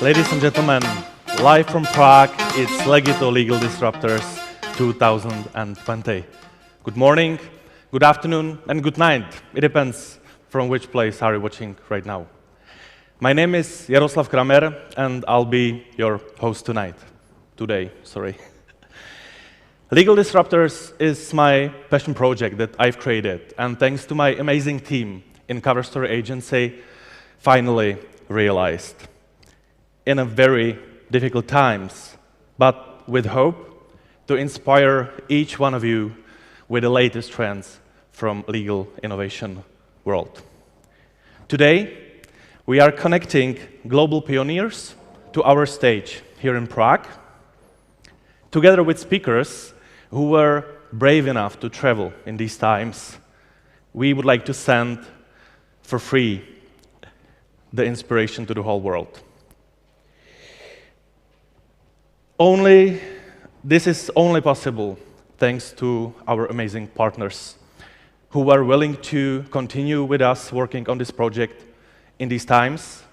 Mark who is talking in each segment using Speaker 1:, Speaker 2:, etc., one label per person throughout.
Speaker 1: Ladies and gentlemen, live from Prague, it's Legito Legal Disruptors 2020. Good morning, good afternoon, and good night. It depends from which place are you watching right now. My name is Jaroslav Kramer, and I'll be your host today. Legal Disruptors is my passion project that I've created, and thanks to my amazing team in Cover Story Agency, finally realized. In a very difficult times, but with hope to inspire each one of you with the latest trends from legal innovation world. Today, we are connecting global pioneers to our stage here in Prague, together with speakers who were brave enough to travel in these times. We would like to send for free the inspiration to the whole world. This is only possible thanks to our amazing partners who are willing to continue with us working on this project in these times.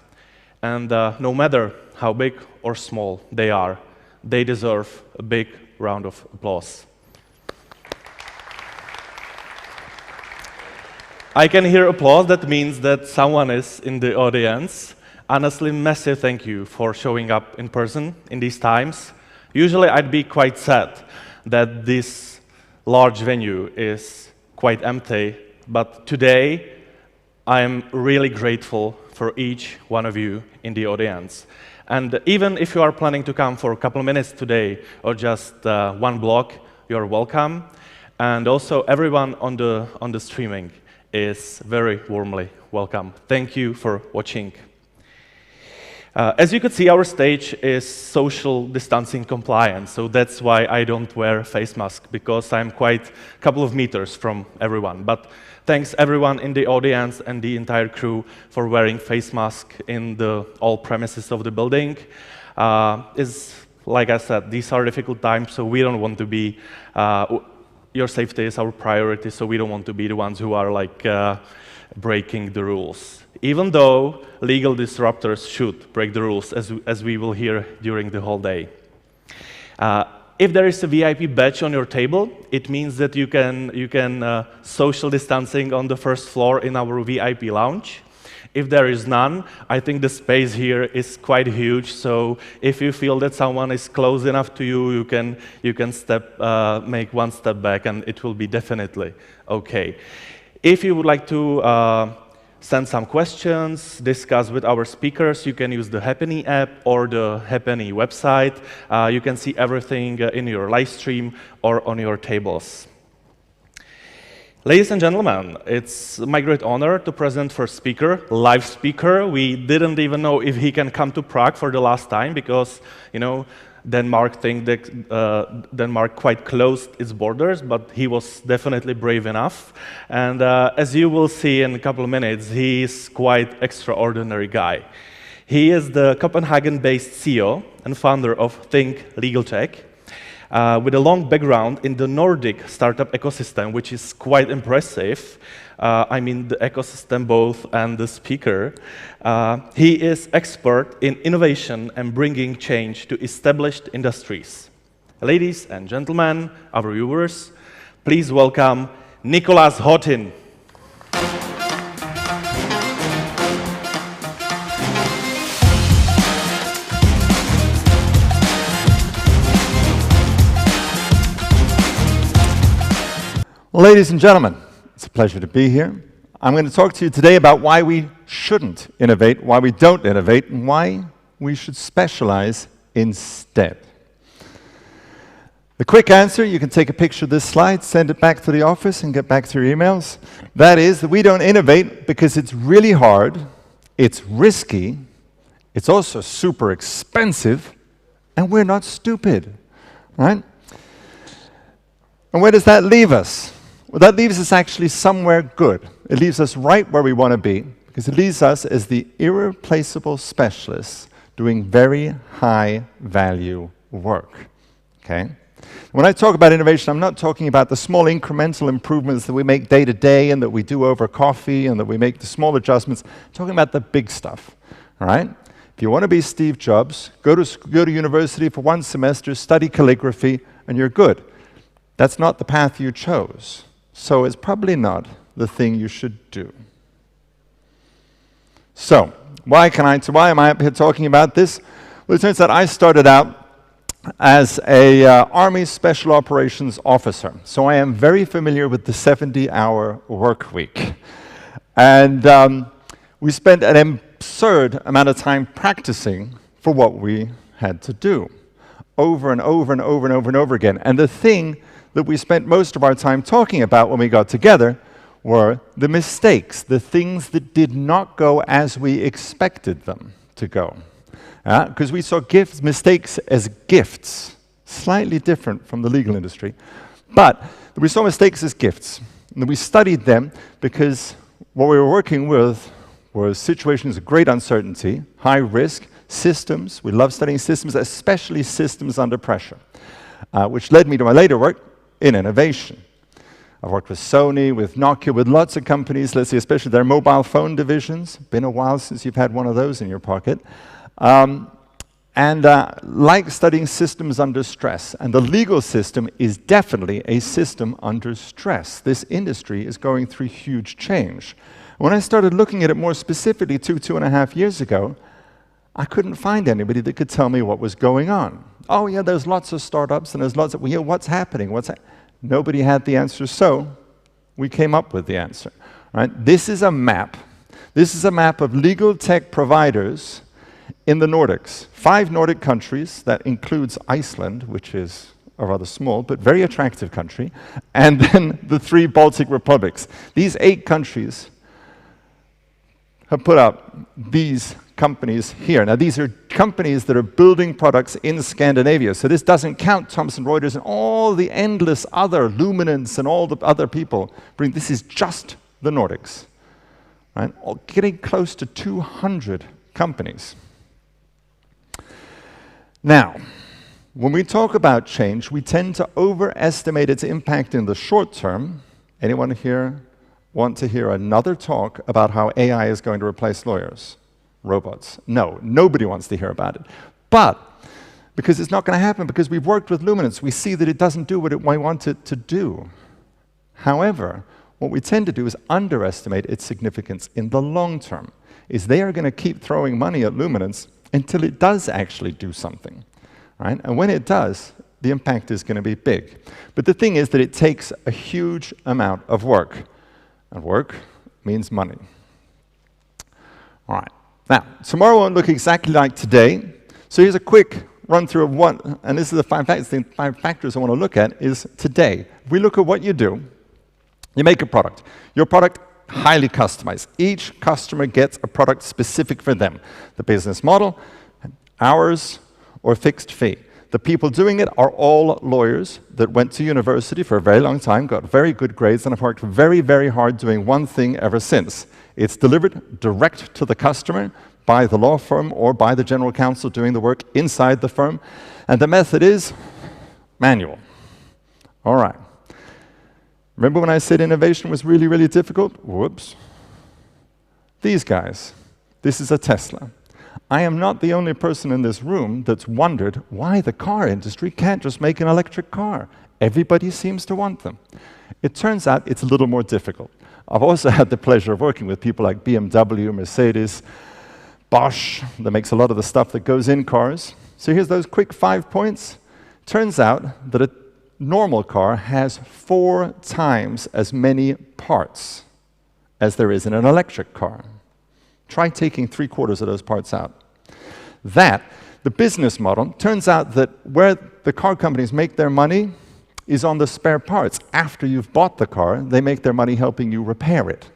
Speaker 1: And no matter how big or small they are, they deserve a big round of applause. I can hear applause. That means that someone is in the audience. Honestly, massive thank you for showing up in person in these times. Usually, I'd be quite sad that this large venue is quite empty, but today, I'm really grateful for each one of you in the audience. And even if you are planning to come for a couple of minutes today, or just one block, you're welcome. And also, everyone on the streaming is very warmly welcome. Thank you for watching. As you can see, our stage is social distancing compliant, so that's why I don't wear face mask, because I'm quite a couple of meters from everyone. But thanks everyone in the audience and the entire crew for wearing face mask in all premises of the building. Like I said, these are difficult times, so we don't want to be, your safety is our priority, so we don't want to be the ones who are breaking the rules. Even though legal disruptors should break the rules, as we will hear during the whole day. If there is a VIP badge on your table, it means that you can social distancing on the first floor in our VIP lounge. If there is none, I think the space here is quite huge, so if you feel that someone is close enough to you, you can make one step back, and it will be definitely okay. If you would like to send some questions, discuss with our speakers, you can use the Happening app or the Happening website. You can see everything in your live stream or on your tables. Ladies and gentlemen, it's my great honor to present first speaker, live speaker. We didn't even know if he can come to Prague for the last time because, Denmark quite closed its borders, but he was definitely brave enough. And as you will see in a couple of minutes, he is quite extraordinary guy. He is the Copenhagen-based CEO and founder of Think Legal Tech, with a long background in the Nordic startup ecosystem, which is quite impressive. The ecosystem both and the speaker. He is expert in innovation and bringing change to established industries. Ladies and gentlemen, our viewers, please welcome Nicola Hawtin.
Speaker 2: Ladies and gentlemen, it's a pleasure to be here. I'm going to talk to you today about why we shouldn't innovate, why we don't innovate, and why we should specialize instead. The quick answer, you can take a picture of this slide, send it back to the office, and get back to your emails. That is that we don't innovate because it's really hard, it's risky, it's also super expensive, and we're not stupid, right? And where does that leave us? Well, that leaves us actually somewhere good. It leaves us right where we want to be, because it leaves us as the irreplaceable specialists doing very high-value work, okay? When I talk about innovation, I'm not talking about the small incremental improvements that we make day to day and that we do over coffee and that we make the small adjustments. I'm talking about the big stuff, all right? If you want to be Steve Jobs, go to university for 1 semester, study calligraphy, and you're good. That's not the path you chose. So it's probably not the thing you should do. So, why am I up here talking about this? Well, it turns out I started out as a Army Special Operations officer. So I am very familiar with the 70-hour work week. And we spent an absurd amount of time practicing for what we had to do, over and over and over and over and over again. And the thing that we spent most of our time talking about when we got together were the mistakes, the things that did not go as we expected them to go. Because we saw mistakes as gifts, slightly different from the legal industry. But we saw mistakes as gifts. And we studied them because what we were working with were situations of great uncertainty, high risk, systems. We love studying systems, especially systems under pressure, which led me to my later work in innovation. I've worked with Sony, with Nokia, with lots of companies, let's see, especially their mobile phone divisions. Been a while since you've had one of those in your pocket. Like studying systems under stress. And the legal system is definitely a system under stress. This industry is going through huge change. When I started looking at it more specifically 2.5 years ago, I couldn't find anybody that could tell me what was going on. Oh yeah, there's lots of startups and there's lots of, what's happening? Nobody had the answer, so we came up with the answer. Right? This is a map. This is a map of legal tech providers in the Nordics. 5 Nordic countries, that includes Iceland, which is a rather small but very attractive country, and then the 3 Baltic republics. These 8 countries have put up these companies here. Now, these are companies that are building products in Scandinavia. So this doesn't count Thomson Reuters and all the endless other Luminance and all the other people. This is just the Nordics. Right? Getting close to 200 companies. Now, when we talk about change, we tend to overestimate its impact in the short term. Anyone here want to hear another talk about how AI is going to replace lawyers? Robots. No, nobody wants to hear about it. But, because it's not going to happen, because we've worked with Luminance, we see that it doesn't do what we want it to do. However, what we tend to do is underestimate its significance in the long term, is they are going to keep throwing money at Luminance until it does actually do something. Right? And when it does, the impact is going to be big. But the thing is that it takes a huge amount of work. And work means money. All right. Now, tomorrow won't look exactly like today. So here's a quick run through of what, and this is the 5 factors. The 5 factors I want to look at is today. If we look at what you do, you make a product. Your product, highly customized. Each customer gets a product specific for them. The business model, hours, or fixed fee. The people doing it are all lawyers that went to university for a very long time, got very good grades, and have worked very, very hard doing one thing ever since. It's delivered direct to the customer by the law firm or by the general counsel doing the work inside the firm. And the method is manual. All right. Remember when I said innovation was really, really difficult? Whoops. These guys. This is a Tesla. I am not the only person in this room that's wondered why the car industry can't just make an electric car. Everybody seems to want them. It turns out it's a little more difficult. I've also had the pleasure of working with people like BMW, Mercedes, Bosch, that makes a lot of the stuff that goes in cars. So here's those quick 5 points. Turns out that a normal car has 4 times as many parts as there is in an electric car. Try taking 3/4 of those parts out. The business model, turns out that where the car companies make their money is on the spare parts. After you've bought the car, they make their money helping you repair it.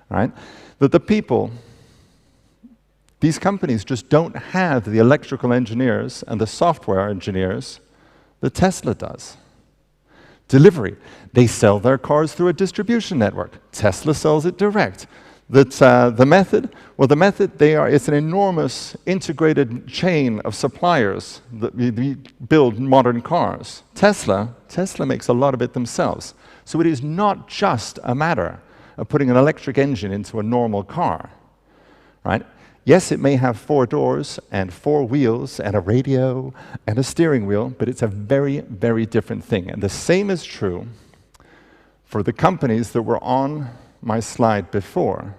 Speaker 2: Right? That the people, these companies just don't have the electrical engineers and the software engineers that Tesla does. Delivery, they sell their cars through a distribution network. Tesla sells it direct. The method, it's an enormous integrated chain of suppliers that build modern cars. Tesla makes a lot of it themselves. So it is not just a matter of putting an electric engine into a normal car, right? Yes, it may have 4 doors and 4 wheels and a radio and a steering wheel, but it's a very, very different thing. And the same is true for the companies that were on my slide before,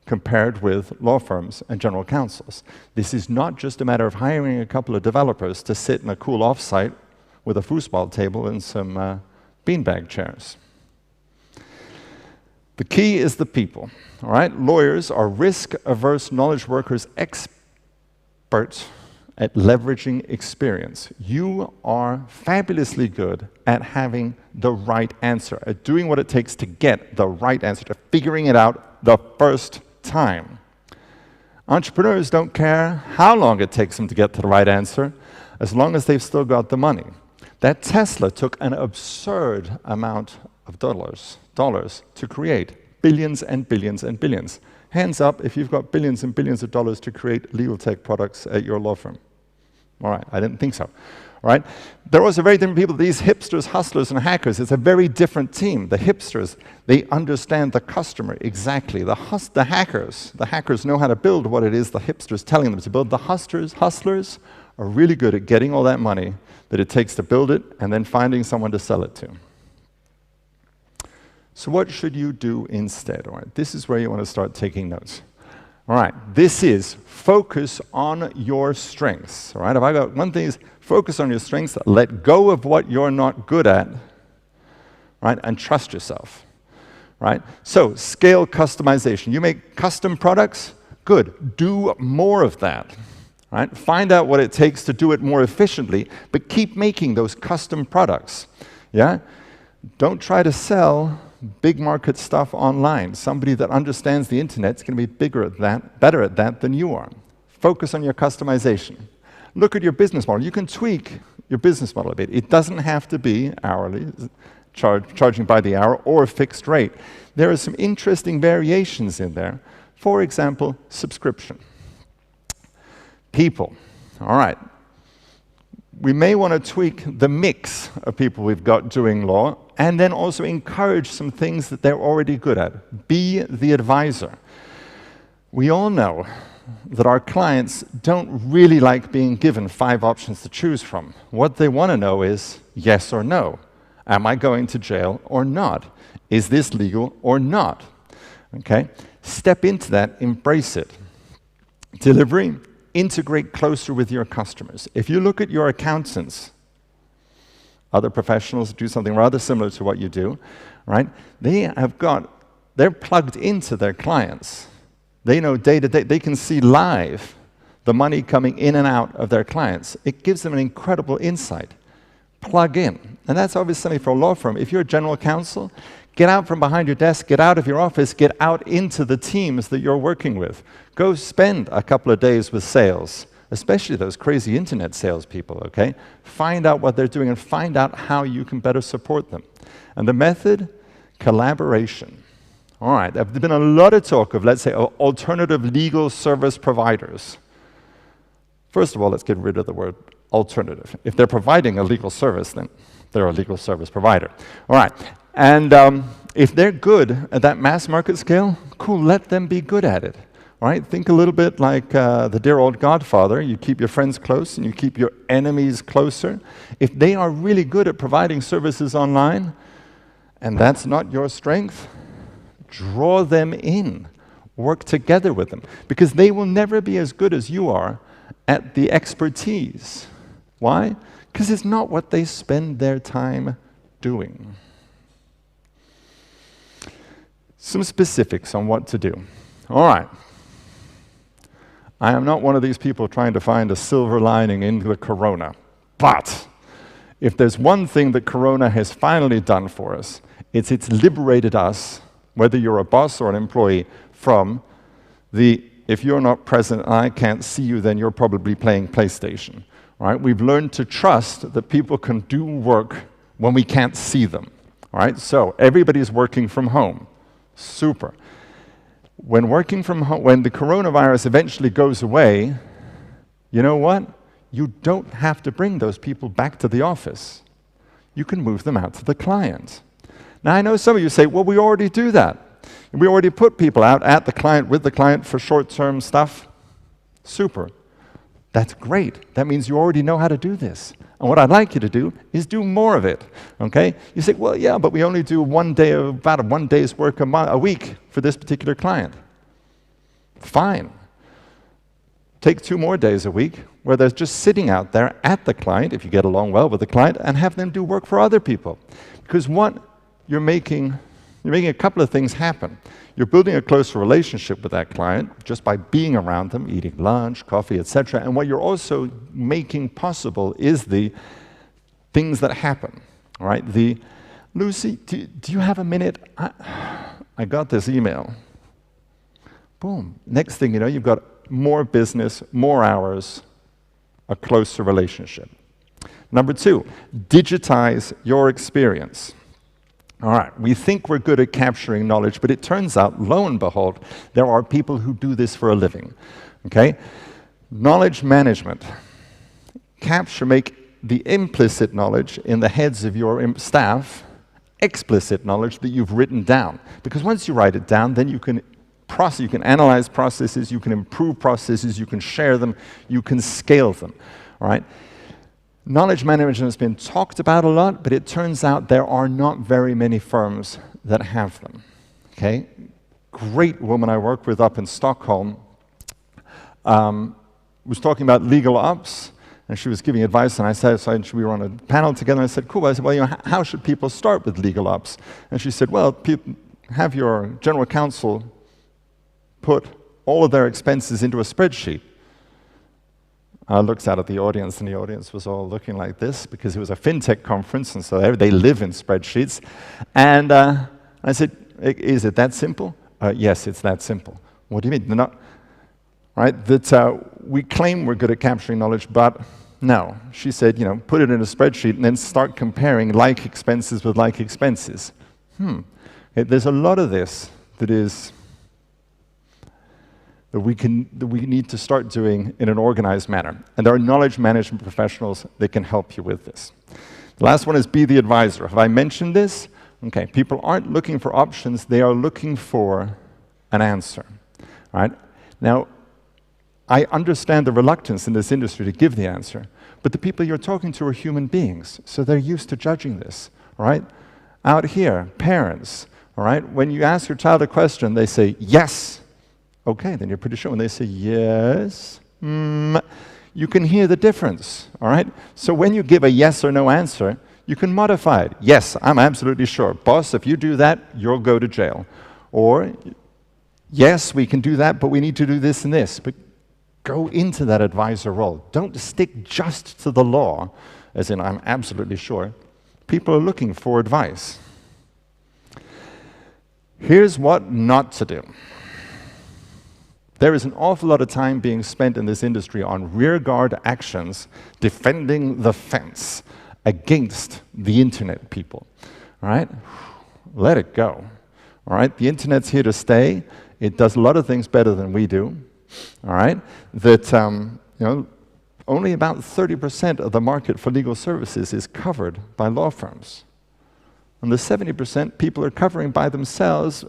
Speaker 2: compared with law firms and general counsels. This is not just a matter of hiring a couple of developers to sit in a cool offsite with a foosball table and some beanbag chairs. The key is the people, all right? Lawyers are risk-averse knowledge workers, experts at leveraging experience. You are fabulously good at having the right answer, at doing what it takes to get the right answer, to figuring it out the first time. Entrepreneurs don't care how long it takes them to get to the right answer, as long as they've still got the money. That Tesla took an absurd amount of dollars to create. Billions and billions and billions. Hands up if you've got billions and billions of dollars to create legal tech products at your law firm. All right, I didn't think so. All right? They're also very different people. These hipsters, hustlers, and hackers, it's a very different team. The hipsters, they understand the customer exactly. The hackers know how to build what it is the hipsters telling them to build. The hustlers are really good at getting all that money that it takes to build it and then finding someone to sell it to. So what should you do instead? All right, this is where you want to start taking notes. All right, this is focus on your strengths. All right, if I got one thing is focus on your strengths, let go of what you're not good at, right, and trust yourself. Right? So scale customization. You make custom products? Good. Do more of that. Right? Find out what it takes to do it more efficiently, but keep making those custom products. Yeah? Don't try to sell big market stuff online. Somebody that understands the internet is going to be better at that than you are. Focus on your customization. Look at your business model. You can tweak your business model a bit. It doesn't have to be hourly, charging by the hour, or a fixed rate. There are some interesting variations in there. For example, subscription. People. All right. We may want to tweak the mix of people we've got doing law, and then also encourage some things that they're already good at. Be the advisor. We all know that our clients don't really like being given 5 options to choose from. What they want to know is yes or no. Am I going to jail or not? Is this legal or not? Okay? Step into that, embrace it. Delivery, integrate closer with your customers. If you look at your accountants, other professionals do something rather similar to what you do, right? They're plugged into their clients. They know day to day, they can see live the money coming in and out of their clients. It gives them an incredible insight. Plug in. And that's obviously something for a law firm. If you're a general counsel, get out from behind your desk, get out of your office, get out into the teams that you're working with. Go spend a couple of days with sales, especially those crazy internet salespeople, okay? Find out what they're doing and find out how you can better support them. And the method, collaboration. All right, there's been a lot of talk of, let's say, alternative legal service providers. First of all, let's get rid of the word alternative. If they're providing a legal service, then they're a legal service provider. All right, and if they're good at that mass market scale, cool, let them be good at it. All right, think a little bit like the dear old Godfather. You keep your friends close and you keep your enemies closer. If they are really good at providing services online, and that's not your strength, draw them in. Work together with them. Because they will never be as good as you are at the expertise. Why? Because it's not what they spend their time doing. Some specifics on what to do. All right. I am not one of these people trying to find a silver lining in the corona. But if there's one thing that corona has finally done for us, it's liberated us, whether you're a boss or an employee, from the if you're not present and I can't see you, then you're probably playing PlayStation. Right? We've learned to trust that people can do work when we can't see them. Right? So everybody's working from home. Super. When working from home, when the coronavirus eventually goes away, you know what? You don't have to bring those people back to the office. You can move them out to the client. Now, I know some of you say, well, we already do that. We already put people out at the client, with the client for short-term stuff. Super. That's great. That means you already know how to do this. And what I'd like you to do is do more of it, okay? You say, well, yeah, but we only do about 1 day's work a week for this particular client. Fine. Take 2 more days a week where they're just sitting out there at the client, if you get along well with the client, and have them do work for other people. Because what you're making a couple of things happen. You're building a closer relationship with that client just by being around them, eating lunch, coffee, etc. And what you're also making possible is the things that happen, right? Lucie, do you have a minute? I got this email. Boom. Next thing you know, you've got more business, more hours, a closer relationship. Number 2, digitize your experience. All right, we think we're good at capturing knowledge, but it turns out, lo and behold, there are people who do this for a living, okay? Knowledge management. Make the implicit knowledge in the heads of your staff explicit knowledge that you've written down. Because once you write it down, then you can analyze processes, you can improve processes, you can share them, you can scale them, all right? Knowledge management has been talked about a lot, but it turns out there are not very many firms that have them, okay? Great woman I work with up in Stockholm was talking about legal ops, and she was giving advice, and I said, we were on a panel together, and I said, cool, I said, well, how should people start with legal ops? And she said, well, have your general counsel put all of their expenses into a spreadsheet. I looked out at the audience, and the audience was all looking like this because it was a fintech conference, and so they live in spreadsheets. And I said, is it that simple? Yes, it's that simple. What do you mean? They're not, right? That we claim we're good at capturing knowledge, but no. She said, put it in a spreadsheet and then start comparing like expenses with like expenses. There's a lot of this that we need to start doing in an organized manner. And there are knowledge management professionals that can help you with this. The last one is be the advisor. Have I mentioned this? Okay, people aren't looking for options, they are looking for an answer. All right? Now, I understand the reluctance in this industry to give the answer, but the people you're talking to are human beings, so they're used to judging this, all right? Out here, parents, all right? When you ask your child a question, they say, yes. Okay, then you're pretty sure. When they say yes, you can hear the difference, all right? So when you give a yes or no answer, you can modify it. Yes, I'm absolutely sure. Boss, if you do that, you'll go to jail. Or, yes, we can do that, but we need to do this and this. But go into that advisor role. Don't stick just to the law, as in I'm absolutely sure. People are looking for advice. Here's what not to do. There is an awful lot of time being spent in this industry on rearguard actions, defending the fence against the internet people, all right? Let it go, all right? The internet's here to stay. It does a lot of things better than we do, all right? That, only about 30% of the market for legal services is covered by law firms. And the 70% people are covering by themselves,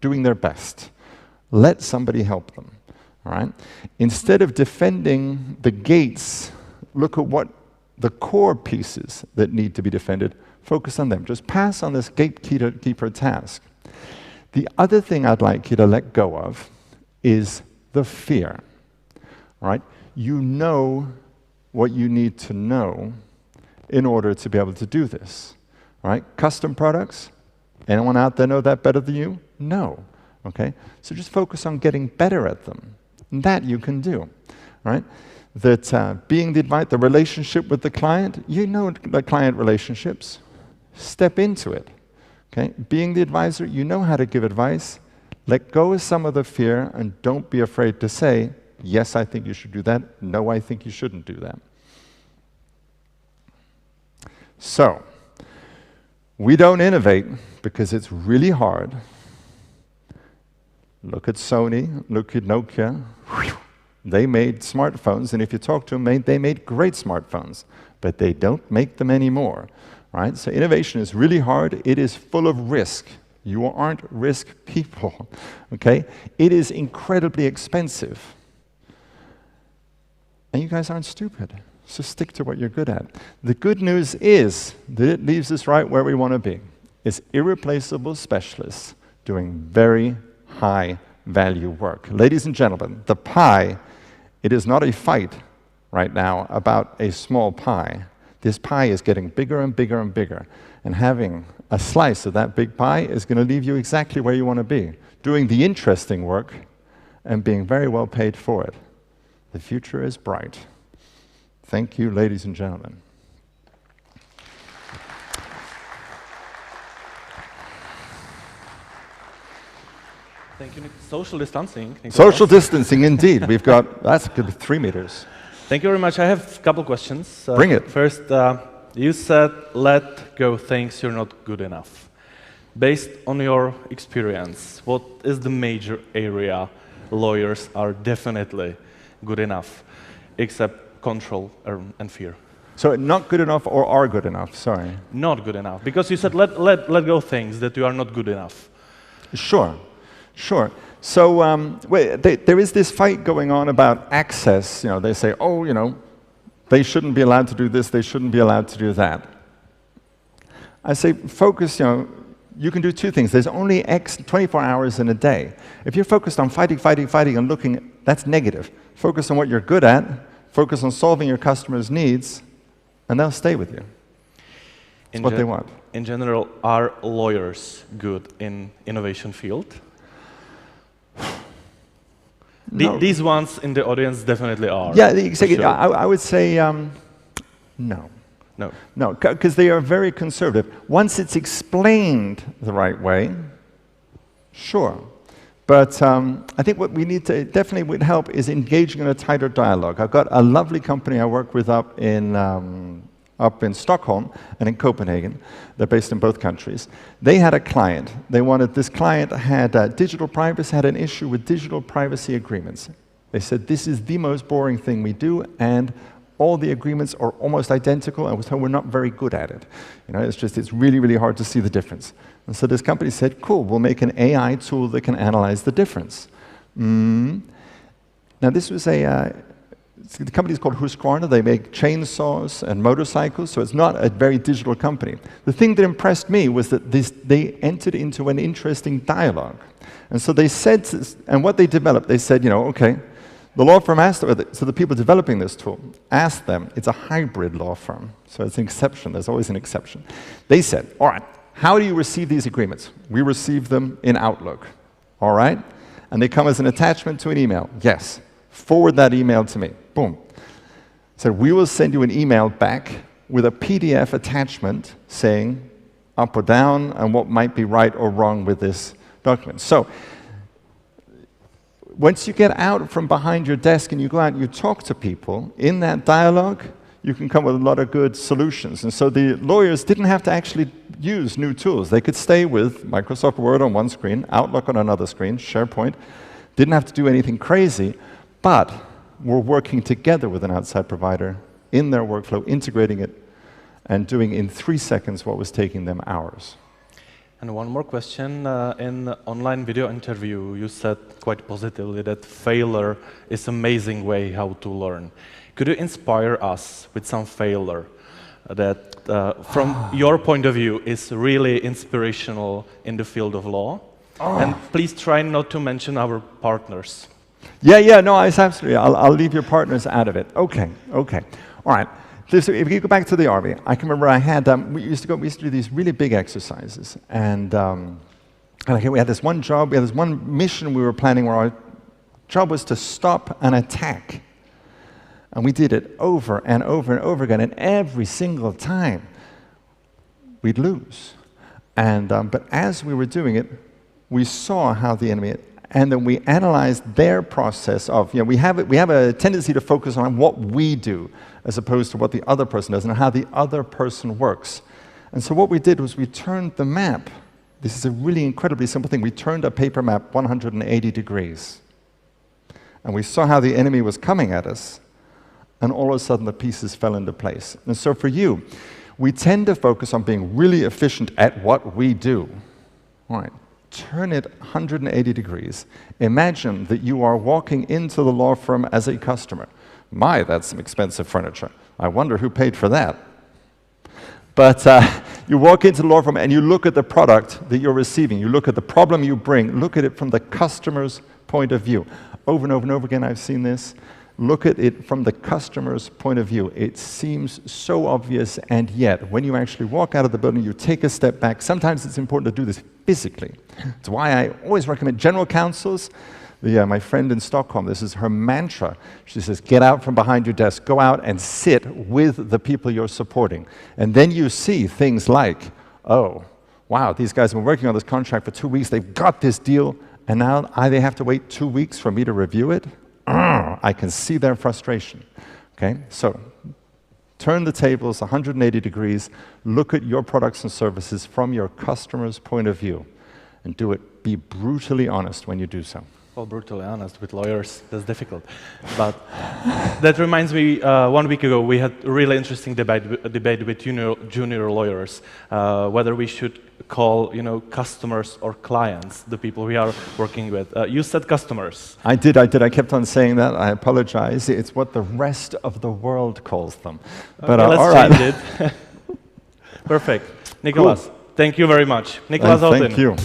Speaker 2: doing their best. Let somebody help them, all right? Instead of defending the gates, look at what the core pieces that need to be defended, focus on them. Just pass on this gatekeeper task. The other thing I'd like you to let go of is the fear, all right? You know what you need to know in order to be able to do this, all right? Custom products, anyone out there know that better than you? No. Okay, so just focus on getting better at them. And that you can do, right? That being the relationship with the client, you know the client relationships. Step into it, okay? Being the advisor, you know how to give advice. Let go of some of the fear and don't be afraid to say, yes, I think you should do that. No, I think you shouldn't do that. So, we don't innovate because it's really hard. Look at Sony, look at Nokia. They made smartphones, and if you talk to them, they made great smartphones, but they don't make them anymore, right? So innovation is really hard. It is full of risk. You aren't risk people, okay? It is incredibly expensive. And you guys aren't stupid. So stick to what you're good at. The good news is that it leaves us right where we want to be. It's irreplaceable specialists doing very high value work. Ladies and gentlemen, the pie, it is not a fight right now about a small pie. This pie is getting bigger and bigger and bigger. And having a slice of that big pie is going to leave you exactly where you want to be, doing the interesting work and being very well paid for it. The future is bright. Thank you, ladies and gentlemen.
Speaker 1: Thank you, social distancing. Nicola.
Speaker 2: Social distancing, indeed. We've got, that's going to be 3 meters.
Speaker 1: Thank you very much. I have a couple questions.
Speaker 2: Bring it.
Speaker 1: First, you said, let go things you're not good enough. Based on your experience, what is the major area lawyers are definitely good enough, except control and fear?
Speaker 2: So not good enough or are good enough, sorry.
Speaker 1: Not good enough, because you said let go things that you are not good enough.
Speaker 2: Sure. So there is this fight going on about access. You know, they say, oh, you know, they shouldn't be allowed to do this, they shouldn't be allowed to do that. I say focus, you know, you can do two things. There's only 24 hours in a day. If you're focused on fighting and looking, that's negative. Focus on what you're good at, focus on solving your customers' needs, and they'll stay with you. It's what they want.
Speaker 1: In general, are lawyers good in innovation field?
Speaker 2: No.
Speaker 1: These ones in the audience definitely are.
Speaker 2: Yeah, exactly.
Speaker 1: Sure.
Speaker 2: I would say no. No, because they are very conservative. Once it's explained the right way, sure. But I think what we need to definitely would help is engaging in a tighter dialogue. I've got a lovely company I work with up in Stockholm and in Copenhagen. They're based in both countries. They had a client. This client had digital privacy, had an issue with digital privacy agreements. They said, this is the most boring thing we do, and all the agreements are almost identical, and so we're not very good at it. You know, it's really, really hard to see the difference. And so this company said, cool, we'll make an AI tool that can analyze the difference. Now this was the company is called Husqvarna. They make chainsaws and motorcycles, so it's not a very digital company. The thing that impressed me was that they entered into an interesting dialogue. And so they said, and what they developed, they said, you know, okay, the law firm asked, so the people developing this tool asked them, it's a hybrid law firm, so it's an exception, there's always an exception. They said, all right, how do you receive these agreements? We receive them in Outlook, all right? And they come as an attachment to an email. Yes, forward that email to me, boom. So we will send you an email back with a PDF attachment saying up or down and what might be right or wrong with this document. So once you get out from behind your desk and you go out and you talk to people, in that dialogue, you can come with a lot of good solutions. And so the lawyers didn't have to actually use new tools. They could stay with Microsoft Word on one screen, Outlook on another screen, SharePoint. Didn't have to do anything crazy, but were working together with an outside provider in their workflow, integrating it, and doing in 3 seconds what was taking them hours.
Speaker 1: And one more question. In the online video interview, you said quite positively that failure is an amazing way how to learn. Could you inspire us with some failure that, from your point of view, is really inspirational in the field of law? And please try not to mention our partners.
Speaker 2: Yeah, no, it's absolutely. I'll leave your partners out of it. Okay. All right. So if you go back to the army, I can remember I had, we used to do these really big exercises. And we had this one job, we had this one mission we were planning where our job was to stop an attack. And we did it over and over and over again, and every single time we'd lose. And but as we were doing it, we saw how the enemy, and then we analyzed their process of, you know, we have a tendency to focus on what we do as opposed to what the other person does and how the other person works. And so what we did was we turned the map. This is a really incredibly simple thing. We turned a paper map 180 degrees. And we saw how the enemy was coming at us, and all of a sudden the pieces fell into place. And so for you, we tend to focus on being really efficient at what we do. All right. Turn it 180 degrees. Imagine that you are walking into the law firm as a customer. My, that's some expensive furniture. I wonder who paid for that. But you walk into the law firm and you look at the product that you're receiving. You look at the problem you bring. Look at it from the customer's point of view. Over and over and over again, I've seen this. Look at it from the customer's point of view. It seems so obvious, and yet, when you actually walk out of the building, you take a step back. Sometimes it's important to do this physically. It's why I always recommend general counsels. My friend in Stockholm, this is her mantra. She says, get out from behind your desk. Go out and sit with the people you're supporting. And then you see things like, oh, wow, these guys have been working on this contract for 2 weeks. They've got this deal, and now they have to wait 2 weeks for me to review it? I can see their frustration. Okay, so turn the tables 180 degrees, look at your products and services from your customer's point of view, and do it. Be brutally honest when you do so.
Speaker 1: Well, brutally honest with lawyers, that's difficult. But that reminds me, 1 week ago we had a really interesting debate with junior lawyers, whether we should call, customers or clients, the people we are working with. You said customers.
Speaker 2: I did. I kept on saying that. I apologize. It's what the rest of the world calls them. But
Speaker 1: let's
Speaker 2: all
Speaker 1: change
Speaker 2: right.
Speaker 1: it. Perfect. Nicolas,
Speaker 2: cool.
Speaker 1: Thank you very much. Nicolas Hawtin.
Speaker 2: Thank you.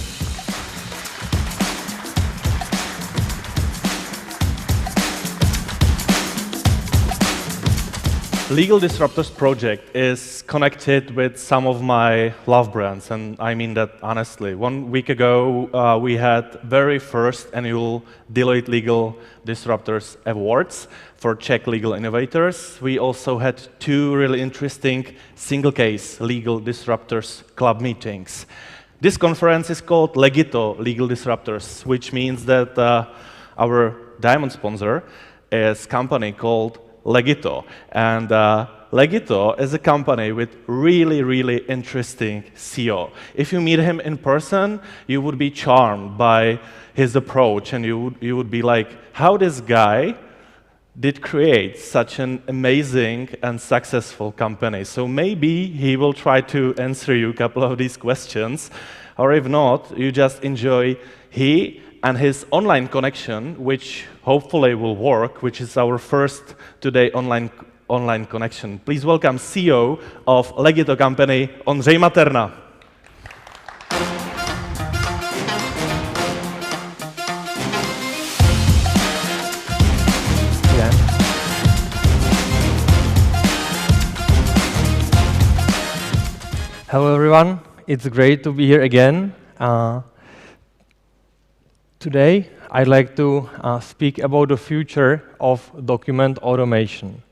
Speaker 1: Legal Disruptors project is connected with some of my love brands, and I mean that honestly. 1 week ago, we had very first annual Deloitte Legal Disruptors Awards for Czech legal innovators. We also had 2 really interesting single-case Legal Disruptors club meetings. This conference is called Legito Legal Disruptors, which means that our diamond sponsor is a company called Legito, and Legito is a company with really interesting CEO. If you meet him in person, you would be charmed by his approach, and you would be like, how this guy did create such an amazing and successful company. So maybe he will try to answer you a couple of these questions, or if not, you just enjoy he and his online connection, which hopefully will work, which is our first today online connection. Please welcome CEO of Legito company, Ondrej Materna.
Speaker 3: Yeah. Hello everyone, it's great to be here again. Today, I'd like to speak about the future of document automation.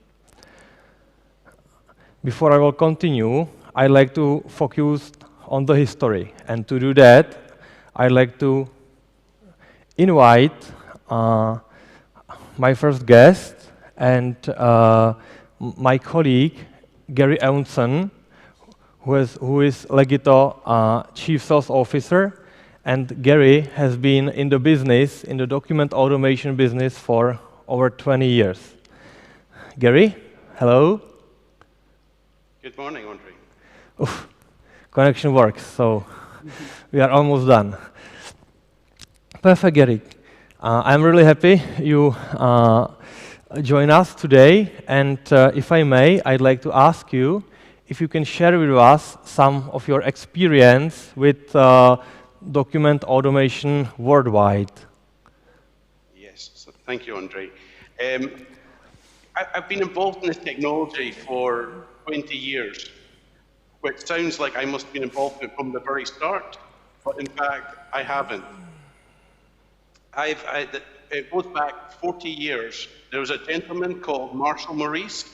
Speaker 3: Before I will continue, I'd like to focus on the history. And to do that, I'd like to invite my first guest and my colleague, Gary Eunson, who is Legito Chief Sales Officer. And Gary has been in the business, in the document automation business for over 20 years. Gary, hello.
Speaker 4: Good morning, Ondrej.
Speaker 3: Oof, connection works, so we are almost done. Perfect, Gary. I'm really happy you join us today. And if I may, I'd like to ask you if you can share with us some of your experience with document automation worldwide.
Speaker 4: Yes, so thank you, Ondrej. I've been involved in this technology for 20 years, which sounds like I must have been involved in it from the very start, but in fact, I haven't. It goes back 40 years. There was a gentleman called Marshall Maurice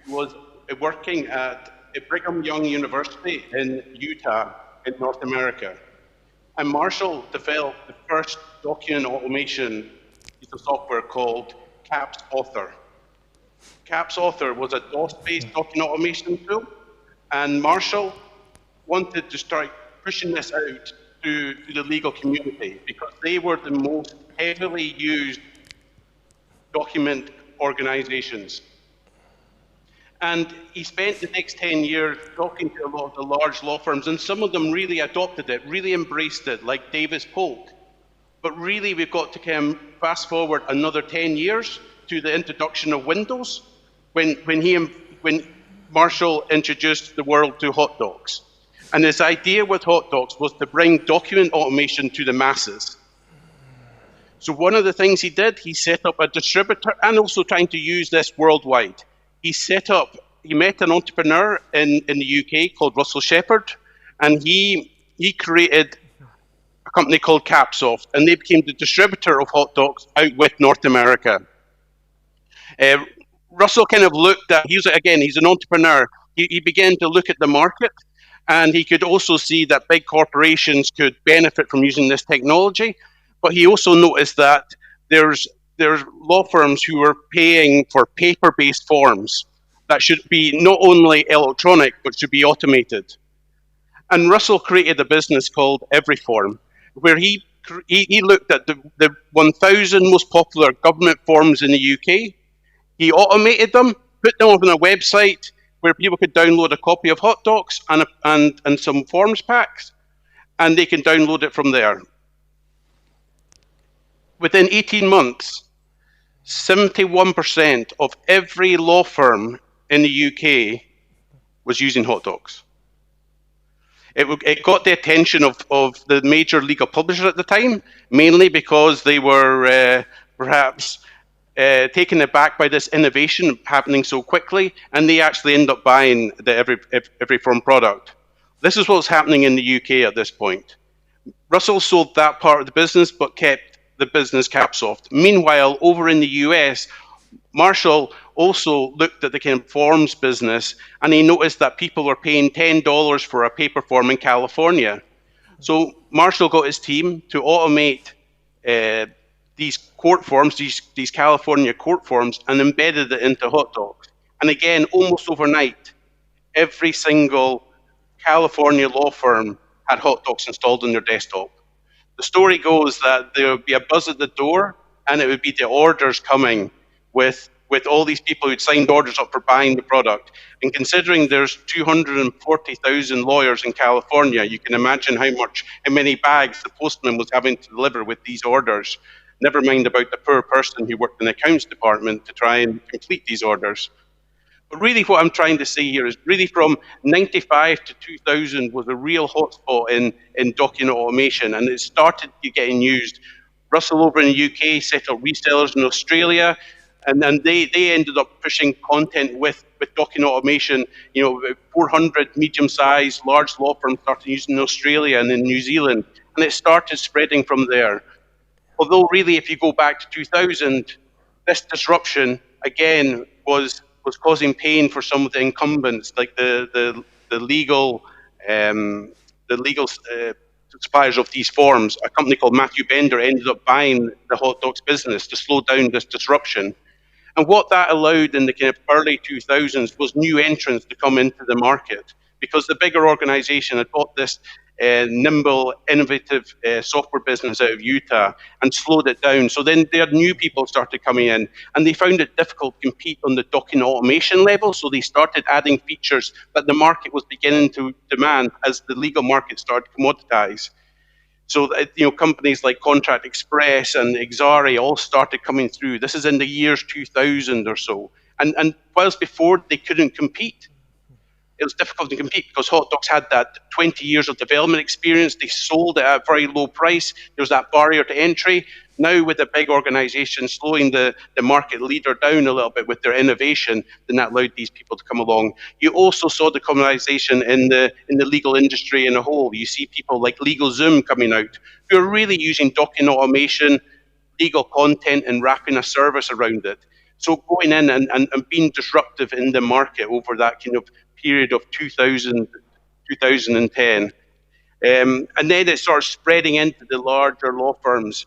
Speaker 4: who was working at Brigham Young University in Utah in North America. And Marshall developed the first document automation piece of software called CAPS Author. CAPS Author was a DOS-based document automation tool, and Marshall wanted to start pushing this out to the legal community because they were the most heavily used document organizations. And he spent the next 10 years talking to a lot of the large law firms, and some of them really adopted it, really embraced it, like Davis Polk. But really, we've got to kind of fast forward another 10 years to the introduction of Windows, when Marshall introduced the world to hot dogs. And his idea with hot dogs was to bring document automation to the masses. So one of the things he did, he set up a distributor, and also trying to use this worldwide. He met an entrepreneur in the UK called Russell Shepard, and he created a company called Capsoft, and they became the distributor of hot dogs out with North America. Russell kind of looked at, he's an entrepreneur. He began to look at the market, and he could also see that big corporations could benefit from using this technology. But he also noticed that there's law firms who are paying for paper-based forms that should be not only electronic, but should be automated. And Russell created a business called Everyform, where he looked at the 1,000 most popular government forms in the UK. He automated them, put them up on a website where people could download a copy of hot dogs and some forms packs, and they can download it from there. Within 18 months, 71% of every law firm in the UK was using hot dogs. It got the attention of the major legal publishers at the time, mainly because they were perhaps taken aback by this innovation happening so quickly, and they actually end up buying the Everyform product. This is what's happening in the UK at this point. Russell sold that part of the business, but kept the business Capsoft. Meanwhile, over in the US, Marshall also looked at the kind of forms business, and he noticed that people were paying $10 for a paper form in California. So Marshall got his team to automate these court forms, these California court forms, and embedded it into hot dogs. And again, almost overnight, every single California law firm had hot dogs installed on their desktop. The story goes that there would be a buzz at the door, and it would be the orders coming with all these people who'd signed orders up for buying the product. And considering there's 240,000 lawyers in California, you can imagine how many bags the postman was having to deliver with these orders. Never mind about the poor person who worked in the accounts department to try and complete these orders. But really what I'm trying to say here is really from 95 to 2000 was a real hotspot in document automation, and it started getting used. Russell over in the UK set up resellers in Australia, and then they ended up pushing content with document automation. 400 medium-sized, large law firms started using in Australia and in New Zealand, and it started spreading from there. Although really, if you go back to 2000, this disruption, again, was causing pain for some of the incumbents, like the legal suppliers of these forms. A company called Matthew Bender ended up buying the hot dogs business to slow down this disruption. And what that allowed in the kind of early 2000s was new entrants to come into the market, because the bigger organization had bought this nimble, innovative software business out of Utah and slowed it down. So then their new people started coming in, and they found it difficult to compete on the document automation level. So they started adding features that the market was beginning to demand as the legal market started to commoditize. So companies like Contract Express and Exari all started coming through. This is in the years 2000 or so. And whilst before they couldn't compete, it was difficult to compete because hot dogs had that 20 years of development experience. They sold it at a very low price. There was that barrier to entry. Now with a big organization slowing the market leader down a little bit with their innovation, then that allowed these people to come along. You also saw the commoditization in the legal industry in a whole. You see people like LegalZoom coming out who are really using document automation, legal content, and wrapping a service around it. So going in and being disruptive in the market over that kind of period of 2010. And then it starts spreading into the larger law firms.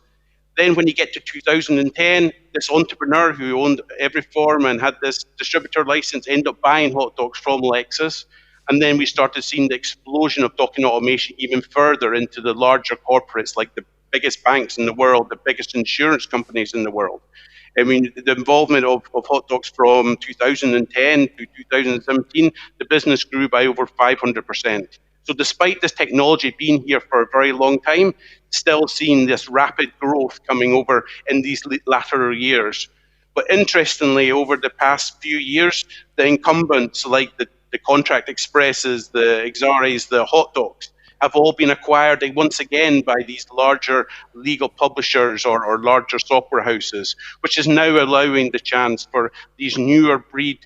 Speaker 4: Then when you get to 2010, this entrepreneur who owned Everyform and had this distributor license ended up buying hot dogs from Lexus. And then we started seeing the explosion of document automation even further into the larger corporates, like the biggest banks in the world, the biggest insurance companies in the world. I mean, the involvement of hot docs from 2010 to 2017, the business grew by over 500%. So despite this technology being here for a very long time, still seeing this rapid growth coming over in these latter years. But interestingly, over the past few years, the incumbents like the Contract Expresses, the Exares, the hot docs, have all been acquired once again by these larger legal publishers or larger software houses, which is now allowing the chance for these newer breed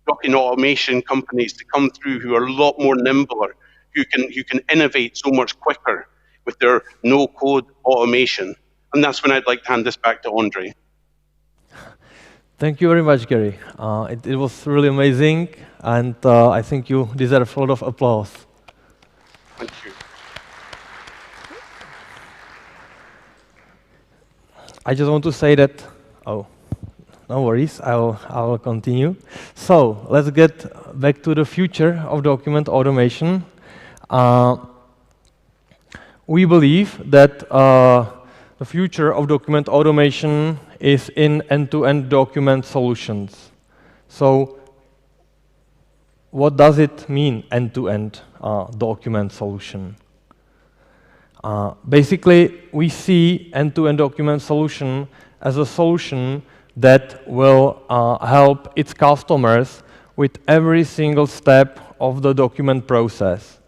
Speaker 4: document automation companies to come through who are a lot more nimbler, who can innovate so much quicker with their no-code automation. And that's when I'd like to hand this back to Ondrej.
Speaker 3: Thank you very much, Gary. It was really amazing, and I think you deserve a lot of applause.
Speaker 4: Thank you.
Speaker 3: I just want to say that, oh, no worries, I will continue. So let's get back to the future of document automation. We believe that the future of document automation is in end-to-end document solutions. So what does it mean, end-to-end document solution? Basically, we see end-to-end document solution as a solution that will help its customers with every single step of the document process.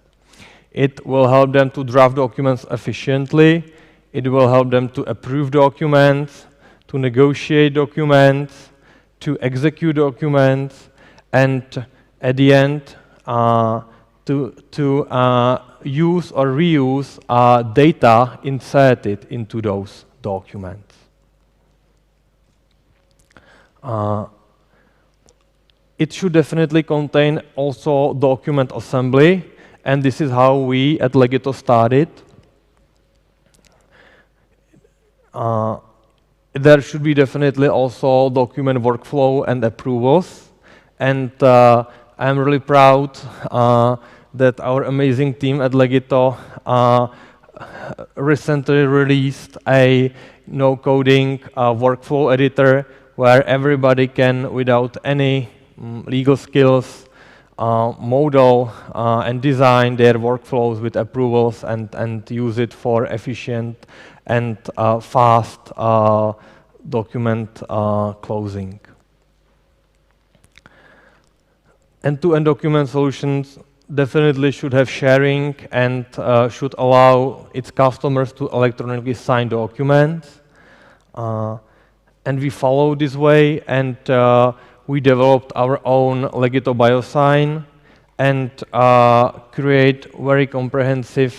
Speaker 3: It will help them to draft documents efficiently. It will help them to approve documents, to negotiate documents, to execute documents, and at the end, to use or reuse data inserted into those documents. It should definitely contain also document assembly, and this is how we at Legito started. There should be definitely also document workflow and approvals, and I'm really proud that our amazing team at Legito recently released a no-coding workflow editor where everybody can, without any legal skills, model and design their workflows with approvals and use it for efficient and fast document closing. End-to-end document solutions definitely should have sharing and should allow its customers to electronically sign documents. And we follow this way, and we developed our own Legito BioSign and create very comprehensive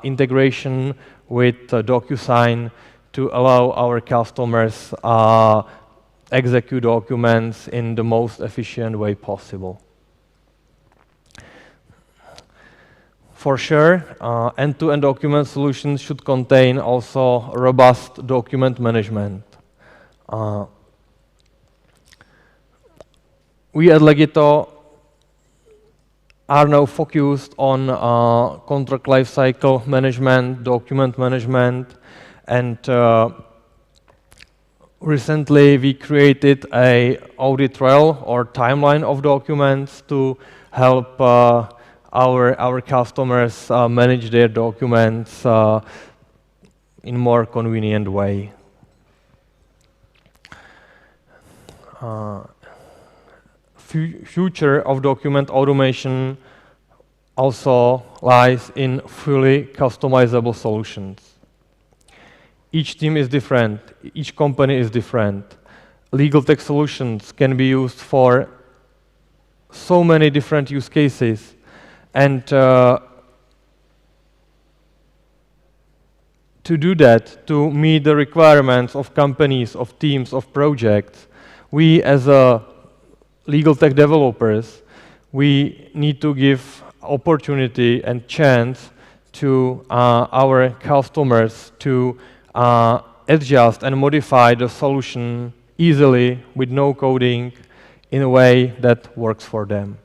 Speaker 3: integration with DocuSign to allow our customers execute documents in the most efficient way possible. For sure, end-to-end document solutions should contain also robust document management. We at Legito are now focused on contract lifecycle management, document management, and recently we created an audit trail or timeline of documents to help our customers manage their documents in a more convenient way. Future of document automation also lies in fully customizable solutions. Each team is different, each company is different. Legal tech solutions can be used for so many different use cases, and to do that, to meet the requirements of companies, of teams, of projects, we as legal tech developers, we need to give opportunity and chance to our customers to adjust and modify the solution easily with no coding in a way that works for them.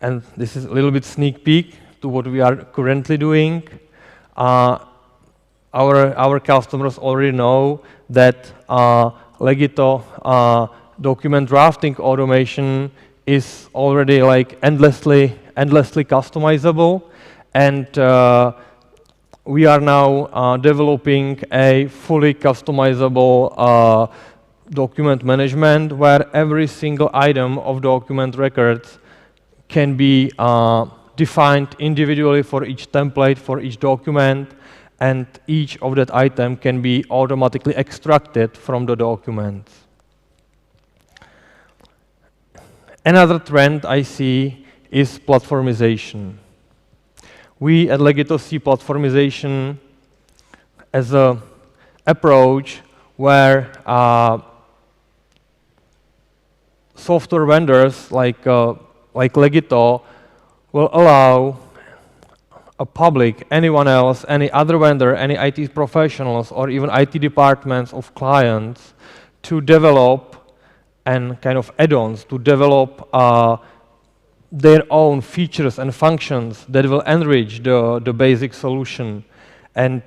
Speaker 3: And this is a little bit sneak peek to what we are currently doing. our customers already know that Legito document drafting automation is already like endlessly customizable, and we are now developing a fully customizable document management where every single item of document records can be defined individually for each template, for each document, and each of that item can be automatically extracted from the document. Another trend I see is platformization. We at Legito see platformization as an approach where software vendors like Legito will allow a public, anyone else, any other vendor, any IT professionals, or even IT departments of clients to develop and kind of add-ons, to develop their own features and functions that will enrich the basic solution and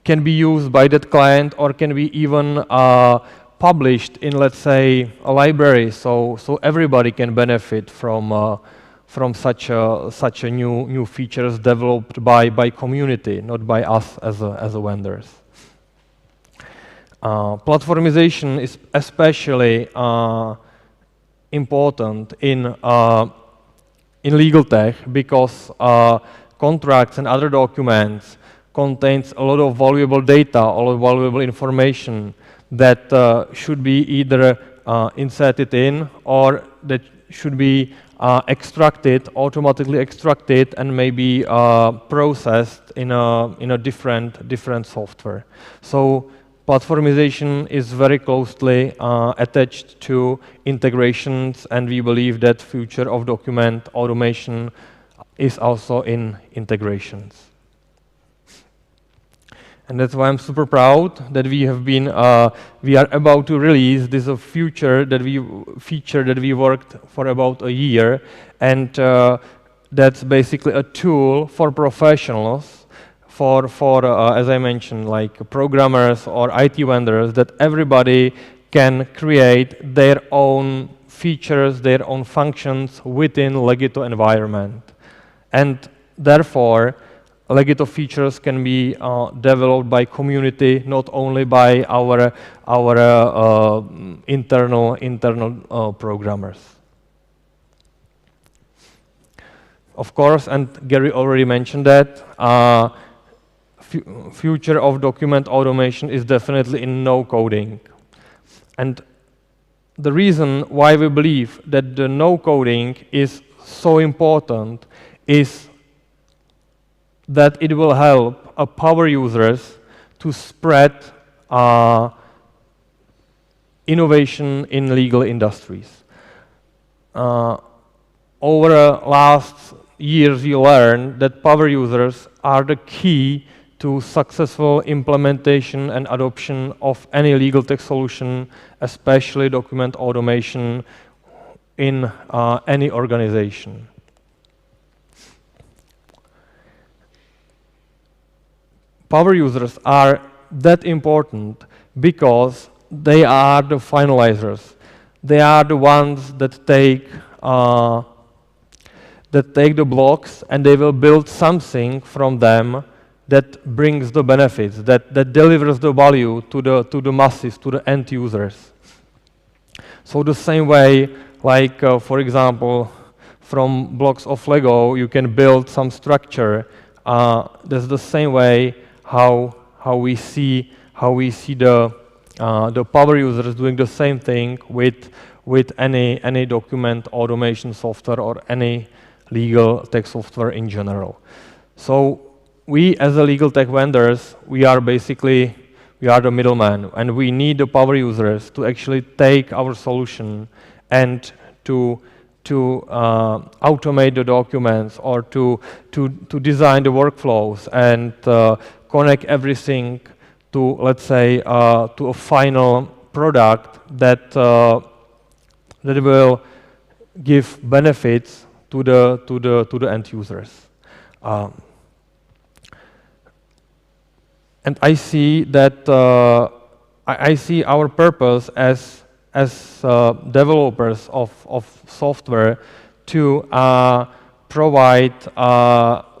Speaker 3: can be used by that client or can be even published in, let's say, a library, so everybody can benefit from such a new features developed by community, not by us as a vendors. Platformization is especially important in legal tech because contracts and other documents contains a lot of valuable data, a lot of valuable information that should be either inserted in or that should be automatically extracted and maybe processed in a different software. So platformization is very closely attached to integrations, and we believe that future of document automation is also in integrations. And that's why I'm super proud that we are about to release this feature that we worked for about a year, and that's basically a tool for professionals, for as I mentioned, like programmers or IT vendors, that everybody can create their own features, their own functions within Legito environment, and therefore Legito features can be developed by community, not only by our internal programmers. Of course, and Gary already mentioned that, future of document automation is definitely in no coding. And the reason why we believe that the no coding is so important is that it will help power users to spread innovation in legal industries. Over the last years, we learned that power users are the key to successful implementation and adoption of any legal tech solution, especially document automation in any organization. Power users are that important because they are the finalizers. They are the ones that take the blocks and they will build something from them that brings the benefits, that delivers the value to the masses, to the end users. So the same way, like for example, from blocks of Lego, you can build some structure. That's the same way how we see the power users doing the same thing with any document automation software or any legal tech software in general. So we as a legal tech vendors, we are the middleman, and we need the power users to actually take our solution and to automate the documents or to design the workflows and connect everything to, let's say, to a final product that will give benefits to the end users. and I see that I see our purpose as developers of software to provide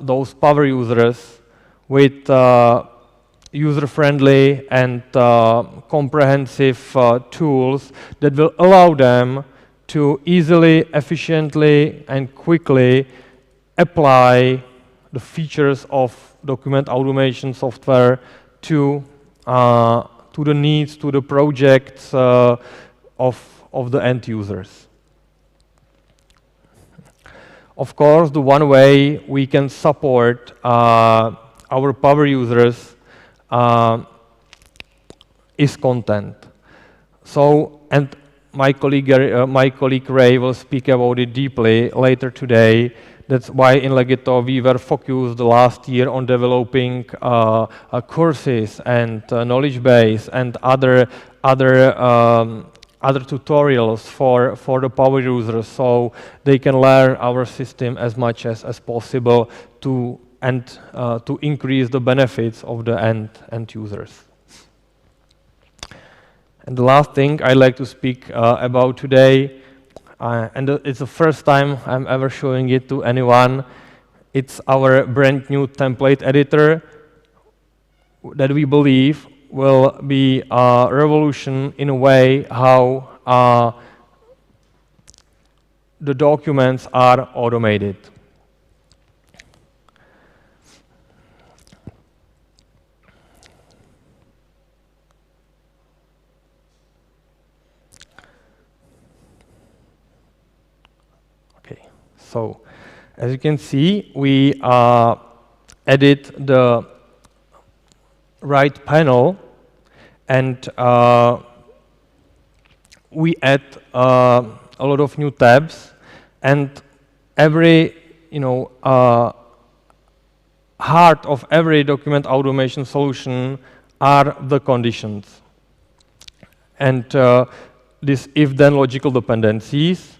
Speaker 3: those power users with user-friendly and comprehensive tools that will allow them to easily, efficiently, and quickly apply the features of document automation software to the needs, to the projects of the end users. Of course, the one way we can support our power users is content. So, and my colleague Ray will speak about it deeply later today. That's why in Legito we were focused the last year on developing courses and knowledge base and other tutorials for the power users, so they can learn our system as much as possible to increase the benefits of the end users. And the last thing I'd like to speak about today, and it's the first time I'm ever showing it to anyone, it's our brand new template editor that we believe will be a revolution in a way how the documents are automated. So, as you can see, we added the right panel, and we add a lot of new tabs, and every heart of every document automation solution are the conditions, and this if-then logical dependencies.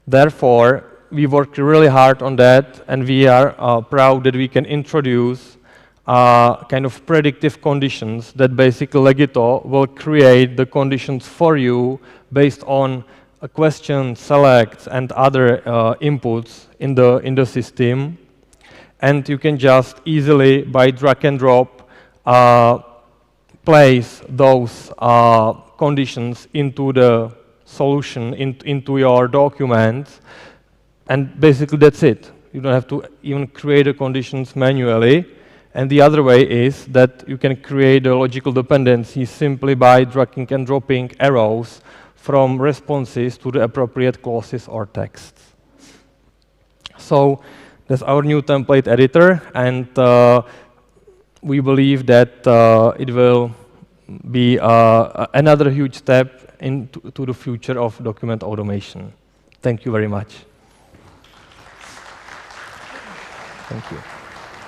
Speaker 3: Therefore, we worked really hard on that, and we are proud that we can introduce kind of predictive conditions that basically Legito will create the conditions for you based on a question, selects, and other inputs in the system. And you can just easily, by drag and drop, place those conditions into the solution, into your documents. And basically that's it. You don't have to even create the conditions manually. And the other way is that you can create a logical dependency simply by dragging and dropping arrows from responses to the appropriate clauses or texts. So that's our new template editor, and we believe that it will be another huge step into the future of document automation. Thank you very much. Thank you.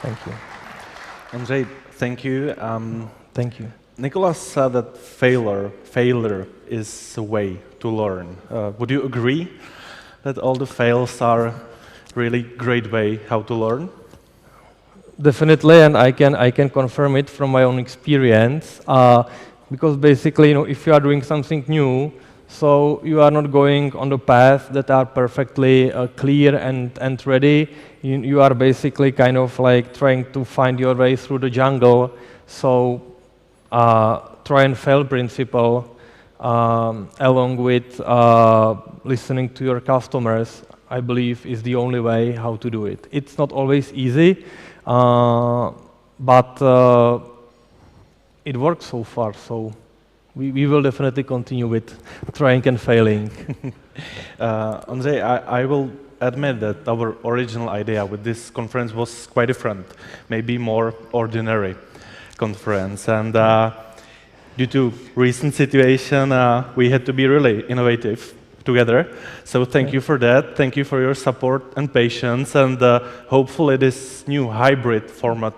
Speaker 3: Thank you.
Speaker 1: Ondrej, thank you.
Speaker 3: Thank you.
Speaker 1: Nicola said that failure is a way to learn. Would you agree that all the fails are really great way how to learn?
Speaker 3: Definitely, and I can confirm it from my own experience. Because basically, if you are doing something new, so you are not going on the path that are perfectly clear and ready. You are basically kind of like trying to find your way through the jungle. So try and fail principle, along with listening to your customers, I believe is the only way how to do it. It's not always easy, but it works so far. So we will definitely continue with trying and failing.
Speaker 1: Ondrej, I will admit that our original idea with this conference was quite different, maybe more ordinary conference. And due to recent situation, we had to be really innovative together. So thank you for that. Thank you for your support and patience. And hopefully this new hybrid format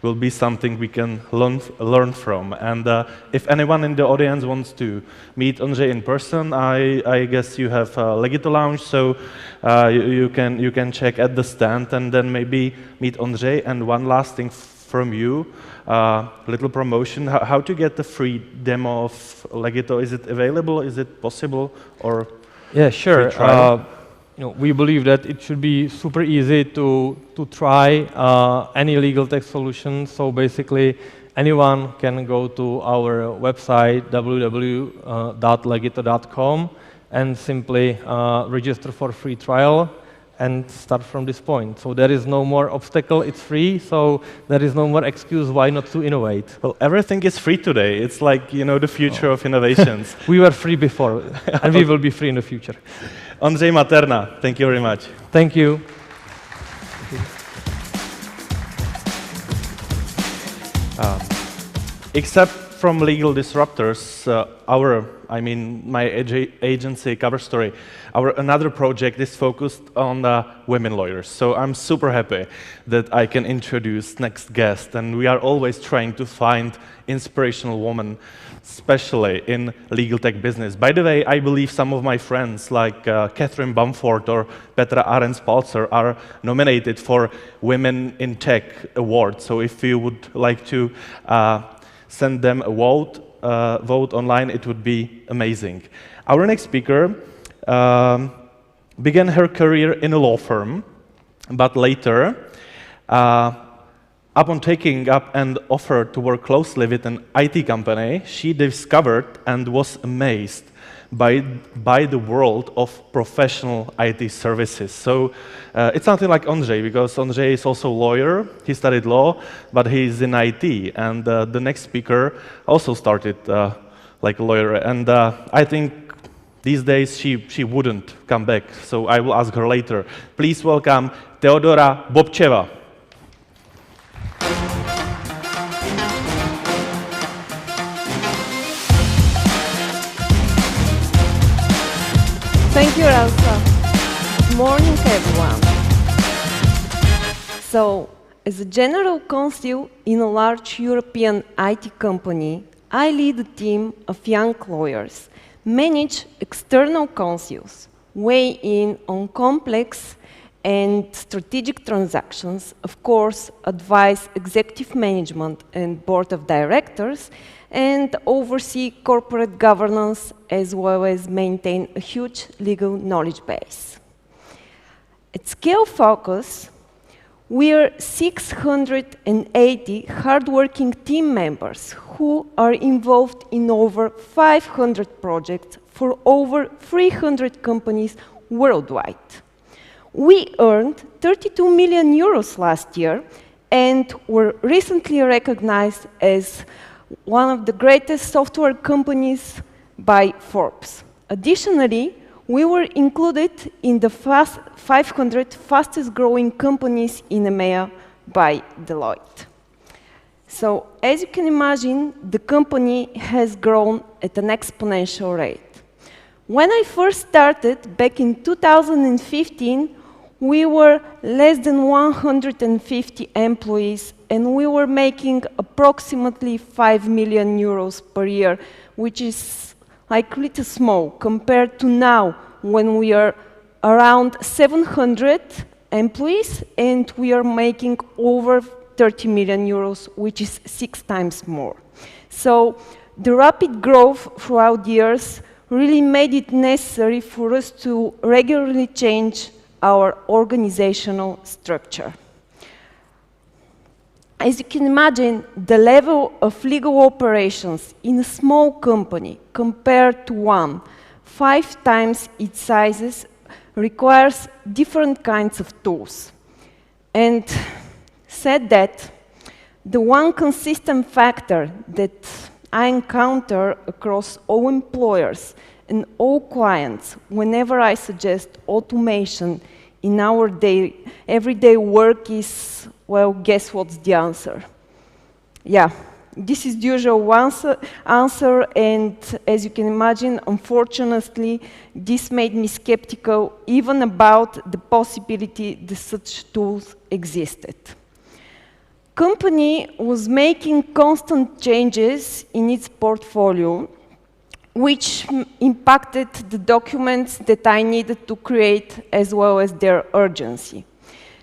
Speaker 1: will be something we can learn from. And if anyone in the audience wants to meet Ondrej in person, I guess you have a Legito lounge, so you can check at the stand and then maybe meet Ondrej. And one last thing from you. Little promotion. How to get the free demo of Legito? Is it available? Is it possible? Or
Speaker 3: yeah, sure.
Speaker 1: free trial?
Speaker 3: We believe that it should be super easy to try any legal tech solution. So basically, anyone can go to our website www.legito.com and simply register for free trial and start from this point. So there is no more obstacle, it's free, so there is no more excuse why not to innovate.
Speaker 1: Well, everything is free today. It's like, the future of innovations.
Speaker 3: We were free before, and we will be free in the future.
Speaker 1: Ondrej, Materna, thank you very much.
Speaker 3: Thank you.
Speaker 1: Except from legal disruptors, my agency Cover Story, another project is focused on women lawyers. So I'm super happy that I can introduce next guest, and we are always trying to find inspirational women, especially in legal tech business. By the way, I believe some of my friends, like Catherine Bamford or Petra Arens-Palzer, are nominated for Women in Tech Award. So if you would like to send them a vote online, it would be amazing. Our next speaker began her career in a law firm, but later, upon taking up an offer to work closely with an IT company, she discovered and was amazed by the world of professional IT services. So it's something like Ondrej, because Ondrej is also a lawyer. He studied law, but he's in IT. And the next speaker also started like a lawyer. And I think these days she wouldn't come back, so I will ask her later. Please welcome Teodora Bobcheva.
Speaker 5: Thank you, Elsa. Good morning, everyone. So, as a general counsel in a large European IT company, I lead a team of young lawyers, manage external counsels, weigh in on complex and strategic transactions, of course, advise executive management and board of directors, and oversee corporate governance as well as maintain a huge legal knowledge base. At Scale Focus, we are 680 hardworking team members who are involved in over 500 projects for over 300 companies worldwide. We earned 32 million euros last year and were recently recognized as one of the greatest software companies by Forbes. Additionally, we were included in the 500 fastest growing companies in EMEA by Deloitte. So, as you can imagine, the company has grown at an exponential rate. When I first started back in 2015, we were less than 150 employees, and we were making approximately 5 million euros per year, which is like little small compared to now when we are around 700 employees and we are making over 30 million euros, which is 6 times more. So the rapid growth throughout the years really made it necessary for us to regularly change our organizational structure. As you can imagine, the level of legal operations in a small company compared to one 5 times its sizes requires different kinds of tools. And said that, the one consistent factor that I encounter across all employers and all clients whenever I suggest automation in our everyday work is, well, guess what's the answer? Yeah, this is the usual answer, and as you can imagine, unfortunately, this made me skeptical even about the possibility that such tools existed. Company was making constant changes in its portfolio, which impacted the documents that I needed to create as well as their urgency.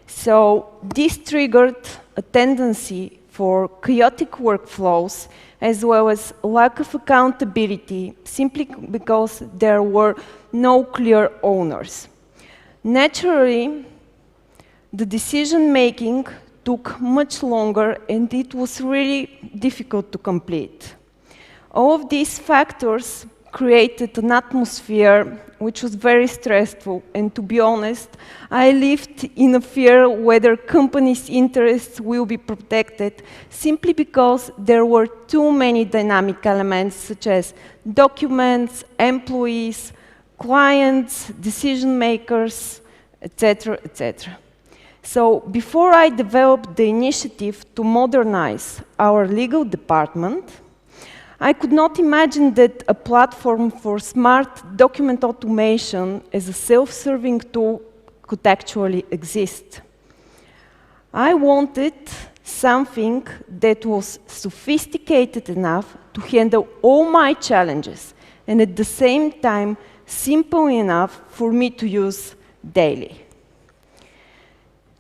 Speaker 5: So this triggered a tendency for chaotic workflows, as well as lack of accountability, simply because there were no clear owners. Naturally, the decision-making took much longer, and it was really difficult to complete. All of these factors created an atmosphere which was very stressful, and to be honest, I lived in a fear whether companies' interests will be protected, simply because there were too many dynamic elements, such as documents, employees, clients, decision makers, etc., etc. So before I developed the initiative to modernize our legal department, I could not imagine that a platform for smart document automation as a self-serving tool could actually exist. I wanted something that was sophisticated enough to handle all my challenges, and at the same time, simple enough for me to use daily.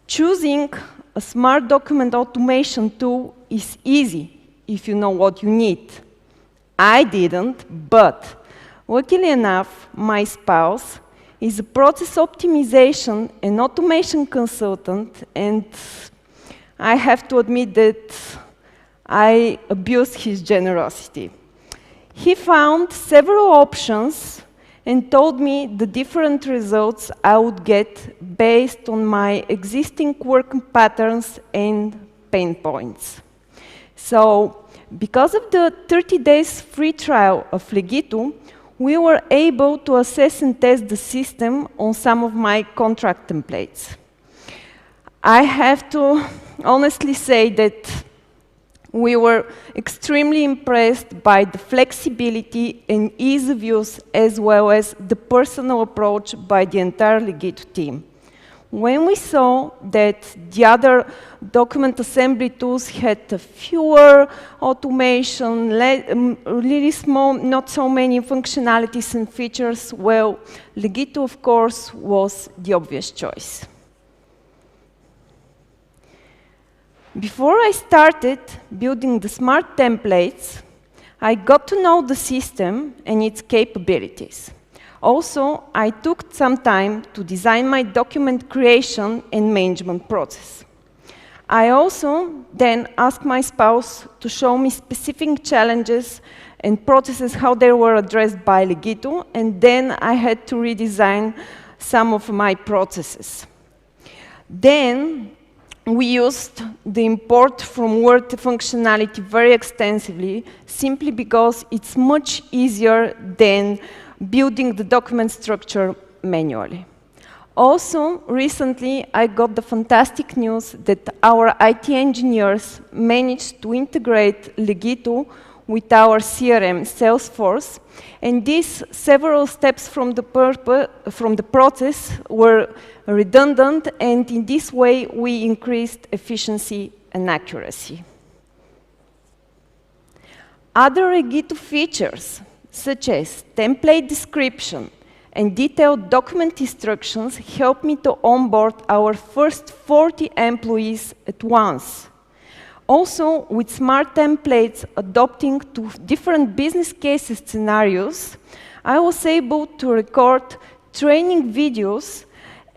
Speaker 5: Choosing a smart document automation tool is easy if you know what you need. I didn't, but luckily enough, my spouse is a process optimization and automation consultant, and I have to admit that I abused his generosity. He found several options and told me the different results I would get based on my existing work patterns and pain points. So, because of the 30 days free trial of Legito, we were able to assess and test the system on some of my contract templates. I have to honestly say that we were extremely impressed by the flexibility and ease of use, as well as the personal approach by the entire Legito team. When we saw that the other document assembly tools had fewer automation, really small, not so many functionalities and features, well, Legito, of course, was the obvious choice. Before I started building the smart templates, I got to know the system and its capabilities. Also, I took some time to design my document creation and management process. I also then asked my spouse to show me specific challenges and processes, how they were addressed by Legito, and then I had to redesign some of my processes. Then we used the import from Word functionality very extensively, simply because it's much easier than building the document structure manually. Also, recently, I got the fantastic news that our IT engineers managed to integrate Legito with our CRM, Salesforce, and these several steps from the process were redundant, and in this way, we increased efficiency and accuracy. Other Legito features, such as template description and detailed document instructions, helped me to onboard our first 40 employees at once. Also, with smart templates adopting to different business cases scenarios, I was able to record training videos,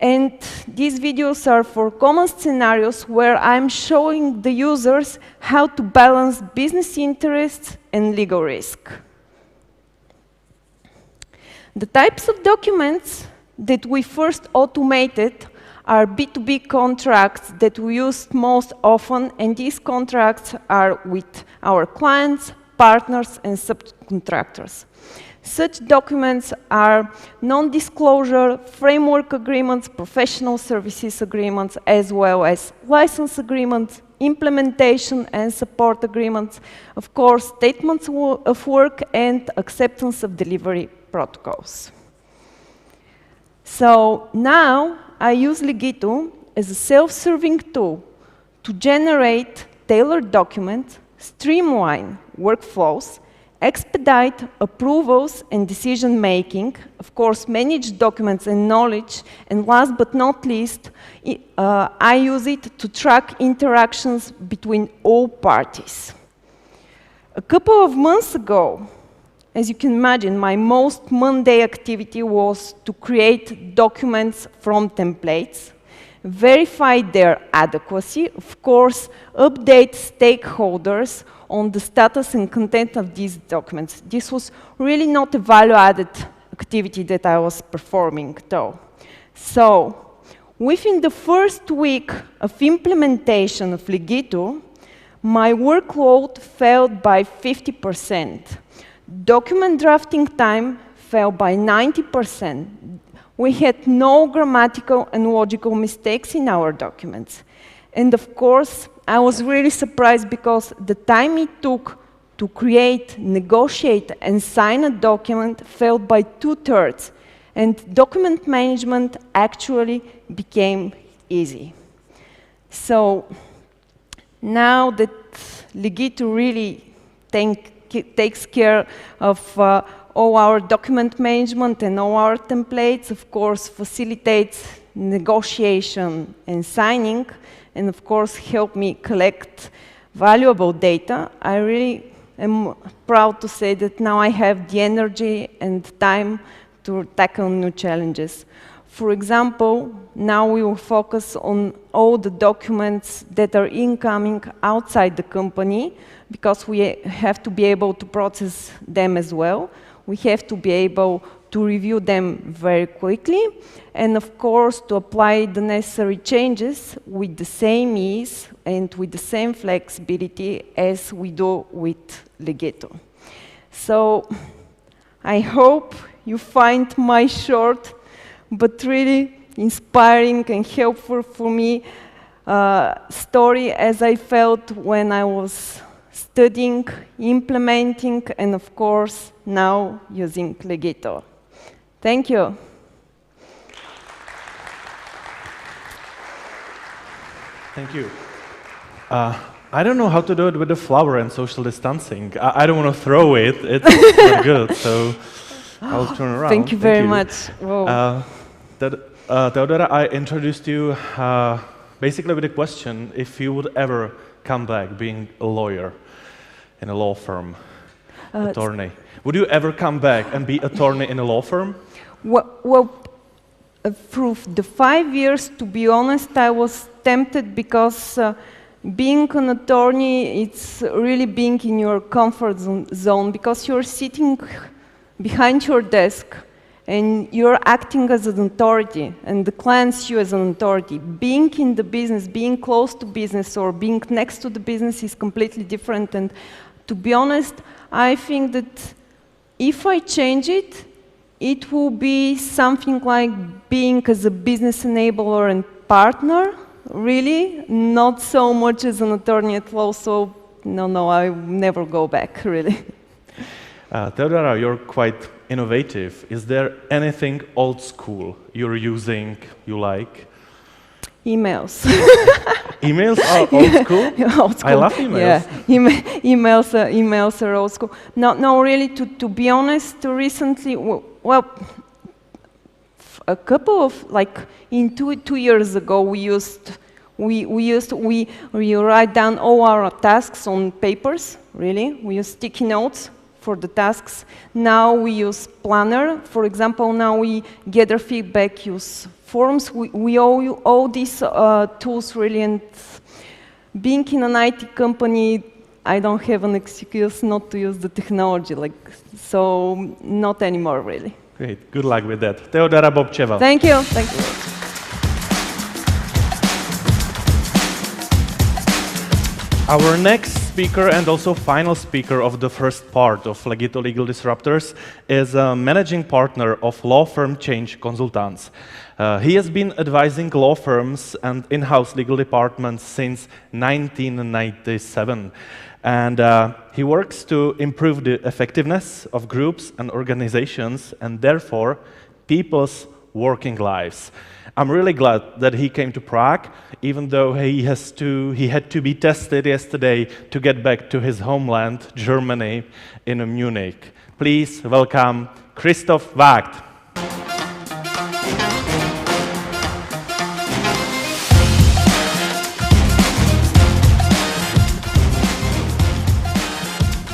Speaker 5: and these videos are for common scenarios where I'm showing the users how to balance business interests and legal risk. The types of documents that we first automated are B2B contracts that we use most often, and these contracts are with our clients, partners, and subcontractors. Such documents are non-disclosure framework agreements, professional services agreements, as well as license agreements, implementation and support agreements, of course, statements of work, and acceptance of delivery protocols. So now I use Legito as a self-serving tool to generate tailored documents, streamline workflows, expedite approvals and decision-making, of course, manage documents and knowledge, and last but not least, I use it to track interactions between all parties. A couple of months ago, as you can imagine, my most mundane activity was to create documents from templates, verify their adequacy, of course, update stakeholders on the status and content of these documents. This was really not a value-added activity that I was performing, though. So, within the first week of implementation of Legito, my workload fell by 50%. Document drafting time fell by 90%. We had no grammatical and logical mistakes in our documents. And of course, I was really surprised because the time it took to create, negotiate, and sign a document fell by 2/3. And document management actually became easy. So now that Legito really takes care of all our document management and all our templates, of course, facilitates negotiation and signing, and of course, help me collect valuable data, I really am proud to say that now I have the energy and time to tackle new challenges. For example, now we will focus on all the documents that are incoming outside the company, because we have to be able to process them as well. We have to be able to review them very quickly, and of course, to apply the necessary changes with the same ease and with the same flexibility as we do with Legito. So, I hope you find my short but really inspiring and helpful for me story as I felt when I was studying, implementing, and of course, now using Legito. Thank you.
Speaker 1: Thank you. I don't know how to do it with the flower and social distancing. I don't want to throw it. It's not good, so I'll turn around.
Speaker 5: Thank you very much.
Speaker 1: Teodora, I introduced you basically with a question, if you would ever come back being a lawyer in a law firm, attorney. Would you ever come back and be attorney in a law firm?
Speaker 5: Well, through the 5 years, to be honest, I was tempted because being an attorney, it's really being in your comfort zone, because you're sitting behind your desk and you're acting as an authority, and the client sees you as an authority. Being in the business, being close to business, or being next to the business is completely different. And to be honest, I think that if I change it, it will be something like being as a business enabler and partner, really, not so much as an attorney at law. So no, I will never go back, really.
Speaker 1: Teodora, you're quite innovative. Is there anything old school you're using you like?
Speaker 5: Emails.
Speaker 1: Emails are old school?
Speaker 5: Yeah, old school.
Speaker 1: I love emails.
Speaker 5: Yeah, emails are old school. No, really, to be honest, recently, well, a couple of, like, in 2 years ago, we write down all our tasks on papers, really. We use sticky notes for the tasks. Now we use Planner. For example, now we gather feedback, use forms. We all these tools, really, and being in an IT company, I don't have an excuse not to use the technology, so not anymore, really.
Speaker 1: Great, good luck with that. Teodora Bobcheva.
Speaker 5: Thank you.
Speaker 1: Our next speaker and also final speaker of the first part of Legito Legal Disruptors is a managing partner of law firm Change Consultants. He has been advising law firms and in-house legal departments since 1997. And he works to improve the effectiveness of groups and organizations, and therefore people's working lives. I'm really glad that he came to Prague, even though he had to be tested yesterday to get back to his homeland, Germany, in Munich. Please welcome Christoph Vaagt.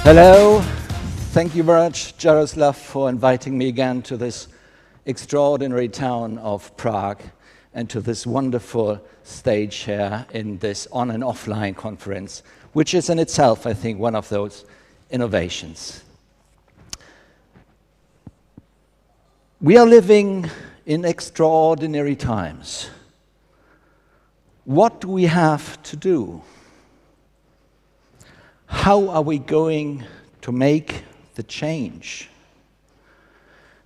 Speaker 6: Hello, thank you very much, Jaroslav, for inviting me again to this extraordinary town of Prague and to this wonderful stage here in this on and offline conference, which is in itself, I think, one of those innovations. We are living in extraordinary times. What do we have to do? How are we going to make the change?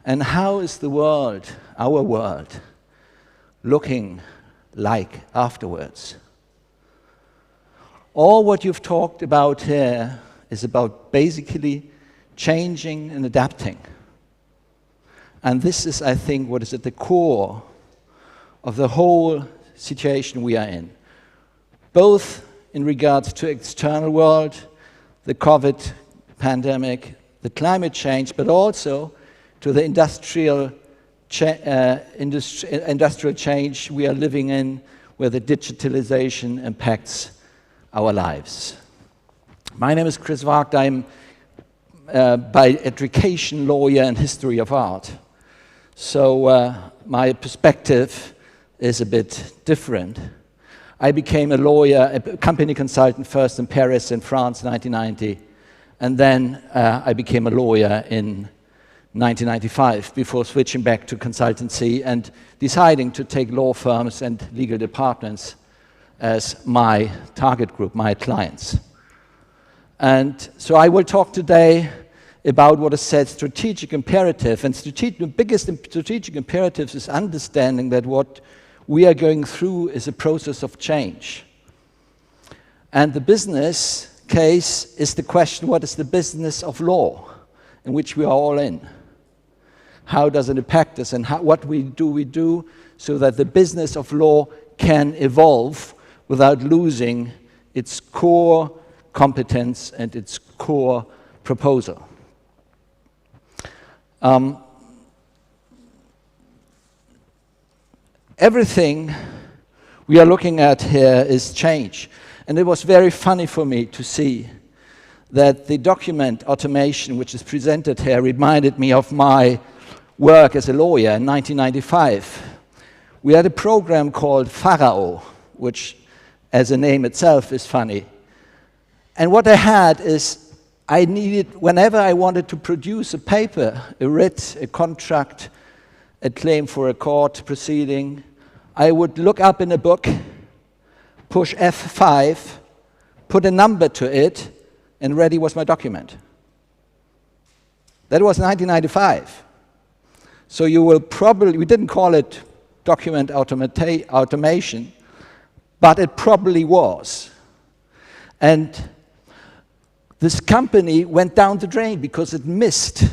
Speaker 6: And how is the world, our world, looking like afterwards? All what you've talked about here is about basically changing and adapting. And this is, I think, what is at the core of the whole situation we are in, both in regards to external world, the COVID pandemic, the climate change, but also to the industrial change we are living in, where the digitalization impacts our lives. My name is Chris Vaagt. I'm by education lawyer and history of art. So my perspective is a bit different. I became a lawyer, a company consultant first in Paris in France in 1990, and then I became a lawyer in 1995 before switching back to consultancy and deciding to take law firms and legal departments as my target group, my clients. And so I will talk today about what is said strategic imperative, and the biggest strategic imperative is understanding that what we are going through is a process of change. And the business case is the question, what is the business of law, in which we are all in? How does it impact us, and what we do so that the business of law can evolve without losing its core competence and its core proposal? Everything we are looking at here is change. And it was very funny for me to see that the document automation which is presented here reminded me of my work as a lawyer in 1995. We had a program called Pharao, which as a name itself is funny. And what I had is I needed, whenever I wanted to produce a paper, a writ, a contract, a claim for a court proceeding, I would look up in a book, push F5, put a number to it, and ready was my document. That was 1995. So you will probably, we didn't call it document automation, but it probably was. And this company went down the drain because it missed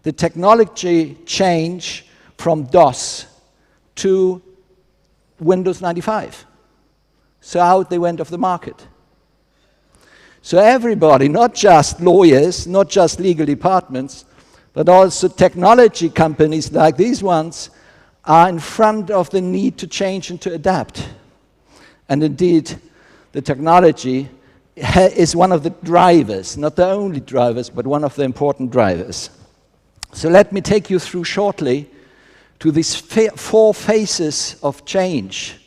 Speaker 6: the technology change from DOS to Windows 95. So out they went off the market. So everybody, not just lawyers, not just legal departments, but also technology companies like these ones, are in front of the need to change and to adapt. And indeed, the technology is one of the drivers, not the only drivers, but one of the important drivers. So let me take you through shortly to these four phases of change,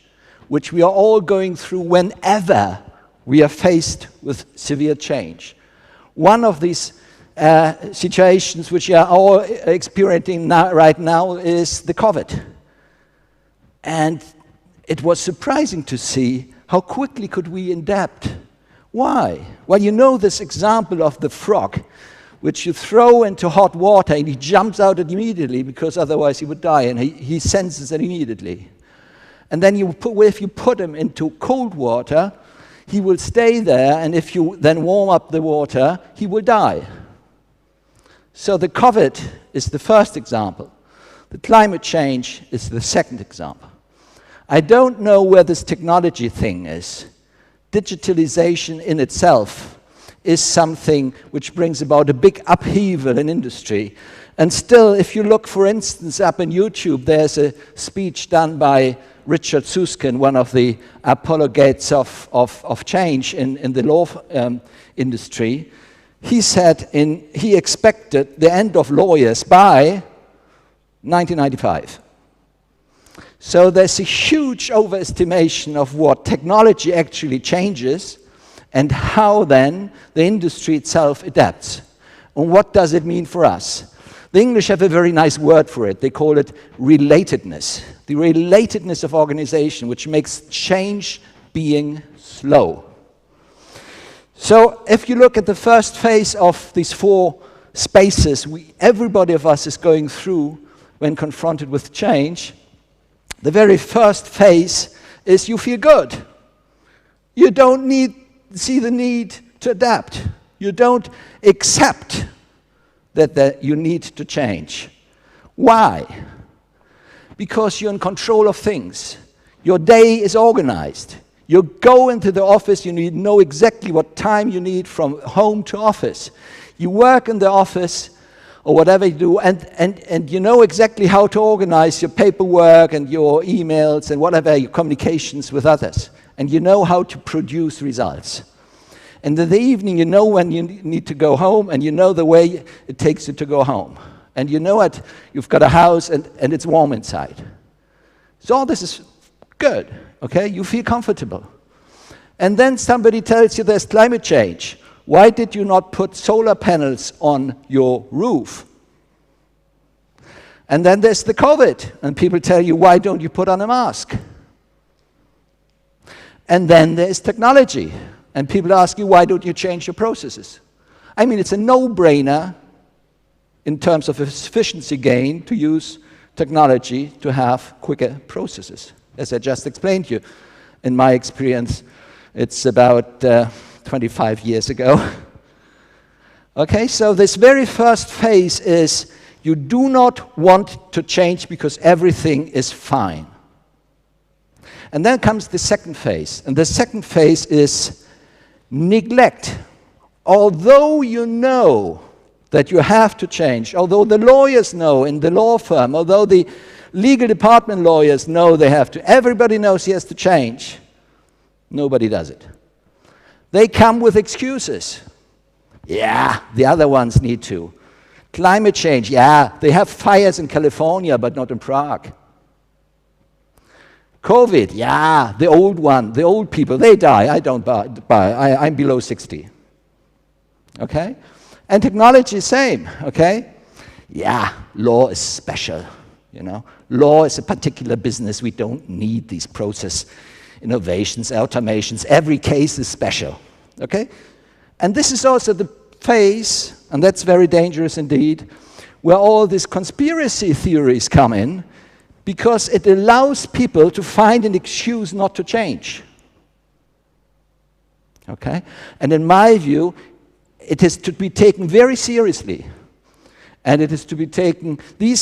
Speaker 6: which we are all going through whenever we are faced with severe change. One of these situations which we are all experiencing right now is the COVID. And it was surprising to see how quickly could we adapt. Why? Well, you know this example of the frog, which you throw into hot water and he jumps out immediately because otherwise he would die, and he senses it immediately. And then if you put him into cold water, he will stay there, and if you then warm up the water, he will die. So the COVID is the first example. The climate change is the second example. I don't know where this technology thing is. Digitalization in itself is something which brings about a big upheaval in industry. And still, if you look, for instance, up on YouTube, there's a speech done by Richard Susskind, one of the apologists of change in the law industry. He said he expected the end of lawyers by 1995. So there's a huge overestimation of what technology actually changes and how then the industry itself adapts. And what does it mean for us? The English have a very nice word for it. They call it relatedness. The relatedness of organization, which makes change being slow. So if you look at the first phase of these four spaces everybody of us is going through when confronted with change, the very first phase is you feel good. You don't see the need to adapt. You don't accept that you need to change. Why? Because you're in control of things. Your day is organized. You go into the office, you know exactly what time you need from home to office. You work in the office, or whatever you do, and you know exactly how to organize your paperwork and your emails and whatever, your communications with others. And you know how to produce results. And in the evening, you know when you need to go home, and you know the way it takes you to go home. And you know it, you've got a house, and it's warm inside. So all this is good, okay? You feel comfortable. And then somebody tells you there's climate change. Why did you not put solar panels on your roof? And then there's the COVID, and people tell you, why don't you put on a mask? And then there's technology, and people ask you, why don't you change your processes? I mean, it's a no-brainer in terms of efficiency gain to use technology to have quicker processes. As I just explained to you, in my experience, it's about 25 years ago. Okay, so this very first phase is you do not want to change because everything is fine. And then comes the second phase, and the second phase is neglect. Although you know that you have to change, although the lawyers know in the law firm, although the legal department lawyers know they have to, everybody knows he has to change, nobody does it. They come with excuses. Yeah, the other ones need to. Climate change, yeah, they have fires in California, but not in Prague. COVID, yeah, the old people, they die. I don't buy. I'm below 60. Okay? And technology is same, okay? Yeah, law is special, you know. Law is a particular business. We don't need these process innovations, automations. Every case is special, okay? And this is also the phase, and that's very dangerous indeed, where all these conspiracy theories come in, because it allows people to find an excuse not to change. Okay? And in my view, it is to be taken very seriously. And it is to be taken,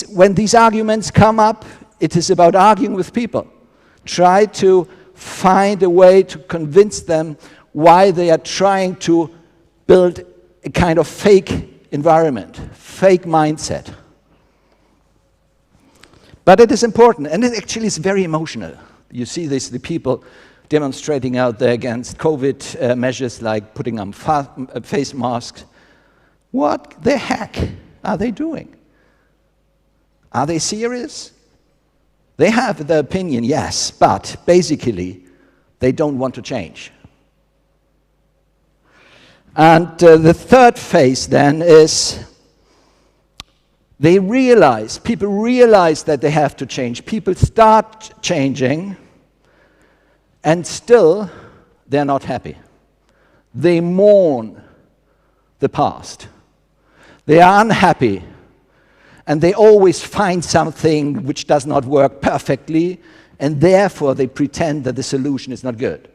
Speaker 6: when these arguments come up, it is about arguing with people. Try to find a way to convince them why they are trying to build a kind of fake environment, fake mindset. But it is important, and it actually is very emotional. You see this, the people demonstrating out there against COVID measures like putting on face masks. What the heck are they doing? Are they serious? They have their opinion, yes, but basically they don't want to change. And the third phase then is people realize that they have to change. People start changing, and still they're not happy. They mourn the past. They are unhappy, and they always find something which does not work perfectly, and therefore they pretend that the solution is not good.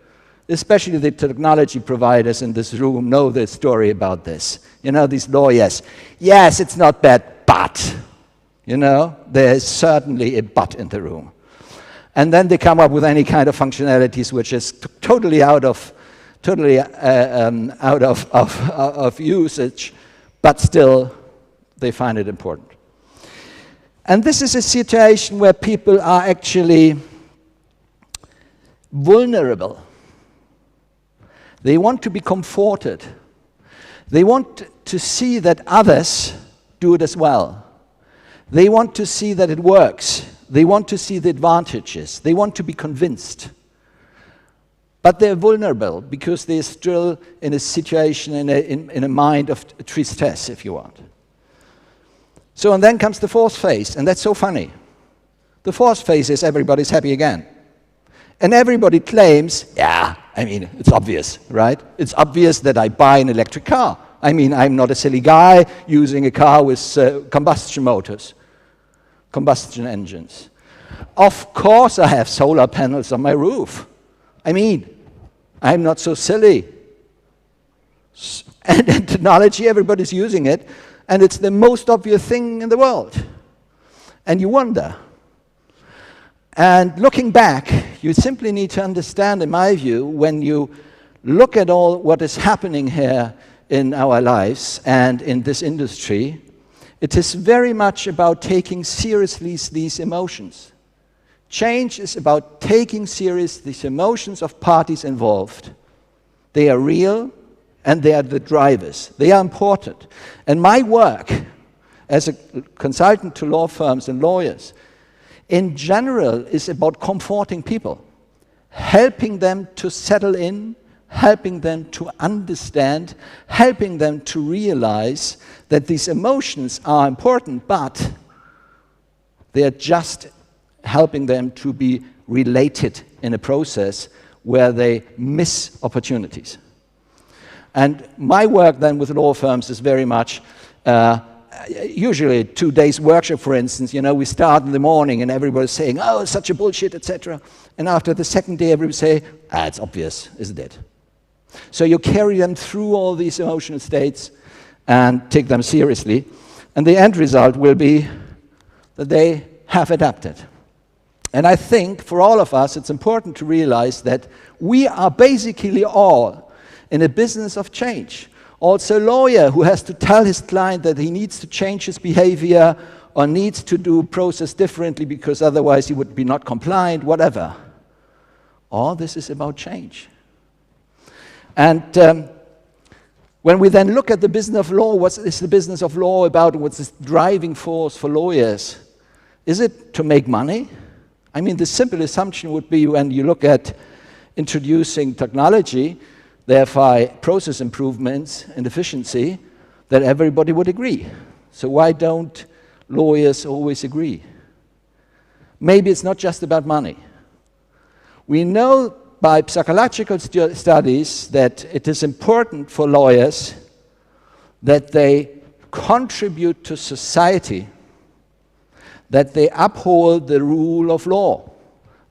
Speaker 6: Especially the technology providers in this room know the story about this. You know, these lawyers. Yes, it's not bad, but You know, there is certainly a but in the room. And then they come up with any kind of functionalities which is totally out of usage, but still they find it important. And this is a situation where people are actually vulnerable. They want to be comforted. They want to see that others do it as well. They want to see that it works. They want to see the advantages. They want to be convinced. But they're vulnerable because they're still in a situation, in a mind of tristesse, if you want. So, and then comes the fourth phase, and that's so funny. The fourth phase is everybody's happy again. And everybody claims, yeah, I mean, it's obvious, right? It's obvious that I buy an electric car. I mean, I'm not a silly guy using a car with combustion motors, combustion engines. Of course I have solar panels on my roof. I mean, I'm not so silly. And in technology, everybody's using it, and it's the most obvious thing in the world. And you wonder. And looking back, you simply need to understand, in my view, when you look at all what is happening here in our lives and in this industry, it is very much about taking seriously these emotions. Change is about taking serious these emotions of parties involved. They are real, and they are the drivers. They are important. And my work as a consultant to law firms and lawyers, in general, is about comforting people, helping them to settle in, helping them to understand, helping them to realize that these emotions are important, but they are just helping them to be related in a process where they miss opportunities. And my work then with law firms is very much, usually a 2 days workshop, for instance, you know, we start in the morning and everybody's saying, oh, it's such a bullshit, etc. And after the second day, everybody say, it's obvious, isn't it? So you carry them through all these emotional states and take them seriously. And the end result will be that they have adapted. And I think for all of us, it's important to realize that we are basically all in a business of change. Also a lawyer who has to tell his client that he needs to change his behavior or needs to do process differently because otherwise he would be not compliant, whatever. All this is about change. And when we then look at the business of law, what is the business of law about? What's the driving force for lawyers? Is it to make money? I mean, the simple assumption would be when you look at introducing technology, therefore process improvements and efficiency, that everybody would agree. So why don't lawyers always agree? Maybe it's not just about money. We know by psychological studies that it is important for lawyers that they contribute to society, that they uphold the rule of law.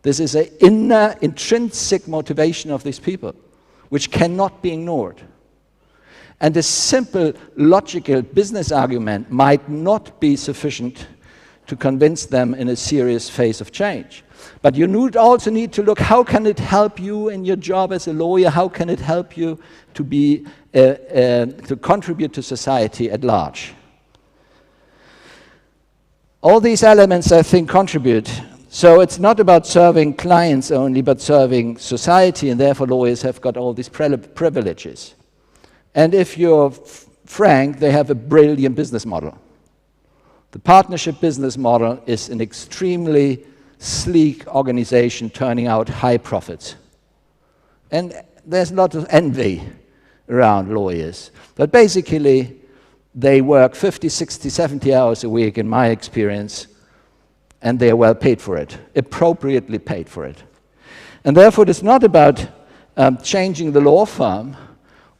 Speaker 6: This is an inner, intrinsic motivation of these people, which cannot be ignored. And a simple, logical business argument might not be sufficient to convince them in a serious phase of change. But you also need to look, how can it help you in your job as a lawyer? How can it help you to be to contribute to society at large? All these elements, I think, contribute. So it's not about serving clients only, but serving society, and therefore lawyers have got all these privileges. And if you're frank, they have a brilliant business model. The partnership business model is an extremely sleek organization turning out high profits. And there's a lot of envy around lawyers. But basically, they work 50, 60, 70 hours a week, in my experience, and they are well paid for it, appropriately paid for it. And therefore, it's not about changing the law firm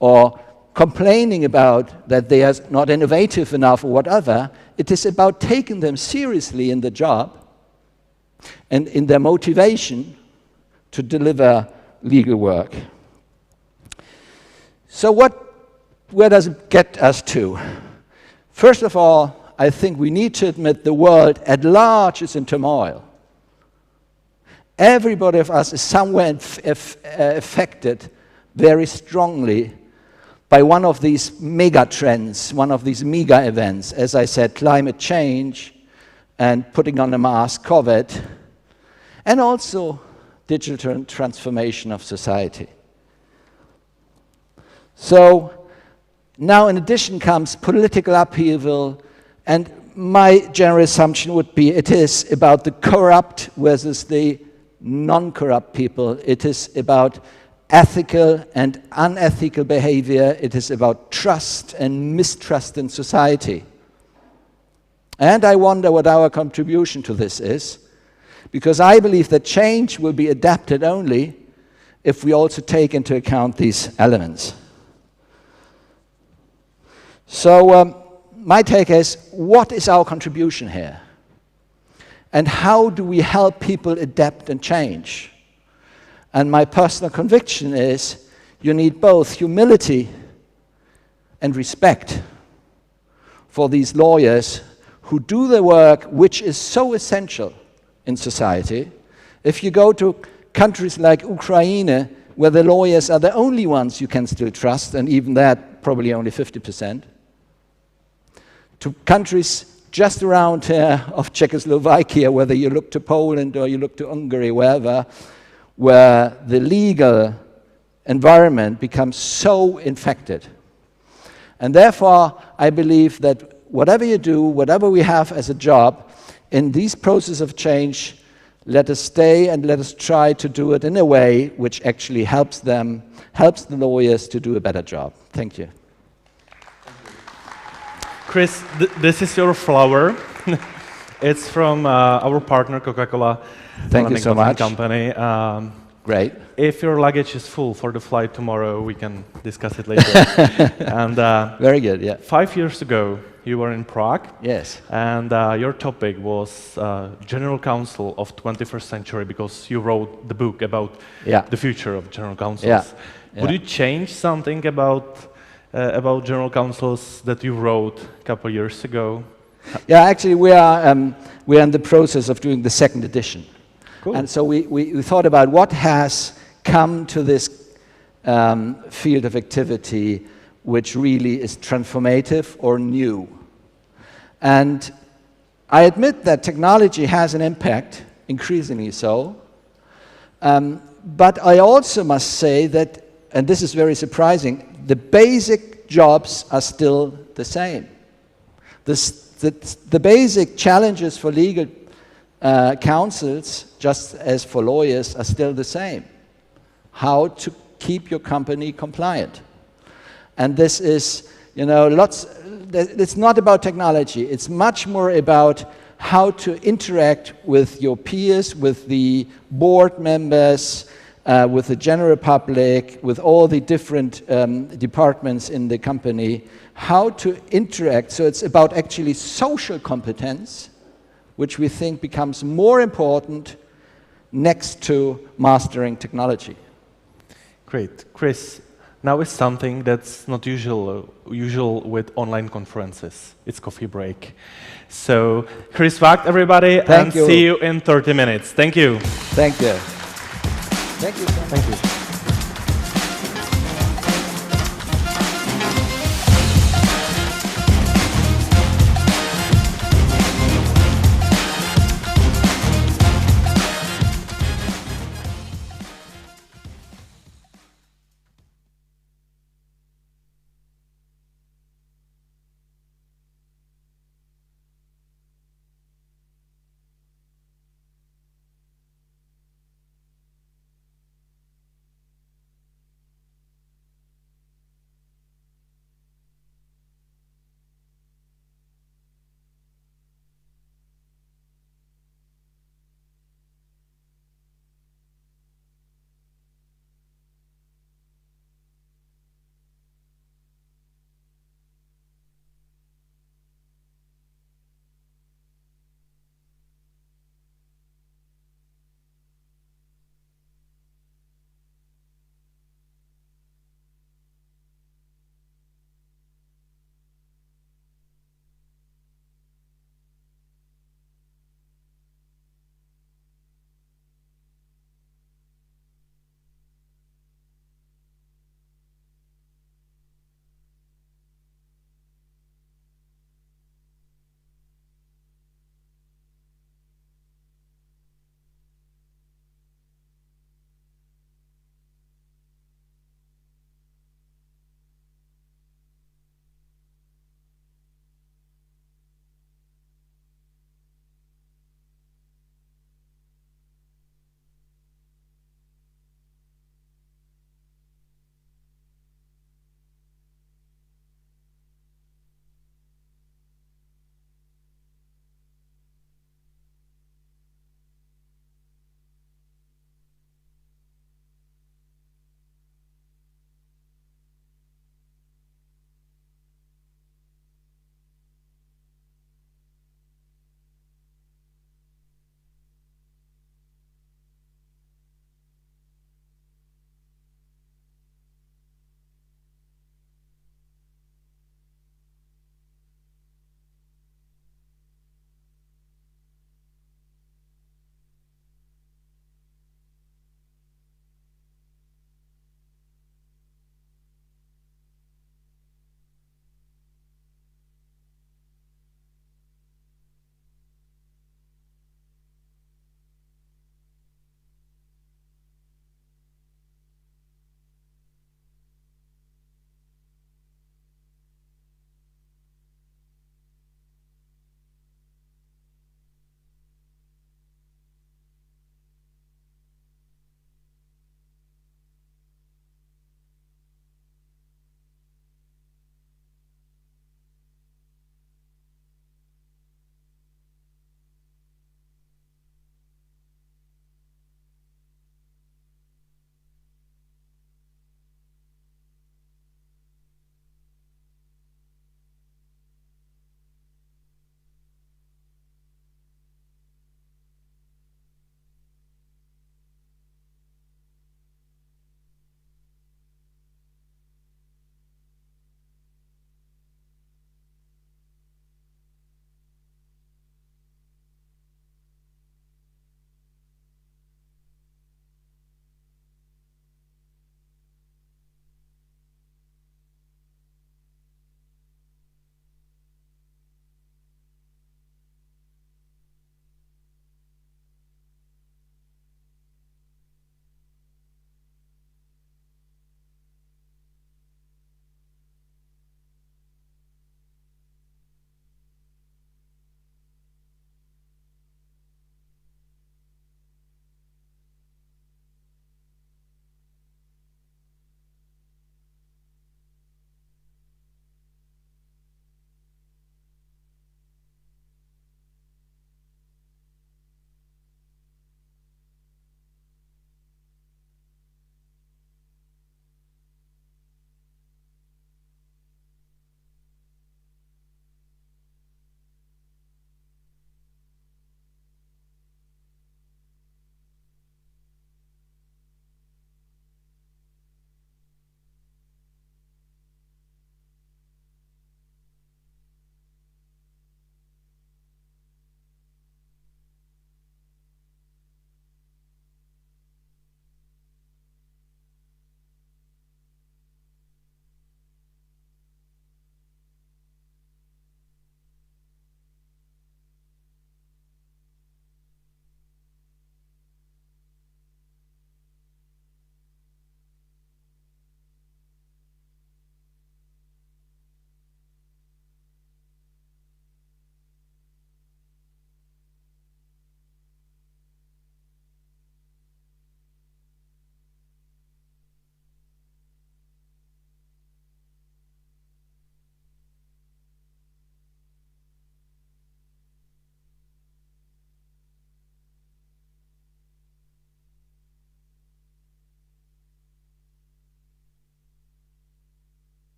Speaker 6: or complaining about that they are not innovative enough or whatever. It is about taking them seriously in the job and in their motivation to deliver legal work. So where does it get us to? First of all, I think we need to admit the world at large is in turmoil. Everybody of us is somewhere affected very strongly by one of these mega trends, one of these mega events. As I said, climate change and putting on a mask, COVID, and also digital transformation of society. So now in addition comes political upheaval, and my general assumption would be it is about the corrupt versus the non-corrupt people. It is about ethical and unethical behavior. It is about trust and mistrust in society. And I wonder what our contribution to this is, because I believe that change will be adapted only if we also take into account these elements. So my take is, what is our contribution here? And how do we help people adapt and change? And my personal conviction is you need both humility and respect for these lawyers who do the work which is so essential in society. If you go to countries like Ukraine, where the lawyers are the only ones you can still trust, and even that, probably only 50%, to countries just around here of Czechoslovakia, whether you look to Poland or you look to Hungary, wherever, where the legal environment becomes so infected. And therefore, I believe that whatever you do, whatever we have as a job, in these process of change, let us stay and let us try to do it in a way which actually helps the lawyers to do a better job. Thank you.
Speaker 1: Chris, this is your flower. It's from our partner, Coca-Cola.
Speaker 6: Thank you so much.
Speaker 1: Company.
Speaker 6: Great.
Speaker 1: If your luggage is full for the flight tomorrow, we can discuss it later. And
Speaker 6: very good, yeah.
Speaker 1: 5 years ago, you were in Prague.
Speaker 6: Yes.
Speaker 1: And your topic was General Counsel of 21st Century, because you wrote the book about the future of General Counsels.
Speaker 6: Yeah.
Speaker 1: Would you change something about General Counsels that you wrote a couple years ago?
Speaker 6: Yeah, actually, we are in the process of doing the second edition.
Speaker 1: Cool.
Speaker 6: And so we thought about what has come to this field of activity which really is transformative or new. And I admit that technology has an impact, increasingly so. But I also must say that, and this is very surprising, the basic jobs are still the same. The basic challenges for legal counsels, just as for lawyers, are still the same. How to keep your company compliant. And this is, it's not about technology. It's much more about how to interact with your peers, with the board members, with the general public, with all the different departments in the company, how to interact. So it's about actually social competence, which we think becomes more important next to mastering technology.
Speaker 1: Great. Chris, now is something that's not usual with online conferences. It's coffee break. So, Chris Vaagt, everybody, and see you in 30 minutes. Thank you.
Speaker 6: Thank you. Thank you.
Speaker 1: Thank you.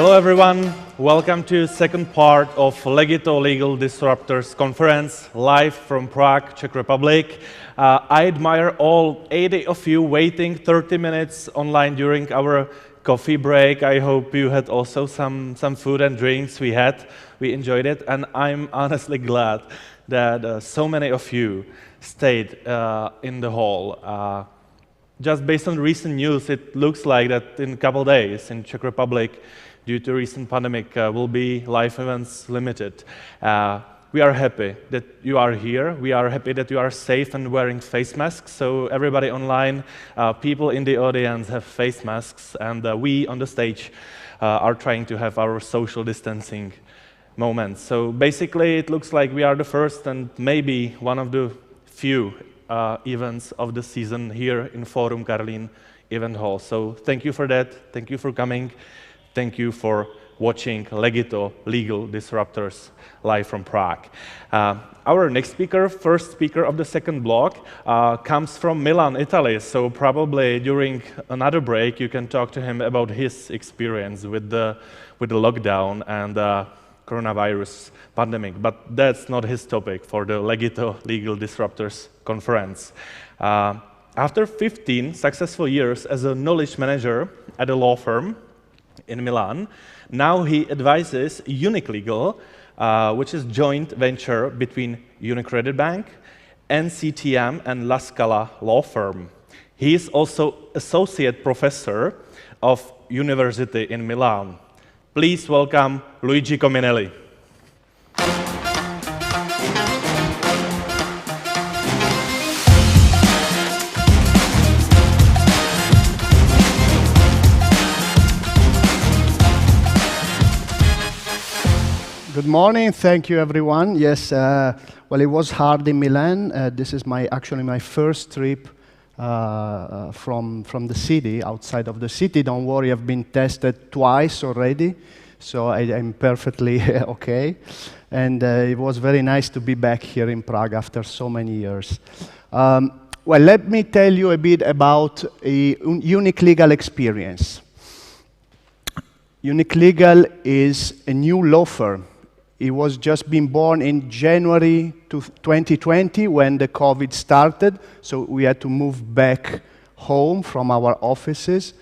Speaker 1: Hello everyone, welcome to second part of Legito Legal Disruptors Conference, live from Prague, Czech Republic. I admire all 80 of you waiting 30 minutes online during our coffee break. I hope you had also some food and drinks. We enjoyed it, and I'm honestly glad that so many of you stayed in the hall. Just based on recent news, it looks like that in a couple days in Czech Republic, due to recent pandemic, will be live events limited. We are happy that you are here. We are happy that you are safe and wearing face masks. So everybody online, people in the audience have face masks, and we on the stage are trying to have our social distancing moments. So basically, it looks like we are the first and maybe one of the few events of the season here in Forum Karlín event hall. So thank you for that. Thank you for coming. Thank you for watching Legito Legal Disruptors live from Prague. Our next speaker, first speaker of the second block, comes from Milan, Italy. So probably during another break, you can talk to him about his experience with the lockdown and coronavirus pandemic. But that's not his topic for the Legito Legal Disruptors Conference. After 15 successful years as a knowledge manager at a law firm in Milan, now he advises Unique Legal, which is joint venture between UniCredit Bank, NCTM, and La Scala law firm. He is also associate professor of University in Milan. Please welcome Luigi Cominelli.
Speaker 7: Good morning, thank you everyone. Yes, well, it was hard in Milan. This is actually my first trip from the city, outside of the city. Don't worry, I've been tested twice already, so I'm perfectly okay. And it was very nice to be back here in Prague after so many years. Well, let me tell you a bit about a Unique Legal experience. Unique Legal is a new law firm. It was just been born in January 2020 when the COVID started, so we had to move back home from our offices.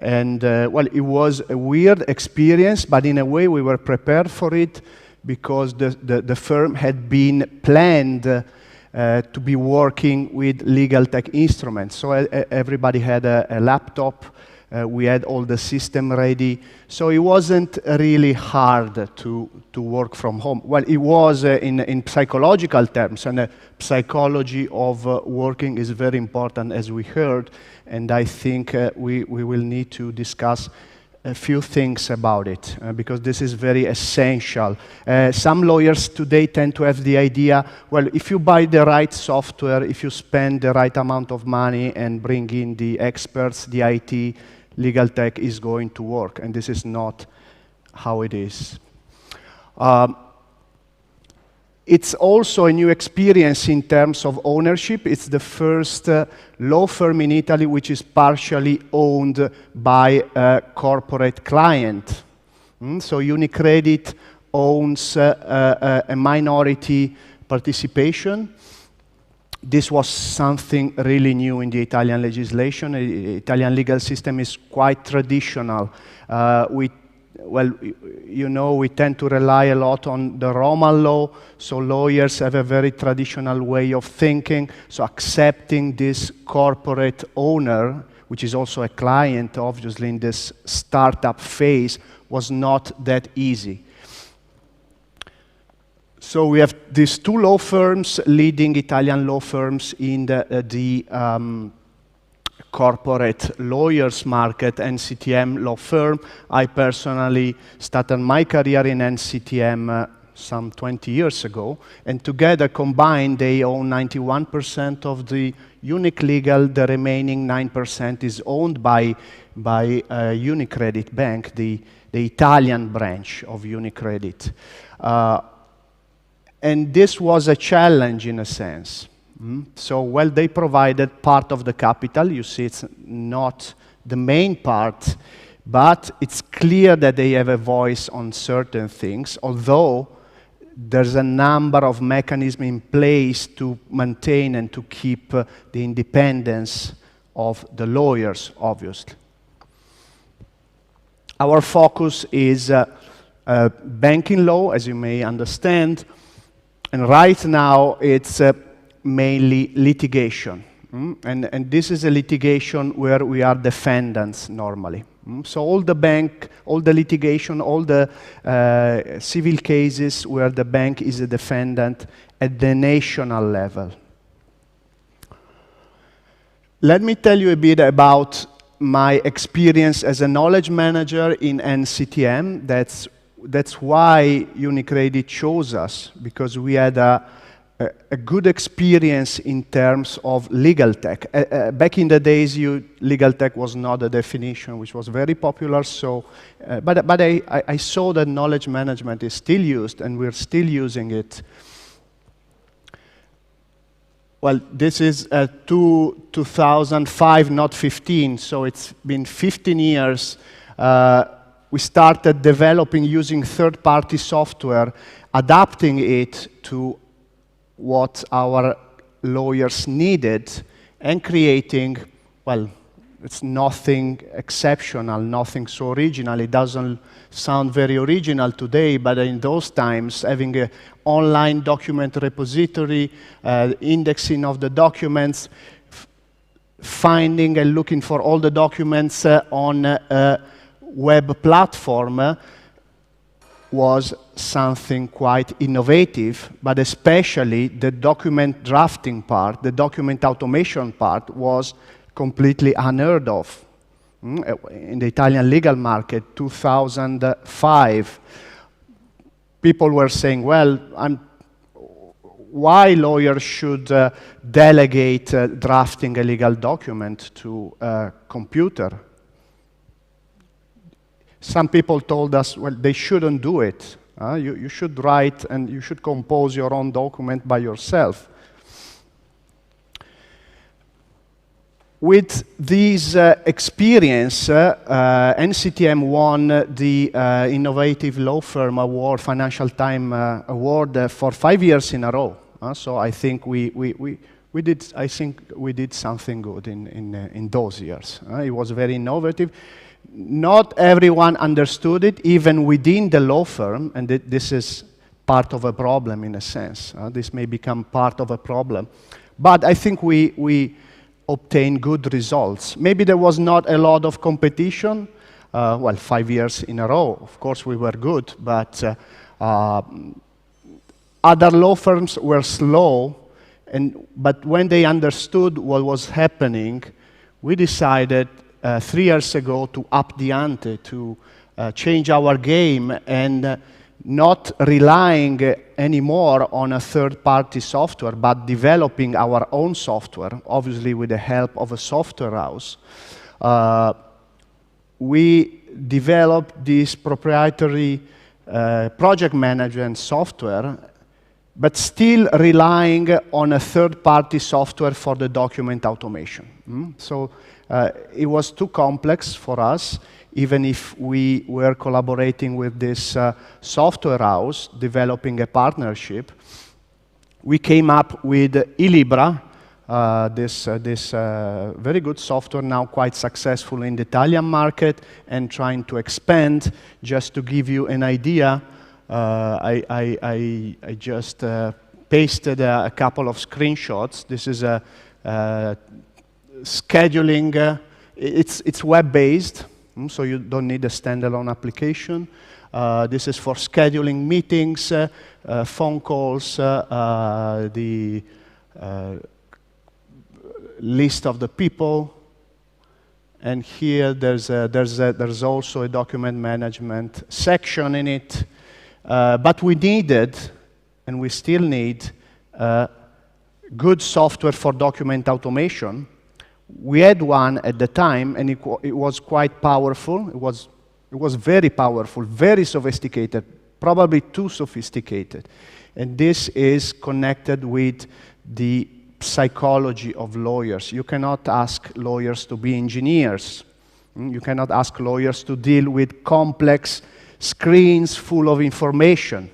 Speaker 7: And well, it was a weird experience, but in a way we were prepared for it because the firm had been planned to be working with legal tech instruments. So everybody had a laptop. We had all the system ready, so it wasn't really hard to work from home. Well, it was in psychological terms, and the psychology of working is very important, as we heard, and I think we will need to discuss a few things about it, because this is very essential. Some lawyers today tend to have the idea, well, if you buy the right software, if you spend the right amount of money and bring in the experts, the IT, legal tech is going to work, and this is not how it is. It's also a new experience in terms of ownership. It's the first law firm in Italy which is partially owned by a corporate client. So UniCredit owns a minority participation. This was something really new in the Italian legislation. The Italian legal system is quite traditional. Well, you know, we tend to rely a lot on the Roman law, so lawyers have a very traditional way of thinking. So accepting this corporate owner, which is also a client, obviously, in this startup phase, was not that easy. So we have these two law firms, leading Italian law firms in the corporate lawyers market, NCTM law firm. I personally started my career in NCTM some 20 years ago, and together combined they own 91% of the Unique Legal. The remaining 9% is owned by UniCredit Bank, the Italian branch of UniCredit. And this was a challenge in a sense. So, well, they provided part of the capital. You see, it's not the main part, But it's clear that they have a voice on certain things, although there's a number of mechanisms in place to maintain and to keep the independence of the lawyers, obviously. Our focus is banking law, as you may understand, and right now it's mainly litigation. And this is a litigation where we are defendants normally. So all the litigation, all the civil cases where the bank is a defendant at the national level. Let me tell you a bit about my experience as a knowledge manager in NCTM. That's why UniCredit chose us, because we had a good experience in terms of legal tech. Back in the days, legal tech was not a definition which was very popular, so, but I saw that knowledge management is still used, and we're still using it. Well, this is 2005, not 15, so it's been 15 years. We started developing using third-party software, adapting it to what our lawyers needed, and creating, well, it's nothing exceptional, nothing so original. It doesn't sound very original today, but in those times, having an online document repository, indexing of the documents, finding and looking for all the documents on a web platform was something quite innovative, but especially the document drafting part, the document automation part was completely unheard of. In the Italian legal market, 2005, people were saying, well, why lawyers should delegate drafting a legal document to a computer? Some people told us, well, they shouldn't do it. You should write and you should compose your own document by yourself. With this experience, NCTM won the Innovative Law Firm Award, Financial Times Award for 5 years in a row. So I think we did something good in those years. It was very innovative. Not everyone understood it, even within the law firm, and this is part of a problem in a sense. This may become part of a problem. But I think we obtained good results. Maybe there was not a lot of competition. Well, 5 years in a row, of course we were good, but other law firms were slow, but when they understood what was happening, we decided 3 years ago to up the ante, to change our game and not relying anymore on a third-party software, but developing our own software, obviously with the help of a software house. We developed this proprietary project management software, but still relying on a third-party software for the document automation. So it was too complex for us, even if we were collaborating with this software house, developing a partnership. We came up with eLibra, this very good software, now quite successful in the Italian market and trying to expand. Just to give you an idea, I just pasted a couple of screenshots. This is a scheduling, it's web-based, so you don't need a standalone application. This is for scheduling meetings, phone calls, the list of the people, and here there's also a document management section in it. But we needed, and we still need, good software for document automation. We had one at the time, and it was quite powerful. It was very powerful, very sophisticated, probably too sophisticated. And this is connected with the psychology of lawyers. You cannot ask lawyers to be engineers. You cannot ask lawyers to deal with complex screens full of information.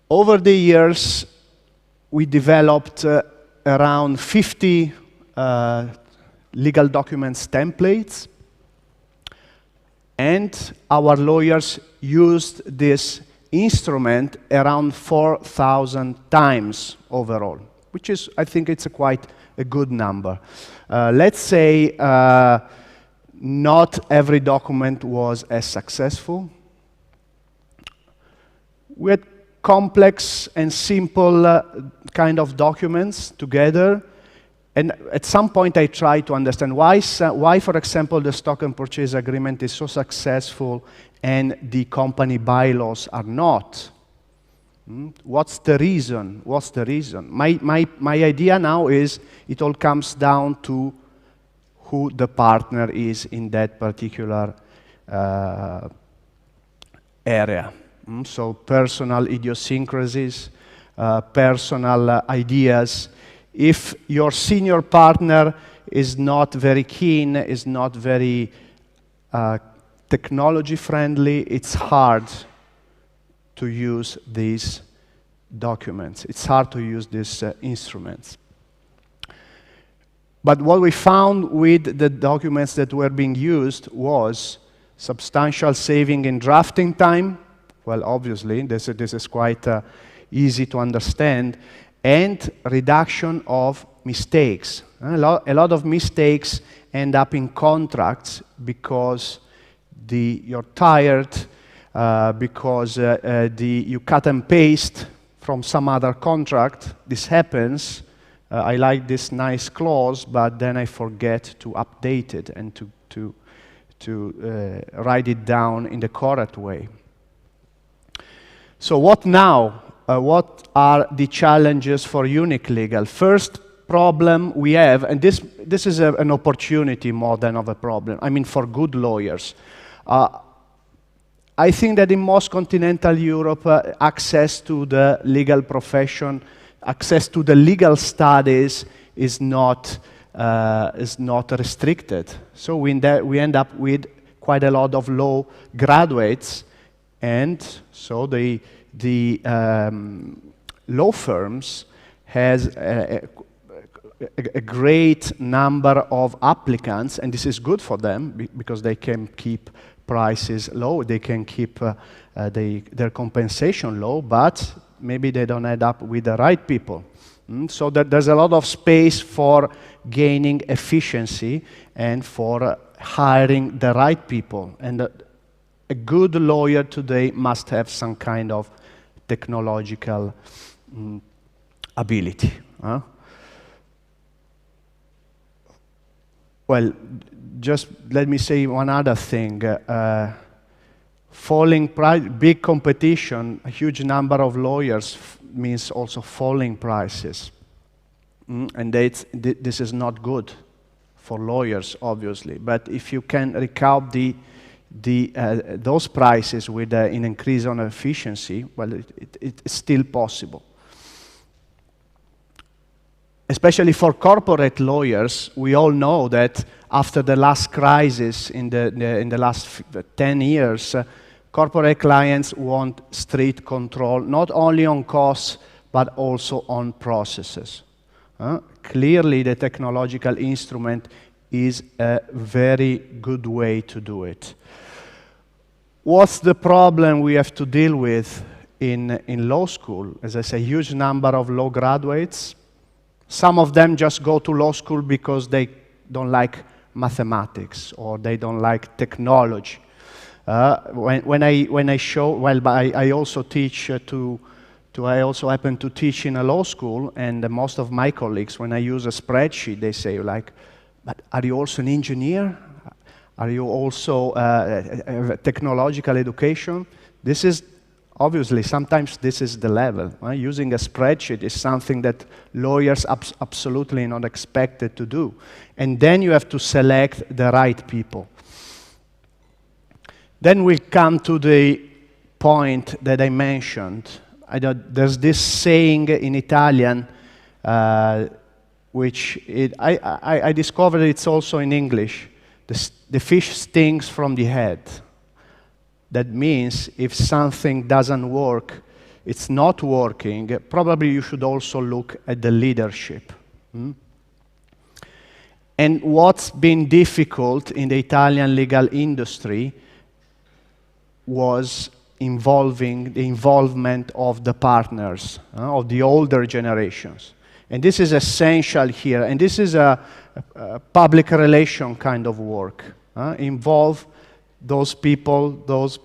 Speaker 7: Over the years, we developed around 50 legal documents templates, and our lawyers used this instrument around 4,000 times overall, which is, I think it's quite a good number. Let's say not every document was as successful. We had complex and simple kind of documents together. And at some point, I tried to understand why, for example, the stock and purchase agreement is so successful and the company bylaws are not. What's the reason? What's the reason? My idea now is it all comes down to who the partner is in that particular area. So personal idiosyncrasies, personal ideas. If your senior partner is not very keen, is not very technology friendly, it's hard to use these documents. It's hard to use these instruments. But what we found with the documents that were being used was substantial saving in drafting time. Well, obviously, this is quite easy to understand. And reduction of mistakes. A lot of mistakes end up in contracts because you're tired, because you cut and paste from some other contract. This happens. I like this nice clause, but then I forget to update it and to write it down in the correct way. So what now? What are the challenges for unique legal? First problem we have, and this is an opportunity more than of a problem, I mean for good lawyers. I think that in most continental Europe, access to the legal profession, access to the legal studies is not restricted. So we end up with quite a lot of law graduates, and so the law firms has a great number of applicants, and this is good for them because they can keep prices low, they can keep their compensation low, but maybe they don't end up with the right people. So there's a lot of space for gaining efficiency and for hiring the right people. And a good lawyer today must have some kind of technological ability. Well, just let me say one other thing. Falling price, big competition, a huge number of lawyers means also falling prices. And this is not good for lawyers, obviously. But if you can recoup those prices with an increase on efficiency, well, it's still possible. Especially for corporate lawyers, we all know that after the last crisis in the last 10 years, corporate clients want strict control, not only on costs, but also on processes. Clearly, the technological instrument is a very good way to do it. What's the problem we have to deal with in law school? As I say, huge number of law graduates. Some of them just go to law school because they don't like mathematics or they don't like technology. When I show, well, I also teach I also happen to teach in a law school, and most of my colleagues, when I use a spreadsheet, they say like, but are you also an engineer? Are you also technological education? This is, obviously, sometimes this is the level. Using a spreadsheet is something that lawyers absolutely not expected to do. And then you have to select the right people. Then we come to the point that I mentioned. There's this saying in Italian, I discovered it's also in English. The fish stings from the head. That means if something doesn't work, it's not working, probably you should also look at the leadership. And what's been difficult in the Italian legal industry was the involvement of the partners, of the older generations. And this is essential here, and this is a public relation kind of work. Involve those people, those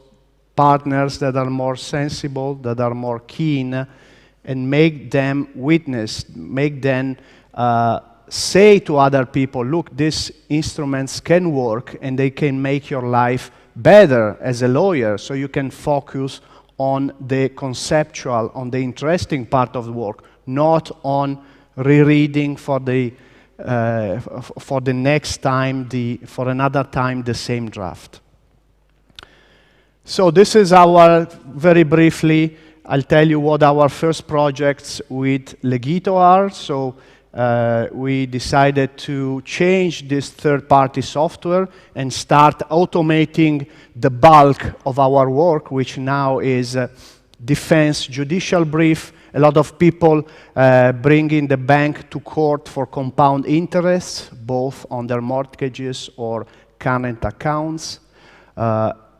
Speaker 7: partners that are more sensible, that are more keen, and make them witness, make them say to other people, look, these instruments can work and they can make your life better as a lawyer, so you can focus on the conceptual, on the interesting part of the work, not on rereading for the next time, for another time, the same draft. So this is very briefly, I'll tell you what our first projects with Legito are. So we decided to change this third-party software and start automating the bulk of our work, which now is defense judicial brief. A lot of people bringing the bank to court for compound interests, both on their mortgages or current accounts.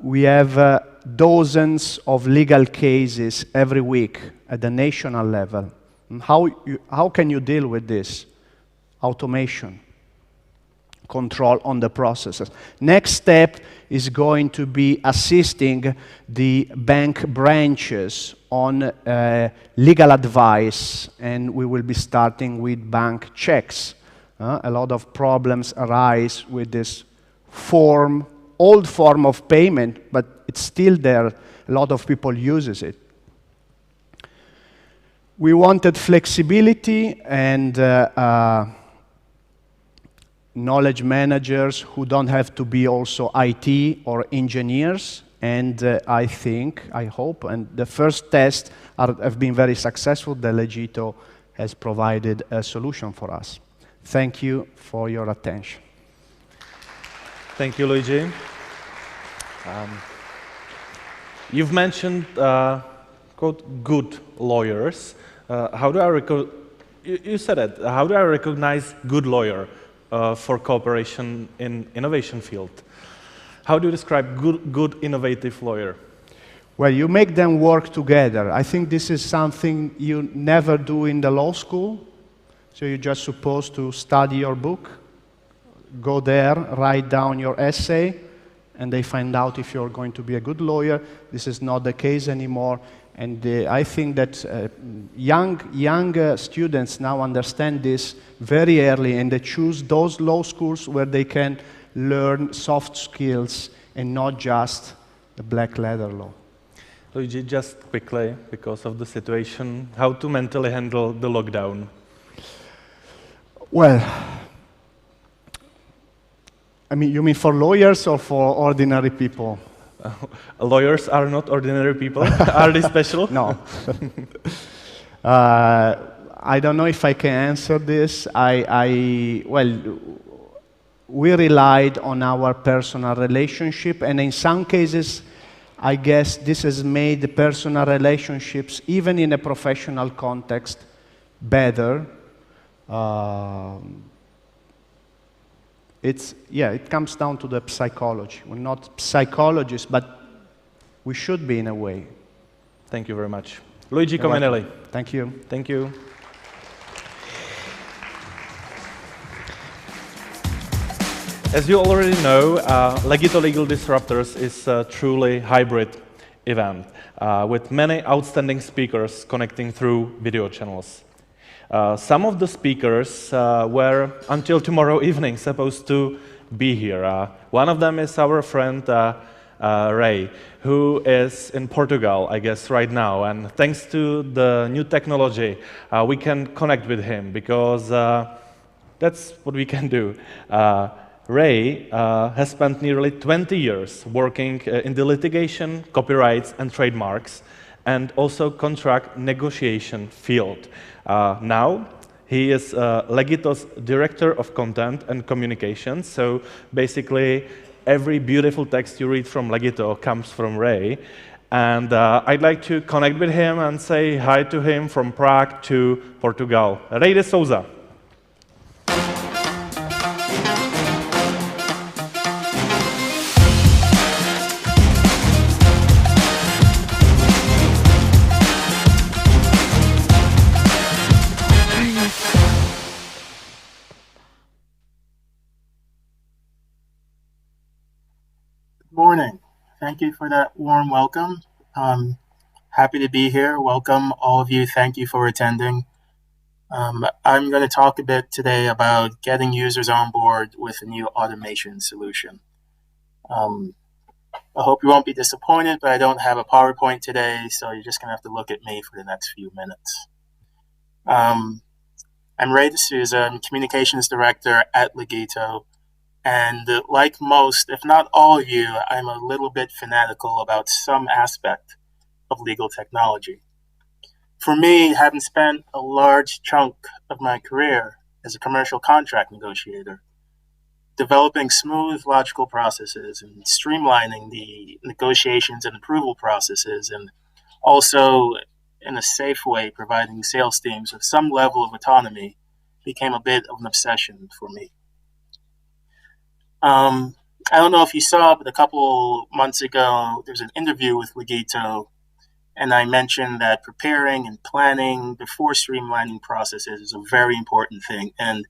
Speaker 7: We have dozens of legal cases every week at the national level. How can you deal with this? Automation, control on the processes. Next step is going to be assisting the bank branches on legal advice, and we will be starting with bank checks. A lot of problems arise with this old form of payment, but it's still there. A lot of people uses it. We wanted flexibility and knowledge managers who don't have to be also IT or engineers. And I hope, and the first tests have been very successful. The Legito has provided a solution for us. Thank you for your attention.
Speaker 1: Thank you, Luigi. You've mentioned, quote, good lawyers. How do I you said it. How do I recognize good lawyer for cooperation in innovation field? How do you describe good innovative lawyer?
Speaker 7: Well, you make them work together. I think this is something you never do in the law school. So you're just supposed to study your book, go there, write down your essay, and they find out if you're going to be a good lawyer. This is not the case anymore. And I think that young students now understand this very early, and they choose those law schools where they can learn soft skills and not just the black letter law.
Speaker 1: Luigi, just quickly, because of the situation, how to mentally handle the lockdown?
Speaker 7: Well, I mean, you mean for lawyers or for ordinary people?
Speaker 1: Lawyers are not ordinary people. Are they special?
Speaker 7: No. I don't know if I can answer this. Well, we relied on our personal relationship, and in some cases, I guess this has made the personal relationships, even in a professional context, better. It comes down to the psychology. We're not psychologists, but we should be in a way.
Speaker 1: Thank you very much. Luigi Cominelli.
Speaker 7: Thank you.
Speaker 1: Thank you. As you already know, Legito Legal Disruptors is a truly hybrid event with many outstanding speakers connecting through video channels. Some of the speakers were, until tomorrow evening, supposed to be here. One of them is our friend Ray, who is in Portugal, I guess, right now. And thanks to the new technology, we can connect with him, because that's what we can do. Ray has spent nearly 20 years working in the litigation, copyrights, and trademarks, and also contract negotiation field. Now, He is Legito's Director of Content and Communications. So basically, every beautiful text you read from Legito comes from Ray. And I'd like to connect with him and say hi to him from Prague to Portugal. Ray DeSouza.
Speaker 8: Morning. Thank you for that warm welcome. Happy to be here. Welcome, all of you. Thank you for attending. I'm going to talk a bit today about getting users on board with a new automation solution. I hope you won't be disappointed, but I don't have a PowerPoint today, so you're just going to have to look at me for the next few minutes. I'm Ray DeSouza. I'm Communications Director at Legito. And like most, if not all of you, I'm a little bit fanatical about some aspect of legal technology. For me, having spent a large chunk of my career as a commercial contract negotiator, developing smooth, logical processes and streamlining the negotiations and approval processes, and also in a safe way providing sales teams with some level of autonomy became a bit of an obsession for me. I don't know if you saw, but a couple months ago, there was an interview with Legito, and I mentioned that preparing and planning before streamlining processes is a very important thing. And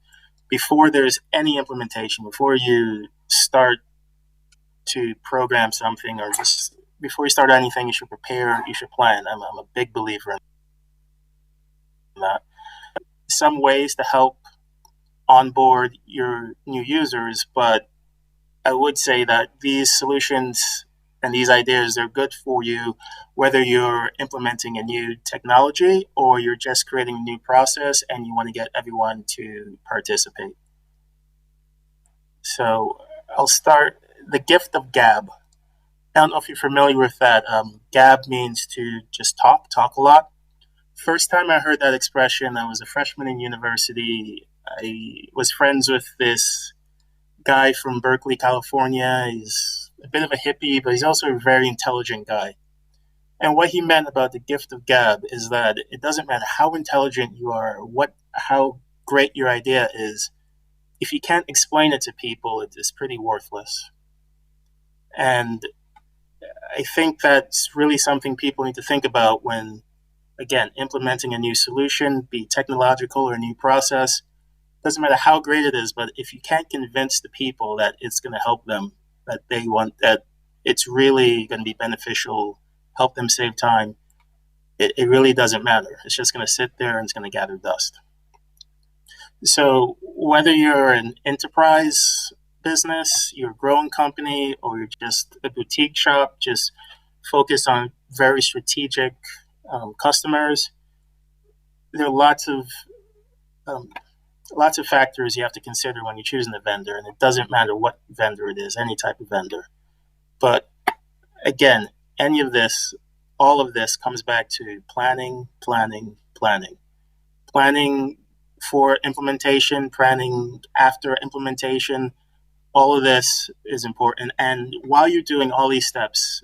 Speaker 8: before there's any implementation, before you start to program something, or just before you start anything, you should prepare, you should plan. I'm a big believer in that. Some ways to help onboard your new users, but I would say that these solutions and these ideas are good for you, whether you're implementing a new technology or you're just creating a new process and you want to get everyone to participate. So I'll start. The gift of gab. I don't know if you're familiar with that. Gab means to just talk a lot. First time I heard that expression, I was a freshman in university. I was friends with this guy from Berkeley, California. He's a bit of a hippie, but he's also a very intelligent guy. And what he meant about the gift of gab is that it doesn't matter how intelligent you are, how great your idea is, if you can't explain it to people, it is pretty worthless. And I think that's really something people need to think about when, again, implementing a new solution, be it technological or a new process. Doesn't matter how great it is, but if you can't convince the people that it's going to help them, that they want, that it's really going to be beneficial, help them save time, it really doesn't matter. It's just going to sit there and it's going to gather dust. So whether you're an enterprise business, you're a growing company, or you're just a boutique shop, just focus on very strategic customers, there are lots of factors you have to consider when you're choosing a vendor, and it doesn't matter what vendor it is, any type of vendor. But again, all of this comes back to planning. Planning for implementation, planning after implementation, all of this is important. And while you're doing all these steps,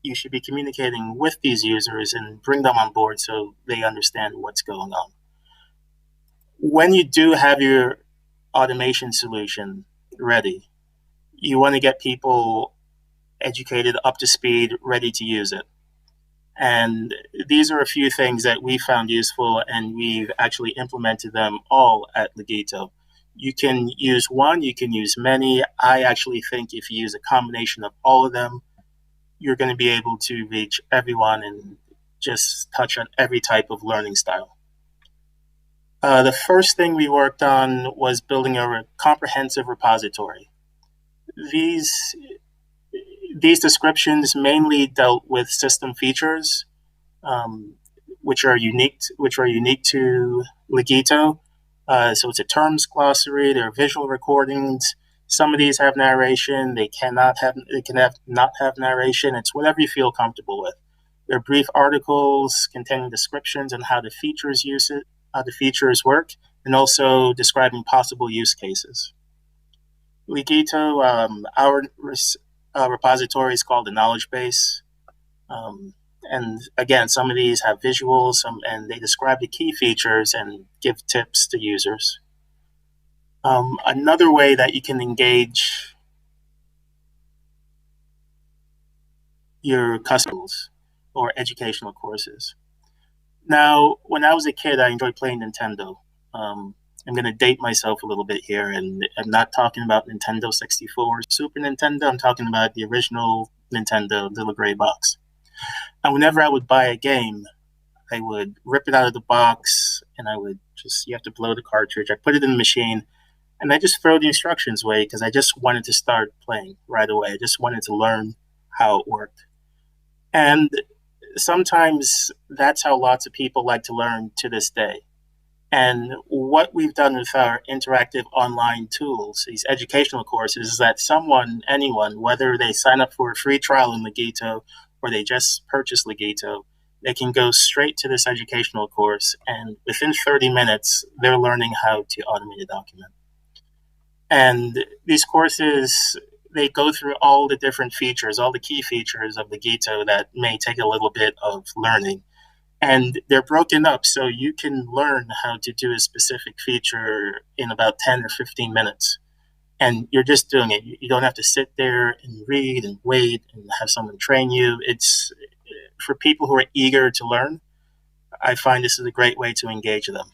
Speaker 8: you should be communicating with these users and bring them on board so they understand what's going on. When you do have your automation solution ready, you want to get people educated, up to speed, ready to use it. And these are a few things that we found useful, and we've actually implemented them all at Legito. You can use one, you can use many. I actually think if you use a combination of all of them, you're going to be able to reach everyone and just touch on every type of learning style. The first thing we worked on was building a comprehensive repository. These descriptions mainly dealt with system features, which are unique to Legito. So it's a terms glossary. There are visual recordings. Some of these have narration. They can not have narration. It's whatever you feel comfortable with. There are brief articles containing descriptions on how the features use it, how the features work, and also describing possible use cases. Legito, our repository is called the knowledge base. And again, some of these have visuals, and they describe the key features and give tips to users. Another way that you can engage your customers or educational courses. Now, when I was a kid, I enjoyed playing Nintendo. I'm going to date myself a little bit here, and I'm not talking about Nintendo 64 or Super Nintendo. I'm talking about the original Nintendo little gray box. And whenever I would buy a game, I would rip it out of the box, and I would you have to blow the cartridge. I put it in the machine, and I just throw the instructions away because I just wanted to start playing right away. I just wanted to learn how it worked. And sometimes that's how lots of people like to learn to this day. And what we've done with our interactive online tools, these educational courses, is that anyone, whether they sign up for a free trial in Legito or they just purchase Legito, they can go straight to this educational course, and within 30 minutes, they're learning how to automate a document. And these courses, they go through all the different features, all the key features of Legito that may take a little bit of learning. And they're broken up so you can learn how to do a specific feature in about 10 or 15 minutes. And you're just doing it. You don't have to sit there and read and wait and have someone train you. It's for people who are eager to learn. I find this is a great way to engage them.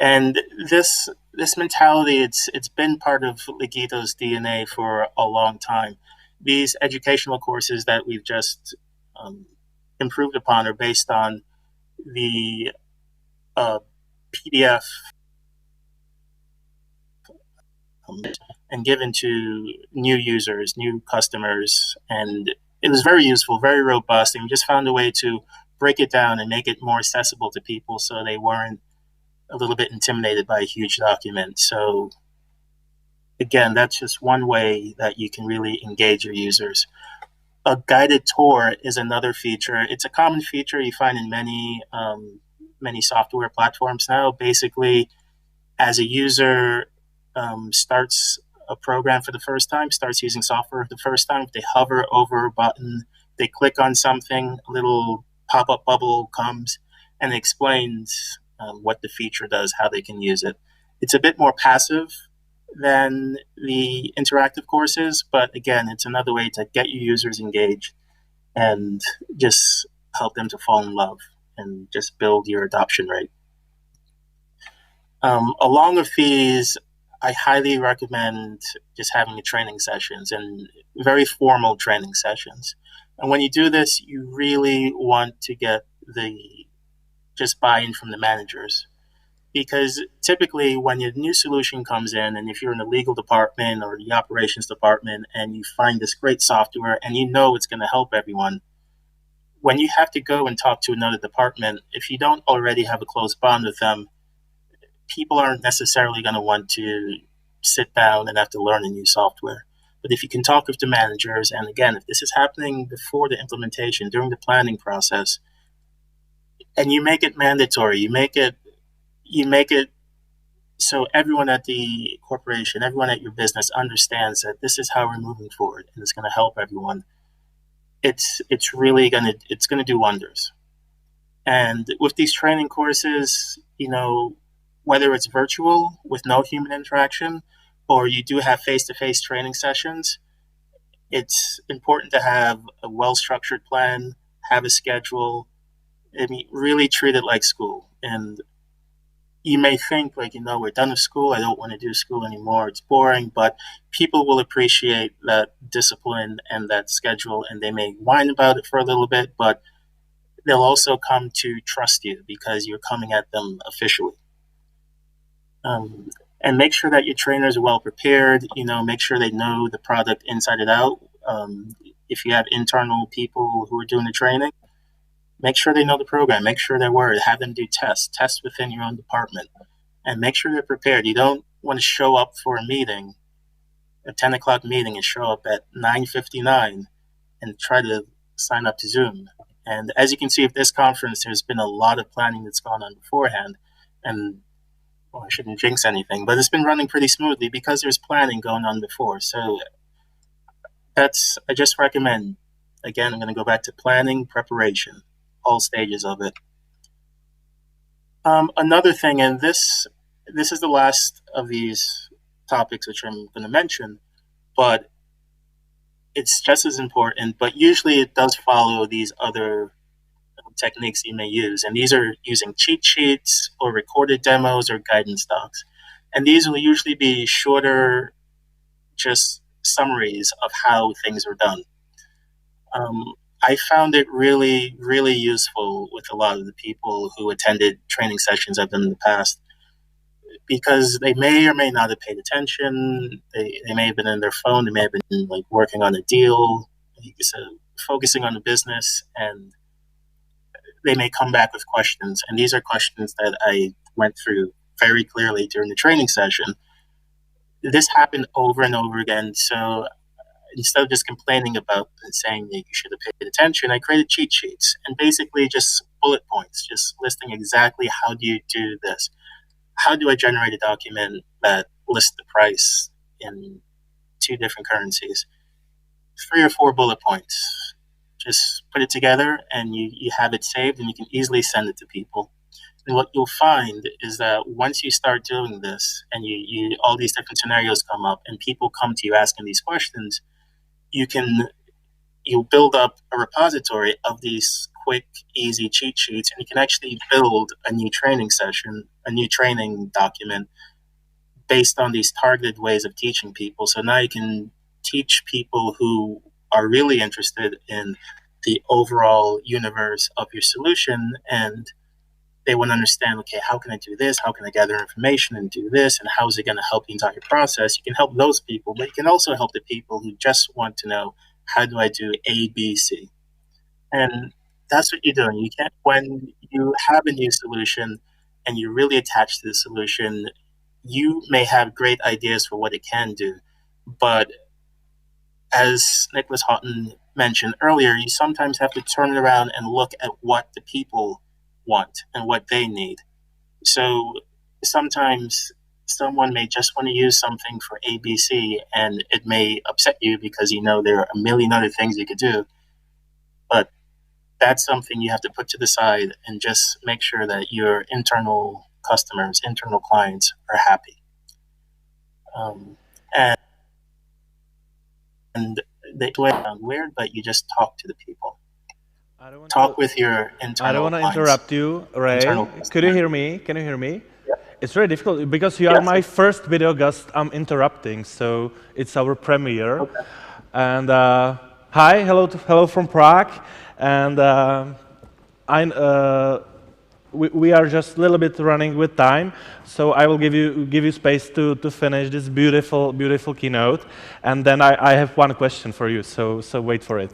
Speaker 8: And this mentality, it's been part of Legito's DNA for a long time. These educational courses that we've just improved upon are based on the PDF and given to new users, new customers, and it was very useful, very robust, and we just found a way to break it down and make it more accessible to people so they weren't a little bit intimidated by a huge document. So again, that's just one way that you can really engage your users. A guided tour is another feature. It's a common feature you find in many software platforms now. Basically, as a user starts a program for the first time, starts using software for the first time, if they hover over a button, they click on something, a little pop-up bubble comes and explains what the feature does, how they can use it. It's a bit more passive than the interactive courses, but again, it's another way to get your users engaged and just help them to fall in love and just build your adoption rate. Along with these, I highly recommend just having training sessions and very formal training sessions. And when you do this, you really want to get just buy-in from the managers. Because typically when your new solution comes in, and if you're in the legal department or the operations department and you find this great software and you know it's going to help everyone, when you have to go and talk to another department, if you don't already have a close bond with them, people aren't necessarily going to want to sit down and have to learn a new software. But if you can talk with the managers, and again, if this is happening before the implementation, during the planning process, and you make it mandatory, you make it so everyone at the corporation, everyone at your business understands that this is how we're moving forward and it's going to help everyone. It's really going to do wonders. And with these training courses, whether it's virtual with no human interaction or you do have face-to-face training sessions, it's important to have a well-structured plan, have a schedule. I mean, really treat it like school. And you may think we're done with school. I don't want to do school anymore. It's boring, but people will appreciate that discipline and that schedule, and they may whine about it for a little bit, but they'll also come to trust you because you're coming at them officially. And make sure that your trainers are well prepared, make sure they know the product inside and out. If you have internal people who are doing the training, make sure they know the program, make sure they're aware, have them do tests within your own department, and make sure they're prepared. You don't want to show up for a meeting, a 10 o'clock meeting, and show up at 9:59 and try to sign up to Zoom. And as you can see, at this conference, there's been a lot of planning that's gone on beforehand. And well, I shouldn't jinx anything, but it's been running pretty smoothly because there's planning going on before. So I just recommend, again, I'm going to go back to planning, preparation, all stages of it. Another thing, and this is the last of these topics which I'm going to mention, but it's just as important, but usually it does follow these other techniques you may use. And these are using cheat sheets or recorded demos or guidance docs. And these will usually be shorter, just summaries of how things are done. I found it really, really useful with a lot of the people who attended training sessions I've done in the past, because they may or may not have paid attention. They may have been in their phone. They may have been like working on a deal, focusing on the business, and they may come back with questions. And these are questions that I went through very clearly during the training session. This happened over and over again. So instead of just complaining about and saying that you should have paid attention, I created cheat sheets and basically just bullet points, just listing exactly how do you do this? How do I generate a document that lists the price in 2 different currencies? 3 or 4 bullet points. Just put it together and you have it saved and you can easily send it to people. And what you'll find is that once you start doing this and you all these different scenarios come up and people come to you asking these questions, you'll build up a repository of these quick, easy cheat sheets, and you can actually build a new training session, a new training document based on these targeted ways of teaching people. So now you can teach people who are really interested in the overall universe of your solution, and they want to understand, okay, how can I do this? How can I gather information and do this? And how is it going to help the entire process? You can help those people, but you can also help the people who just want to know, how do I do A, B, C? And that's what you're doing. You can't, when you have a new solution and you're really attached to the solution, you may have great ideas for what it can do. But as Nicholas Hawtin mentioned earlier, you sometimes have to turn it around and look at what the people want and what they need. So sometimes someone may just want to use something for ABC, and it may upset you because you know there are a million other things you could do. But that's something you have to put to the side and just make sure that your internal customers, internal clients are happy. And they do it sound weird, but you just talk to the people. Talk with your internal
Speaker 1: I don't want to
Speaker 8: clients.
Speaker 1: interrupt you, Ray. Could you hear me? Can you hear me?
Speaker 8: Yeah.
Speaker 1: It's very difficult because you are my first video guest I'm interrupting, so it's our premiere.
Speaker 8: Okay.
Speaker 1: And hi, hello from Prague. And we are just a little bit running with time, so I will give you space to finish this beautiful keynote, and then I have one question for you. So wait for it.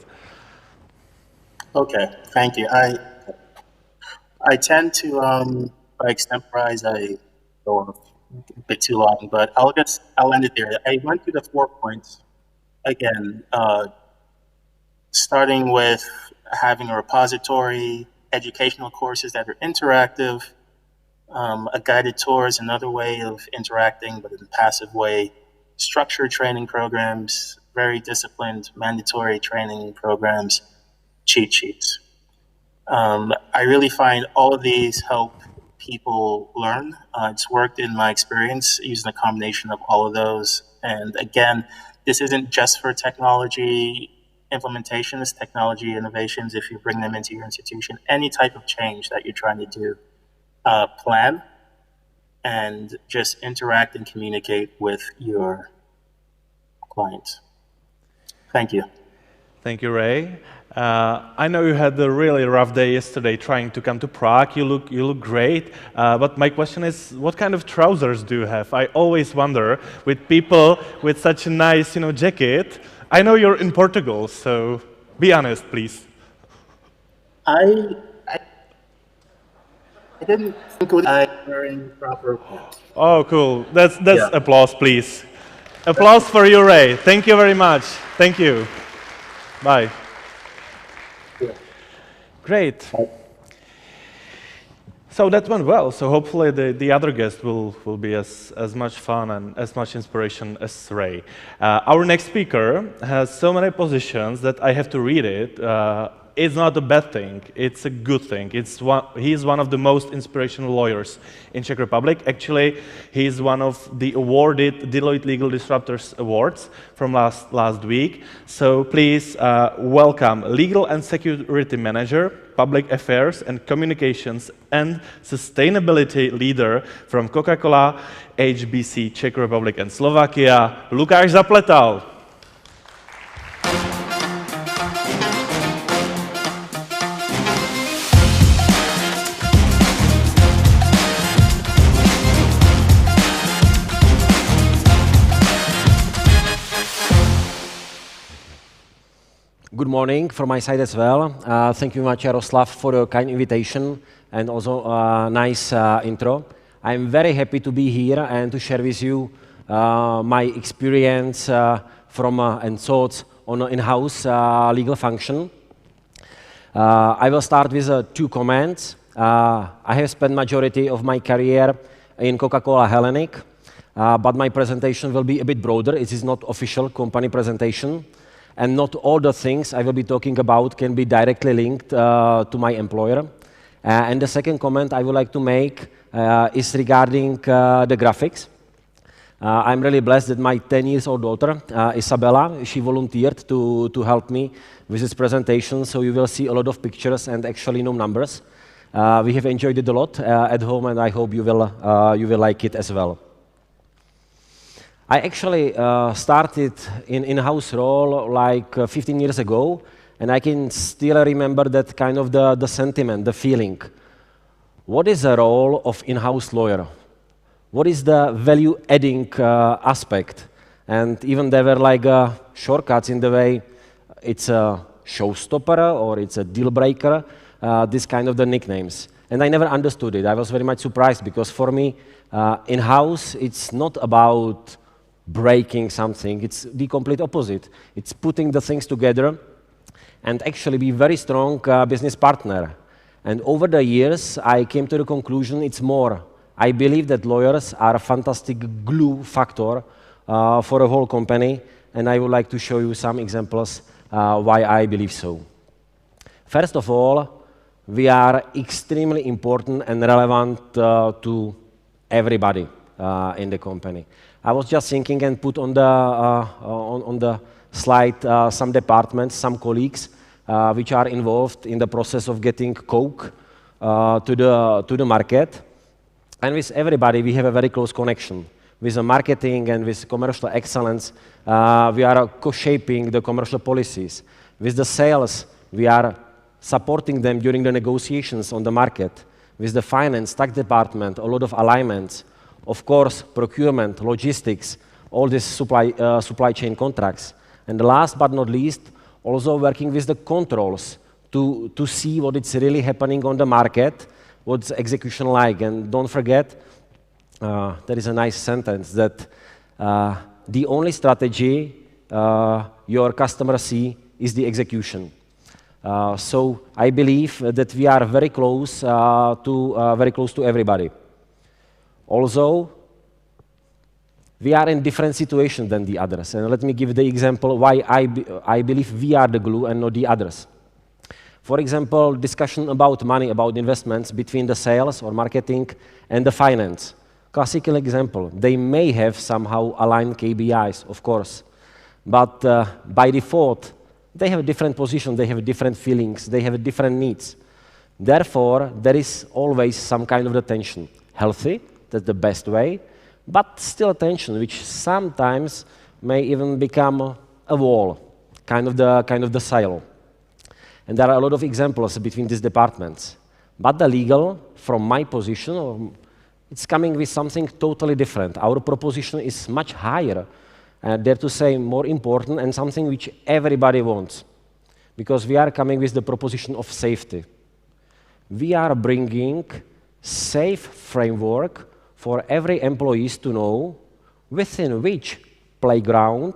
Speaker 8: Okay, thank you. I tend to extemporize. I go on a bit too long, but I'll end it there. I went through the 4 points again, starting with having a repository, educational courses that are interactive. A guided tour is another way of interacting, but in a passive way. Structured training programs, very disciplined, mandatory training programs, cheat sheets. I really find all of these help people learn. It's worked in my experience using a combination of all of those. And again, this isn't just for technology implementation, it's technology innovations. If you bring them into your institution, any type of change that you're trying to do, plan and just interact and communicate with your clients. Thank you.
Speaker 1: Thank you, Ray. I know you had a really rough day yesterday trying to come to Prague. You look great, but my question is, what kind of trousers do you have? I always wonder with people with such a nice, jacket. I know you're in Portugal, so be honest, please.
Speaker 8: I didn't think I was wearing proper clothes.
Speaker 1: Oh, cool. That's applause, please. Applause for you, Ray. Thank you very much. Thank you. Bye. Great. So that went well. So hopefully the other guest will be as much fun and as much inspiration as Ray. Our next speaker has so many positions that I have to read it. It's not a bad thing. It's a good thing. He's one of the most inspirational lawyers in Czech Republic. Actually, he's one of the awarded Deloitte Legal Disruptors Awards from last week. So please welcome Legal and Security Manager, Public Affairs and Communications and Sustainability Leader from Coca-Cola, HBC, Czech Republic and Slovakia, Lukáš Zapletal.
Speaker 9: Good morning from my side as well. Thank you much, Jaroslav, for your kind invitation and also nice intro. I'm very happy to be here and to share with you my experience and thoughts on an in-house legal function. I will start with 2 comments. I have spent majority of my career in Coca-Cola Hellenic, but my presentation will be a bit broader. It is not official company presentation. And not all the things I will be talking about can be directly linked to my employer. And the second comment I would like to make is regarding the graphics. I'm really blessed that my 10-year-old daughter, Isabella, she volunteered to help me with this presentation, so you will see a lot of pictures and actually no numbers. We have enjoyed it a lot at home, and I hope you will like it as well. I actually started in-house role like 15 years ago, and I can still remember that kind of the sentiment, the feeling. What is the role of in-house lawyer? What is the value-adding aspect? And even there were like shortcuts in the way it's a showstopper or it's a deal breaker, this kind of the nicknames. And I never understood it. I was very much surprised because for me, in-house, it's not about breaking something. It's the complete opposite. It's putting the things together and actually be very strong business partner. And over the years, I came to the conclusion it's more. I believe that lawyers are a fantastic glue factor for a whole company, and I would like to show you some examples why I believe so. First of all, we are extremely important and relevant to everybody in the company. I was just thinking and put on the slide some departments, some colleagues which are involved in the process of getting Coke to the market. And with everybody, we have a very close connection. With the marketing and with commercial excellence, we are co-shaping the commercial policies. With the sales, we are supporting them during the negotiations on the market. With the finance, tax department, a lot of alignments. Of course, procurement, logistics, all these supply chain contracts. And last but not least, also working with the controls to see what is really happening on the market, what's execution like. And don't forget, there is a nice sentence that the only strategy your customers see is the execution. So I believe that we are very close to everybody. Also, we are in different situations than the others. And let me give the example why I believe we are the glue and not the others. For example, discussion about money, about investments between the sales or marketing and the finance. Classical example, they may have somehow aligned KPIs, of course. But by default, they have a different position, they have different feelings, they have different needs. Therefore, there is always some kind of the tension. Healthy, that's the best way, but still a tension, which sometimes may even become a wall, kind of the silo. And there are a lot of examples between these departments. But the legal, from my position, it's coming with something totally different. Our proposition is much higher, dare to say more important, and something which everybody wants. Because we are coming with the proposition of safety. We are bringing safe framework for every employee to know within which playground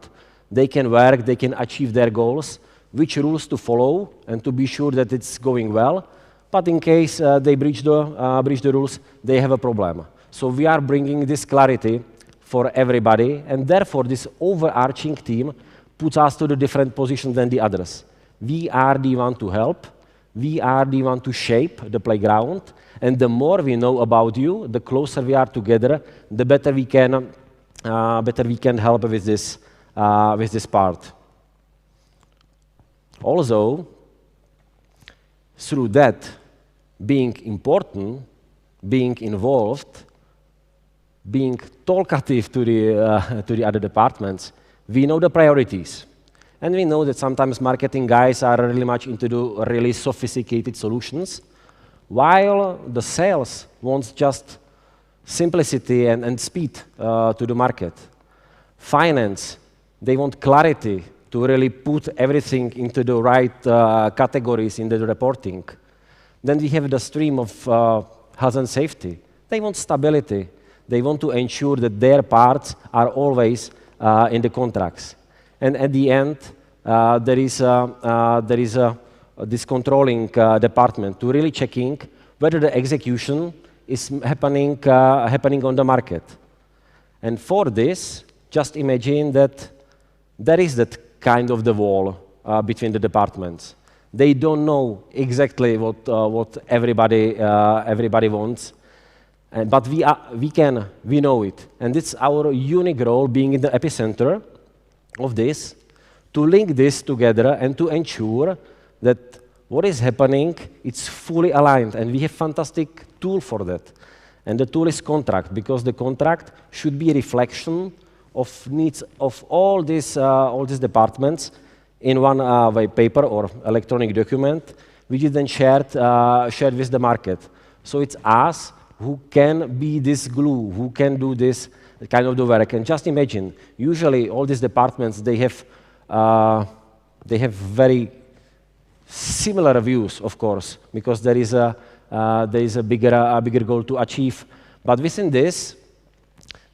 Speaker 9: they can work, they can achieve their goals which rules to follow and to be sure that it's going well. But in case they breach the rules, they have a problem. So we are bringing this clarity for everybody, and therefore this overarching team puts us to the different position than the others. We are the one to help, we are the one to shape the playground, and the more we know about you, the closer we are together, the better we can help with this part. Also, through that, being important, being involved, being talkative to the other departments, we know the priorities. And we know that sometimes marketing guys are really much into the really sophisticated solutions, while the sales wants just simplicity and speed to the market. Finance, they want clarity to really put everything into the right categories in the reporting. Then we have the stream of health and safety. They want stability. They want to ensure that their parts are always in the contracts. And at the end, there is this controlling department to really checking whether the execution is happening on the market. And for this, just imagine that there is that kind of the wall between the departments. They don't know exactly what everybody wants. But we know it. And it's our unique role, being in the epicenter of this, to link this together and to ensure that what is happening, it's fully aligned. And we have fantastic tool for that. And the tool is contract, because the contract should be a reflection of needs of all these departments in one white paper or electronic document, which is then shared with the market. So it's us who can be this glue, who can do this kind of the work. And just imagine, usually all these departments, they have very similar views, of course, because there is a bigger goal to achieve. But within this,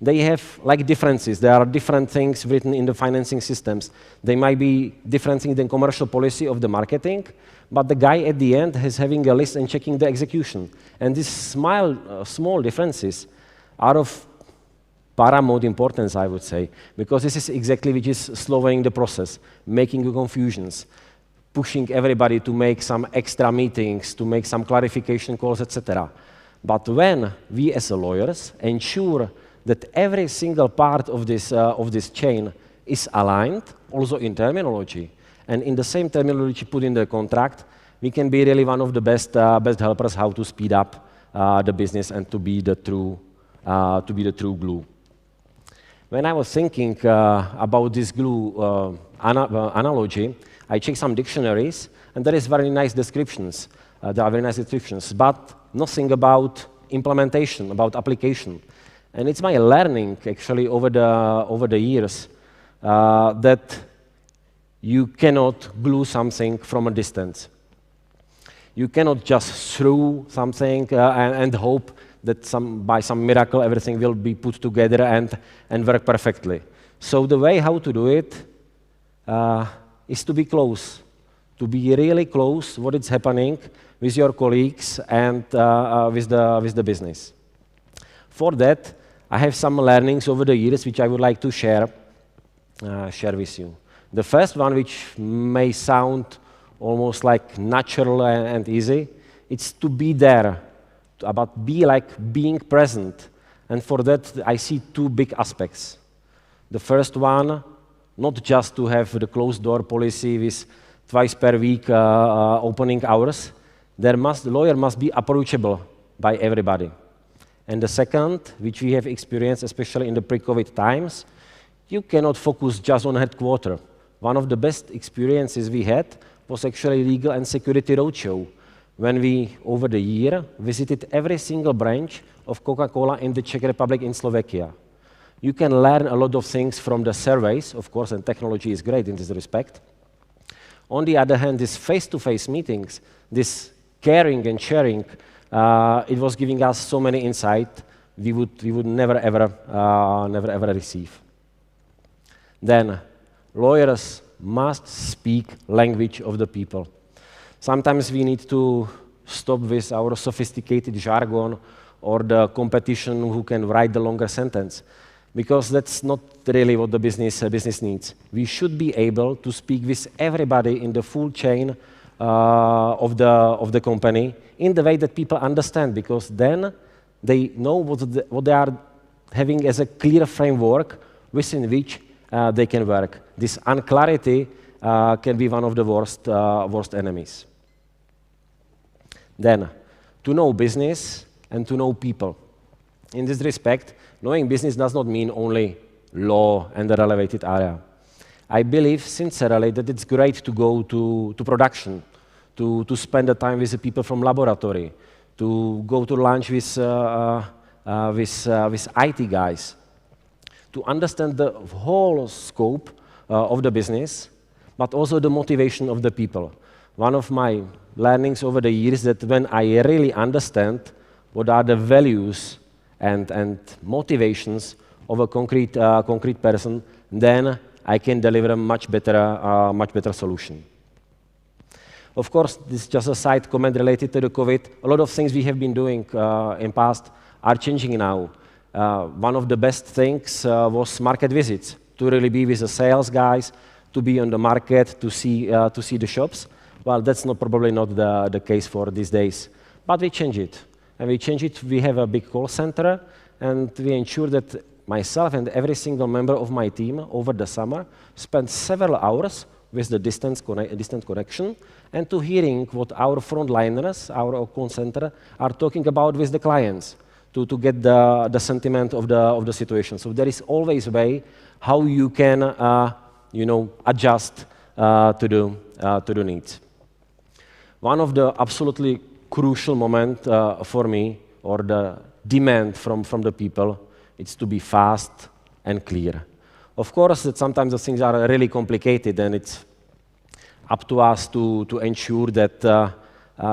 Speaker 9: they have like differences. There are different things written in the financing systems. They might be different things than commercial policy of the marketing, but the guy at the end is having a list and checking the execution. And these small differences are of paramount importance, I would say, because this is exactly which is slowing the process, making the confusions, pushing everybody to make some extra meetings, to make some clarification calls, etc. But when we as lawyers ensure that every single part of this chain is aligned, also in terminology, and in the same terminology put in the contract, we can be really one of the best helpers how to speed up the business and to be the true glue. When I was thinking about this glue analogy, I checked some dictionaries, and there is very nice descriptions. There are very nice descriptions, but nothing about implementation, about application. And it's my learning, actually, over the years, that you cannot glue something from a distance. You cannot just throw something and hope that by some miracle everything will be put together and work perfectly. So the way how to do it is to be close, to be really close what is happening with your colleagues and with the business. For that, I have some learnings over the years which I would like to share with you. The first one, which may sound almost like natural and easy, it's to be there, about being present. And for that, I see two big aspects. The first one, not just to have the closed door policy with twice per week opening hours. The lawyer must be approachable by everybody. And the second, which we have experienced, especially in the pre-COVID times, you cannot focus just on headquarters. One of the best experiences we had was actually Legal and Security Roadshow, when we, over the year, visited every single branch of Coca-Cola in the Czech Republic in Slovakia. You can learn a lot of things from the surveys, of course, and technology is great in this respect. On the other hand, these face-to-face meetings, this caring and sharing, it was giving us so many insight we would never ever receive. Then lawyers must speak language of the people. Sometimes we need to stop with our sophisticated jargon or the competition who can write the longer sentence, because that's not really what the business needs. We should be able to speak with everybody in the full chain of the company in the way that people understand, because then they know what they are having as a clear framework within which they can work. This unclarity can be one of the worst enemies. Then, to know business and to know people. In this respect, knowing business does not mean only law and the related area. I believe sincerely that it's great to go to production, to spend the time with the people from laboratory, to go to lunch with IT guys, to understand the whole scope of the business, but also the motivation of the people. One of my learnings over the years that when I really understand what are the values and motivations of a concrete person, then I can deliver a much better solution. Of course, this is just a side comment related to the COVID. A lot of things we have been doing in past are changing now. One of the best things was market visits, to really be with the sales guys, to be on the market, to see the shops. Well, that's probably not the case for these days. But we change it. And we change it, we have a big call center, and we ensure that myself and every single member of my team over the summer spent several hours with the distant connection and to hearing what our frontliners, our call center, are talking about with the clients to get the sentiment of the situation. So there is always a way how you can adjust to the needs. One of the absolutely crucial moments for me, or the demand from the people, is to be fast and clear. Of course, that sometimes the things are really complicated, and it's up to us to ensure that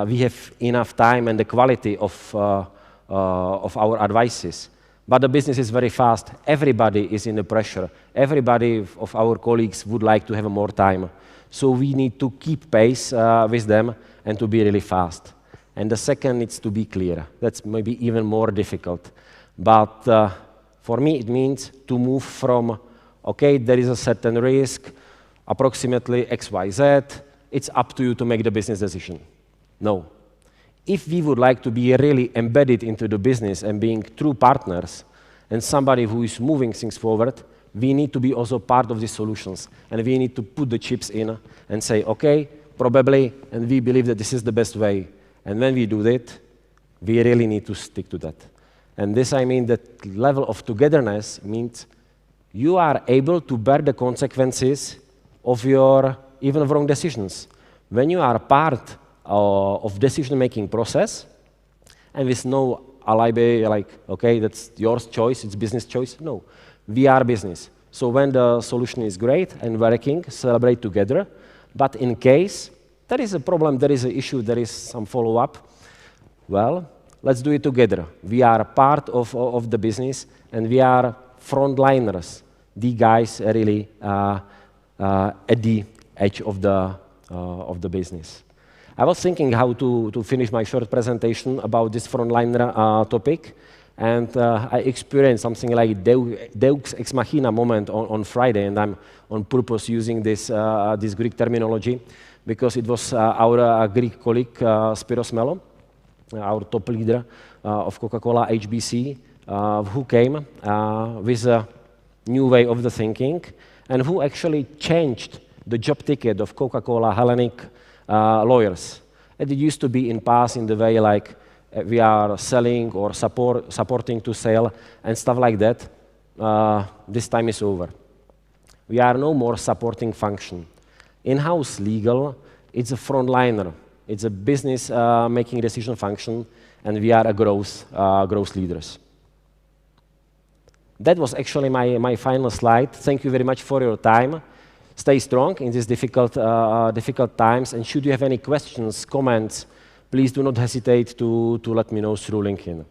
Speaker 9: we have enough time and the quality of our advices. But the business is very fast. Everybody is in the pressure. Everybody of our colleagues would like to have more time. So we need to keep pace with them and to be really fast. And the second needs to be clear. That's maybe even more difficult. But for me, it means to move from, okay, there is a certain risk, approximately X, Y, Z. It's up to you to make the business decision. No. If we would like to be really embedded into the business and being true partners and somebody who is moving things forward, we need to be also part of the solutions. And we need to put the chips in and say, okay, probably, and we believe that this is the best way. And when we do that, we really need to stick to that. And this, I mean, that level of togetherness means you are able to bear the consequences of your even wrong decisions. When you are part of decision-making process, and with no alibi, like, okay, that's your choice, it's business choice. No, we are business. So when the solution is great and working, celebrate together. But in case there is a problem, there is an issue, there is some follow-up, well, let's do it together. We are part of the business, and we are frontliners. The guys are really at the edge of the business. I was thinking how to finish my short presentation about this frontliner topic, and I experienced something like Deus ex machina moment on Friday, and I'm on purpose using this Greek terminology because it was our Greek colleague Spiros Melo, our top leader of Coca-Cola HBC, who came with a new way of the thinking, and who actually changed the job ticket of Coca-Cola Hellenic lawyers. It used to be in past in the way like we are selling or supporting to sell and stuff like that. This time is over. We are no more supporting function. In-house legal, it's a frontliner. It's a business making decision function, and we are a growth leaders. That was actually my final slide. Thank you very much for your time. Stay strong in these difficult times, and should you have any questions, comments, please do not hesitate to let me know through LinkedIn.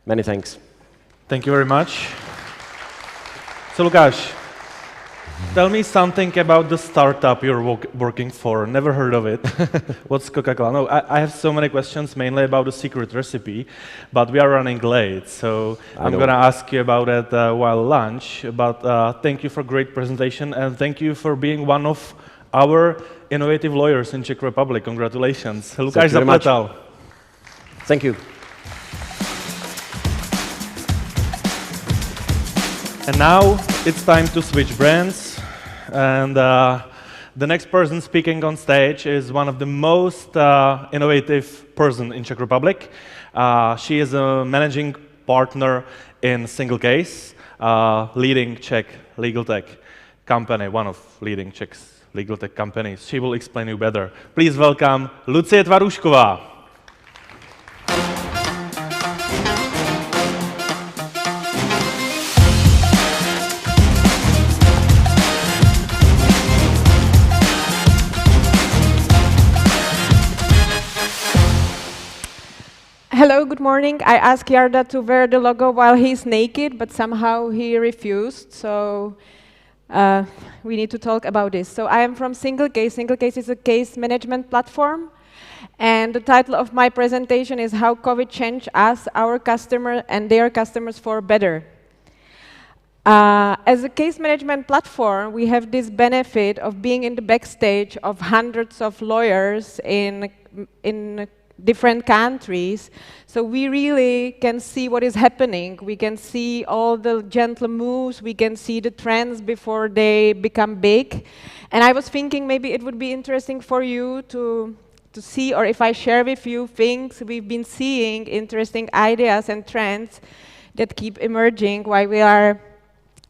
Speaker 9: Many thanks.
Speaker 1: Thank you very much. So Lukáš, Tell me something about the startup you're working for. Never heard of it. What's Coca-Cola? No, I have so many questions, mainly about the secret recipe, but we are running late, so I'm going to ask you about it while lunch. But thank you for a great presentation, and thank you for being one of our innovative lawyers in Czech Republic. Congratulations. Lukáš Zapletal.
Speaker 9: Thank you.
Speaker 1: And now it's time to switch brands. And the next person speaking on stage is one of the most innovative person in Czech Republic. She is a managing partner in Single Case, leading Czech legal tech company, one of leading Czech legal tech companies. She will explain you better. Please welcome Lucie Tvarůžková.
Speaker 10: Hello, good morning. I asked Jarda to wear the logo while he's naked, but somehow he refused, so we need to talk about this. So I am from Single Case. Single Case is a case management platform, and the title of my presentation is How COVID Changed Us, Our Customer, and Their Customers for Better. As a case management platform, we have this benefit of being in the backstage of hundreds of lawyers in different countries, so we really can see what is happening. We can see all the gentle moves, we can see the trends before they become big. And I was thinking maybe it would be interesting for you to see, or if I share with you things we've been seeing, interesting ideas and trends that keep emerging while we are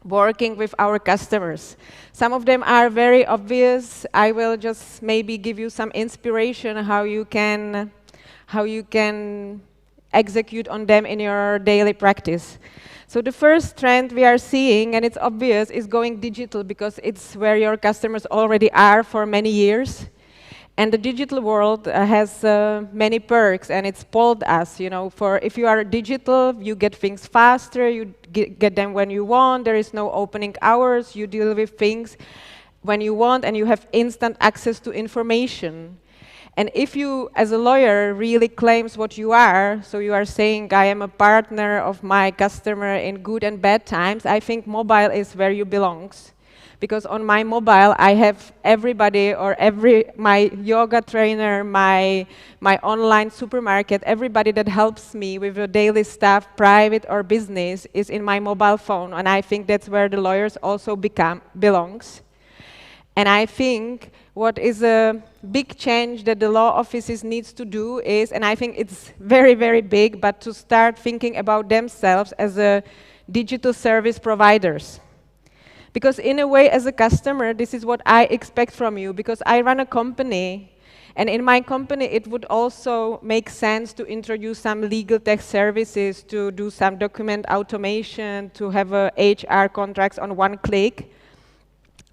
Speaker 10: working with our customers. Some of them are very obvious. I will just maybe give you some inspiration how you can execute on them in your daily practice. So the first trend we are seeing, and it's obvious, is going digital, because it's where your customers already are for many years. And the digital world has many perks, and it's spoiled us, you know. For if you are digital, you get things faster, you get them when you want, there is no opening hours, you deal with things when you want, and you have instant access to information. And if you, as a lawyer, really claims what you are, so you are saying, I am a partner of my customer in good and bad times, I think mobile is where you belong. Because on my mobile, I have everybody, or my yoga trainer, my online supermarket, everybody that helps me with the daily stuff, private or business, is in my mobile phone. And I think that's where the lawyers also belongs. And I think what is a big change that the law offices needs to do is, and I think it's very, very big, but to start thinking about themselves as a digital service providers. Because in a way, as a customer, this is what I expect from you, because I run a company, and in my company, it would also make sense to introduce some legal tech services, to do some document automation, to have HR contracts on one click.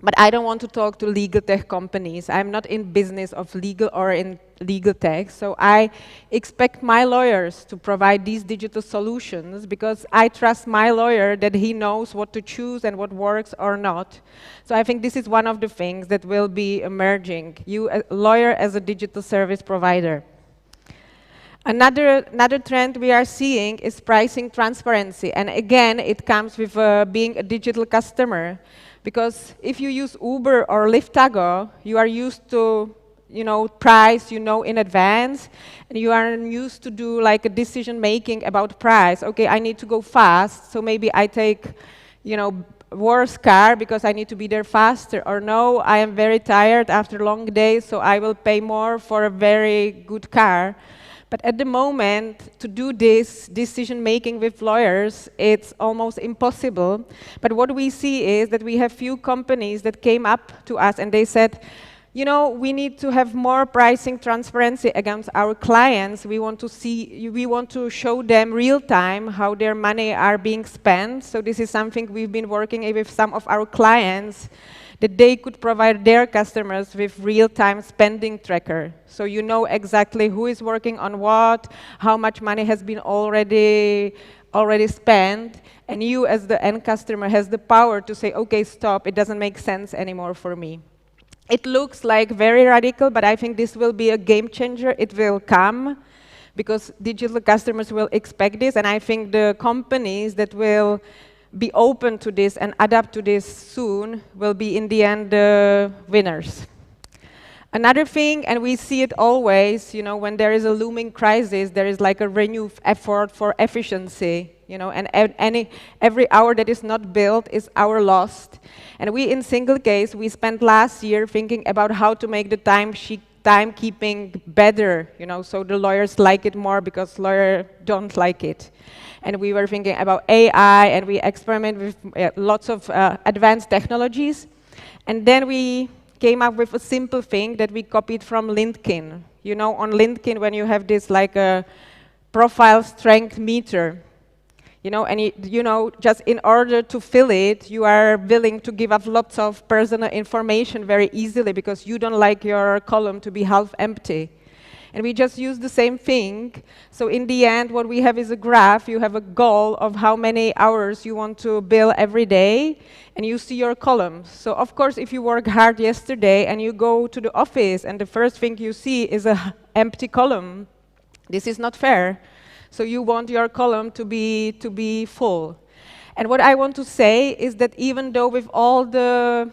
Speaker 10: But I don't want to talk to legal tech companies. I'm not in business of legal or in legal tech, so I expect my lawyers to provide these digital solutions, because I trust my lawyer that he knows what to choose and what works or not. So I think this is one of the things that will be emerging, you, a lawyer as a digital service provider. Another trend we are seeing is pricing transparency, and again, it comes with being a digital customer. Because if you use Uber or Lyftago, you are used to, price, in advance, and you are used to do like a decision making about price. Okay, I need to go fast, so maybe I take, worse car because I need to be there faster. Or no, I am very tired after long days, so I will pay more for a very good car. But at the moment, to do this decision-making with lawyers, it's almost impossible. But what we see is that we have few companies that came up to us and they said, we need to have more pricing transparency against our clients. We want to show them real time how their money are being spent. So this is something we've been working with some of our clients, that they could provide their customers with real-time spending tracker. So you know exactly who is working on what, how much money has been already already spent, and you as the end customer has the power to say, okay, stop, it doesn't make sense anymore for me. It looks like very radical, but I think this will be a game changer. It will come because digital customers will expect this, and I think the companies that will be open to this and adapt to this soon will be in the end the winners. Another thing, and we see it always, when there is a looming crisis, there is like a renewed effort for efficiency, and every hour that is not built is hour lost. And we, in single case, we spent last year thinking about how to make the timekeeping better, so the lawyers like it more because lawyers don't like it. And we were thinking about AI, and we experiment with lots of advanced technologies. And then we came up with a simple thing that we copied from LinkedIn. On LinkedIn, when you have this like a profile strength meter, and just in order to fill it, you are willing to give up lots of personal information very easily because you don't like your column to be half empty. And we just use the same thing. So in the end, what we have is a graph. You have a goal of how many hours you want to bill every day, and you see your columns. So of course, if you work hard yesterday and you go to the office and the first thing you see is an empty column, this is not fair. So you want your column to be full. And what I want to say is that even though with all the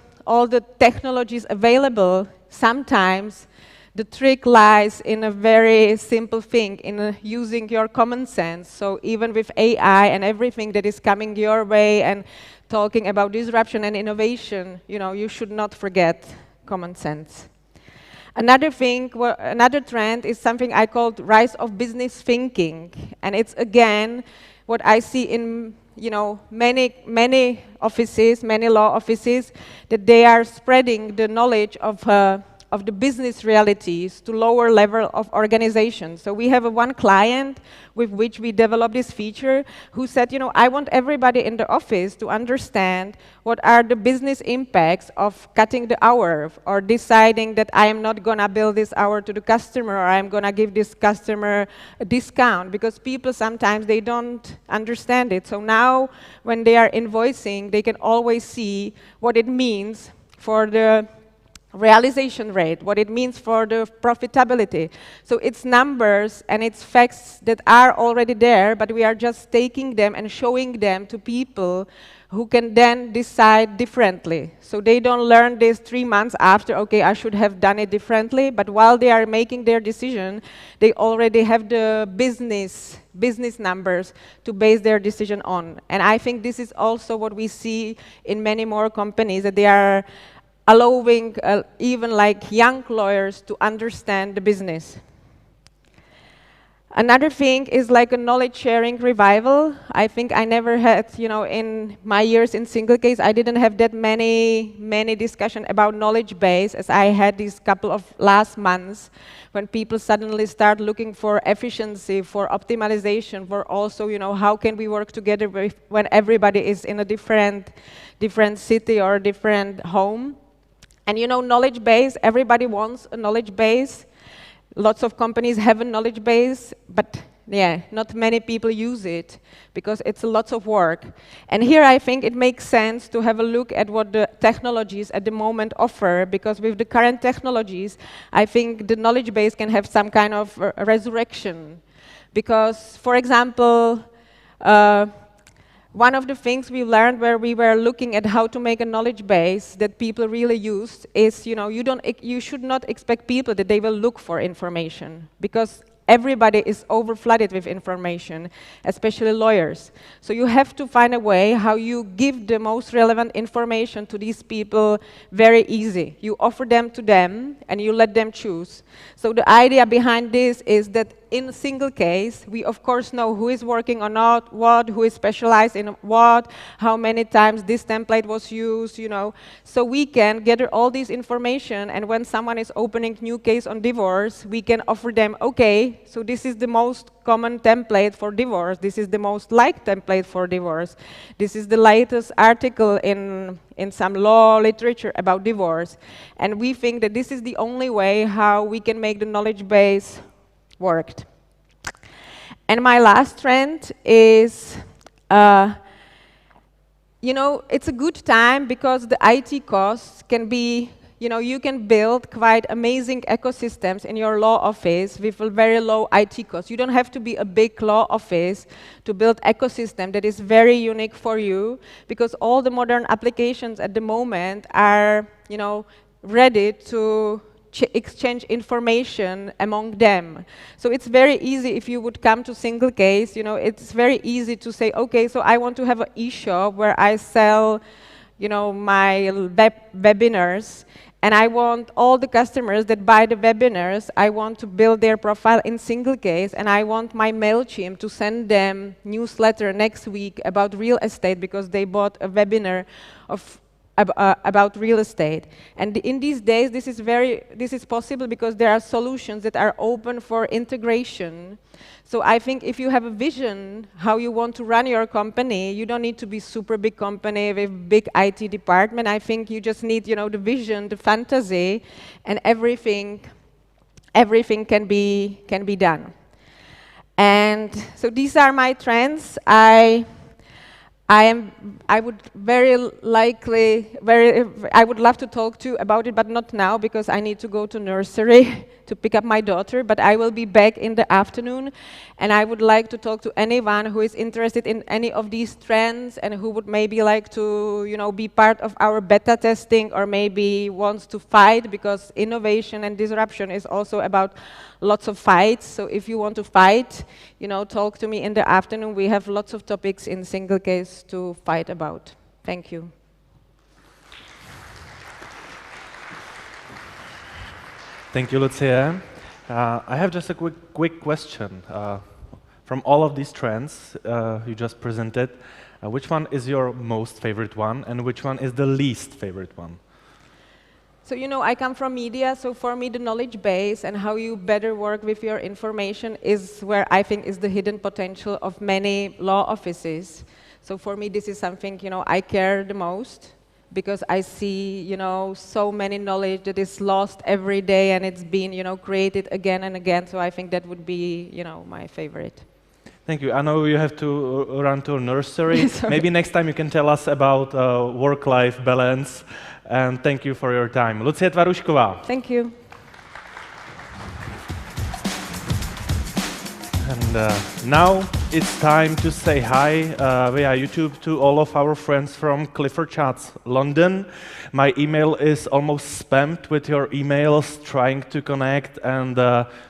Speaker 10: technologies available, sometimes the trick lies in a very simple thing, in using your common sense. So even with AI and everything that is coming your way and talking about disruption and innovation, you should not forget common sense. Another thing, another trend is something I called rise of business thinking. And it's again what I see in many offices, many law offices, that they are spreading the knowledge of the business realities to lower level of organization. So we have one client with which we developed this feature who said, I want everybody in the office to understand what are the business impacts of cutting the hour or deciding that I am not gonna bill this hour to the customer or I'm gonna give this customer a discount, because people sometimes they don't understand it. So now when they are invoicing, they can always see what it means for the realization rate, what it means for the profitability. So it's numbers and it's facts that are already there, but we are just taking them and showing them to people who can then decide differently. So they don't learn this 3 months after, okay, I should have done it differently, but while they are making their decision, they already have the business numbers to base their decision on. And I think this is also what we see in many more companies, that they are allowing even like young lawyers to understand the business. Another thing is like a knowledge sharing revival. I think I never had, in my years in single case, I didn't have that many discussion about knowledge base as I had these couple of last months when people suddenly start looking for efficiency, for optimization, for also, how can we work together when everybody is in a different city or a different home. And knowledge base, everybody wants a knowledge base. Lots of companies have a knowledge base, but not many people use it because it's lots of work. And here I think it makes sense to have a look at what the technologies at the moment offer, because with the current technologies, I think the knowledge base can have some kind of resurrection. Because, for example, one of the things we learned where we were looking at how to make a knowledge base that people really used is, you should not expect people that they will look for information, because everybody is overflooded with information, especially lawyers. So you have to find a way how you give the most relevant information to these people very easy. You offer them to them and you let them choose. So the idea behind this is that in a single case, we of course know who is working on what, who is specialized in what, how many times this template was used, So we can gather all this information, and when someone is opening new case on divorce, we can offer them, okay, so this is the most common template for divorce, this is the most liked template for divorce, this is the latest article in some law literature about divorce. And we think that this is the only way how we can make the knowledge base worked. And my last trend is You know, it's a good time because the IT costs can be, you know, you can build quite amazing ecosystems in your law office with a very low IT cost. You don't have to be a big law office to build ecosystem that is very unique for you, because all the modern applications at the moment are, you know, ready to exchange information among them. So it's very easy if you would come to single case, you know, it's very easy to say, okay, so I want to have an e-shop where I sell, you know, my webinars, and I want all the customers that buy the webinars, I want to build their profile in single case, and I want my MailChimp to send them newsletter next week about real estate because they bought a webinar about real estate. And in these days, this is possible because there are solutions that are open for integration. So I think if you have a vision how you want to run your company, you don't need to be super big company with big IT department. I think you just need, you know, the vision, the fantasy, and everything can be done. And so these are my trends. I would love to talk to you about it, but not now because I need to go to nursery to pick up my daughter, but I will be back in the afternoon, and I would like to talk to anyone who is interested in any of these trends and who would maybe like to, you know, be part of our beta testing, or maybe wants to fight, because innovation and disruption is also about lots of fights. So if you want to fight, you know, talk to me in the afternoon. We have lots of topics in single case to fight about. Thank you.
Speaker 1: Thank you, Lucie. I have just a quick question. From all of these trends you just presented, which one is your most favorite one, and which one is the least favorite one?
Speaker 10: So, you know, I come from media, so for me the knowledge base and how you better work with your information is where I think is the hidden potential of many law offices. So for me this is something, you know, I care the most, because I see, you know, so many knowledge that is lost every day, and it's been, you know, created again and again. So I think that would be, you know, my favorite.
Speaker 1: Thank you. I know you have to run to a nursery. Maybe next time you can tell us about work-life balance. And thank you for your time. Lucie Tvarůžková.
Speaker 10: Thank you.
Speaker 1: And now it's time to say hi via YouTube to all of our friends from Clifford Chats, London. My email is almost spammed with your emails trying to connect and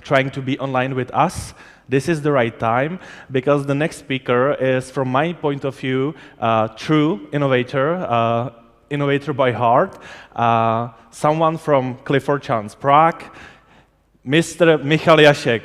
Speaker 1: trying to be online with us. This is the right time, because the next speaker is, from my point of view, true innovator, innovator by heart, someone from Clifford Chance, Prague, Mr. Michal Jašek.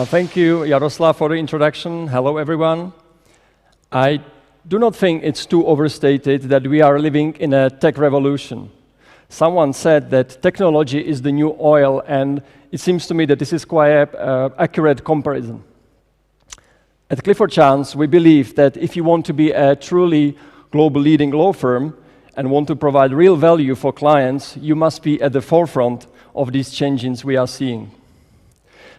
Speaker 11: Thank you, Jaroslav, for the introduction. Hello, everyone. I do not think it's too overstated that we are living in a tech revolution. Someone said that technology is the new oil, and it seems to me that this is quite an accurate comparison. At Clifford Chance, we believe that if you want to be a truly global leading law firm and want to provide real value for clients, you must be at the forefront of these changes we are seeing.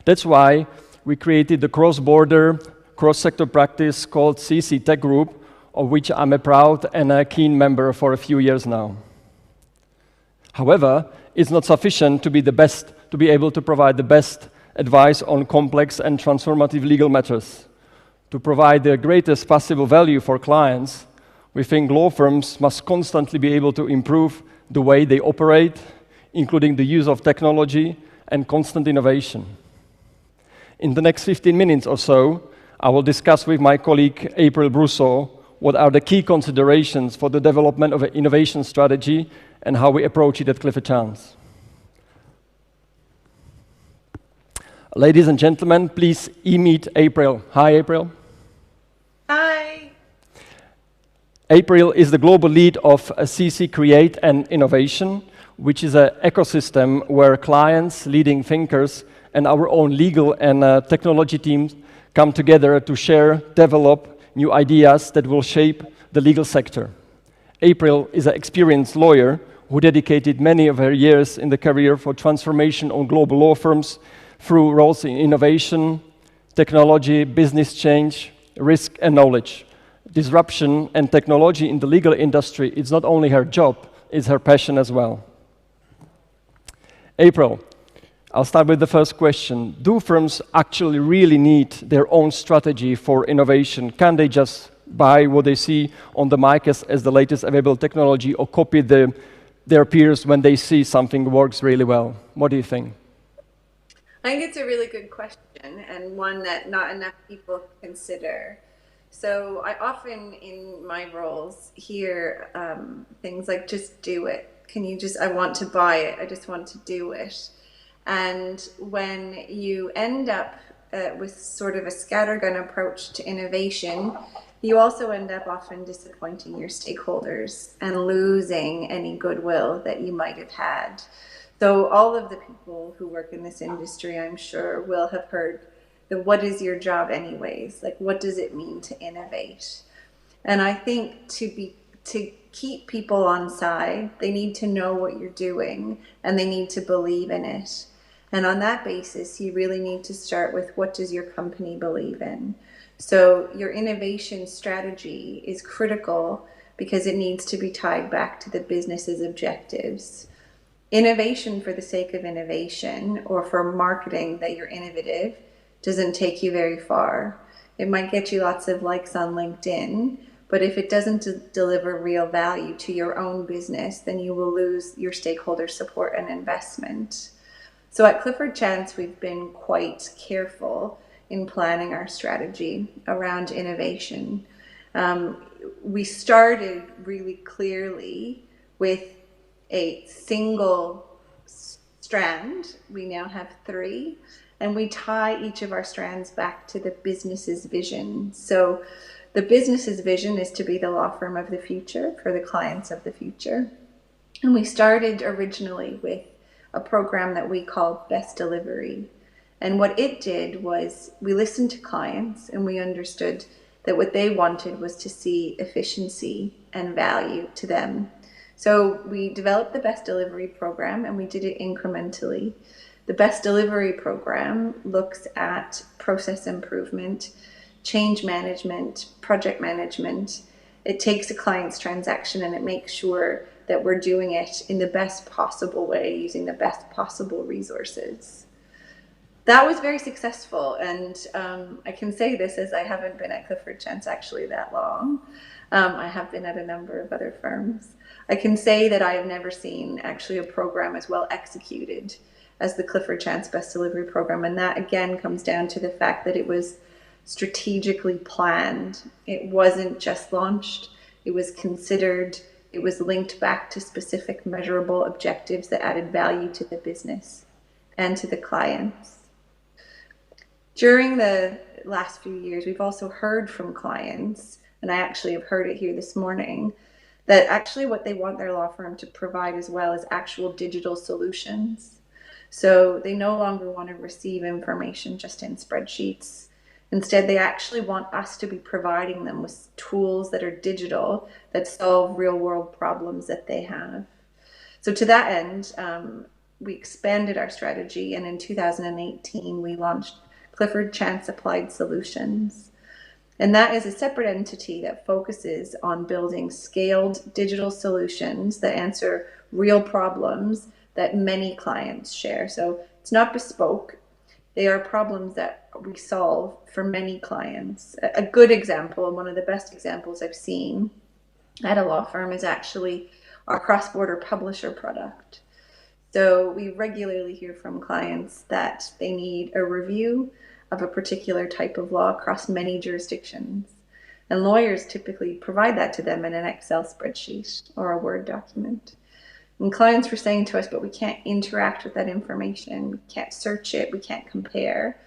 Speaker 11: That's why we created the cross-border, cross-sector practice called CC Tech Group, of which I'm a proud and a keen member for a few years now. However, it's not sufficient to be the best, to be able to provide the best advice on complex and transformative legal matters. To provide the greatest possible value for clients, we think law firms must constantly be able to improve the way they operate, including the use of technology and constant innovation. In the next 15 minutes or so, I will discuss with my colleague April Brousseau what are the key considerations for the development of an innovation strategy and how we approach it at Clifford Chance. Ladies and gentlemen, please meet April. Hi, April.
Speaker 12: Hi.
Speaker 11: April is the global lead of CC Create and Innovation, which is an ecosystem where clients, leading thinkers, and our own legal and technology teams come together to share, develop, new ideas that will shape the legal sector. April is an experienced lawyer who dedicated many of her years in the career for transformation on global law firms through roles in innovation, technology, business change, risk and knowledge. Disruption and technology in the legal industry is not only her job, it's her passion as well. April, I'll start with the first question. Do firms actually really need their own strategy for innovation? Can they just buy what they see on the market as the latest available technology or copy their peers when they see something works really well? What do you think?
Speaker 12: I think it's a really good question and one that not enough people consider. So I often in my roles hear things like, just do it. I want to buy it. I just want to do it. And when you end up with sort of a scattergun approach to innovation, you also end up often disappointing your stakeholders and losing any goodwill that you might have had. So all of the people who work in this industry, I'm sure, will have heard the what is your job anyways? Like, what does it mean to innovate? And I think to keep people on side, they need to know what you're doing and they need to believe in it. And on that basis, you really need to start with what does your company believe in? So your innovation strategy is critical because it needs to be tied back to the business's objectives. Innovation for the sake of innovation or for marketing that you're innovative doesn't take you very far. It might get you lots of likes on LinkedIn, but if it doesn't deliver real value to your own business, then you will lose your stakeholder support and investment. So at Clifford Chance, we've been quite careful in planning our strategy around innovation. We started really clearly with a single strand. We now have 3, and we tie each of our strands back to the business's vision. So the business's vision is to be the law firm of the future for the clients of the future. And we started originally with a program that we called Best Delivery. And what it did was we listened to clients and we understood that what they wanted was to see efficiency and value to them. So we developed the Best Delivery program and we did it incrementally. The Best Delivery program looks at process improvement, change management, project management. It takes a client's transaction and it makes sure that we're doing it in the best possible way, using the best possible resources. That was very successful, and I can say this as I haven't been at Clifford Chance actually that long. I have been at a number of other firms. I can say that I have never seen actually a program as well executed as the Clifford Chance Best Delivery program, and that again comes down to the fact that it was strategically planned. It wasn't just launched, it was considered, it was linked back to specific measurable objectives that added value to the business and to the clients. During the last few years, we've also heard from clients, and I actually have heard it here this morning, that actually what they want their law firm to provide as well is actual digital solutions. So they no longer want to receive information just in spreadsheets. Instead, they actually want us to be providing them with tools that are digital that solve real-world problems that they have. So to that end, we expanded our strategy, and in 2018, we launched Clifford Chance Applied Solutions. And that is a separate entity that focuses on building scaled digital solutions that answer real problems that many clients share. So it's not bespoke. They are problems that we solve for many clients. A good example, and one of the best examples I've seen at a law firm, is actually our cross-border publisher product. So we regularly hear from clients that they need a review of a particular type of law across many jurisdictions. And lawyers typically provide that to them in an Excel spreadsheet or a Word document. And clients were saying to us, but we can't interact with that information, we can't search it, we can't compare.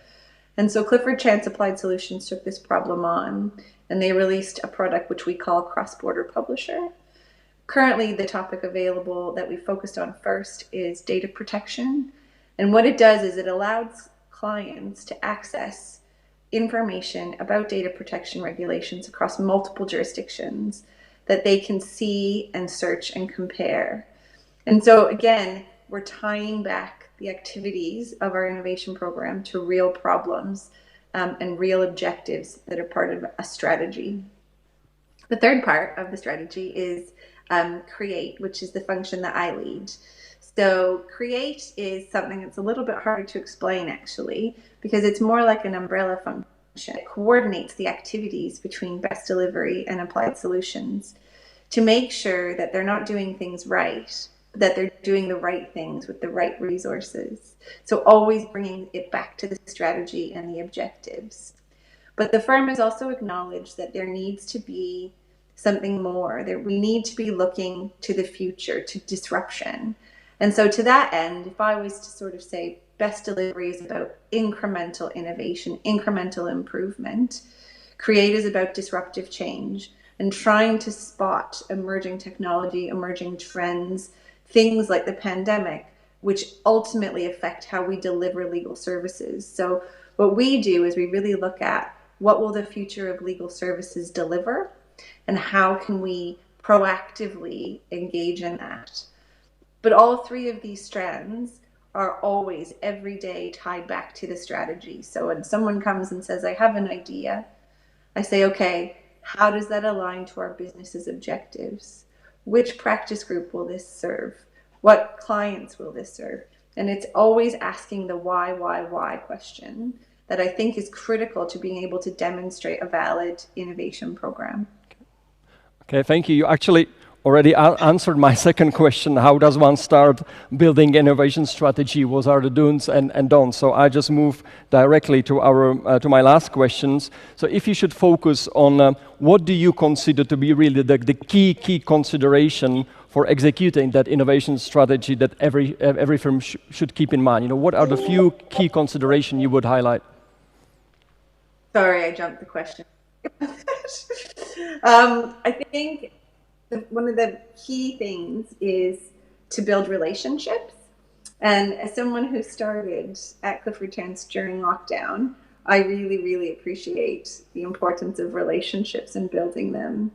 Speaker 12: And so Clifford Chance Applied Solutions took this problem on, and they released a product which we call Cross-Border Publisher. Currently, the topic available that we focused on first is data protection. And what it does is it allows clients to access information about data protection regulations across multiple jurisdictions that they can see and search and compare. And so again, we're tying back the activities of our innovation program to real problems and real objectives that are part of a strategy. The third part of the strategy is create, which is the function that I lead. So create is something that's a little bit harder to explain actually, because it's more like an umbrella function. It coordinates the activities between best delivery and applied solutions to make sure that they're not doing things right, that they're doing the right things with the right resources. So always bringing it back to the strategy and the objectives. But the firm has also acknowledged that there needs to be something more, that we need to be looking to the future, to disruption. And so to that end, if I was to sort of say best delivery is about incremental innovation, incremental improvement, create is about disruptive change and trying to spot emerging technology, emerging trends, things like the pandemic, which ultimately affect how we deliver legal services. So what we do is we really look at what will the future of legal services deliver and how can we proactively engage in that. But all three of these strands are always every day tied back to the strategy. So when someone comes and says, I have an idea, I say, okay, how does that align to our business's objectives? Which practice group will this serve? What clients will this serve? And it's always asking the why question that I think is critical to being able to demonstrate a valid innovation program.
Speaker 11: Okay, thank you. You actually already answered my second question. How does one start building innovation strategy? What are the do's and don'ts? So I just move directly to to my last questions. So if you should focus on what do you consider to be really the key consideration for executing that innovation strategy that every firm should keep in mind? You know, what are the few key considerations you would highlight?
Speaker 12: Sorry, I jumped the question. I think one of the key things is to build relationships. And as someone who started at Clifford Chance during lockdown, I really, really appreciate the importance of relationships and building them.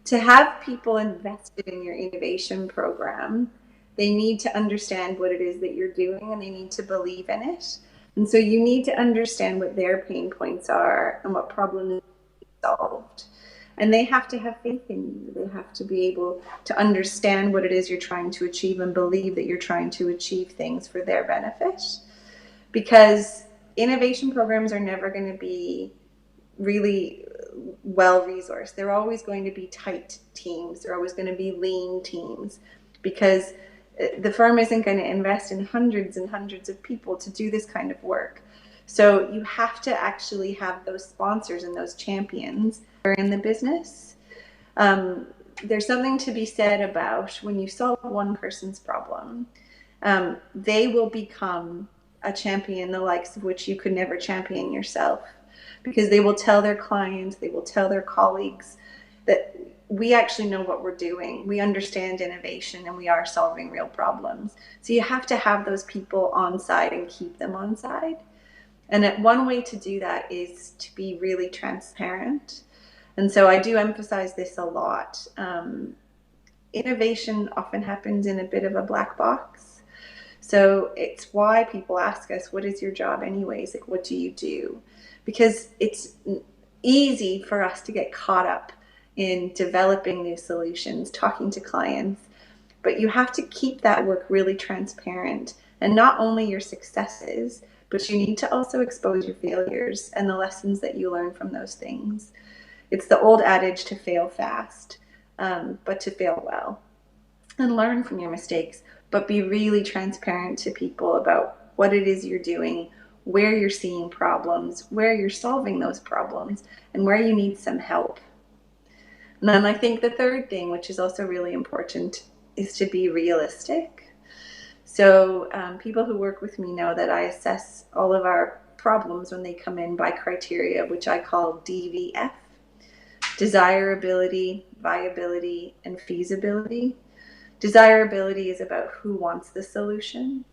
Speaker 12: To have people invested in your innovation program, they need to understand what it is that you're doing and they need to believe in it. And so you need to understand what their pain points are and what problems need to be solved. And they have to have faith in you. They have to be able to understand what it is you're trying to achieve and believe that you're trying to achieve things for their benefit. Because innovation programs are never going to be really well-resourced. They're always going to be tight teams. They're always going to be lean teams because the firm isn't going to invest in hundreds and hundreds of people to do this kind of work. So you have to actually have those sponsors and those champions in the business. There's something to be said about when you solve one person's problem, they will become a champion the likes of which you could never champion yourself, because they will tell their clients, they will tell their colleagues that we actually know what we're doing. We understand innovation and we are solving real problems. So you have to have those people on side and keep them on side. And one way to do that is to be really transparent. And so I do emphasize this a lot. Innovation often happens in a bit of a black box. So it's why people ask us, what is your job anyways? Like, what do you do? Because it's easy for us to get caught up in developing new solutions, talking to clients, but you have to keep that work really transparent. And not only your successes, but you need to also expose your failures and the lessons that you learn from those things. It's the old adage to fail fast, but to fail well. And learn from your mistakes, but be really transparent to people about what it is you're doing, where you're seeing problems, where you're solving those problems, and where you need some help. And then I think the third thing, which is also really important, is to be realistic. So people who work with me know that I assess all of our problems when they come in by criteria, which I call DVF: desirability, viability, and feasibility. Desirability is about who wants the solution.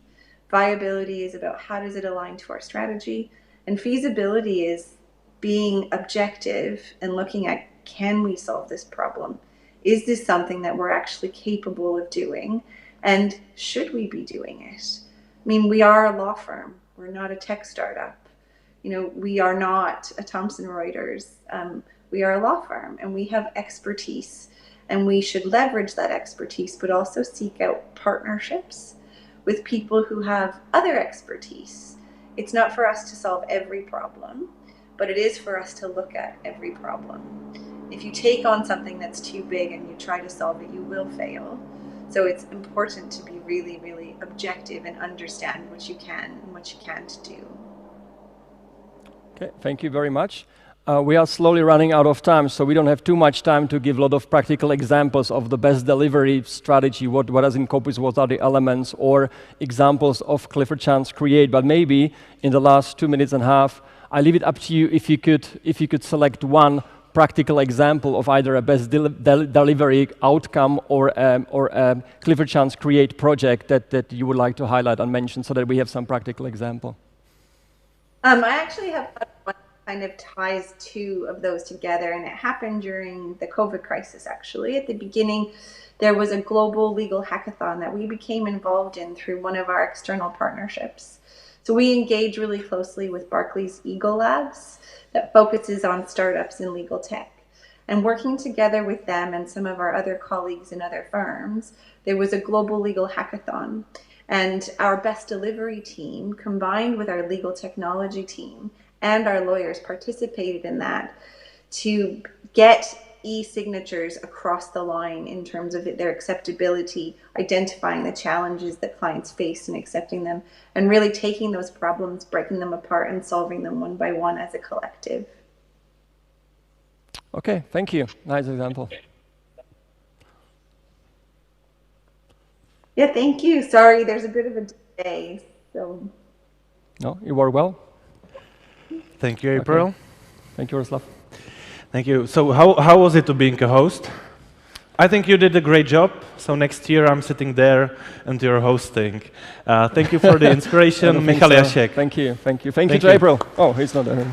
Speaker 12: Viability is about how does it align to our strategy. And feasibility is being objective and looking at, can we solve this problem? Is this something that we're actually capable of doing? And should we be doing it? I mean, we are a law firm. We're not a tech startup. You know, we are not a Thomson Reuters. We are a law firm, and we have expertise, and we should leverage that expertise, but also seek out partnerships with people who have other expertise. It's not for us to solve every problem, but it is for us to look at every problem. If you take on something that's too big and you try to solve it, you will fail. So it's important to be really, really objective and understand what you can and what you can't do.
Speaker 11: Okay, thank you very much. We are slowly running out of time, so we don't have too much time to give a lot of practical examples of the best delivery strategy, what does encompass, what are the elements, or examples of Clifford Chance Create. But maybe in the last 2 minutes and a half, I leave it up to you if you could select one practical example of either a best delivery outcome or a Clifford Chance Create project that you would like to highlight and mention, so that we have some practical example.
Speaker 12: I actually have one kind of ties two of those together, and it happened during the COVID crisis, actually. At the beginning, there was a global legal hackathon that we became involved in through one of our external partnerships. So we engage really closely with Barclays Eagle Labs that focuses on startups in legal tech. And working together with them and some of our other colleagues in other firms, there was a global legal hackathon. And our best delivery team, combined with our legal technology team and our lawyers, participated in that to get e-signatures across the line in terms of their acceptability, identifying the challenges that clients face and accepting them, and really taking those problems, breaking them apart, and solving them one by one as a collective.
Speaker 11: Okay, thank you. Nice example.
Speaker 12: Yeah, thank you. Sorry, there's a bit of a delay. So.
Speaker 11: No, you were well.
Speaker 1: Thank you, April.
Speaker 11: Okay. Thank you, Jaroslav.
Speaker 1: Thank you. So how was it to being a host? I think you did a great job. So next year I'm sitting there and you're hosting. Thank you for the inspiration, Michal Jašek.
Speaker 11: Thank you, thank you. Thank you to April. Oh, he's not there.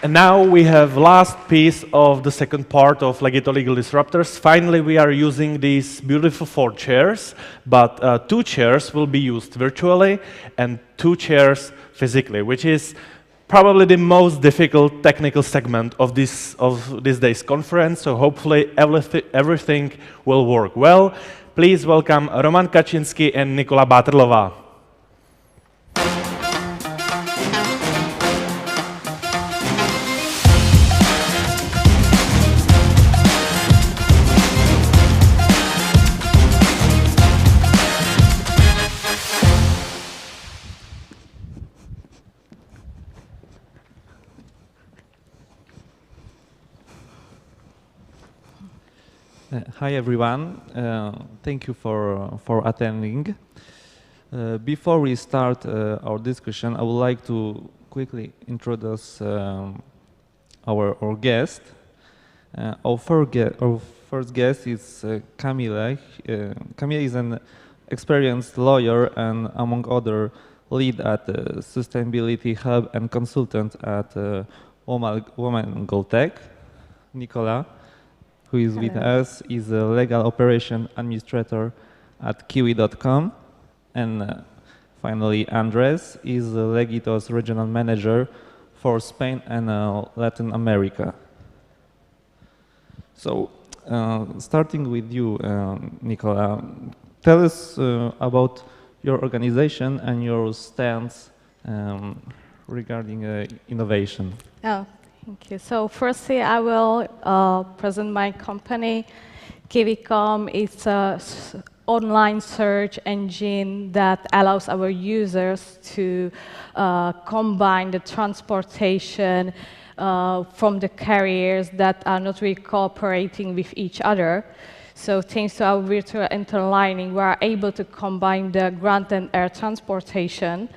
Speaker 1: And now we have last piece of the second part of Legito Legal Disruptors. Finally, we are using these beautiful 4 chairs, but 2 chairs will be used virtually and 2 chairs physically, which is probably the most difficult technical segment of this day's conference. So hopefully everything will work well. Please welcome Roman Kaczynski and Nicola Bátrlová.
Speaker 13: Hi everyone, thank you for attending. Before we start our discussion, I would like to quickly introduce our guest. Our first guest is Kamile. Kamile is an experienced lawyer and, among other, lead at Sustainability Hub and consultant at Women Gold Tech. Nicola, who is with us, is a legal operation administrator at Kiwi.com. And finally, Andreas is Legito's regional manager for Spain and Latin America. So, starting with you, Nicola, tell us about your organization and your stance regarding innovation.
Speaker 14: Oh. Thank you. So firstly, I will present my company. Kiwi.com is an online search engine that allows our users to combine the transportation from the carriers that are not really cooperating with each other. So thanks to our virtual interlining, we are able to combine the ground and air transportation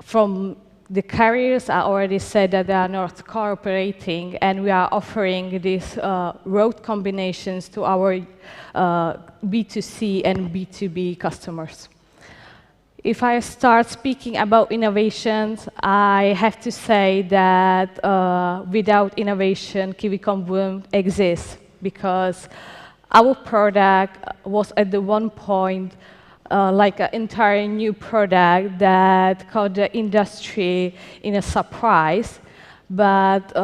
Speaker 14: from the carriers. I already said that they are not cooperating, and we are offering these road combinations to our B2C and B2B customers. If I start speaking about innovations, I have to say that without innovation, KiwiCom wouldn't exist, because our product was at the one point like an entire new product that caught the industry in a surprise. But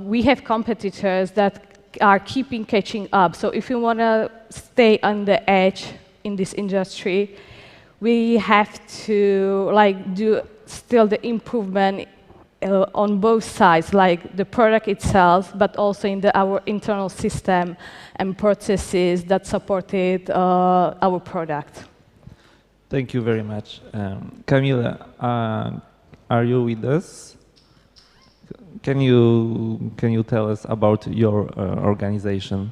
Speaker 14: we have competitors that are keeping catching up. So if you want to stay on the edge in this industry, we have to do still the improvement on both sides, like the product itself, but also in our internal system and processes that supported our product.
Speaker 13: Thank you very much. Kamile, are you with us? Can you tell us about your organization?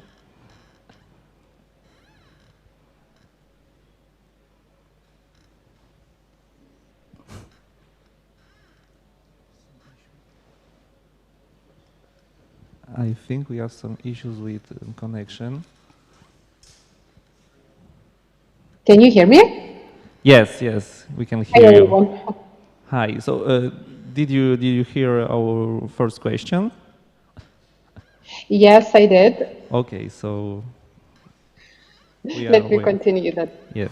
Speaker 13: I think we have some issues with connection.
Speaker 15: Can you hear me?
Speaker 13: Yes, we can hear
Speaker 15: Hi,
Speaker 13: you.
Speaker 15: everyone.
Speaker 13: Hi. So, did you hear our first question?
Speaker 15: Yes, I did.
Speaker 13: Okay, so
Speaker 15: Let me continue that.
Speaker 13: Yes.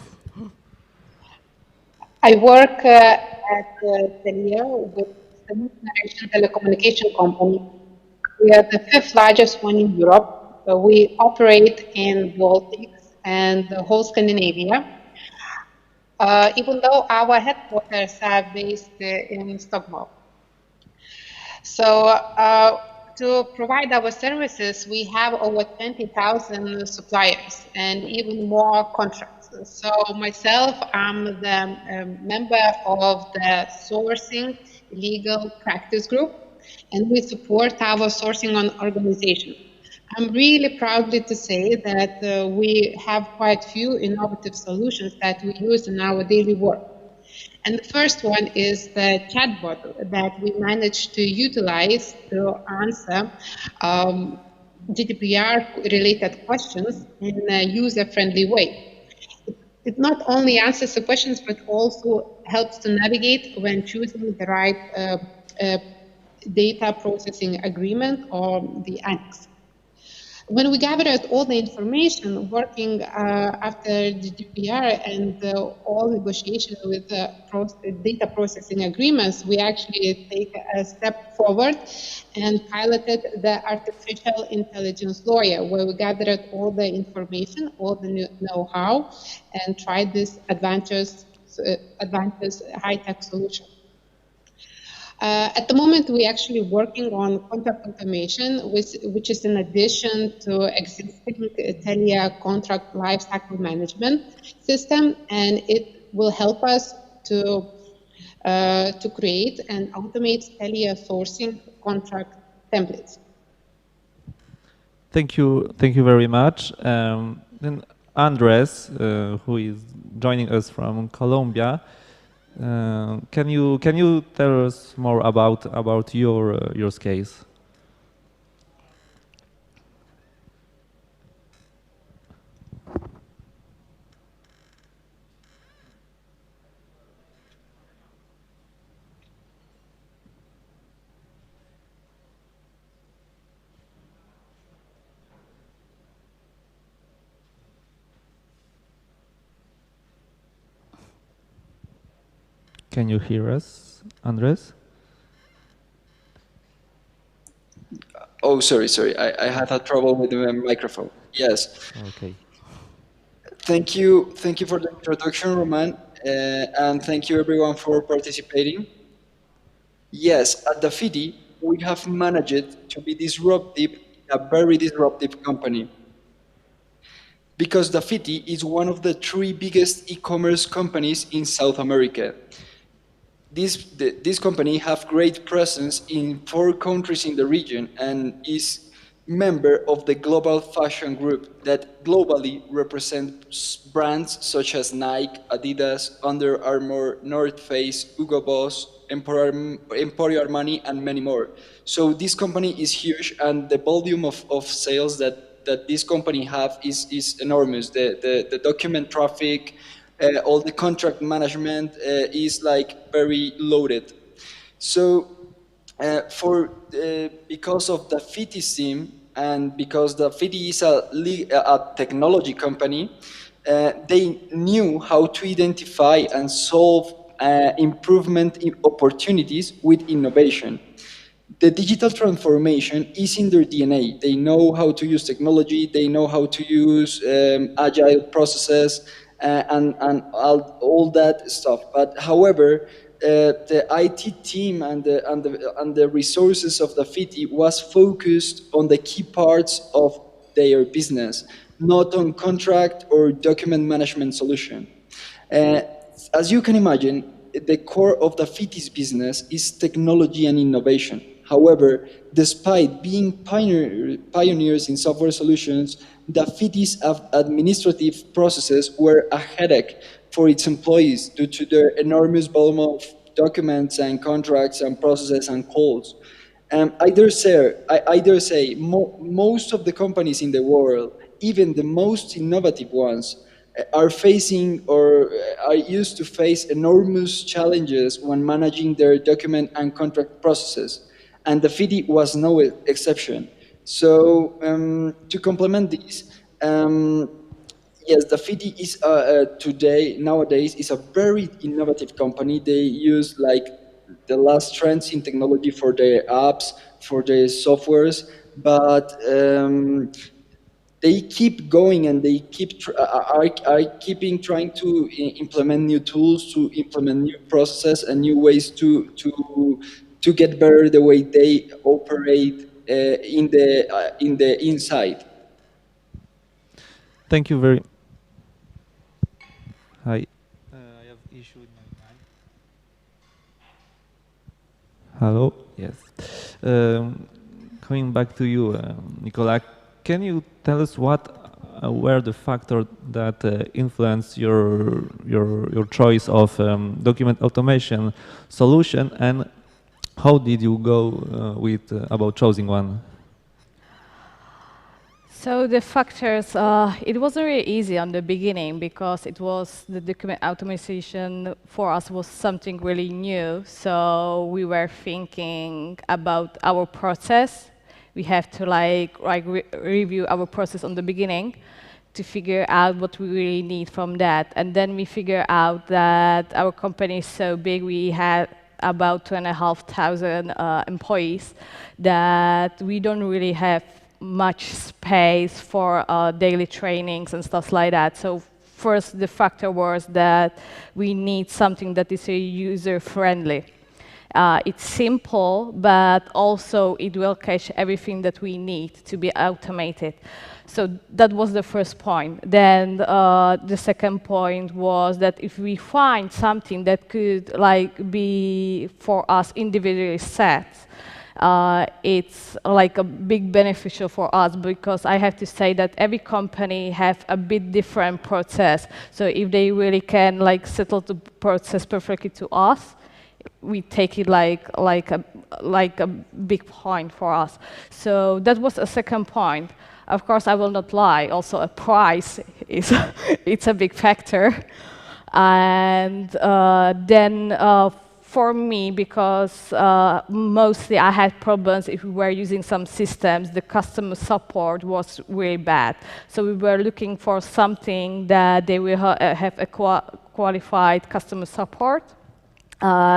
Speaker 15: I work at Telia, with the next-generation telecommunication company. We are the 5th largest one in Europe. We operate in Baltics and the whole Scandinavia, even though our headquarters are based in Stockholm. So to provide our services, we have over 20,000 suppliers and even more contracts. So myself, I'm the member of the sourcing legal practice group, and we support our sourcing organization. I'm really proudly to say that we have quite few innovative solutions that we use in our daily work. And the first one is the chatbot that we managed to utilize to answer GDPR-related questions in a user-friendly way. It not only answers the questions, but also helps to navigate when choosing the right data processing agreement or the annex. When we gathered all the information working after GDPR and all negotiations with data processing agreements, we actually take a step forward and piloted the artificial intelligence lawyer, where we gathered all the information, all the know-how, and tried this advanced high-tech solution. At the moment, we're actually working on contract automation, which is in addition to existing Telia contract lifecycle management system, and it will help us to create and automate Telia sourcing contract templates.
Speaker 13: Thank you very much. Then Andreas, who is joining us from Colombia. Can you tell us more about your case? Can you hear us, Andres?
Speaker 16: Oh, sorry. I had a trouble with the microphone. Yes.
Speaker 13: Okay.
Speaker 16: Thank you for the introduction, Roman, and thank you everyone for participating. Yes, at the FIDI, we have managed to be disruptive, a very disruptive company. Because the FIDI is one of the 3 biggest e-commerce companies in South America. This company have great presence in 4 countries in the region and is member of the global fashion group that globally represents brands such as Nike, Adidas, Under Armour, North Face, Hugo Boss, Emporio Armani, and many more. So this company is huge, and the volume of sales that this company have is enormous. The document traffic, all the contract management is like very loaded. So because of the FITI's team, and because the FITI is a technology company, they knew how to identify and solve improvement opportunities with innovation. The digital transformation is in their DNA. They know how to use technology, they know how to use agile processes and all that stuff. But however, the IT team and the resources of the FITI was focused on the key parts of their business, not on contract or document management solution. As you can imagine, the core of the FITI's business is technology and innovation. However, despite being pioneers in software solutions, the FITI's administrative processes were a headache for its employees due to their enormous volume of documents and contracts and processes and calls. I dare say most of the companies in the world, even the most innovative ones, are facing or are used to face enormous challenges when managing their document and contract processes. And the FITI was no exception. So to complement this, yes, the FITI is nowadays is a very innovative company. They use like the last trends in technology for their apps, for their softwares, but they keep going and they are keeping trying to implement new tools, to implement new processes and new ways to get better the way they operate in the inside.
Speaker 13: Thank you very. Hi. I have issue with my mic. Hello. Yes. Coming back to you, Nicola, can you tell us what were the factors that influenced your choice of document automation solution, and how did you go about choosing one?
Speaker 14: So the factors, it wasn't really easy on the beginning because it was the document automation for us was something really new. So we were thinking about our process. We have to review our process on the beginning to figure out what we really need from that. And then we figure out that our company is so big, we had about 2,500 employees, that we don't really have much space for daily trainings and stuff like that. So first, the factor was that we need something that is user-friendly. It's simple, but also it will catch everything that we need to be automated. So that was the first point. Then the second point was that if we find something that could be for us individually set, it's like a big beneficial for us, because I have to say that every company have a bit different process. So if they really can settle the process perfectly to us, we take it like a big point for us. So that was a second point. Of course, I will not lie. Also, a price is it's a big factor. And then for me, because mostly I had problems if we were using some systems, the customer support was really bad. So we were looking for something that they will have a qualified customer support,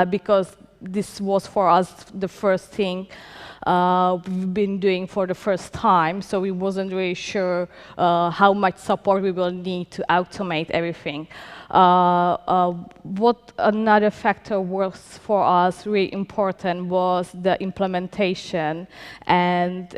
Speaker 14: because this was for us the first thing we've been doing for the first time, so we wasn't really sure how much support we will need to automate everything. What another factor was for us really important was the implementation, and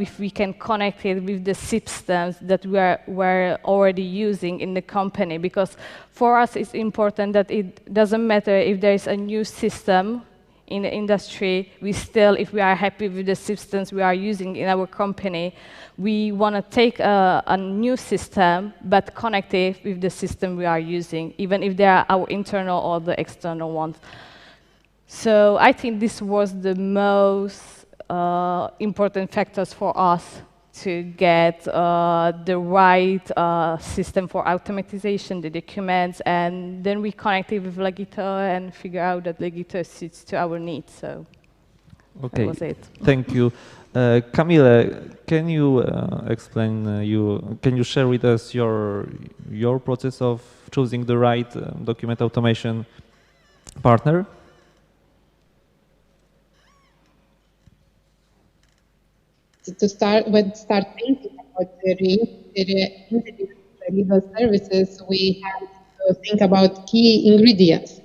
Speaker 14: if we can connect it with the systems that we're already using in the company, because for us it's important that it doesn't matter if there is a new system in the industry, if we are happy with the systems we are using in our company, we want to take a new system, but connect it with the system we are using, even if they are our internal or the external ones. So I think this was the most important factors for us to get the right system for automatization, the documents, and then we connected with Legito and figure out that Legito suits to our needs. So that was it.
Speaker 13: Thank you. Kamile, can you explain, can you share with us your process of choosing the right document automation partner?
Speaker 15: To start thinking about the legal services, we have to think about key ingredients,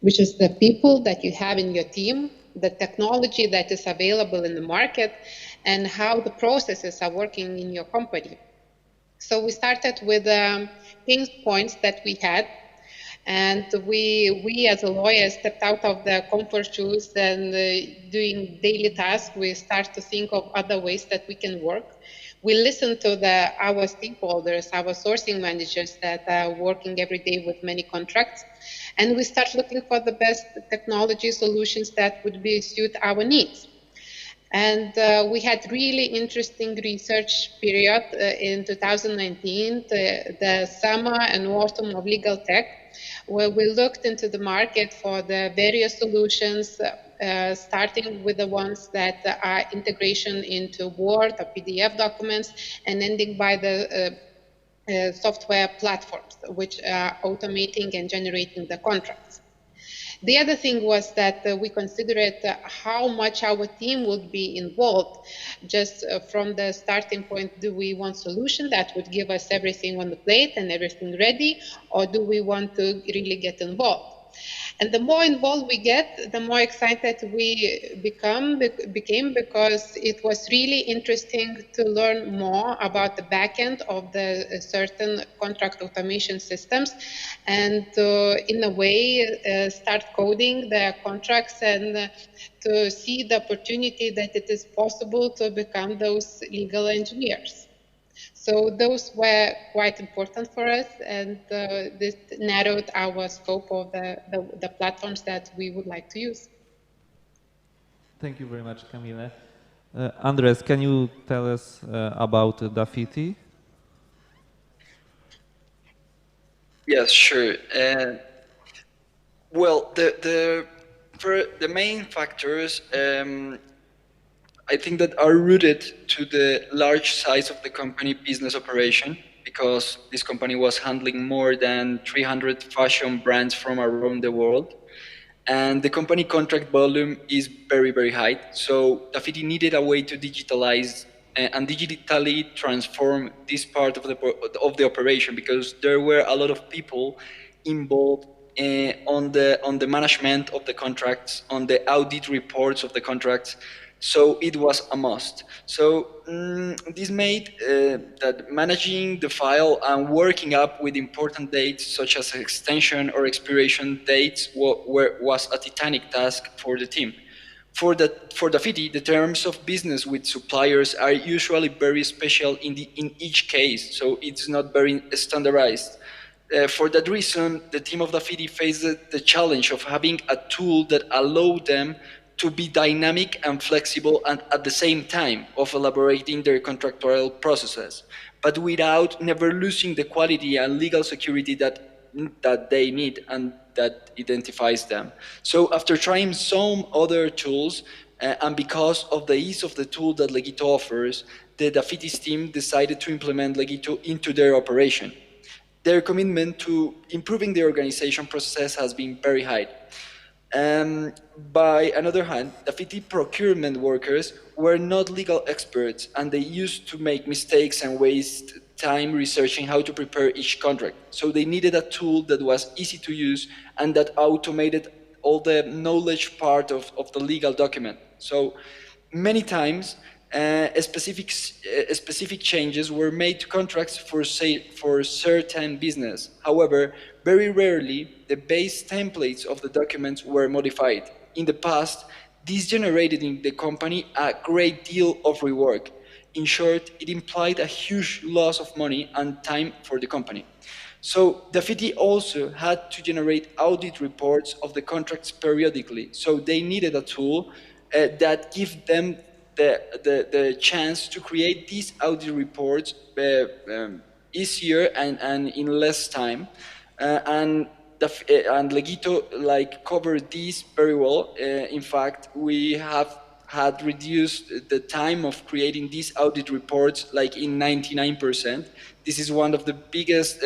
Speaker 15: which is the people that you have in your team, the technology that is available in the market, and how the processes are working in your company. So we started with pain points that we had, and we as a lawyer stepped out of the comfort shoes and doing daily tasks, we start to think of other ways that we can work. We listen to our stakeholders, our sourcing managers that are working every day with many contracts, and we start looking for the best technology solutions that would suit our needs. And we had really interesting research period in 2019, the summer and autumn of legal tech, where we looked into the market for the various solutions, starting with the ones that are integration into Word or PDF documents, and ending by the software platforms, which are automating and generating the contracts. The other thing was that we considered how much our team would be involved. Just from the starting point, do we want a solution that would give us everything on the plate and everything ready, or do we want to really get involved? And the more involved we get, the more excited we became, because it was really interesting to learn more about the back end of the certain contract automation systems, and in a way start coding the contracts and to see the opportunity that it is possible to become those legal engineers. So those were quite important for us, and this narrowed our scope of the platforms that we would like to use.
Speaker 13: Thank you very much, Kamile. Andreas, can you tell us about Dafiti?
Speaker 16: Yes, sure. Well, the main factors I think that are rooted to the large size of the company business operation, because this company was handling more than 300 fashion brands from around the world. And the company contract volume is very, very high. So Dafiti needed a way to digitalize and digitally transform this part of the operation, because there were a lot of people involved on the management of the contracts, on the audit reports of the contracts. So it was a must. So this made that managing the file and working up with important dates, such as extension or expiration dates, was a titanic task for the team. For Dafiti, the terms of business with suppliers are usually very special in each case, so it's not very standardized. For that reason, the team of Dafiti faced the challenge of having a tool that allowed them to be dynamic and flexible, and at the same time of elaborating their contractual processes, but without never losing the quality and legal security that they need and that identifies them. So after trying some other tools, and because of the ease of the tool that Legito offers, the Dafiti's team decided to implement Legito into their operation. Their commitment to improving the organization process has been very high. By another hand, Dafiti procurement workers were not legal experts, and they used to make mistakes and waste time researching how to prepare each contract. So they needed a tool that was easy to use and that automated all the knowledge part of the legal document. So many times, specific changes were made to contracts for certain business. However, very rarely, the base templates of the documents were modified. In the past, this generated in the company a great deal of rework. In short, it implied a huge loss of money and time for the company. So Dafiti also had to generate audit reports of the contracts periodically. So they needed a tool that give them the chance to create these audit reports easier and in less time. And Legito covered this very well. In fact, we have had reduced the time of creating these audit reports in 99%. This is one of the biggest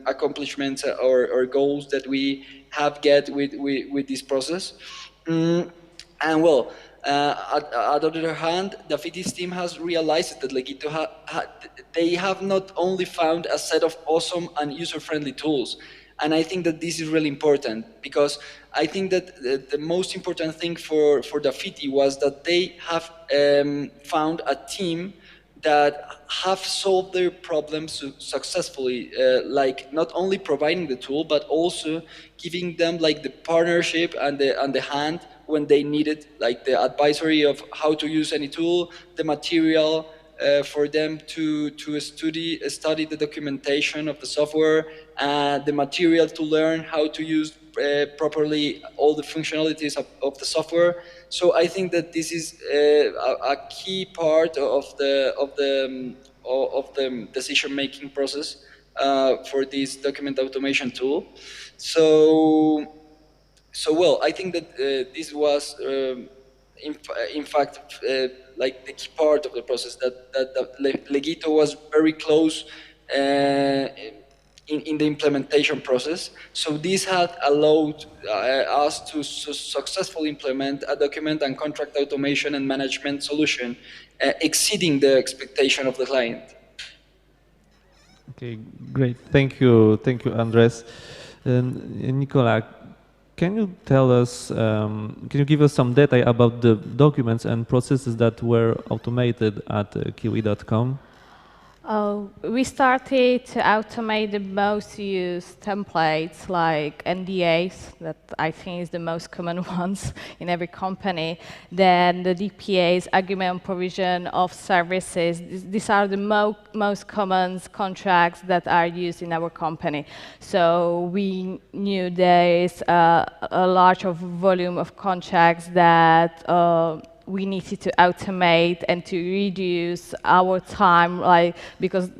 Speaker 16: accomplishments or goals that we have get with this process. And well, on the other hand, the FITIS team has realized that Legito they have not only found a set of awesome and user-friendly tools, and I think that this is really important, because I think that the most important thing for the FITI was that they have found a team that have solved their problems successfully, not only providing the tool, but also giving them the partnership and the hand when they need it, the advisory of how to use any tool, the material for them to study the documentation of the software, the material to learn how to use properly all the functionalities of the software. So I think that this is a key part of the decision-making process for this document automation tool. So well, I think that this was, in fact, the key part of the process, that Legito was very close in the implementation process. So this had allowed us to successfully implement a document and contract automation and management solution, exceeding the expectation of the client.
Speaker 13: Okay, great. Thank you, Andreas. Nicola, can you tell us, can you give us some data about the documents and processes that were automated at Kiwi.com?
Speaker 14: We started to automate the most used templates like NDAs, that I think is the most common ones in every company. Then the DPAs, agreement provision of services. These are the most common contracts that are used in our company. So we knew there is a large volume of contracts that we needed to automate and to reduce our time, because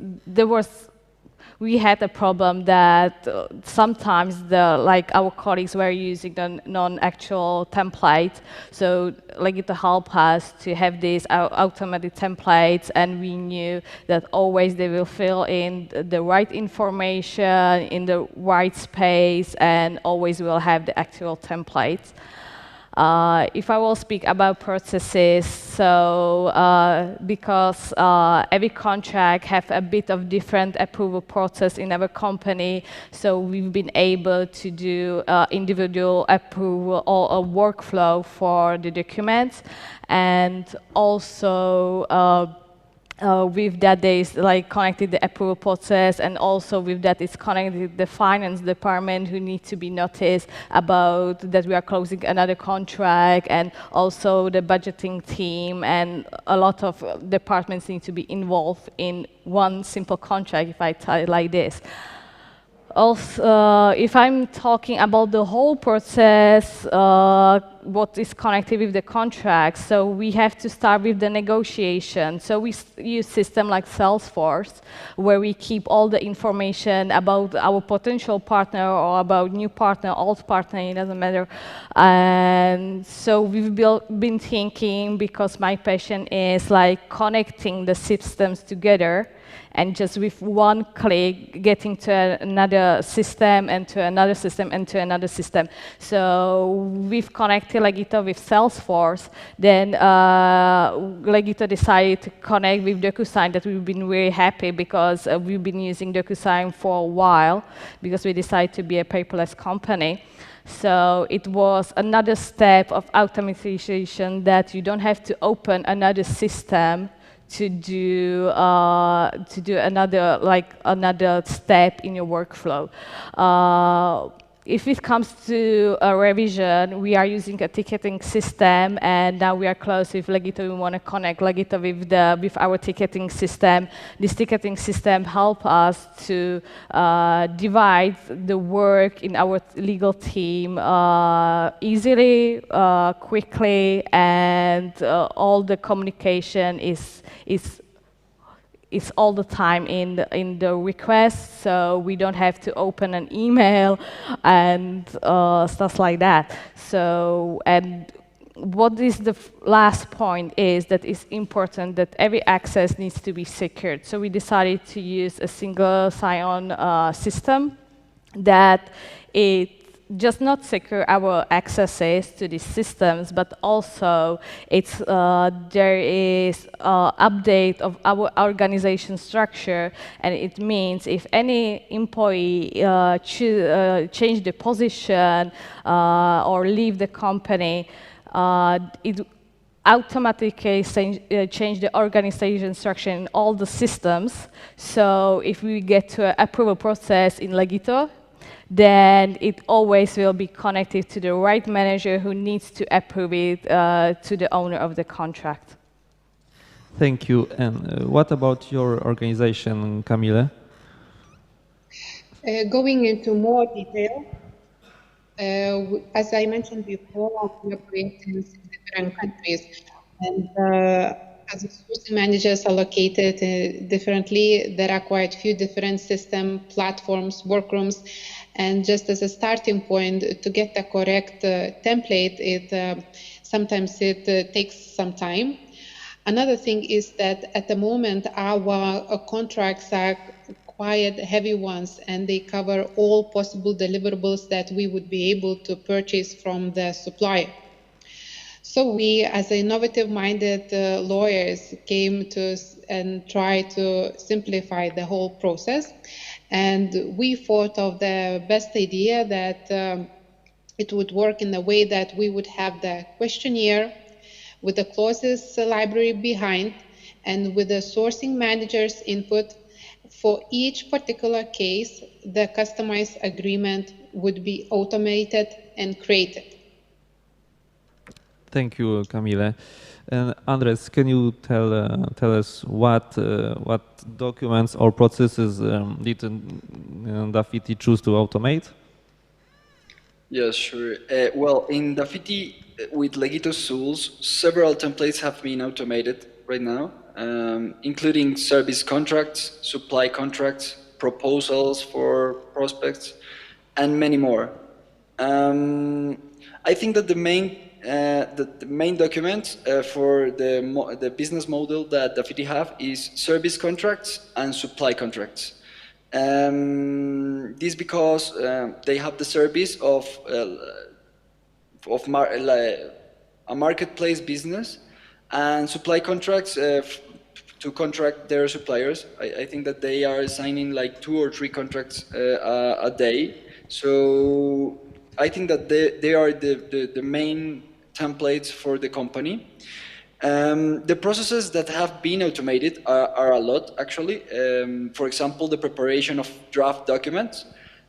Speaker 14: we had a problem that sometimes our colleagues were using the non-actual template. So Legito helped us to have these automated templates, and we knew that always they will fill in the right information in the right space, and always will have the actual templates. If I will speak about processes, so because every contract have a bit of different approval process in our company, so we've been able to do individual approval or a workflow for the documents, and also with that, there is connected the approval process, and also with that is connected the finance department who need to be noticed about that we are closing another contract, and also the budgeting team, and a lot of departments need to be involved in one simple contract, if I tell it like this. Also, if I'm talking about the whole process, what is connected with the contract, so we have to start with the negotiation. So we use system like Salesforce, where we keep all the information about our potential partner or about new partner, old partner, it doesn't matter. And so we've been thinking, because my passion is connecting the systems together, and just with one click getting to another system and to another system and to another system. So we've connected Legito with Salesforce. Then Legito decided to connect with DocuSign, that we've been very happy, because we've been using DocuSign for a while, because we decided to be a paperless company. So it was another step of automatization, that you don't have to open another system to do another step in your workflow. if it comes to a revision, we are using a ticketing system, and now we are close with Legito. We want to connect Legito with our ticketing system. This ticketing system helps us to divide the work in our legal team easily, quickly, and all the communication is all the time in the request, so we don't have to open an email and stuff like that. So, and what is the last point is that it's important that every access needs to be secured. So we decided to use a single sign-on system that it just not secure our accesses to these systems, but also it's there is update of our organization structure, and it means if any employee change the position or leave the company, it automatically change the organization structure in all the systems. So if we get to an approval process in Legito, then it always will be connected to the right manager who needs to approve it to the owner of the contract.
Speaker 13: Thank you. And what about your organization, Kamile?
Speaker 15: Going into more detail, as I mentioned before, we operate in 6 different countries, and as the sourcing managers are located differently, there are quite a few different system platforms, workrooms, and just as a starting point to get the correct template, sometimes it takes some time. Another thing is that at the moment our contracts are quite heavy ones, and they cover all possible deliverables that we would be able to purchase from the supplier. So we, as innovative-minded lawyers, came to and tried to simplify the whole process. And we thought of the best idea that it would work in the way that we would have the questionnaire with the clauses library behind, and with the sourcing manager's input. For each particular case, the customized agreement would be automated and created.
Speaker 13: Thank you, Kamile. And Andreas, can you tell us what documents or processes did Dafiti choose to automate?
Speaker 16: Yes, sure. Well, in Dafiti, with Legito's tools, several templates have been automated right now, including service contracts, supply contracts, proposals for prospects, and many more. I think that the main document for the business model that Dafiti have is service contracts and supply contracts. This because they have the service of a marketplace business, and supply contracts to contract their suppliers. I think that they are signing like 2 or 3 contracts a day. So I think that they are the main templates for the company. The processes that have been automated are a lot, actually. For example, the preparation of draft documents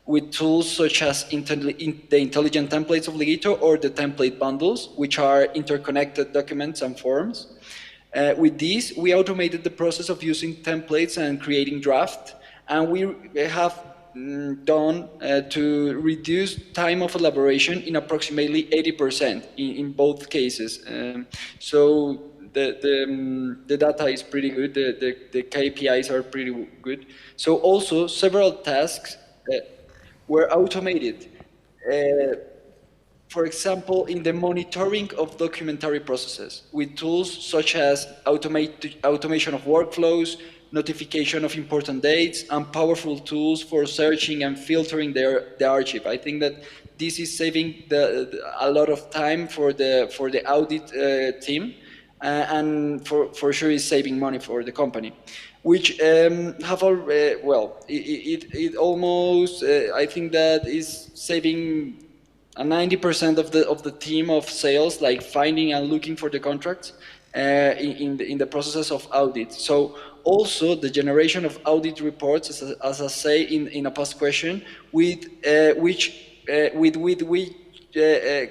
Speaker 16: with tools such as the intelligent templates of Legito or the template bundles, which are interconnected documents and forms. With these, we automated the process of using templates and creating draft, and we have done to reduce time of elaboration in approximately 80% in both cases. So the data is pretty good, the KPIs are pretty good. So also several tasks were automated. For example, in the monitoring of documentary processes with tools such as automation of workflows, notification of important dates, and powerful tools for searching and filtering the archive. I think that this is saving a lot of time for the audit team, and for sure is saving money for the company, which have already, well, it almost, I think that is saving 90% of the team of sales, like finding and looking for the contracts in the processes of audit. So also the generation of audit reports, as I say in a past question, with which we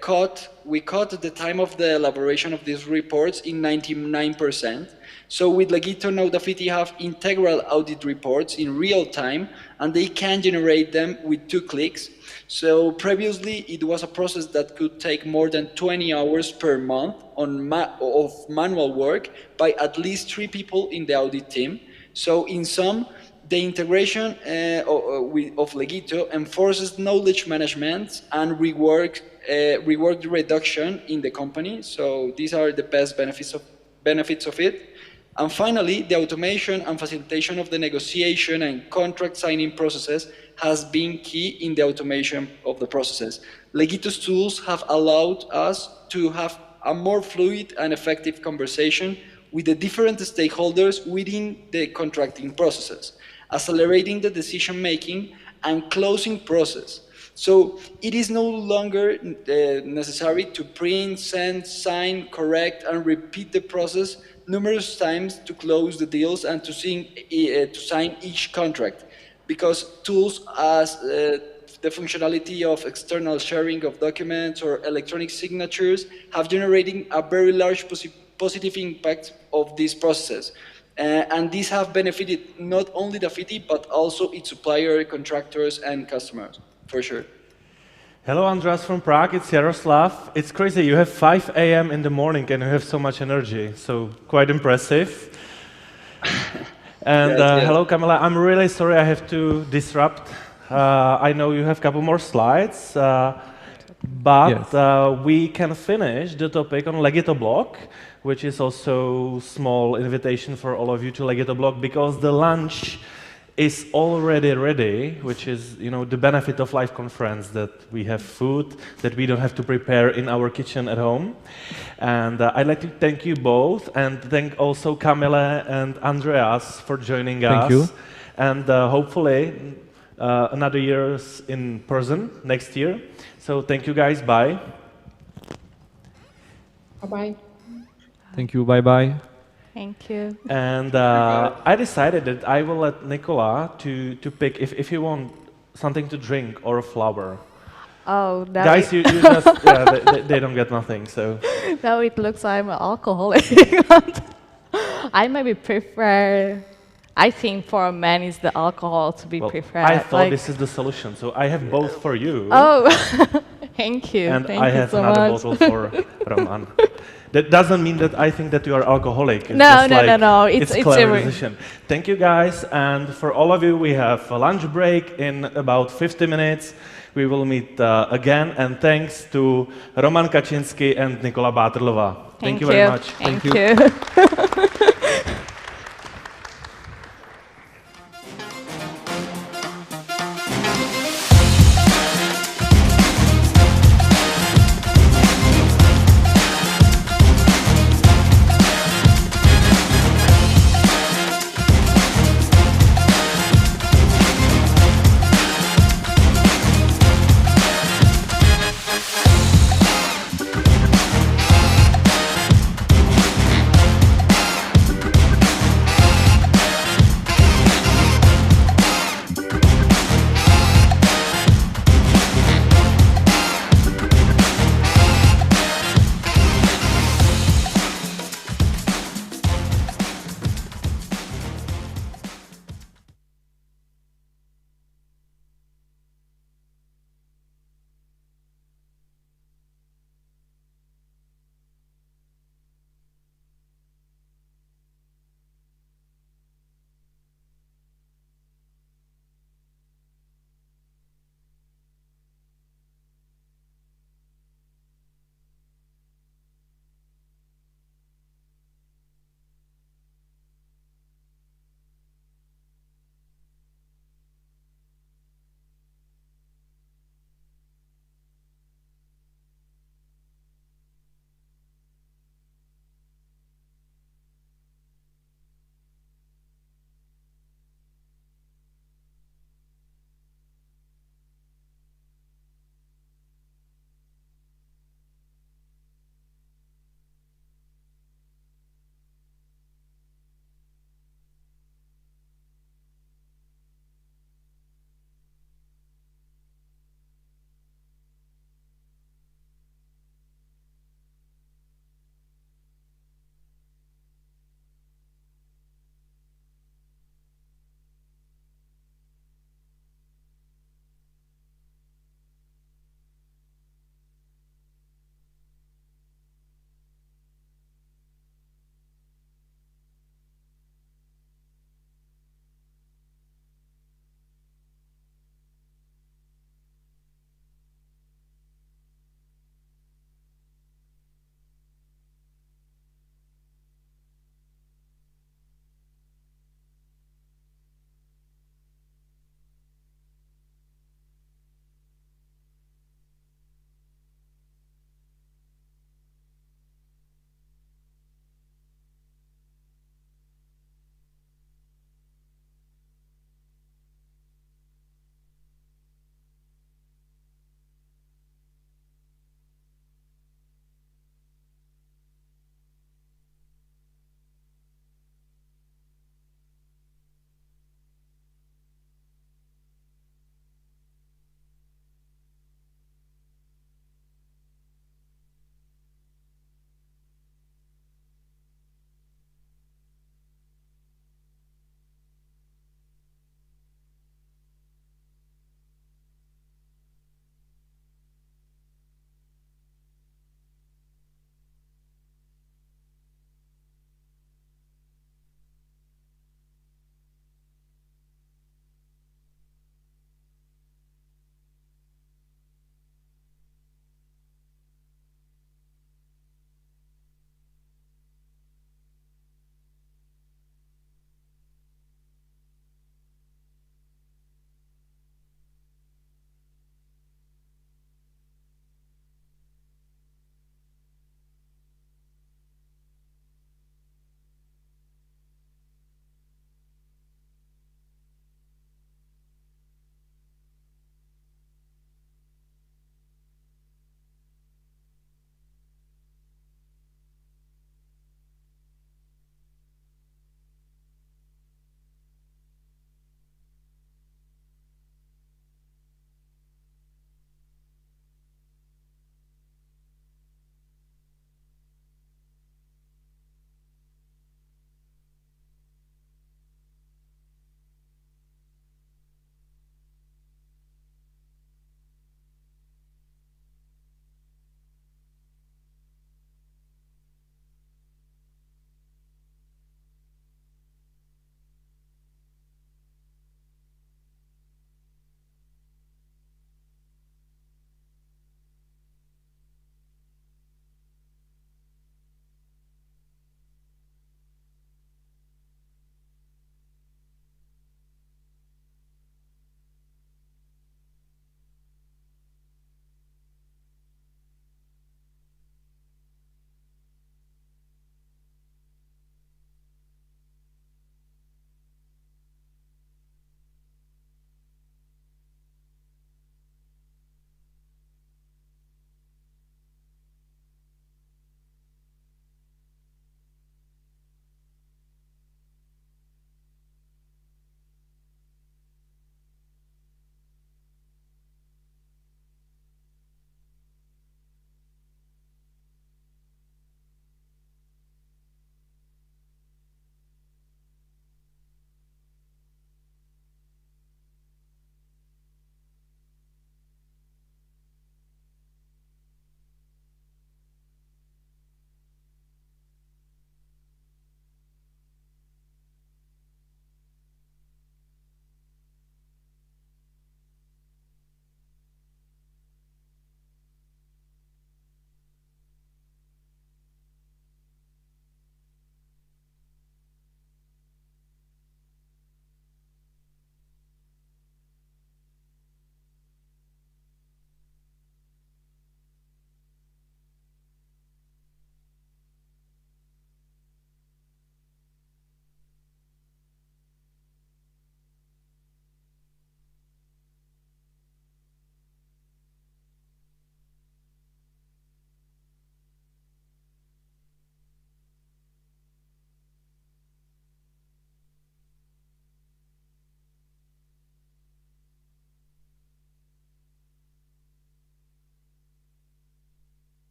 Speaker 16: cut the time of the elaboration of these reports in 99%. So with Legito now Dafiti have integral audit reports in real time, and they can generate them with 2 clicks. So previously it was a process that could take more than 20 hours per month of manual work by at least 3 people in the audit team. So in sum, the integration of Legito enforces knowledge management and rework reduction in the company. So these are the best benefits of it. And finally, the automation and facilitation of the negotiation and contract signing processes has been key in the automation of the processes. Legito's tools have allowed us to have a more fluid and effective conversation with the different stakeholders within the contracting processes, accelerating the decision-making and closing process. So it is no longer necessary to print, send, sign, correct, and repeat the process numerous times to close the deals and to sign each contract, because tools as the functionality of external sharing of documents or electronic signatures have generated a very large positive impact of these processes. And these have benefited not only Dafiti, but also its supplier, contractors, and customers, for sure.
Speaker 1: Hello, Andreas from Prague. It's Jaroslav. It's crazy. You have 5 a.m. in the morning and you have so much energy. So quite impressive. And
Speaker 16: yes.
Speaker 1: Hello, Kamile. I'm really sorry I have to disrupt. I know you have a couple more slides, but yes. We can finish the topic on Legito Blog, which is also small invitation for all of you to Legito Blog, because the lunch is already ready, which is, you know, the benefit of live conference, that we have food that we don't have to prepare in our kitchen at home. And I'd like to thank you both, and thank also Kamile and Andreas for joining us.
Speaker 13: Thank you.
Speaker 1: And hopefully another year in person next year. So thank you guys, bye.
Speaker 15: Bye-bye.
Speaker 13: Thank you, bye-bye.
Speaker 14: Thank you.
Speaker 1: And I decided that I will let Nicola to pick if you want something to drink or a flower.
Speaker 14: Oh, now
Speaker 1: guys, you just they don't get nothing. So
Speaker 14: now it looks I'm an alcoholic. I maybe prefer. I think for men is the alcohol to be preferred.
Speaker 1: I thought this is the solution, so I have both for you.
Speaker 14: Oh, thank you.
Speaker 1: And
Speaker 14: thank
Speaker 1: I
Speaker 14: you
Speaker 1: have
Speaker 14: so
Speaker 1: another
Speaker 14: much.
Speaker 1: bottle for Roman. That doesn't mean that I think that you are alcoholic. It's
Speaker 14: no,
Speaker 1: just
Speaker 14: no,
Speaker 1: like,
Speaker 14: no.
Speaker 1: It's clever decision. Thank you, guys. And for all of you, we have a lunch break in about 50 minutes. We will meet again. And thanks to Roman Kaczynski and Nicola Bátrlová. Thank you very much.
Speaker 14: Thank you.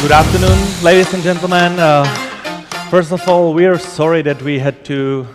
Speaker 1: Good afternoon, ladies and gentlemen. First of all, we are sorry that we had to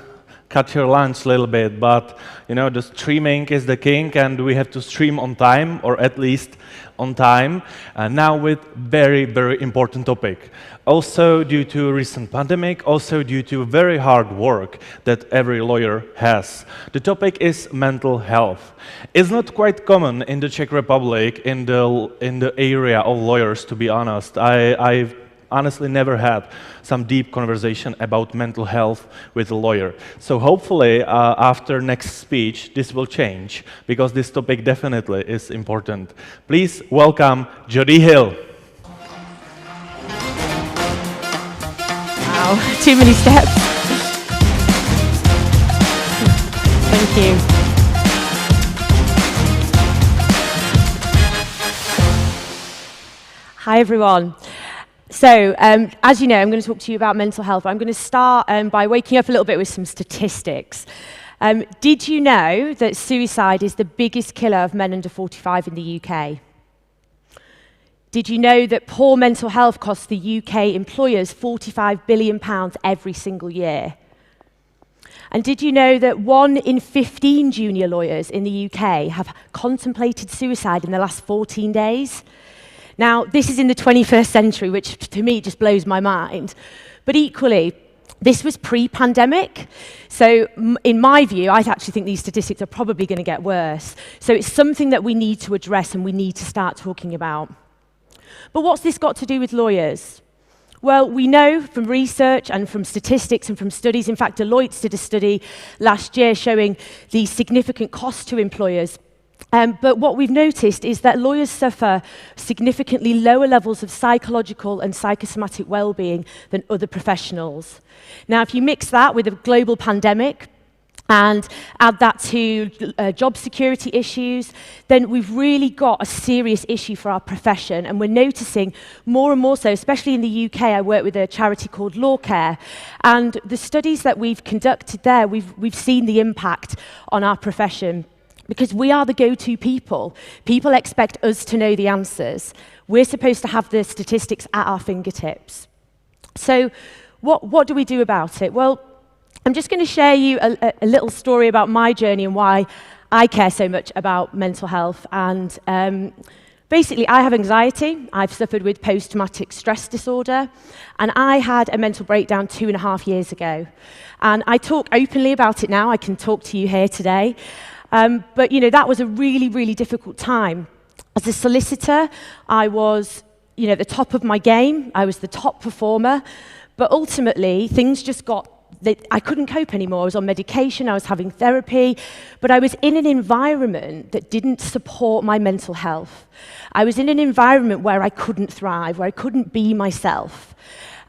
Speaker 1: cut your lunch a little bit, but you know, the streaming is the king and we have to stream on time, or at least on time. Now with very, very important topic. Also due to recent pandemic, also due to very hard work that every lawyer has. The topic is mental health. It's not quite common in the Czech Republic in the area of lawyers, to be honest. I've honestly never had some deep conversation about mental health with a lawyer. So hopefully after next speech this will change, because this topic definitely is important. Please welcome Jody Hill.
Speaker 17: Wow, too many steps. Thank you. Hi everyone. So, as you know, I'm going to talk to you about mental health. I'm going to start by waking up a little bit with some statistics. Did you know that suicide is the biggest killer of men under 45 in the UK? Did you know that poor mental health costs the UK employers £45 billion every single year? And did you know that 1 in 15 junior lawyers in the UK have contemplated suicide in the last 14 days? Now, this is in the 21st century, which to me just blows my mind. But equally, this was pre-pandemic. So in my view, I actually think these statistics are probably going to get worse. So it's something that we need to address and we need to start talking about. But what's this got to do with lawyers? Well, we know from research and from statistics and from studies, in fact, Deloitte did a study last year showing the significant cost to employers. But what we've noticed is that lawyers suffer significantly lower levels of psychological and psychosomatic well-being than other professionals. Now, if you mix that with a global pandemic and add that to job security issues, then we've really got a serious issue for our profession, and we're noticing more and more so, especially in the UK. I work with a charity called Law Care, and the studies that we've conducted there, we've seen the impact on our profession. Because we are the go-to people. People expect us to know the answers. We're supposed to have the statistics at our fingertips. So what do we do about it? Well, I'm just going to share you a little story about my journey and why I care so much about mental health. And basically, I have anxiety. I've suffered with post-traumatic stress disorder. And I had a mental breakdown 2.5 years ago. And I talk openly about it now. I can talk to you here today. But, you know, that was a really, really difficult time. As a solicitor, I was, you know, at the top of my game. I was the top performer. But ultimately, things just got, I couldn't cope anymore. I was on medication, I was having therapy, but I was in an environment that didn't support my mental health. I was in an environment where I couldn't thrive, where I couldn't be myself.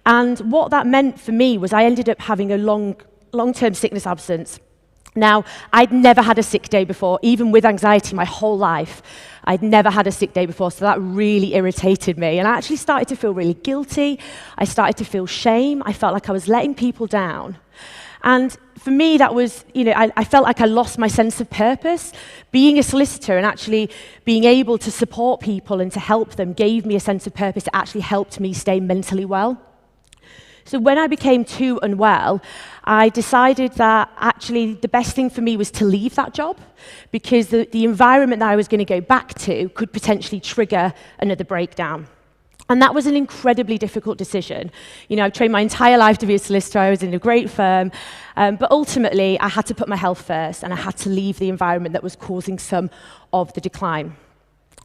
Speaker 17: And what that meant for me was I ended up having a long-term sickness absence. Now, I'd never had a sick day before, even with anxiety my whole life. I'd never had a sick day before, so that really irritated me. And I actually started to feel really guilty. I started to feel shame. I felt like I was letting people down. And for me, that was, you know, I felt like I lost my sense of purpose. Being a solicitor and actually being able to support people and to help them gave me a sense of purpose. It actually helped me stay mentally well. So when I became too unwell, I decided that actually the best thing for me was to leave that job, because the environment that I was going to go back to could potentially trigger another breakdown. And that was an incredibly difficult decision. You know, I've trained my entire life to be a solicitor. I was in a great firm. But ultimately, I had to put my health first, and I had to leave the environment that was causing some of the decline.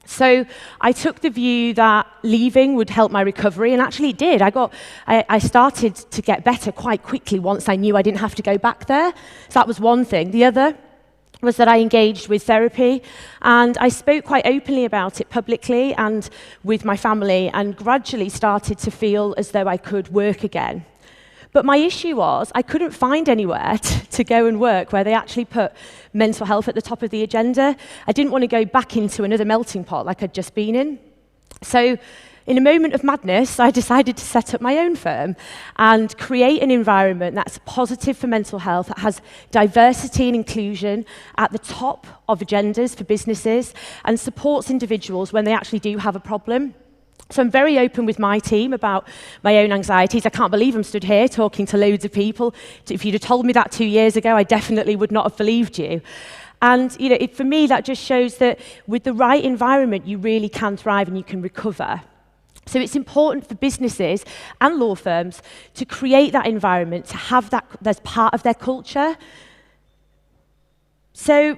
Speaker 17: So I took the view that leaving would help my recovery, and actually it did. I started to get better quite quickly once I knew I didn't have to go back there. So that was one thing. The other was that I engaged with therapy, and I spoke quite openly about it publicly and with my family, and gradually started to feel as though I could work again. But my issue was I couldn't find anywhere to go and work where they actually put mental health at the top of the agenda. I didn't want to go back into another melting pot like I'd just been in. So in a moment of madness, I decided to set up my own firm and create an environment that's positive for mental health, that has diversity and inclusion at the top of agendas for businesses and supports individuals when they actually do have a problem. So I'm very open with my team about my own anxieties. I can't believe I'm stood here talking to loads of people. If you'd have told me that 2 years ago, I definitely would not have believed you. And you know, for me, that just shows that with the right environment, you really can thrive and you can recover. So it's important for businesses and law firms to create that environment, to have that as part of their culture. So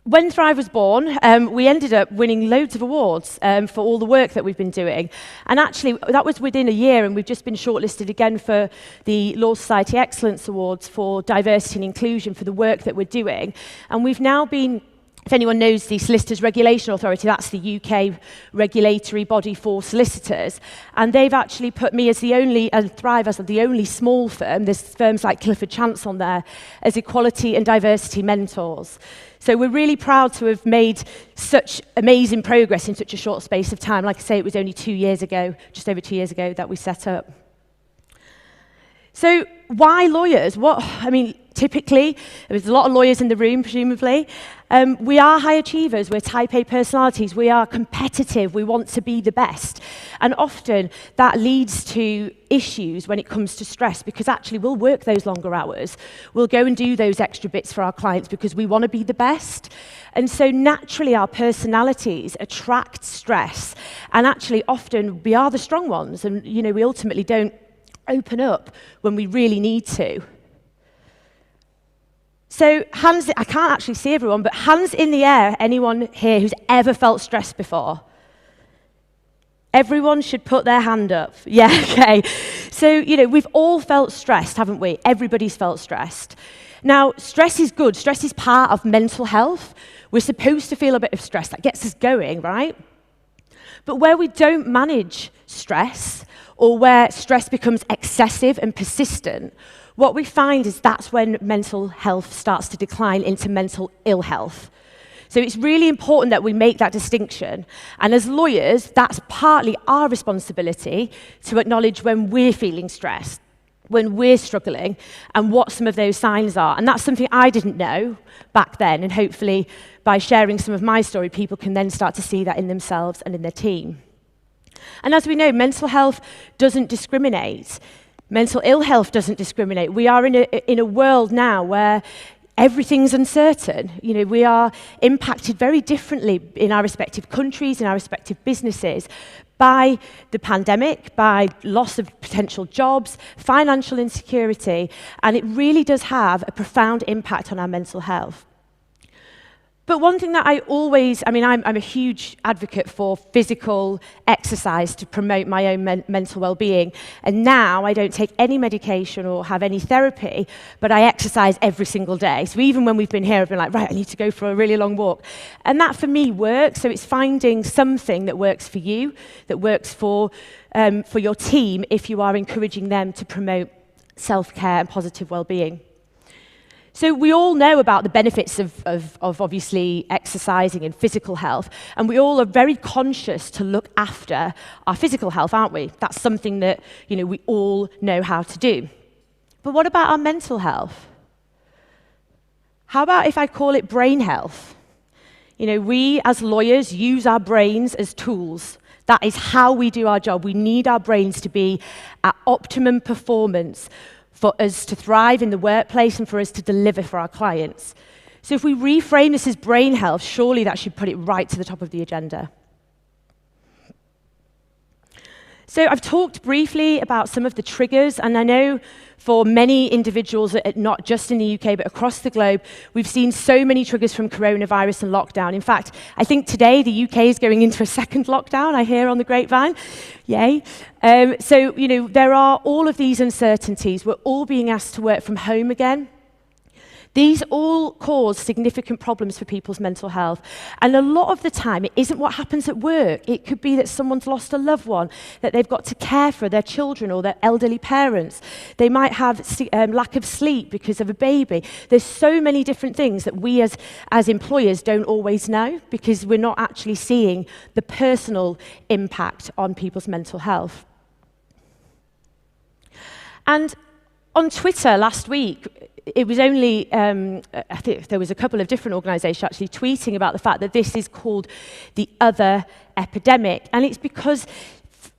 Speaker 17: when Thrive was born, we ended up winning loads of awards for all the work that we've been doing. And actually, that was within a year, and we've just been shortlisted again for the Law Society Excellence Awards for diversity and inclusion for the work that we're doing. And we've now been, if anyone knows the Solicitors Regulation Authority, that's the UK regulatory body for solicitors. And they've actually put me as the only, and Thrive as the only small firm, there's firms like Clifford Chance on there, as equality and diversity mentors. So we're really proud to have made such amazing progress in such a short space of time. Like I say, it was only 2 years ago, just over 2 years ago, that we set up. So why lawyers? Typically, there's a lot of lawyers in the room, presumably. We are high achievers, we're type A personalities, we are competitive, we want to be the best. And often that leads to issues when it comes to stress, because actually we'll work those longer hours. We'll go and do those extra bits for our clients because we want to be the best. And so naturally our personalities attract stress. And actually often we are the strong ones, and you know, we ultimately don't open up when we really need to. So hands, I can't actually see everyone, but hands in the air, anyone here who's ever felt stressed before? Everyone should put their hand up. Yeah, okay. So, you know, we've all felt stressed, haven't we? Everybody's felt stressed. Now, stress is good. Stress is part of mental health. We're supposed to feel a bit of stress. That gets us going, right? But where we don't manage stress, or where stress becomes excessive and persistent, what we find is that's when mental health starts to decline into mental ill health. So it's really important that we make that distinction. And as lawyers, that's partly our responsibility to acknowledge when we're feeling stressed, when we're struggling, and what some of those signs are. And that's something I didn't know back then, and hopefully by sharing some of my story, people can then start to see that in themselves and in their team. And as we know, mental health doesn't discriminate. Mental ill health doesn't discriminate. We are in a world now where everything's uncertain. You know, we are impacted very differently in our respective countries, in our respective businesses, by the pandemic, by loss of potential jobs, financial insecurity, and it really does have a profound impact on our mental health. But one thing that I'm a huge advocate for physical exercise to promote my own mental well-being. And now I don't take any medication or have any therapy, but I exercise every single day. So even when we've been here, I've been like, right, I need to go for a really long walk. And that for me works. So it's finding something that works for you, that works for your team if you are encouraging them to promote self-care and positive well-being. So we all know about the benefits of obviously exercising and physical health, and we all are very conscious to look after our physical health, aren't we? That's something that, you know, we all know how to do. But what about our mental health? How about if I call it brain health? You know, we as lawyers use our brains as tools. That is how we do our job. We need our brains to be at optimum performance for us to thrive in the workplace and for us to deliver for our clients. So if we reframe this as brain health, surely that should put it right to the top of the agenda. So I've talked briefly about some of the triggers, and I know for many individuals, not just in the UK, but across the globe, we've seen so many triggers from coronavirus and lockdown. In fact, I think today the UK is going into a second lockdown, I hear on the grapevine. Yay. So, you know, there are all of these uncertainties. We're all being asked to work from home again. These all cause significant problems for people's mental health. And a lot of the time, it isn't what happens at work. It could be that someone's lost a loved one, that they've got to care for their children or their elderly parents. They might have lack of sleep because of a baby. There's so many different things that we as employers don't always know because we're not actually seeing the personal impact on people's mental health. And on Twitter last week, it was only, I think there was a couple of different organisations actually tweeting about the fact that this is called the other epidemic. And it's because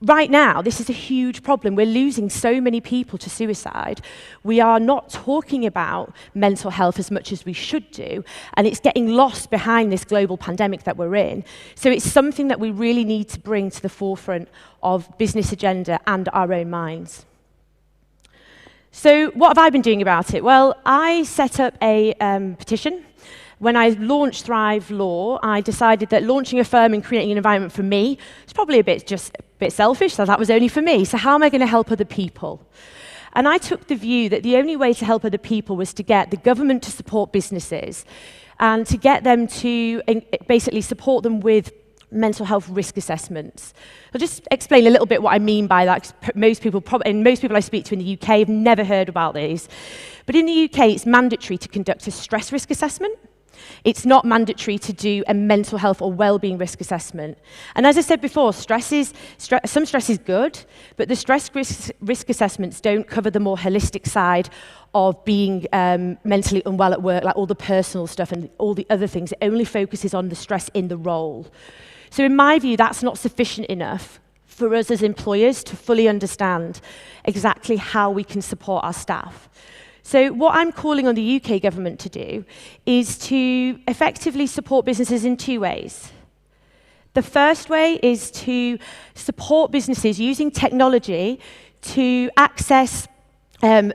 Speaker 17: right now, this is a huge problem. We're losing so many people to suicide. We are not talking about mental health as much as we should do, and it's getting lost behind this global pandemic that we're in. So it's something that we really need to bring to the forefront of business agenda and our own minds. So what have I been doing about it? Well, I set up a petition. When I launched Thrive Law, I decided that launching a firm and creating an environment for me is probably a bit selfish, so that was only for me. So how am I going to help other people? And I took the view that the only way to help other people was to get the government to support businesses and to get them to basically support them with mental health risk assessments. I'll just explain a little bit what I mean by that, 'cause most people I speak to in the UK have never heard about these. But in the UK, it's mandatory to conduct a stress risk assessment. It's not mandatory to do a mental health or well-being risk assessment. And as I said before, some stress is good, but the stress risk assessments don't cover the more holistic side of being mentally unwell at work, like all the personal stuff and all the other things. It only focuses on the stress in the role. So in my view, that's not sufficient enough for us as employers to fully understand exactly how we can support our staff. So what I'm calling on the UK government to do is to effectively support businesses in two ways. The first way is to support businesses using technology to access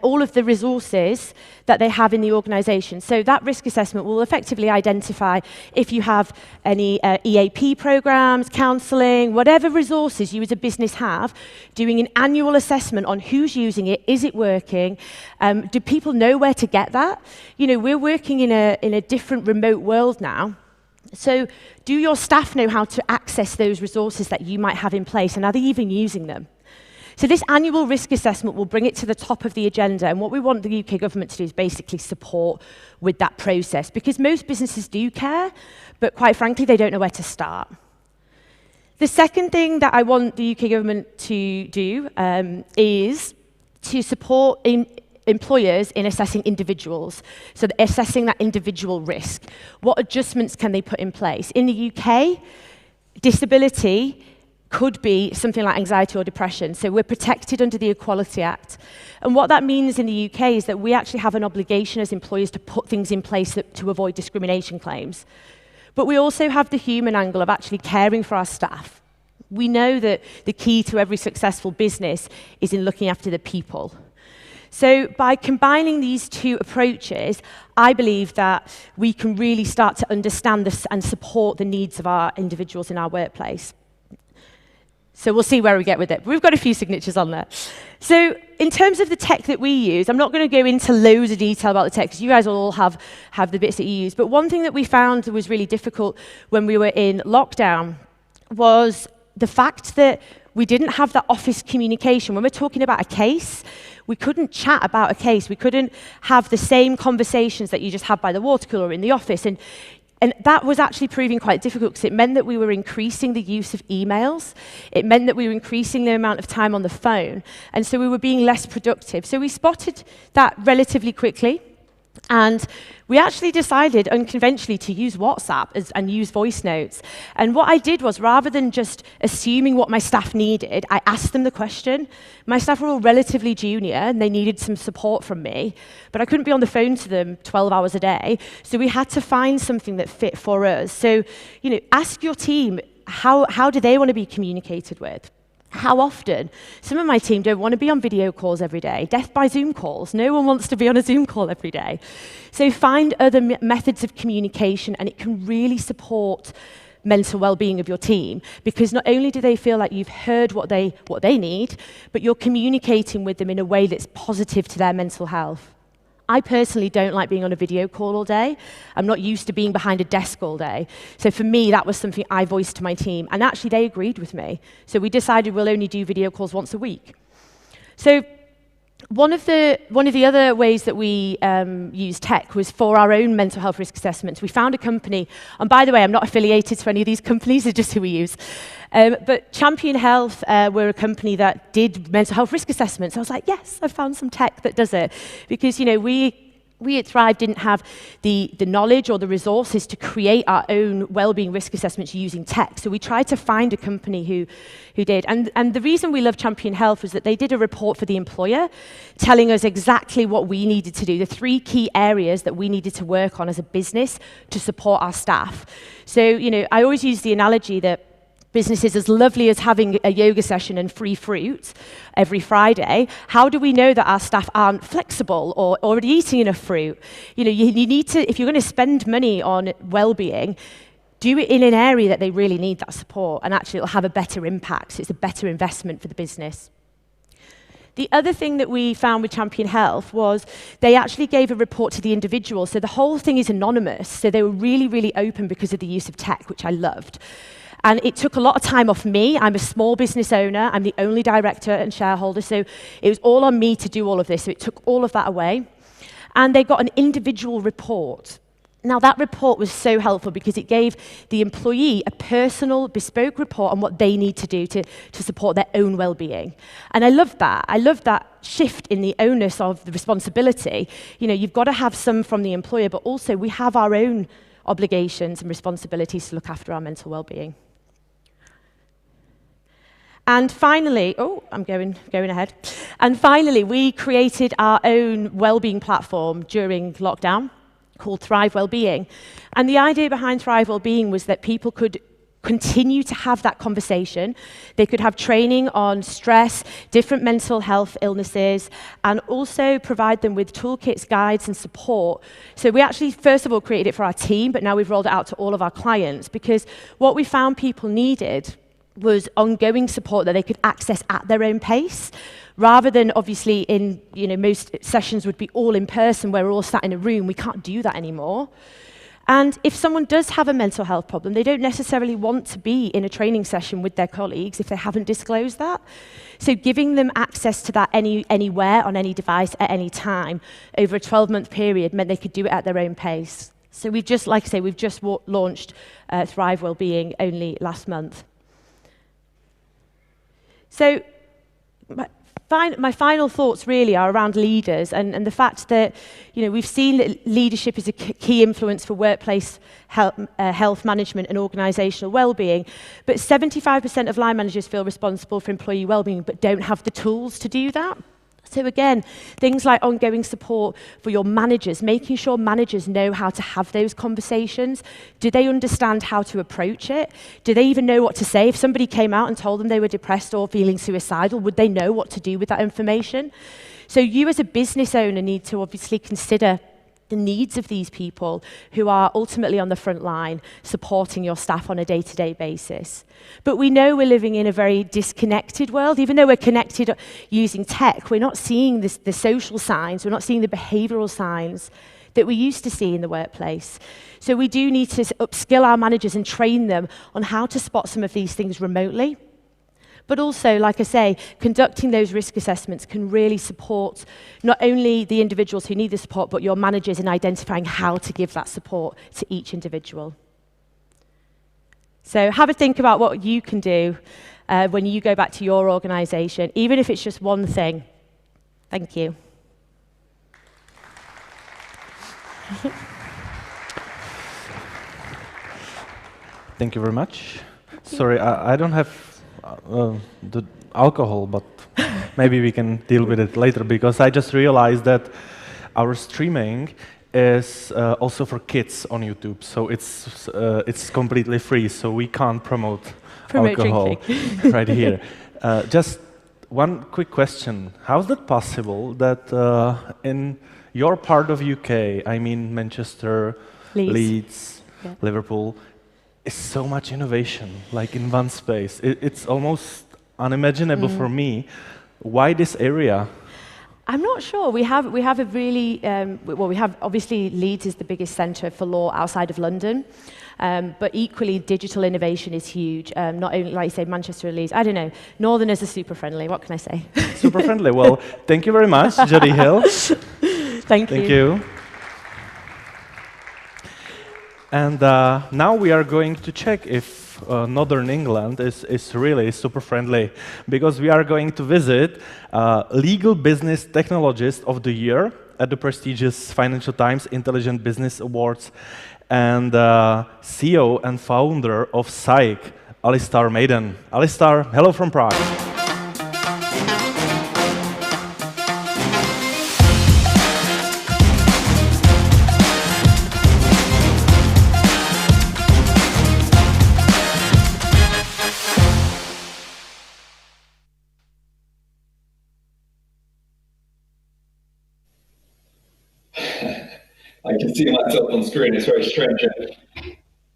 Speaker 17: all of the resources that they have in the organisation. So that risk assessment will effectively identify if you have any EAP programs, counselling, whatever resources you as a business have, doing an annual assessment on who's using it, is it working, do people know where to get that? You know, we're working in a different remote world now. So do your staff know how to access those resources that you might have in place, and are they even using them? So this annual risk assessment will bring it to the top of the agenda, and what we want the UK government to do is basically support with that process, because most businesses do care, but quite frankly, they don't know where to start. The second thing that I want the UK government to do is to support employers in assessing individuals, so assessing that individual risk. What adjustments can they put in place? In the UK, disability could be something like anxiety or depression. So we're protected under the Equality Act. And what that means in the UK is that we actually have an obligation as employers to put things in place to avoid discrimination claims. But we also have the human angle of actually caring for our staff. We know that the key to every successful business is in looking after the people. So by combining these two approaches, I believe that we can really start to understand this and support the needs of our individuals in our workplace. So we'll see where we get with it. We've got a few signatures on there. So in terms of the tech that we use, I'm not going to go into loads of detail about the tech, because you guys will all have the bits that you use. But one thing that we found was really difficult when we were in lockdown was the fact that we didn't have that office communication. When we're talking about a case, we couldn't chat about a case. We couldn't have the same conversations that you just had by the water cooler in the office. And that was actually proving quite difficult, because it meant that we were increasing the use of emails. It meant that we were increasing the amount of time on the phone. And so we were being less productive. So we spotted that relatively quickly. And we actually decided unconventionally to use WhatsApp and use voice notes. And what I did was, rather than just assuming what my staff needed, I asked them the question. My staff were all relatively junior and they needed some support from me, but I couldn't be on the phone to them 12 hours a day. So we had to find something that fit for us. So, you know, ask your team, how do they want to be communicated with? How often? Some of my team don't want to be on video calls every day. Death by Zoom calls. No one wants to be on a Zoom call every day. So find other methods of communication, and it can really support mental well-being of your team, because not only do they feel like you've heard what they need, but you're communicating with them in a way that's positive to their mental health. I personally don't like being on a video call all day. I'm not used to being behind a desk all day. So for me, that was something I voiced to my team, and actually they agreed with me. So we decided we'll only do video calls once a week. So one of the other ways that we used tech was for our own mental health risk assessments. We found a company, and by the way, I'm not affiliated to any of these companies, it's just who we use. But Champion Health were a company that did mental health risk assessments. I was like, yes, I found some tech that does it. Because, you know, we we at Thrive didn't have the knowledge or the resources to create our own well-being risk assessments using tech. So we tried to find a company who did. And the reason we love Champion Health was that they did a report for the employer telling us exactly what we needed to do, the 3 key areas that we needed to work on as a business to support our staff. So, you know, I always use the analogy that business is as lovely as having a yoga session and free fruit every Friday. How do we know that our staff aren't flexible or already eating enough fruit? You know, you need to, if you're going to spend money on well-being, do it in an area that they really need that support, and actually it'll have a better impact. So it's a better investment for the business. The other thing that we found with Champion Health was they actually gave a report to the individual. So the whole thing is anonymous. So they were really, really open because of the use of tech, which I loved. And it took a lot of time off me. I'm a small business owner. I'm the only director and shareholder. So it was all on me to do all of this. So it took all of that away. And they got an individual report. Now, that report was so helpful because it gave the employee a personal, bespoke report on what they need to do to support their own well-being. And I love that. I love that shift in the onus of the responsibility. You know, you've got to have some from the employer, but also we have our own obligations and responsibilities to look after our mental well-being. And finally, I'm going ahead. And finally, we created our own well-being platform during lockdown called Thrive Wellbeing. And the idea behind Thrive Wellbeing was that people could continue to have that conversation. They could have training on stress, different mental health illnesses, and also provide them with toolkits, guides, and support. So we actually, first of all, created it for our team, but now we've rolled it out to all of our clients, because what we found people needed was ongoing support that they could access at their own pace, rather than obviously in, you know, most sessions would be all in person where we're all sat in a room. We can't do that anymore. And if someone does have a mental health problem, they don't necessarily want to be in a training session with their colleagues if they haven't disclosed that. So giving them access to that anywhere, on any device, at any time, over a 12-month period meant they could do it at their own pace. So we've just, like I say, we've just launched Thrive Wellbeing only last month. So my final thoughts really are around leaders and the fact that, you know, we've seen that leadership is a key influence for workplace health management and organisational well-being, but 75% of line managers feel responsible for employee well-being but don't have the tools to do that. So again, things like ongoing support for your managers, making sure managers know how to have those conversations. Do they understand how to approach it? Do they even know what to say? If somebody came out and told them they were depressed or feeling suicidal, would they know what to do with that information? So you as a business owner need to obviously consider the needs of these people who are ultimately on the front line supporting your staff on a day-to-day basis. But we know we're living in a very disconnected world. Even though we're connected using tech, we're not seeing the social signs, we're not seeing the behavioral signs that we used to see in the workplace. So we do need to upskill our managers and train them on how to spot some of these things remotely. But also, like I say, conducting those risk assessments can really support not only the individuals who need the support, but your managers in identifying how to give that support to each individual. So have a think about what you can do when you go back to your organisation, even if it's just one thing. Thank you.
Speaker 1: Thank you very much. Sorry, I don't have the alcohol, but maybe we can deal with it later, because I just realized that our streaming is also for kids on YouTube, so it's completely free, so we can't promote alcohol right here. Just one quick question: how is that possible that in your part of UK, I mean Manchester, Leeds, yeah, Liverpool, is so much innovation, like in one space? It's almost unimaginable for me. Why this area?
Speaker 17: I'm not sure. We have a really, we have, obviously Leeds is the biggest centre for law outside of London, but equally digital innovation is huge. Not only, like you say, Manchester and Leeds, I don't know, Northerners are super friendly, what can I say?
Speaker 1: Super friendly. Well, thank you very much, Jody Hill.
Speaker 17: Thank you.
Speaker 1: Thank you. And now we are going to check if Northern England is really super friendly, because we are going to visit Legal Business Technologist of the Year at the prestigious Financial Times Intelligent Business Awards, and CEO and founder of Psych, Alistair Maiden. Alistair, hello from Prague.
Speaker 18: I can see myself on screen, it's very strange.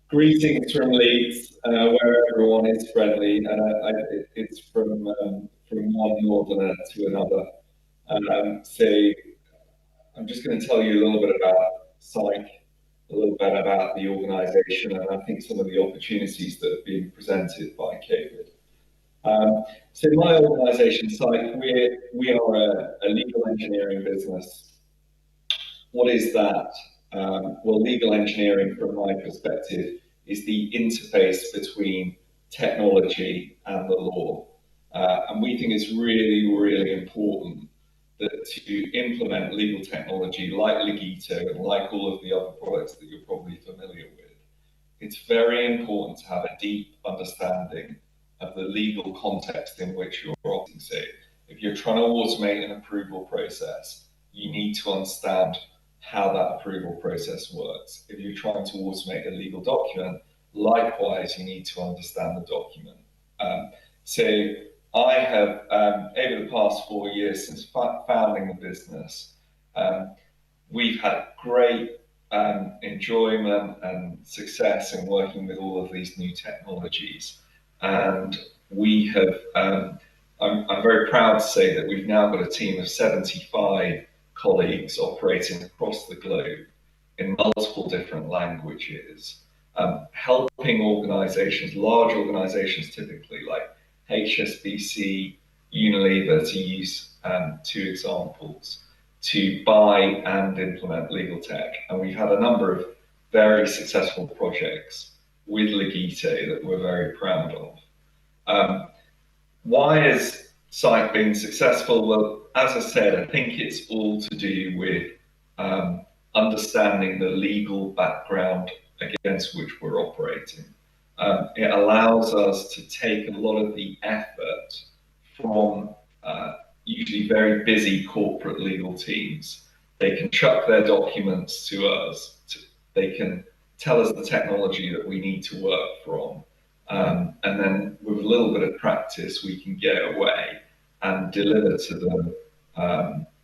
Speaker 18: Greetings from Leeds, where everyone is friendly, and it's from one northerner to another. So I'm just going to tell you a little bit about Psych, a little bit about the organisation, and I think some of the opportunities that have been presented by COVID. So my organisation, Psych, we are a legal engineering business. What is that? Well, legal engineering, from my perspective, is the interface between technology and the law. And we think it's really, really important that to implement legal technology like Legito and like all of the other products that you're probably familiar with, it's very important to have a deep understanding of the legal context in which you're operating. So if you're trying to automate an approval process, you need to understand how that approval process works. If you're trying to automate a legal document, likewise, you need to understand the document. So I have, over the past 4 years since founding the business, we've had great enjoyment and success in working with all of these new technologies. And we have, I'm very proud to say that we've now got a team of 75 colleagues operating across the globe in multiple different languages, helping organizations, large organizations typically like HSBC, Unilever, to use 2 examples, to buy and implement legal tech. And we've had a number of very successful projects with Legito that we're very proud of. Why has Psych been successful? Well, as I said, I think it's all to do with understanding the legal background against which we're operating. It allows us to take a lot of the effort from usually very busy corporate legal teams. They can chuck their documents to us. They can tell us the technology that we need to work from. And then with a little bit of practice, we can get away and deliver to them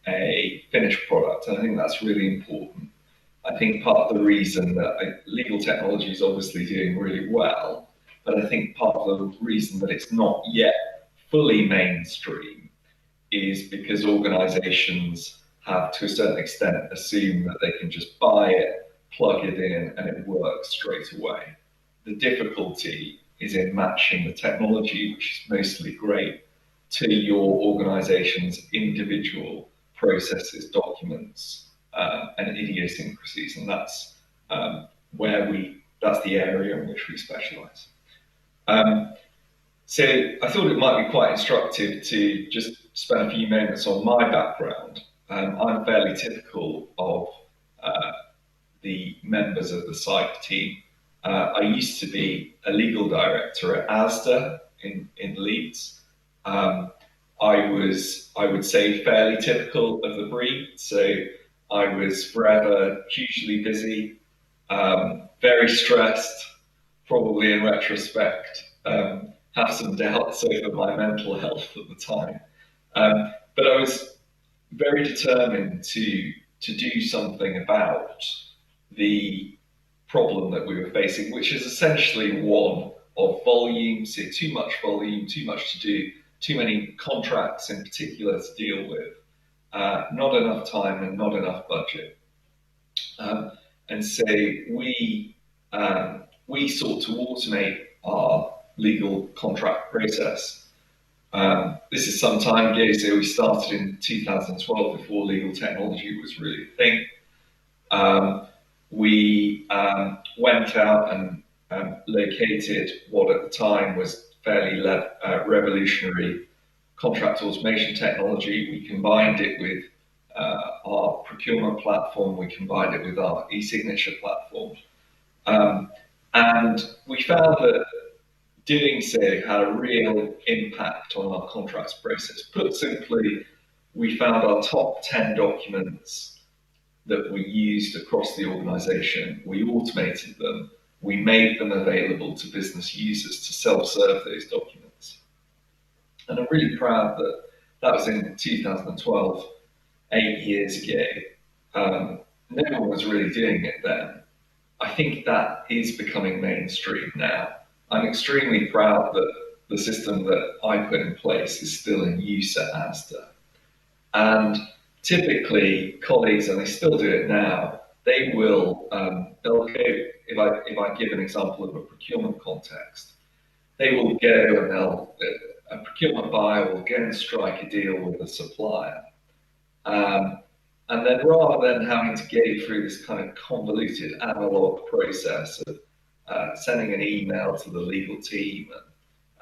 Speaker 18: a finished product. And I think that's really important. I think part of the reason that legal technology is obviously doing really well, but I think part of the reason that it's not yet fully mainstream is because organizations have, to a certain extent, assumed that they can just buy it, plug it in, and it works straight away. The difficulty is in matching the technology, which is mostly great, to your organization's individual processes, documents, and idiosyncrasies, and that's that's the area in which we specialize. So I thought it might be quite instructive to just spend a few moments on my background. I'm fairly typical of the members of the Psych team. I used to be a legal director at ASDA in Leeds. I would say, fairly typical of the breed. So I was forever hugely busy, very stressed, probably in retrospect, have some doubts over my mental health at the time. But I was very determined to do something about the problem that we were facing, which is essentially one of volume, so too much volume, too much to do, too many contracts in particular to deal with, not enough time and not enough budget. And so we sought to automate our legal contract process. This is some time ago, so we started in 2012 before legal technology was really a thing. We went out and located what at the time was fairly revolutionary contract automation technology. We combined it with our procurement platform. We combined it with our e-signature platform. And we found that doing so had a real impact on our contracts process. Put simply, we found our top 10 documents that we used across the organization. We automated them. We made them available to business users to self-serve those documents. And I'm really proud that that was in 2012, 8 years ago. No one was really doing it then. I think that is becoming mainstream now. I'm extremely proud that the system that I put in place is still in use at Asda. And typically, colleagues, and they still do it now, they will, they'll go, if I give an example of a procurement context, they will go and a procurement buyer will go and strike a deal with a supplier. And then rather than having to go through this kind of convoluted analog process of sending an email to the legal team,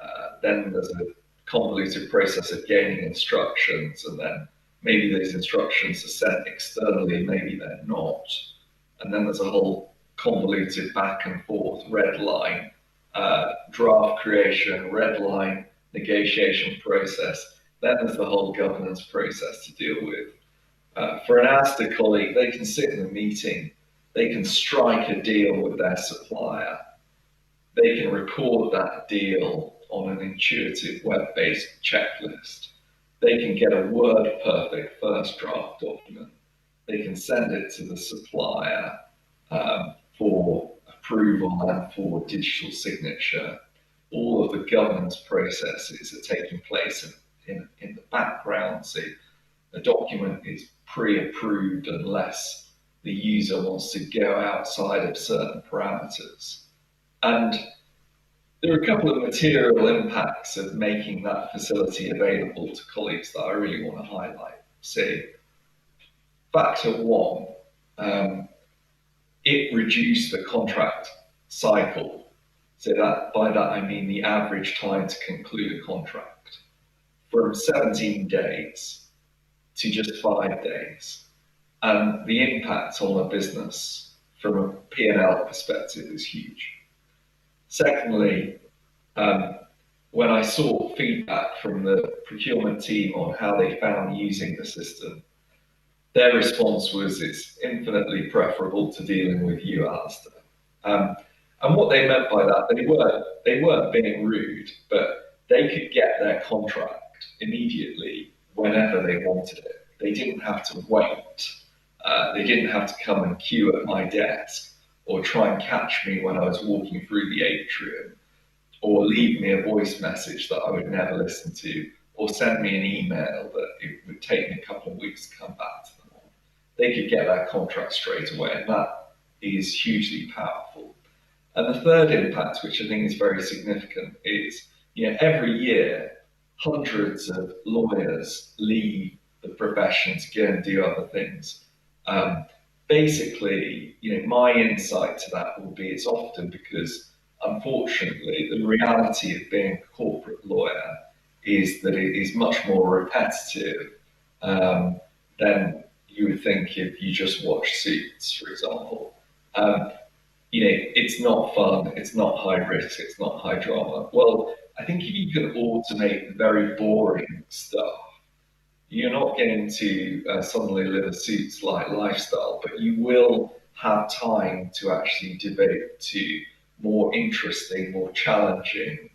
Speaker 18: and then there's a convoluted process of gaining instructions, and then maybe those instructions are sent externally, maybe they're not. And then there's a whole convoluted back and forth red line, draft creation, red line negotiation process. Then there's the whole governance process to deal with. For an Asda colleague, they can sit in a meeting, they can strike a deal with their supplier, they can record that deal on an intuitive web-based checklist, they can get a word-perfect first draft document, they can send it to the supplier for approval and for digital signature. All of the governance processes are taking place in the background, so a document is pre-approved unless the user wants to go outside of certain parameters. And there are a couple of material impacts of making that facility available to colleagues that I really want to highlight. So, factor one, it reduced the contract cycle. So that by that I mean the average time to conclude a contract from 17 days to just 5 days. And the impact on the business from a P&L perspective is huge. Secondly, when I saw feedback from the procurement team on how they found using the system, their response was it's infinitely preferable to dealing with you, Asda. And what they meant by that, they weren't being rude, but they could get their contract immediately whenever they wanted it. They didn't have to wait. They didn't have to come and queue at my desk or try and catch me when I was walking through the atrium, or leave me a voice message that I would never listen to, or send me an email that it would take me a couple of weeks to come back to them on. They could get that contract straight away, and that is hugely powerful. And the third impact, which I think is very significant, is every year hundreds of lawyers leave the profession to go and do other things. Basically, my insight to that will be it's often because, unfortunately, the reality of being a corporate lawyer is that it is much more repetitive than you would think if you just watch Suits, for example. It's not fun, it's not high risk, it's not high drama. Well, I think if you can automate the very boring stuff, you're not going to suddenly live a Suits-like lifestyle, but you will have time to actually devote to more interesting, more challenging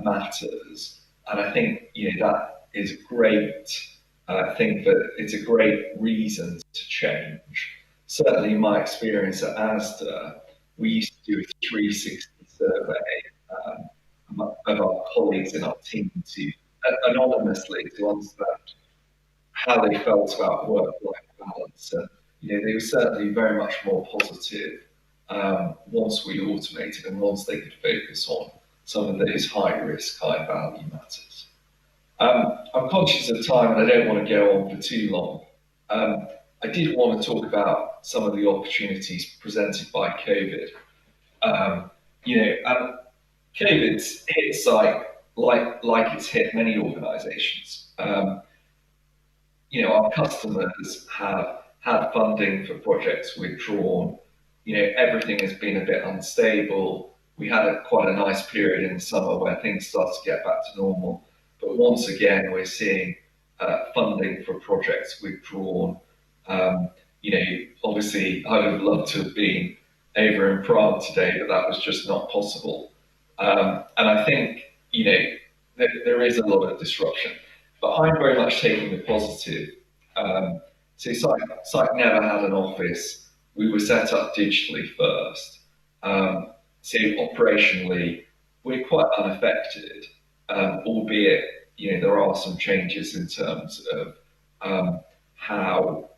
Speaker 18: matters. And I think that is a great thing, that it's a great reason to change. Certainly in my experience at Asda, we used to do a 360 survey of our colleagues in our team to anonymously to understand how they felt about work-life balance. And they were certainly very much more positive once we automated and once they could focus on some of those high-risk, high-value matters. I'm conscious of time and I don't want to go on for too long. I did want to talk about some of the opportunities presented by COVID. COVID's hit site like it's hit many organisations. our customers have had funding for projects withdrawn. Everything has been a bit unstable. We had quite a nice period in the summer where things started to get back to normal. But once again, we're seeing funding for projects withdrawn. Obviously, I would have loved to have been over in Prague today, but that was just not possible. And I think, there is a lot of disruption. But I'm very much taking the positive. So Site never had an office. We were set up digitally first. So operationally, we're quite unaffected, albeit there are some changes in terms of how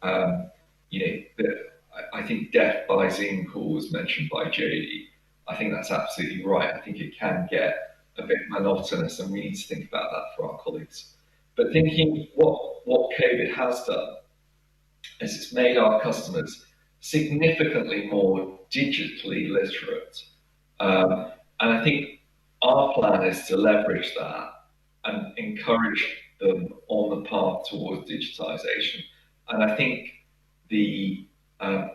Speaker 18: I think death by Zoom call was mentioned by Jody. I think that's absolutely right. I think it can get a bit monotonous, and we need to think about that for our colleagues. But thinking what COVID has done is it's made our customers significantly more digitally literate. And I think our plan is to leverage that and encourage them on the path towards digitization. And I think the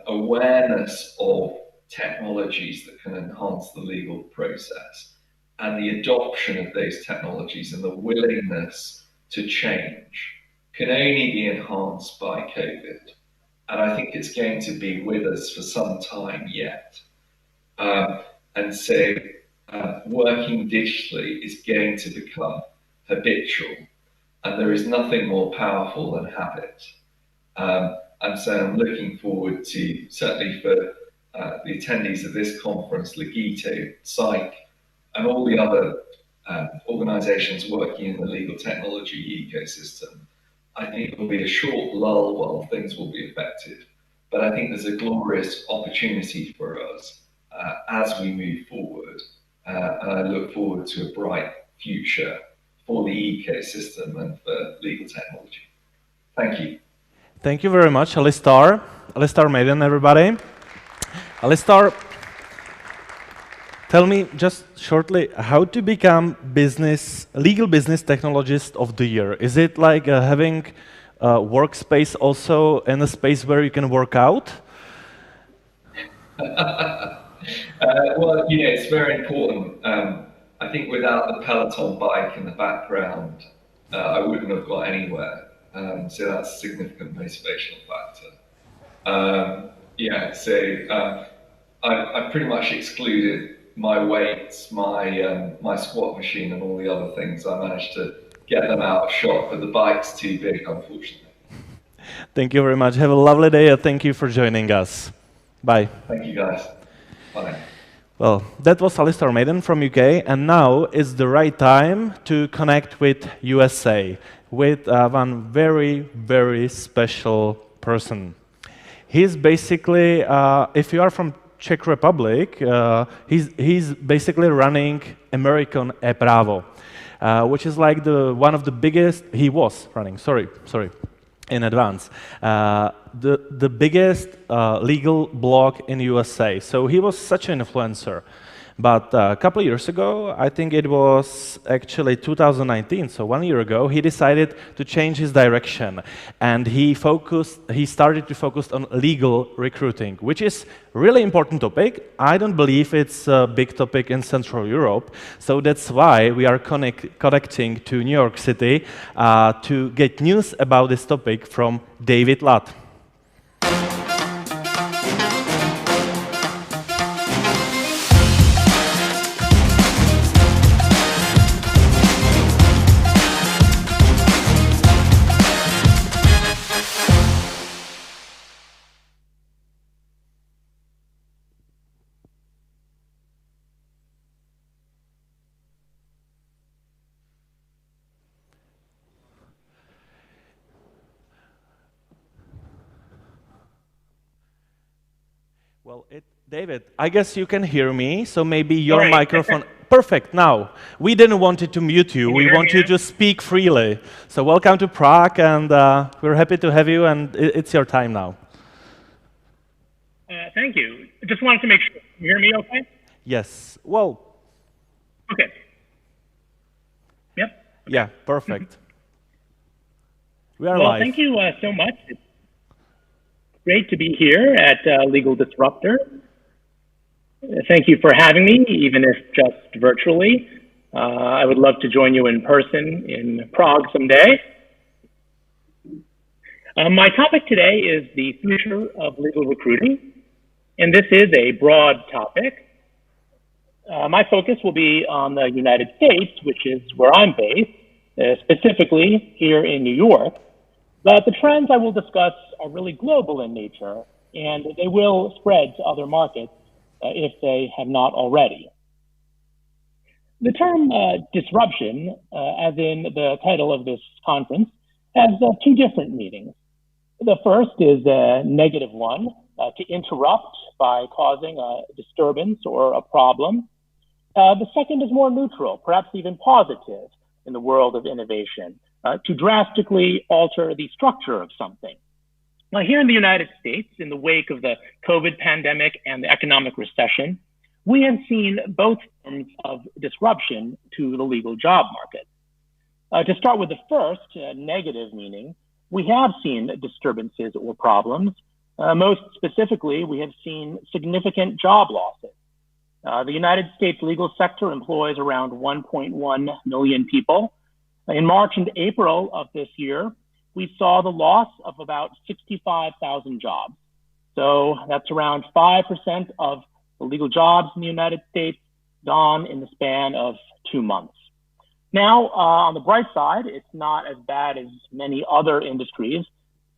Speaker 18: awareness of technologies that can enhance the legal process and the adoption of those technologies and the willingness to change can only be enhanced by COVID. And I think it's going to be with us for some time yet. And so working digitally is going to become habitual, and there is nothing more powerful than habit. And so I'm looking forward to, certainly for the attendees of this conference, Legito, Psych, and all the other organizations working in the legal technology ecosystem. I think it will be a short lull while things will be affected, but I think there's a glorious opportunity for us as we move forward, and I look forward to a bright future for the ecosystem and for legal technology. Thank you.
Speaker 1: Thank you very much, Alistar. Alistar Maiden, everybody. Alistar, tell me just shortly how to become legal business technologist of the year. Is it like having a workspace also in a space where you can work out?
Speaker 18: Well, it's very important. I think without the Peloton bike in the background, I wouldn't have got anywhere. So that's a significant motivational factor. I pretty much excluded my weights, my squat machine, and all the other things. I managed to get them out of shot, but the bike's too big, unfortunately.
Speaker 1: Thank you very much. Have a lovely day, and thank you for joining us. Bye.
Speaker 18: Thank you, guys. Bye.
Speaker 1: Well, that was Alistar Maiden from UK, and now is the right time to connect with USA, with one very, very special person. He's basically, if you are from Czech Republic, he's basically running American ePravo, which is like one of the biggest, he was running, sorry, in advance, the biggest legal blog in USA. So he was such an influencer. But a couple of years ago, I think it was actually 2019, so 1 year ago, he decided to change his direction. And he started to focus on legal recruiting, which is a really important topic. I don't believe it's a big topic in Central Europe. So that's why we are connecting to New York City to get news about this topic from David Latt. Well, David, I guess you can hear me, so maybe your microphone... Perfect, now. We didn't want it to mute you. We want you to speak freely. So welcome to Prague, and we're happy to have you, and it's your time now.
Speaker 19: Thank you. Just wanted to make sure. You hear me okay?
Speaker 1: Yes. Well...
Speaker 19: Okay. Yep.
Speaker 1: Yeah, perfect.
Speaker 9: We are
Speaker 19: well,
Speaker 9: live.
Speaker 19: thank you so much. It's great to be here at Legal Disruptor. Thank you for having me, even if just virtually. I would love to join you in person in Prague someday. My topic today is the future of legal recruiting, and this is a broad topic. My focus will be on the United States, which is where I'm based, specifically here in New York. But the trends I will discuss are really global in nature, and they will spread to other markets if they have not already. The term disruption, as in the title of this conference, has two different meanings. The first is a negative one, to interrupt by causing a disturbance or a problem. The second is more neutral, perhaps even positive in the world of innovation, to drastically alter the structure of something. Now, here in the United States, in the wake of the COVID pandemic and the economic recession, we have seen both forms of disruption to the legal job market. To start with the first, negative meaning, we have seen disturbances or problems. Most specifically, we have seen significant job losses. The United States legal sector employs around 1.1 million people. In March and April of this year, we saw the loss of about 65,000 jobs. So that's around 5% of the legal jobs in the United States gone in the span of 2 months. Now, on the bright side, it's not as bad as many other industries,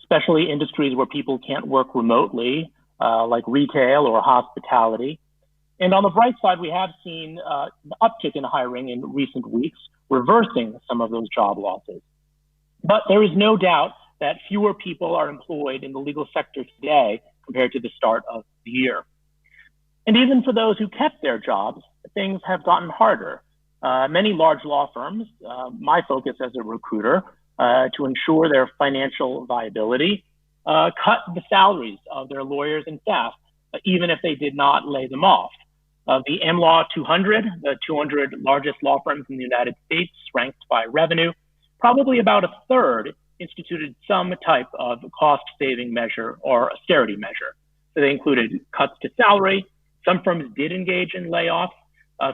Speaker 19: especially industries where people can't work remotely, like retail or hospitality. And on the bright side, we have seen an uptick in hiring in recent weeks, reversing some of those job losses. But there is no doubt that fewer people are employed in the legal sector today compared to the start of the year. And even for those who kept their jobs, things have gotten harder. Many large law firms, my focus as a recruiter, to ensure their financial viability, cut the salaries of their lawyers and staff, even if they did not lay them off. The AmLaw 200, the 200 largest law firms in the United States, ranked by revenue, probably about a third instituted some type of cost-saving measure or austerity measure. So they included cuts to salary. Some firms did engage in layoffs.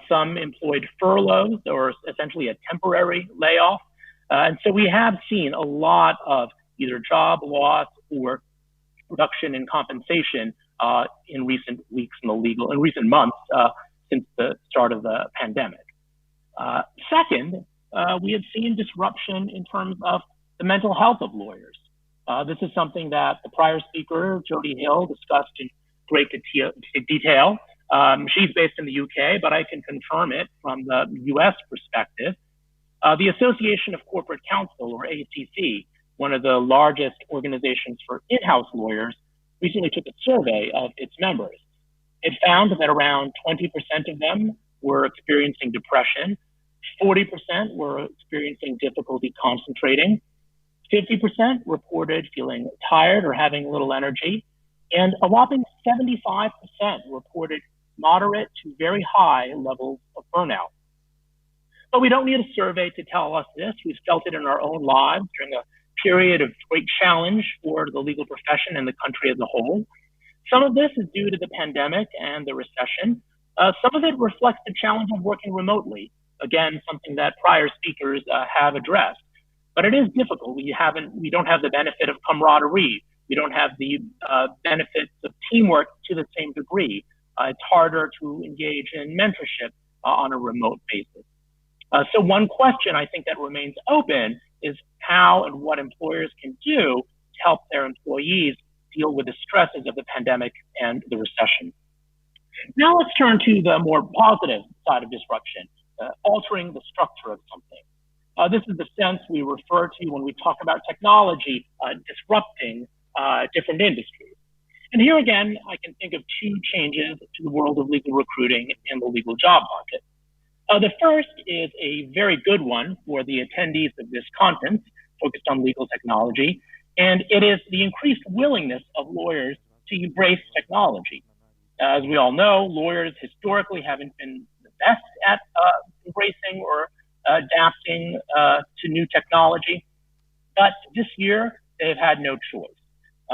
Speaker 19: Some employed furloughs, or essentially a temporary layoff. And so we have seen a lot of either job loss or reduction in compensation in recent weeks in recent months since the start of the pandemic. Second, we have seen disruption in terms of the mental health of lawyers. This is something that the prior speaker, Jody Hill, discussed in great detail. She's based in the UK, but I can confirm it from the US perspective. The Association of Corporate Counsel, or ACC, one of the largest organizations for in-house lawyers, recently took a survey of its members. It found that around 20% of them were experiencing depression, 40% were experiencing difficulty concentrating, 50% reported feeling tired or having little energy, and a whopping 75% reported moderate to very high levels of burnout. But we don't need a survey to tell us this. We've felt it in our own lives during a period of great challenge for the legal profession and the country as a whole. Some of this is due to the pandemic and the recession. Some of it reflects the challenge of working remotely. Again, something that prior speakers have addressed. But it is difficult. We don't have the benefit of camaraderie. We don't have the benefits of teamwork to the same degree. It's harder to engage in mentorship on a remote basis. So one question I think that remains open is how and what employers can do to help their employees deal with the stresses of the pandemic and the recession. Now let's turn to the more positive side of disruption, altering the structure of something. This is the sense we refer to when we talk about technology disrupting different industries. And here again, I can think of two changes to the world of legal recruiting and the legal job market. The first is a very good one for the attendees of this conference focused on legal technology, and it is the increased willingness of lawyers to embrace technology. As we all know, lawyers historically haven't been the best at embracing or adapting to new technology. But this year, they've had no choice.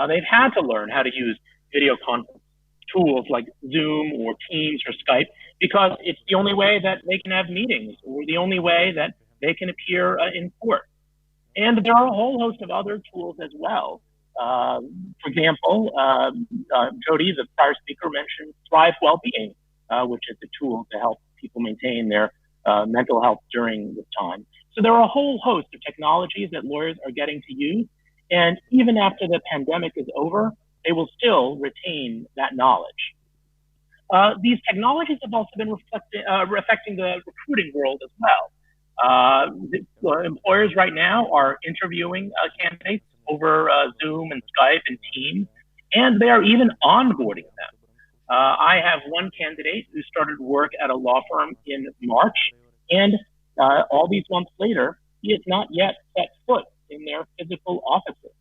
Speaker 19: They've had to learn how to use video conference tools like Zoom or Teams or Skype because it's the only way that they can have meetings or the only way that they can appear in court. And there are a whole host of other tools as well. For example, Jody, the prior speaker, mentioned Thrive Wellbeing, which is a tool to help people maintain their mental health during this time. So there are a whole host of technologies that lawyers are getting to use. And even after the pandemic is over, they will still retain that knowledge. These technologies have also been affecting the recruiting world as well. Employers right now are interviewing candidates over Zoom and Skype and Teams, and they are even onboarding them. I have one candidate who started work at a law firm in March, and all these months later, he has not yet set foot in their physical offices.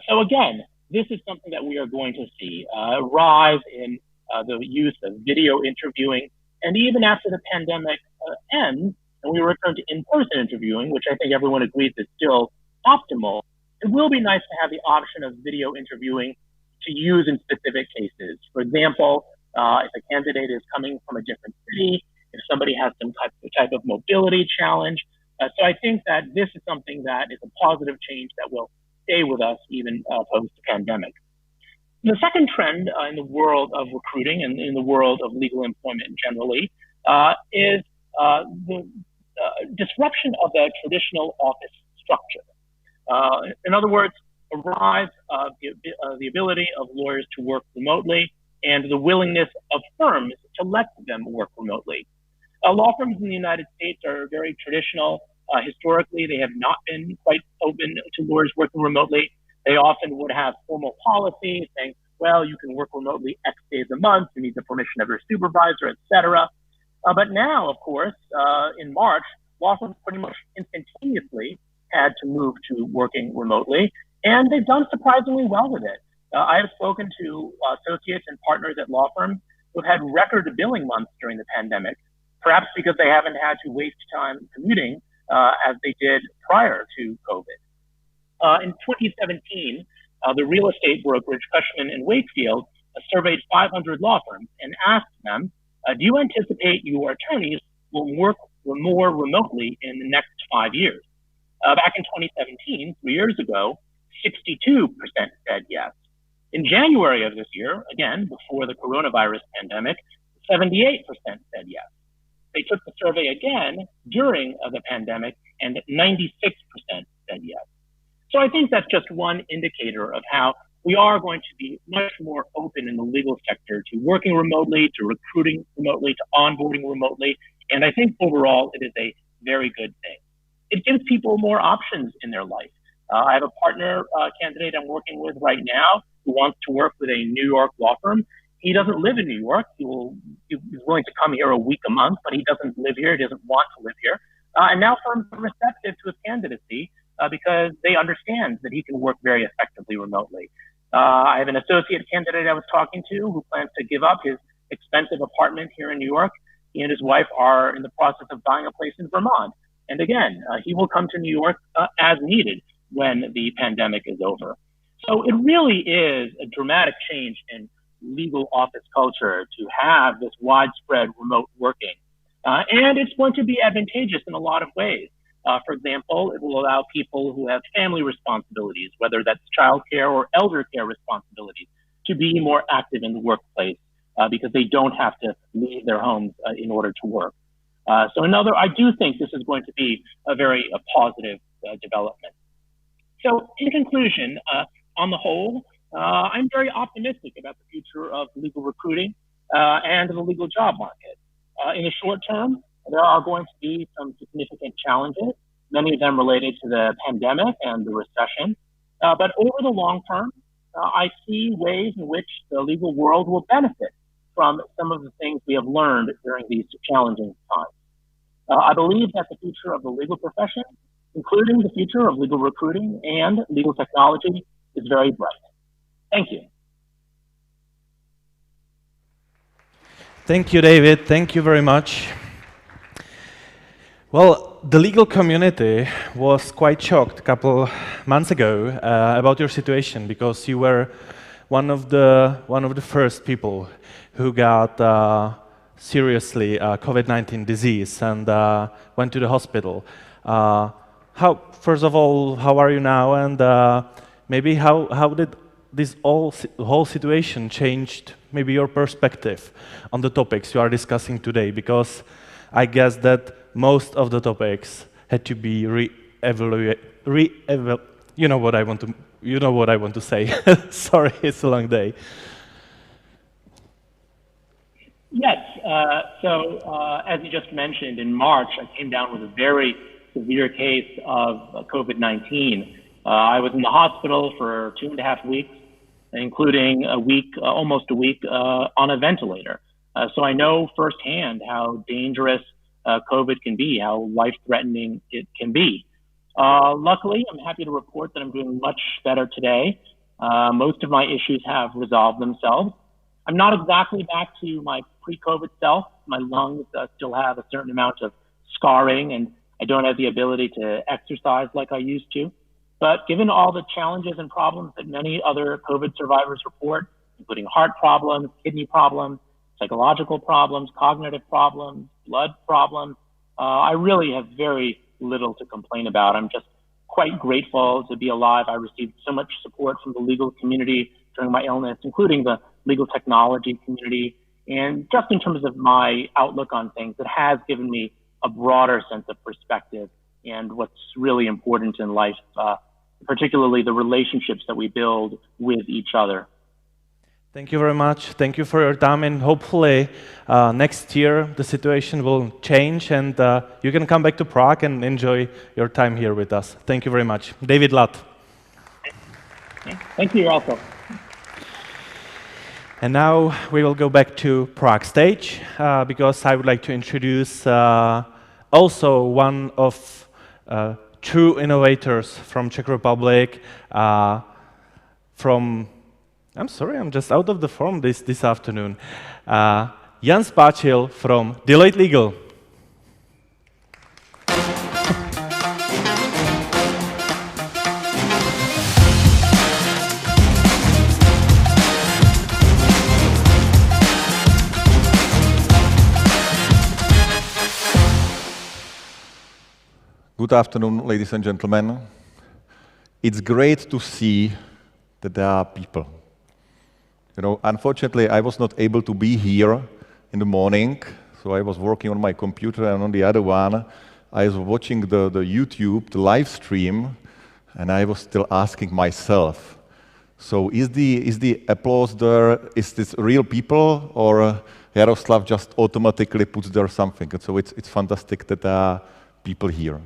Speaker 19: So again, this is something that we are going to see a rise in the use of video interviewing. And even after the pandemic ends, and we return to in-person interviewing, which I think everyone agrees is still optimal, it will be nice to have the option of video interviewing to use in specific cases. For example, if a candidate is coming from a different city, if somebody has some type of mobility challenge. So I think that this is something that is a positive change that will stay with us even post-pandemic. The second trend in the world of recruiting and in the world of legal employment generally is the disruption of the traditional office structure. In other words, a rise of the ability of lawyers to work remotely and the willingness of firms to let them work remotely. Law firms in the United States are very traditional. Historically, they have not been quite open to lawyers working remotely. They often would have formal policies saying, well, you can work remotely X days a month, you need the permission of your supervisor, etc. But now, of course, in March, law firms pretty much instantaneously had to move to working remotely, and they've done surprisingly well with it. I have spoken to associates and partners at law firms who have had record billing months during the pandemic, perhaps because they haven't had to waste time commuting as they did prior to COVID. In 2017, the real estate brokerage Cushman & Wakefield surveyed 500 law firms and asked them, do you anticipate your attorneys will work more remotely in the next 5 years? Back in 2017, 3 years ago, 62% said yes. In January of this year, again, before the coronavirus pandemic, 78% said yes. They took the survey again during the pandemic, and 96% said yes. So I think that's just one indicator of how we are going to be much more open in the legal sector to working remotely, to recruiting remotely, to onboarding remotely. And I think overall, it is a very good thing. It gives people more options in their life. I have a partner candidate I'm working with right now who wants to work with a New York law firm. He doesn't live in New York. He's willing to come here a week a month, but he doesn't live here. He doesn't want to live here. And now firms are receptive to his candidacy because they understand that he can work very effectively remotely. I have an associate candidate I was talking to who plans to give up his expensive apartment here in New York. He and his wife are in the process of buying a place in Vermont. And again, he will come to New York as needed when the pandemic is over. So it really is a dramatic change in legal office culture to have this widespread remote working. And it's going to be advantageous in a lot of ways. For example, it will allow people who have family responsibilities, whether that's childcare or elder care responsibilities, to be more active in the workplace because they don't have to leave their homes in order to work. So I do think this is going to be a very positive development. So in conclusion, on the whole, I'm very optimistic about the future of legal recruiting and the legal job market. In the short term, there are going to be some significant challenges, many of them related to the pandemic and the recession. But over the long term, I see ways in which the legal world will benefit from some of the things we have learned during these challenging times. I believe that the future of the legal profession, including the future of legal recruiting and legal technology, is very bright. Thank you.
Speaker 1: Thank you, David. Thank you very much. Well, the legal community was quite shocked a couple months ago about your situation, because you were one of the first people who got seriously COVID-19 disease and went to the hospital. First of all, how are you now? And maybe how did this whole situation changed maybe your perspective on the topics you are discussing today? Because I guess that most of the topics had to be you know what I want to say. Sorry, it's a long day.
Speaker 19: Yes. As you just mentioned, in March, I came down with a very severe case of COVID-19. I was in the hospital for 2.5 weeks, including almost a week on a ventilator. So I know firsthand how dangerous COVID can be, how life-threatening it can be. Luckily, I'm happy to report that I'm doing much better today. Most of my issues have resolved themselves. I'm not exactly back to my pre-COVID self. My lungs still have a certain amount of scarring, and I don't have the ability to exercise like I used to. But given all the challenges and problems that many other COVID survivors report, including heart problems, kidney problems, psychological problems, cognitive problems, blood problems, I really have very little to complain about. I'm just quite grateful to be alive. I received so much support from the legal community during my illness, including the legal technology community. And just in terms of my outlook on things, it has given me a broader sense of perspective and what's really important in life, particularly the relationships that we build with each other.
Speaker 1: Thank you very much. Thank you for your time, and hopefully next year the situation will change and you can come back to Prague and enjoy your time here with us. Thank you very much. David Latt.
Speaker 19: Thank you also.
Speaker 1: And now we will go back to Prague stage because I would like to introduce also one of true innovators from Czech Republic, I'm sorry, I'm just out of the form this afternoon. Jan Spáčil from Deloitte Legal.
Speaker 2: Good afternoon, ladies and gentlemen. It's great to see that there are people. You know, unfortunately, I was not able to be here in the morning, so I was working on my computer, and on the other one, I was watching the YouTube, the live stream, and I was still asking myself, so is the applause there, is this real people, or Jaroslav just automatically puts there something? And so it's fantastic that there are people here.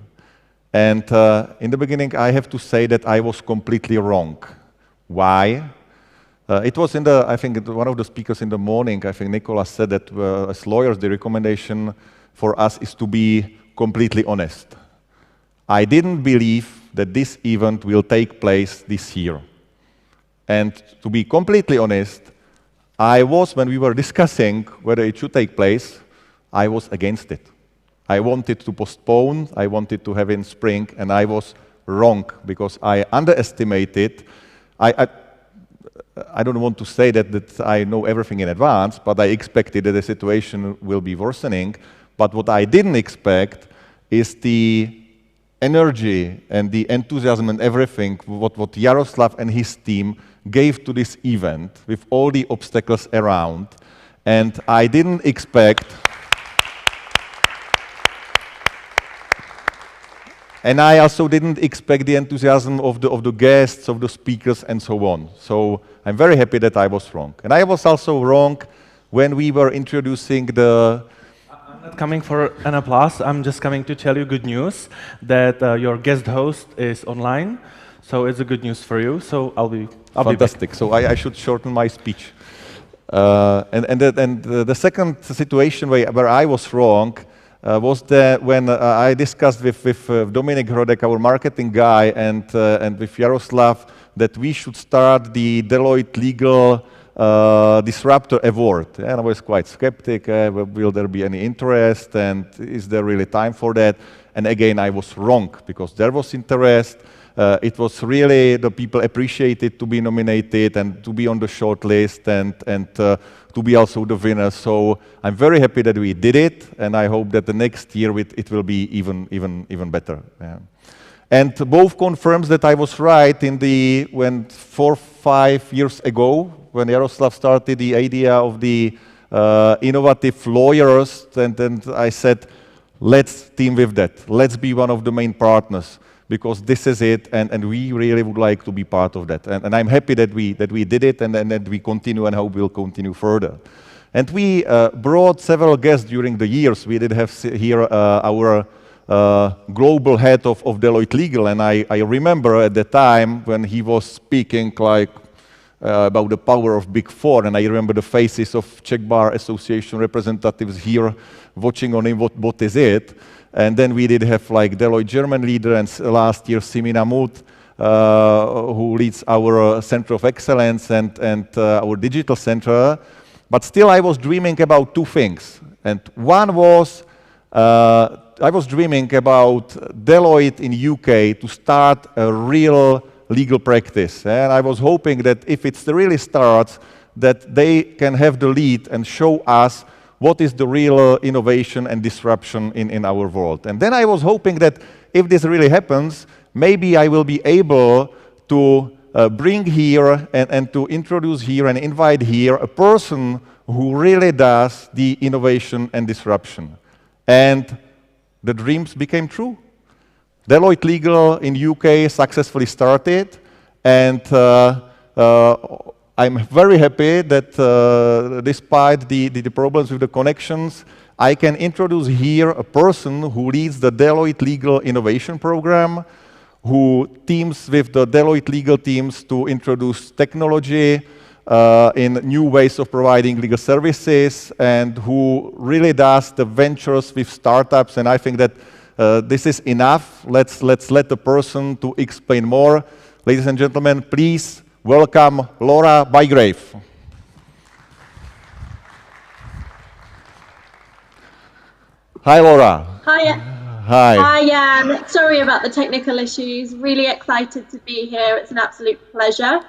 Speaker 2: And in the beginning, I have to say that I was completely wrong. Why? It was I think one of the speakers in the morning, I think Nicola said that as lawyers, the recommendation for us is to be completely honest. I didn't believe that this event will take place this year. And to be completely honest, when we were discussing whether it should take place, I was against it. I wanted to postpone, I wanted to have it in spring, and I was wrong because I underestimated. I don't want to say that I know everything in advance, but I expected that the situation will be worsening. But what I didn't expect is the energy and the enthusiasm and everything what Jaroslav and his team gave to this event with all the obstacles around. And I didn't expect... And I also didn't expect the enthusiasm of the guests, of the speakers, and so on. So I'm very happy that I was wrong. And I was also wrong when we were introducing the...
Speaker 1: I'm not coming for an applause. I'm just coming to tell you good news that your guest host is online. So it's a good news for you. So I'll be
Speaker 2: fantastic. So I should shorten my speech. And the second situation where I was wrong was that when I discussed with Dominik Hrodek, our marketing guy, and with Jaroslav, that we should start the Deloitte Legal Disruptor Award. And I was quite skeptic, will there be any interest, and is there really time for that? And again, I was wrong, because there was interest. It was really, the people appreciated to be nominated and to be on the short list and to be also the winner. So I'm very happy that we did it, and I hope that the next year it will be even better. Yeah. And both confirms that I was right when 4 or 5 years ago, when Jaroslav started the idea of the innovative lawyers, and then I said, let's team with that. Let's be one of the main partners, because this is it, and we really would like to be part of that. And I'm happy that we did it, and that we continue, and hope we'll continue further. And we brought several guests during the years. We did have here our global head of Deloitte Legal, and I remember at the time when he was speaking about the power of Big Four, and I remember the faces of Czech Bar Association representatives here watching on him, what is it? And then we did have like Deloitte German leader, and last year Simina Mut, who leads our Center of Excellence and our digital center. But still I was dreaming about 2 things. And one was, I was dreaming about Deloitte in UK to start a real legal practice. And I was hoping that if it really starts, that they can have the lead and show us what is the real innovation and disruption in our world. And then I was hoping that if this really happens, maybe I will be able to bring here and to introduce here and invite here a person who really does the innovation and disruption. And the dreams became true. Deloitte Legal in UK successfully started, and I'm very happy that despite the problems with the connections, I can introduce here a person who leads the Deloitte Legal Innovation Program, who teams with the Deloitte Legal teams to introduce technology in new ways of providing legal services, and who really does the ventures with startups. And I think that this is enough. Let's let the person to explain more. Ladies and gentlemen, please welcome Laura Bygrave. Hi, Laura.
Speaker 20: Hi.
Speaker 2: Hi.
Speaker 20: Hi, Jan. Sorry about the technical issues. Really excited to be here. It's an absolute pleasure.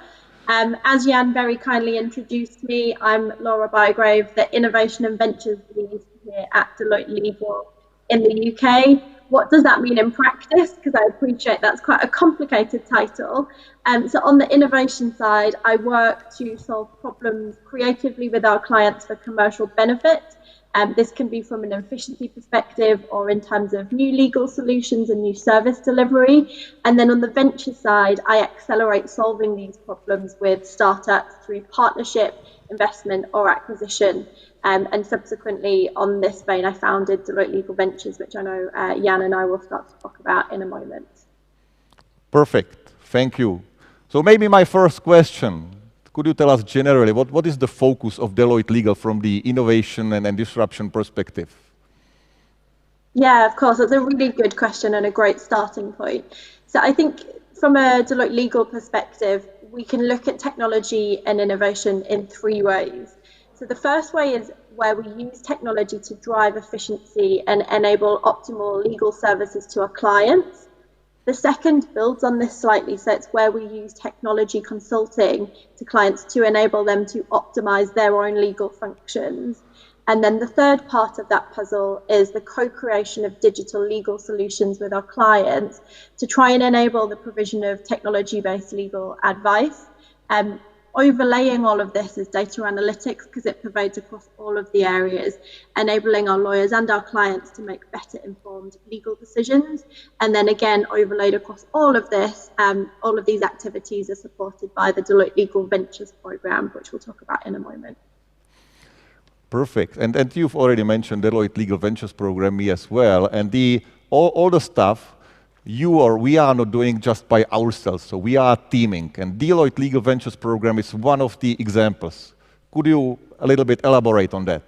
Speaker 20: As Jan very kindly introduced me, I'm Laura Bygrave, the Innovation and Ventures Lead here at Deloitte Legal in the UK. What does that mean in practice? Because I appreciate that's quite a complicated title. So on the innovation side, I work to solve problems creatively with our clients for commercial benefit. This can be from an efficiency perspective or in terms of new legal solutions and new service delivery. And then on the venture side, I accelerate solving these problems with startups through partnership, investment or acquisition. And subsequently on this vein, I founded Deloitte Legal Ventures, which I know Jan and I will start to talk about in a moment.
Speaker 2: Perfect, thank you. So maybe my first question, could you tell us generally, what is the focus of Deloitte Legal from the innovation and disruption perspective?
Speaker 20: Yeah, of course, that's a really good question and a great starting point. So I think from a Deloitte Legal perspective, we can look at technology and innovation in 3 ways. So the first way is where we use technology to drive efficiency and enable optimal legal services to our clients. The second builds on this slightly, so it's where we use technology consulting to clients to enable them to optimize their own legal functions. And then the third part of that puzzle is the co-creation of digital legal solutions with our clients to try and enable the provision of technology-based legal advice. Overlaying all of this is data analytics, because it pervades across all of the areas, enabling our lawyers and our clients to make better informed legal decisions. And then again, overlaid across all of this, all of these activities are supported by the Deloitte Legal Ventures program, which we'll talk about in a moment.
Speaker 2: Perfect. And you've already mentioned Deloitte Legal Ventures program, me as well. And all the stuff we are not doing just by ourselves, so we are teaming. And Deloitte Legal Ventures program is one of the examples. Could you a little bit elaborate on that?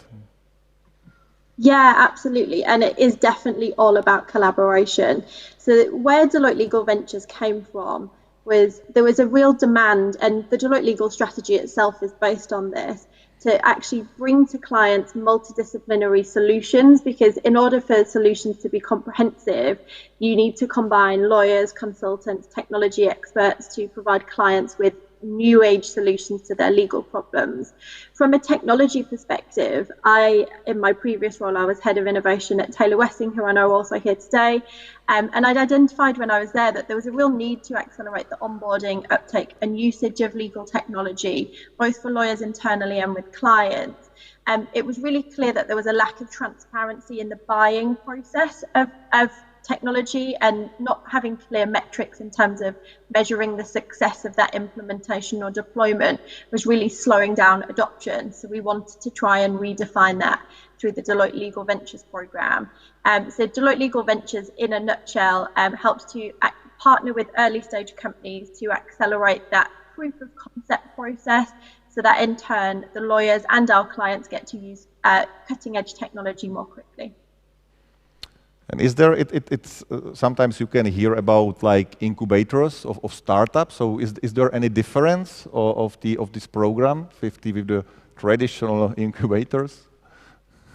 Speaker 20: Yeah, absolutely. And it is definitely all about collaboration. So where Deloitte Legal Ventures came from was there was a real demand, and the Deloitte legal strategy itself is based on this, to actually bring to clients multidisciplinary solutions, because in order for solutions to be comprehensive, you need to combine lawyers, consultants, technology experts to provide clients with new age solutions to their legal problems. From a technology perspective, in my previous role, I was head of innovation at Taylor Wessing, who I know are also here today. And I'd identified when I was there that there was a real need to accelerate the onboarding, uptake and usage of legal technology, both for lawyers internally and with clients. It was really clear that there was a lack of transparency in the buying process of technology, and not having clear metrics in terms of measuring the success of that implementation or deployment was really slowing down adoption. So we wanted to try and redefine that through the Deloitte Legal Ventures program. So Deloitte Legal Ventures, in a nutshell, helps to partner with early stage companies to accelerate that proof of concept process, so that in turn the lawyers and our clients get to use cutting edge technology more quickly.
Speaker 2: And is there, sometimes you can hear about like incubators of startups. So is there any difference of this program, 50, with the traditional incubators?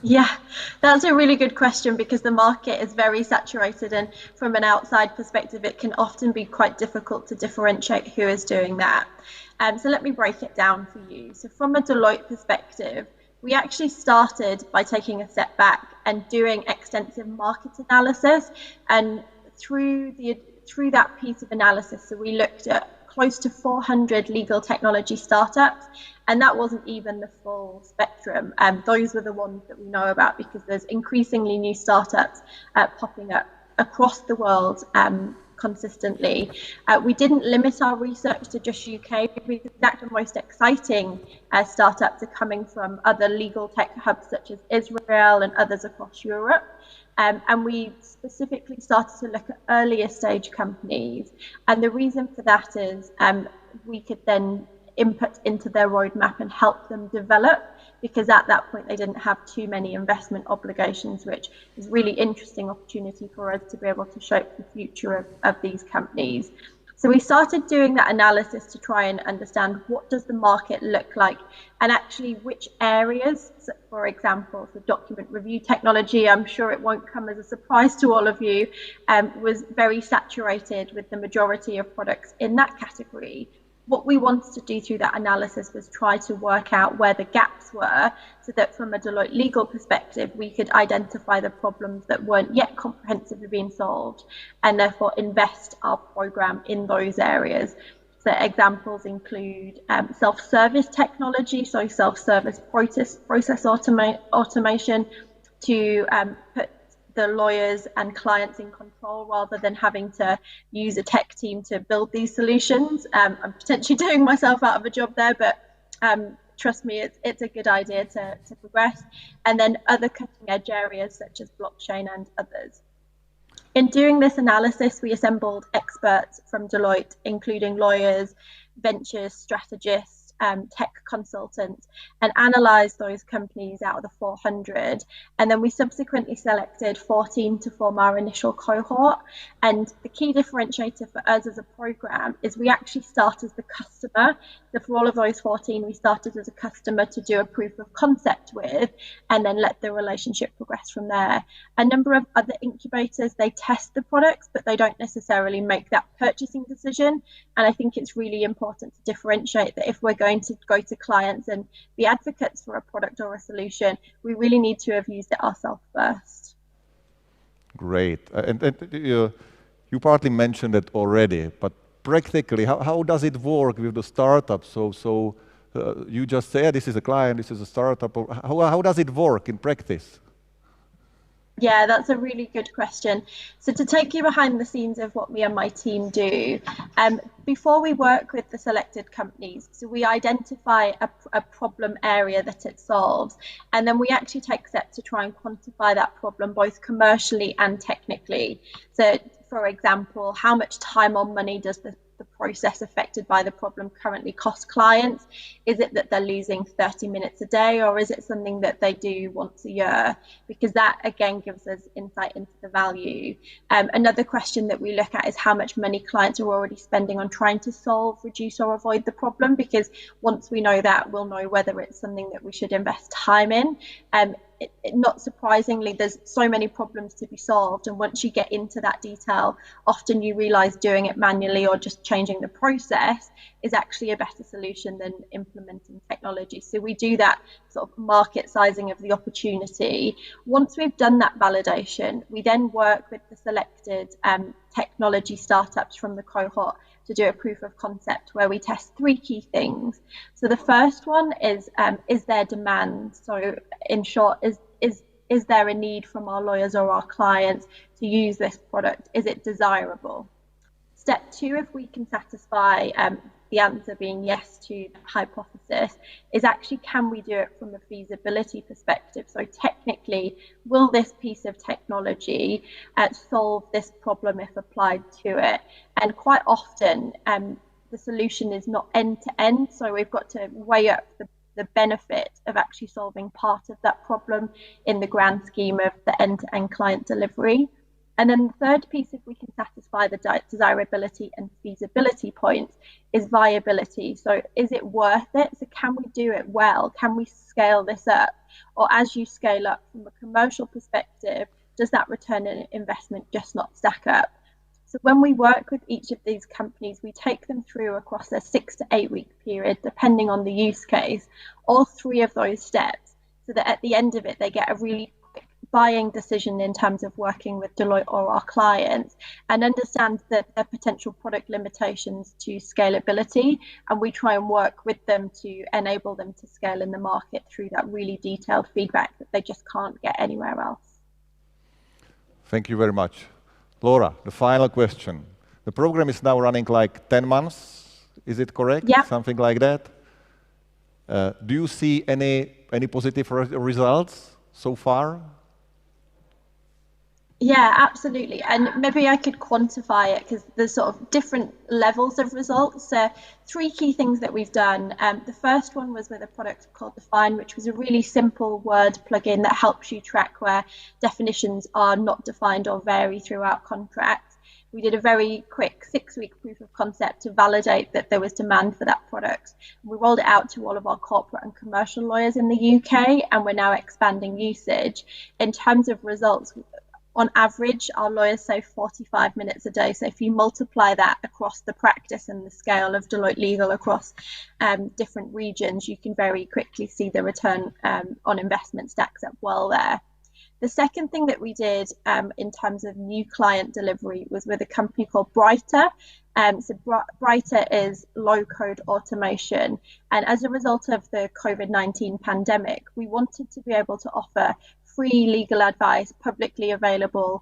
Speaker 20: Yeah, that's a really good question, because the market is very saturated, and from an outside perspective, it can often be quite difficult to differentiate who is doing that. So let me break it down for you. So from a Deloitte perspective, we actually started by taking a step back and doing extensive market analysis, and through that piece of analysis, so we looked at close to 400 legal technology startups, and that wasn't even the full spectrum. Those were the ones that we know about, because there's increasingly new startups popping up across the world consistently. We didn't limit our research to just UK, because the most exciting startups are coming from other legal tech hubs such as Israel and others across Europe. And we specifically started to look at earlier stage companies. And the reason for that is we could then input into their roadmap and help them develop, because at that point they didn't have too many investment obligations, which is really interesting opportunity for us to be able to shape the future of these companies. So we started doing that analysis to try and understand what does the market look like, and actually which areas, so for example, for document review technology, I'm sure it won't come as a surprise to all of you, was very saturated with the majority of products in that category. What we wanted to do through that analysis was try to work out where the gaps were, so that from a Deloitte legal perspective, we could identify the problems that weren't yet comprehensively being solved, and therefore invest our program in those areas. So examples include self-service technology, so self-service process automation to put the lawyers and clients in control, rather than having to use a tech team to build these solutions. I'm potentially doing myself out of a job there, but trust me, it's a good idea to progress. And then other cutting edge areas such as blockchain and others. In doing this analysis, we assembled experts from Deloitte, including lawyers, ventures strategists, tech consultants, and analysed those companies out of the 400. And then we subsequently selected 14 to form our initial cohort. And the key differentiator for us as a program is we actually start as the customer. So for all of those 14, we started as a customer to do a proof of concept with, and then let the relationship progress from there. A number of other incubators, they test the products, but they don't necessarily make that purchasing decision. And I think it's really important to differentiate that if we're going to go to clients and be advocates for a product or a solution, we really need to have used it ourselves first.
Speaker 2: Great. And you partly mentioned it already, but practically, how does it work with the startup? So you just say, this is a client, this is a startup. How does it work in practice?
Speaker 20: Yeah, that's a really good question. So to take you behind the scenes of what me and my team do, before we work with the selected companies, so we identify a problem area that it solves, and then we actually take steps to try and quantify that problem both commercially and technically. So for example, how much time or money does the the process affected by the problem currently cost clients? Is it that they're losing 30 minutes a day, or is it something that they do once a year? Because that, again, gives us insight into the value. Another question that we look at is how much money clients are already spending on trying to solve, reduce, or avoid the problem, because once we know that, we'll know whether it's something that we should invest time in. Not surprisingly, there's so many problems to be solved, and once you get into that detail, often you realize doing it manually or just changing the process is actually a better solution than implementing technology. So we do that sort of market sizing of the opportunity. Once we've done that validation, we then work with the selected technology startups from the cohort to do a proof of concept where we test 3 key things. So the first one is there demand? So in short, is there a need from our lawyers or our clients to use this product? Is it desirable? Step 2, if we can satisfy the answer being yes to the hypothesis, is actually can we do it from a feasibility perspective? So technically, will this piece of technology solve this problem if applied to it? And quite often, the solution is not end-to-end, so we've got to weigh up the benefit of actually solving part of that problem in the grand scheme of the end-to-end client delivery. And then the third piece, if we can satisfy the desirability and feasibility points, is viability. So is it worth it? So can we do it well? Can we scale this up? Or as you scale up from a commercial perspective, does that return on investment just not stack up? So when we work with each of these companies, we take them through across a 6 to 8 week period, depending on the use case, all 3 of those steps, so that at the end of it, they get a really quick buying decision in terms of working with Deloitte or our clients, and understand their potential product limitations to scalability. And we try and work with them to enable them to scale in the market through that really detailed feedback that they just can't get anywhere else.
Speaker 2: Thank you very much. Laura, the final question. The program is now running like 10 months, is it correct?
Speaker 20: Yeah.
Speaker 2: Something like that. Do you see any positive results so far?
Speaker 20: Yeah, absolutely. And maybe I could quantify it because there's sort of different levels of results. So 3 key things that we've done. The first one was with a product called Define, which was a really simple word plugin that helps you track where definitions are not defined or vary throughout contracts. We did a very quick 6-week proof of concept to validate that there was demand for that product. We rolled it out to all of our corporate and commercial lawyers in the UK, and we're now expanding usage. In terms of results, on average, our lawyers save 45 minutes a day. So if you multiply that across the practice and the scale of Deloitte Legal across different regions, you can very quickly see the return on investment stacks up well there. The second thing that we did in terms of new client delivery was with a company called Brighter. So Brighter is low-code automation. And as a result of the COVID-19 pandemic, we wanted to be able to offer free legal advice publicly available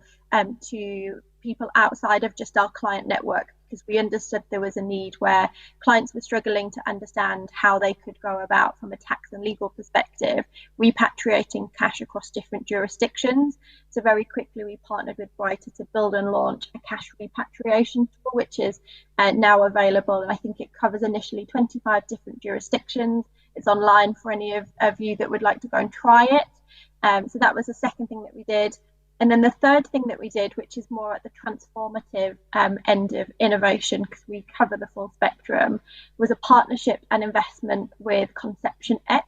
Speaker 20: to people outside of just our client network, because we understood there was a need where clients were struggling to understand how they could go about, from a tax and legal perspective, repatriating cash across different jurisdictions. So very quickly we partnered with Brighter to build and launch a cash repatriation tool, which is now available, and I think it covers initially 25 different jurisdictions. It's online for any of you that would like to go and try it. So that was the second thing that we did. And then the third thing that we did, which is more at the transformative end of innovation, because we cover the full spectrum, was a partnership and investment with Conception X,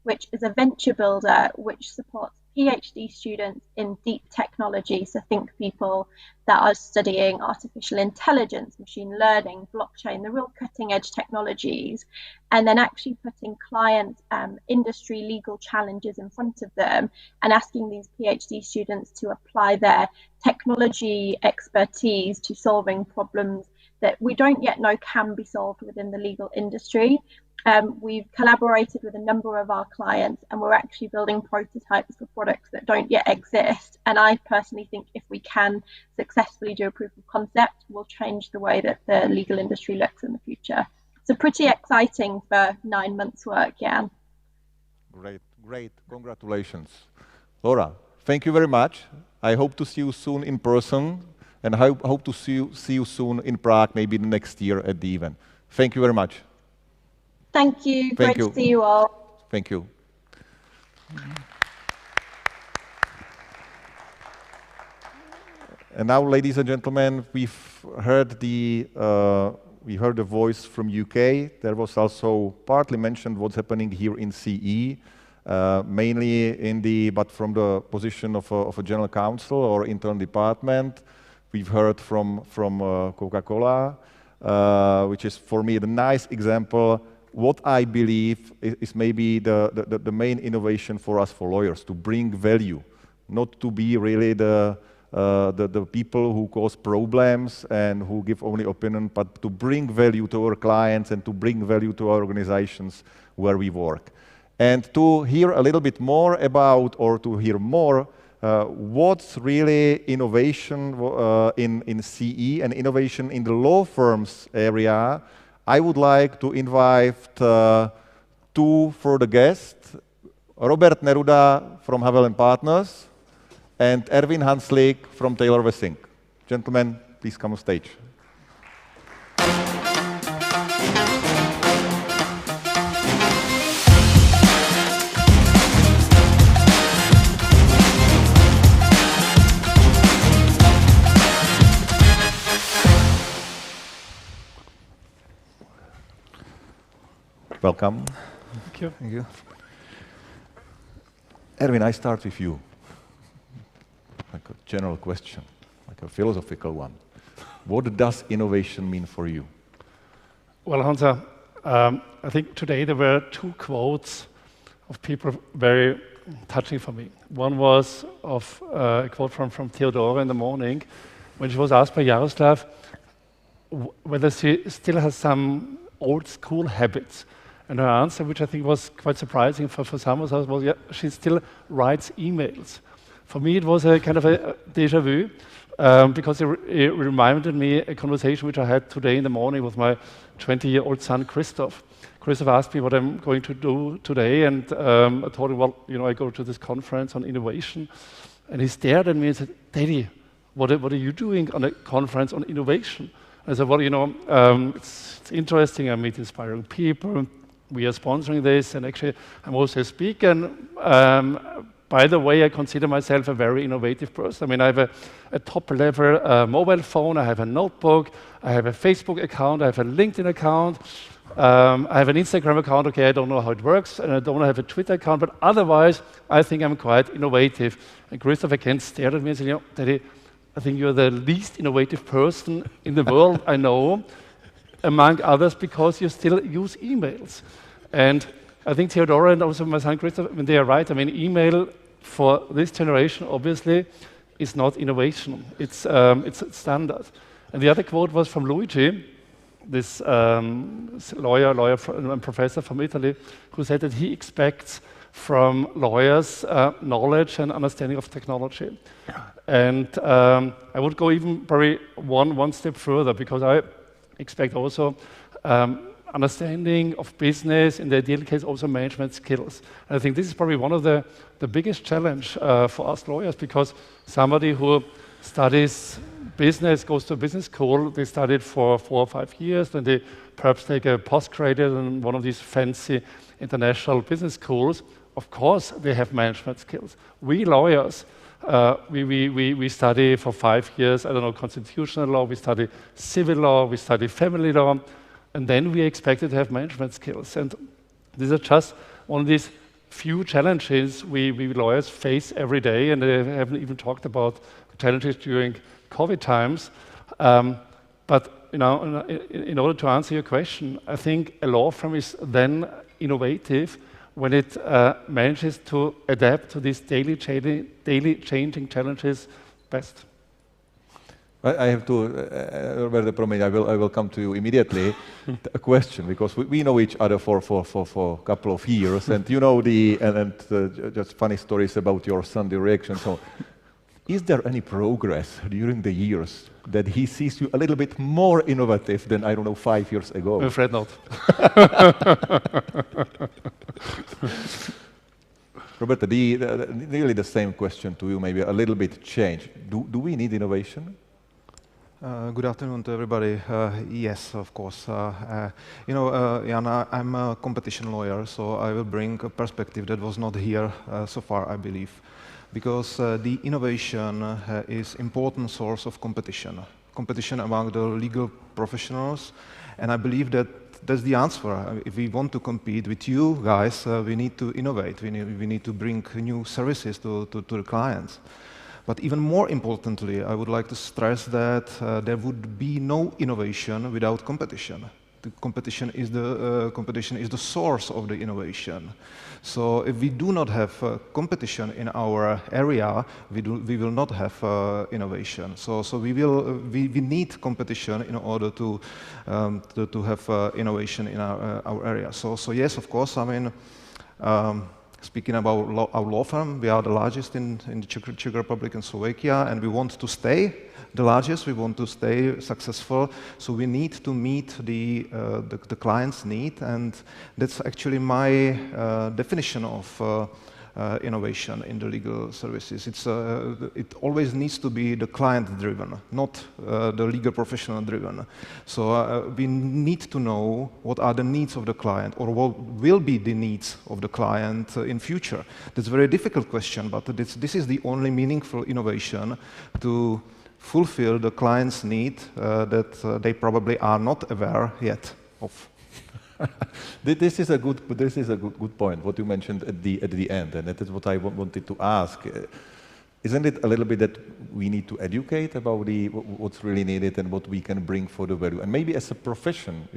Speaker 20: which is a venture builder which supports PhD students in deep technology. So think people that are studying artificial intelligence, machine learning, blockchain, the real cutting edge technologies, and then actually putting clients' industry legal challenges in front of them and asking these PhD students to apply their technology expertise to solving problems that we don't yet know can be solved within the legal industry. We've collaborated with a number of our clients, and we're actually building prototypes for products that don't yet exist. And I personally think if we can successfully do a proof of concept, we'll change the way that the legal industry looks in the future. So pretty exciting for 9 months' work, yeah.
Speaker 2: Great, congratulations. Laura, thank you very much. I hope to see you soon in person and I hope to see you soon in Prague, maybe next year at the event. Thank you very much.
Speaker 20: Thank you. Great to see you all.
Speaker 2: Thank you. And now, ladies and gentlemen, we've heard the voice from UK. There was also partly mentioned what's happening here in CE, mainly but from the position of a general counsel or internal department. We've heard from Coca-Cola, which is for me the nice example. What I believe is maybe the main innovation for us, for lawyers, to bring value, not to be really the people who cause problems and who give only opinion, but to bring value to our clients and to bring value to our organizations where we work. And to hear a little bit more about, or to hear more, what's really innovation in CE and innovation in the law firms area, I would like to invite two further guests, Robert Neruda from Havel & Partners, and Erwin Hanslik from Taylor Wessing. Gentlemen, please come on stage. Welcome.
Speaker 21: Thank you.
Speaker 2: Thank you. Erwin, I start with you. Like a general question, like a philosophical one. What does innovation mean for you?
Speaker 21: Well, Hansa, I think today there were two quotes of people very touching for me. One was of a quote from Teodora in the morning, when she was asked by Jaroslav whether she still has some old school habits. And her answer, which I think was quite surprising for some of us, was yeah, she still writes emails. For me, it was a kind of a déjà vu, because it reminded me a conversation which I had today in the morning with my 20-year-old son, Christoph. Christoph asked me what I'm going to do today, and I told him, well, I go to this conference on innovation. And he stared at me and said, Daddy, what are you doing on a conference on innovation? I said, well, it's interesting. I meet inspiring people. We are sponsoring this, and actually, I'm also a speaker. And by the way, I consider myself a very innovative person. I mean, I have a top-level mobile phone. I have a notebook. I have a Facebook account. I have a LinkedIn account. I have an Instagram account. Okay, I don't know how it works, and I don't have a Twitter account. But otherwise, I think I'm quite innovative. And Christoph again stared at me and said, Daddy, I think you're the least innovative person in the world I know, among others, because you still use emails. And I think Teodora and also my son Christoph, when they are right, I mean, email for this generation, obviously, is not innovation. It's standard. And the other quote was from Luigi, this lawyer and professor from Italy, who said that he expects from lawyers knowledge and understanding of technology. And I would go even probably one step further, because I expect also understanding of business, in the ideal case also management skills. And I think this is probably one of the biggest challenge for us lawyers, because somebody who studies business, goes to a business school, they study it for 4 or 5 years, then they perhaps take a postgraduate in one of these fancy international business schools. Of course, they have management skills. We lawyers, we study for 5 years, I don't know, constitutional law, we study civil law, we study family law, and then we are expected to have management skills. And these are just one of these few challenges we lawyers face every day, and I haven't even talked about challenges during COVID times. But in order to answer your question, I think a law firm is then innovative when it manages to adapt to these daily changing challenges best.
Speaker 2: I have to, Roberto, promise, I will come to you immediately. A question, because we know each other for a couple of years, and you know just funny stories about your son, the reaction. So, is there any progress during the years that he sees you a little bit more innovative than, I don't know, 5 years ago?
Speaker 21: I'm afraid not.
Speaker 2: Roberto, nearly the same question to you, maybe a little bit change. Do we need innovation?
Speaker 4: Good afternoon to everybody. Yes, of course. Jan, I'm a competition lawyer, so I will bring a perspective that was not here so far, I believe, because the innovation is important source of competition among the legal professionals, and I believe that that's the answer. If we want to compete with you guys, we need to innovate. We need to bring new services to the clients. But even more importantly, I would like to stress that there would be no innovation without competition. The competition is the source of the innovation. So if we do not have competition in our area, we will not have innovation. So we need competition in order to have innovation in our area. So yes, of course. I mean. Speaking about our law firm, we are the largest in the Czech Republic and Slovakia, and we want to stay the largest. We want to stay successful, so we need to meet the client's need, and that's actually my definition of innovation in the legal services. It always needs to be the client-driven, not the legal professional-driven. So we need to know what are the needs of the client, or what will be the needs of the client in future. That's a very difficult question, but this is the only meaningful innovation to fulfill the client's need that they probably are not aware yet of.
Speaker 22: This is a good point, what you mentioned at the end, and that is what I wanted to ask. Isn't it a little bit that we need to educate about what's really needed and what we can bring for the value? And maybe as a profession,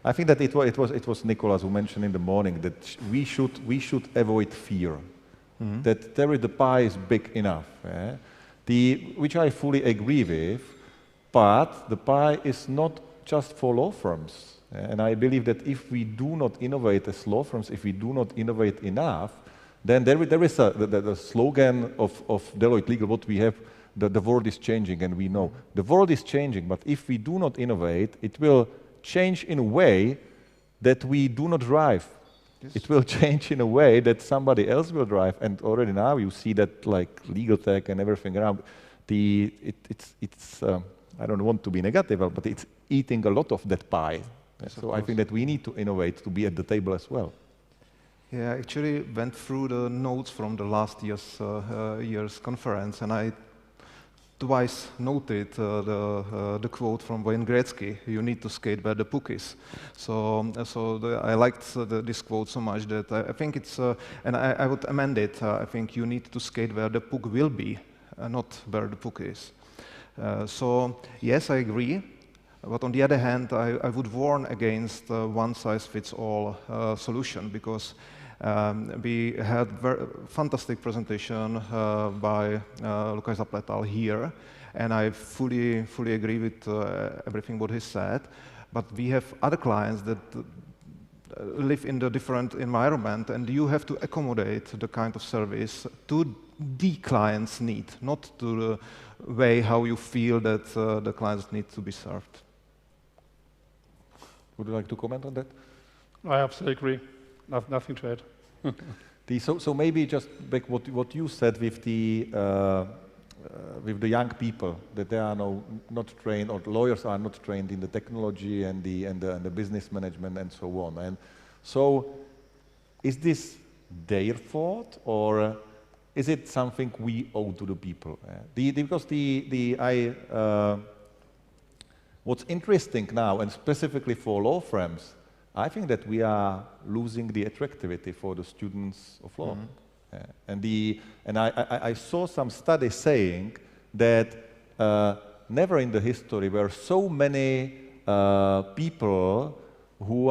Speaker 22: I think that it was Nicola who mentioned in the morning that we should avoid fear, that the pie is big enough, which I fully agree with, but the pie is not just for law firms. And I believe that if we do not innovate as law firms, if we do not innovate enough, then there is the slogan of Deloitte Legal, what we have, the world is changing, and we know. The world is changing, but if we do not innovate, it will change in a way that we do not drive. Yes. It will change in a way that somebody else will drive, and already now you see that like legal tech and everything around, it's I don't want to be negative, but it's eating a lot of that pie. Yes, so I think that we need to innovate to be at the table as well.
Speaker 4: Yeah, I actually went through the notes from the last year's conference, and I twice noted the quote from Wayne Gretzky: "You need to skate where the puck is." So I liked this quote so much that I think it's, and I would amend it. I think you need to skate where the puck will be, not where the puck is. So yes, I agree. But on the other hand, I would warn against one-size-fits-all solution, because we had very fantastic presentation by Lukáš Zapletal here, and I fully agree with everything what he said. But we have other clients that live in the different environment, and you have to accommodate the kind of service to the client's need, not to the way how you feel that the clients need to be served.
Speaker 22: Would you like to comment on that?
Speaker 21: I absolutely agree. Nothing to add.
Speaker 22: So maybe just back what you said with the young people, that they are not trained, or lawyers are not trained in the technology and the business management and so on. And so, is this their fault, or is it something we owe to the people? Because what's interesting now, and specifically for law firms, I think that we are losing the attractivity for the students of law. And I saw some studies saying that never in the history were so many people who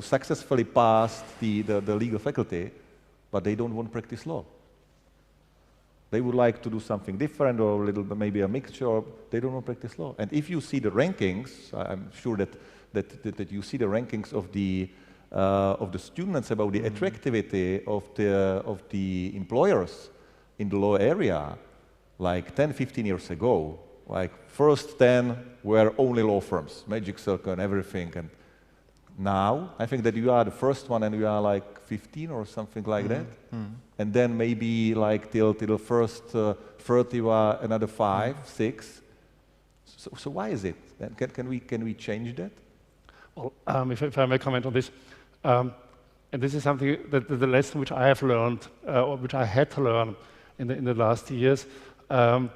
Speaker 22: successfully passed the legal faculty, but they don't want to practice law. They would like to do something different, or maybe a mixture. They don't want to practice law. And if you see the rankings, I'm sure that you see the rankings of the students about the attractivity of the employers in the law area, like 10, 15 years ago, like first 10 were only law firms, Magic Circle and everything, and now. I think that you are the first one and you are like 15 or something like that. And then maybe like till first 30 were another 5, 6. So why is it? Can we change that?
Speaker 21: Well, if I may comment on this, and this is something that the lesson which I have learned, or which I had to learn in the last years, when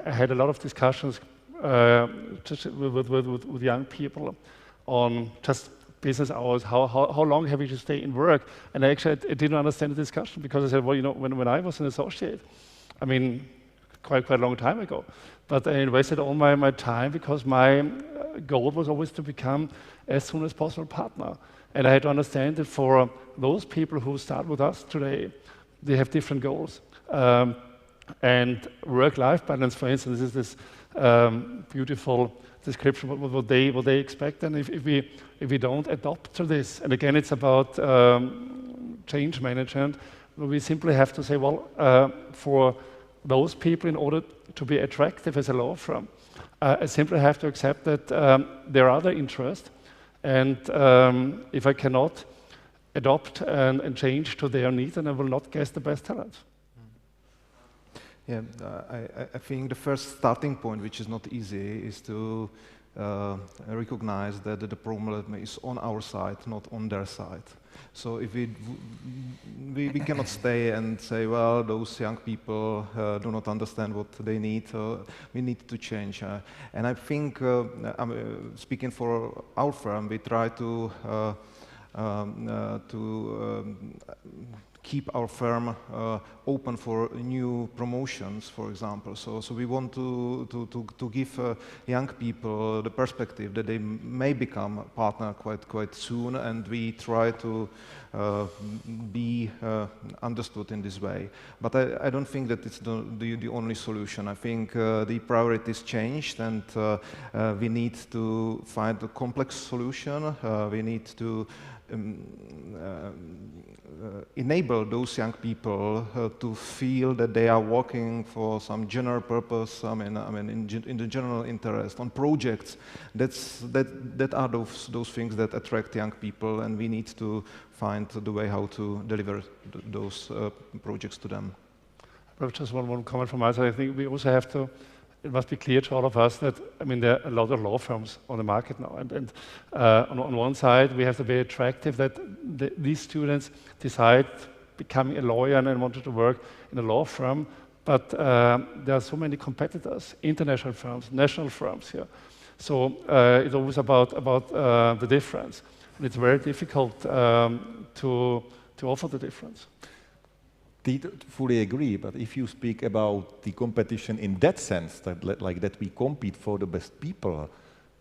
Speaker 21: I had a lot of discussions just with young people on just business hours, how long have you to stay in work? And I didn't understand the discussion, because I said, well, you know, when I was an associate, I mean, quite a long time ago, but I invested all my time because my goal was always to become as soon as possible partner. And I had to understand that for those people who start with us today, they have different goals. And work-life balance, for instance, is this beautiful description of what they expect. And if we don't adopt to this, and again, it's about change management, we simply have to say, well, for those people, in order to be attractive as a law firm, I simply have to accept that there are other interests, and if I cannot adopt and change to their needs, then I will not get the best talent.
Speaker 4: Yeah, I think the first starting point, which is not easy, is to recognize that the problem is on our side, not on their side. So if we cannot stay and say, well, those young people do not understand what they need, we need to change. And I think, I'm speaking for our firm, we try to keep our firm open for new promotions, for example. So we want to give young people the perspective that they may become a partner quite soon, and we try to be understood in this way. But I don't think that it's the only solution. I think the priorities changed, and we need to find a complex solution. We need to enable those young people to feel that they are working for some general purpose. I mean, in the general interest on projects. That are those things that attract young people, and we need to find the way how to deliver those projects to them.
Speaker 21: Just one comment from my side. I think we also have to. It must be clear to all of us that, I mean, there are a lot of law firms on the market now. And on one side, we have to be attractive that these students decide becoming a lawyer and wanted to work in a law firm. But there are so many competitors, international firms, national firms here. So it's always about the difference. And it's very difficult to offer the difference.
Speaker 22: Fully agree, but if you speak about the competition in that sense, that we compete for the best people,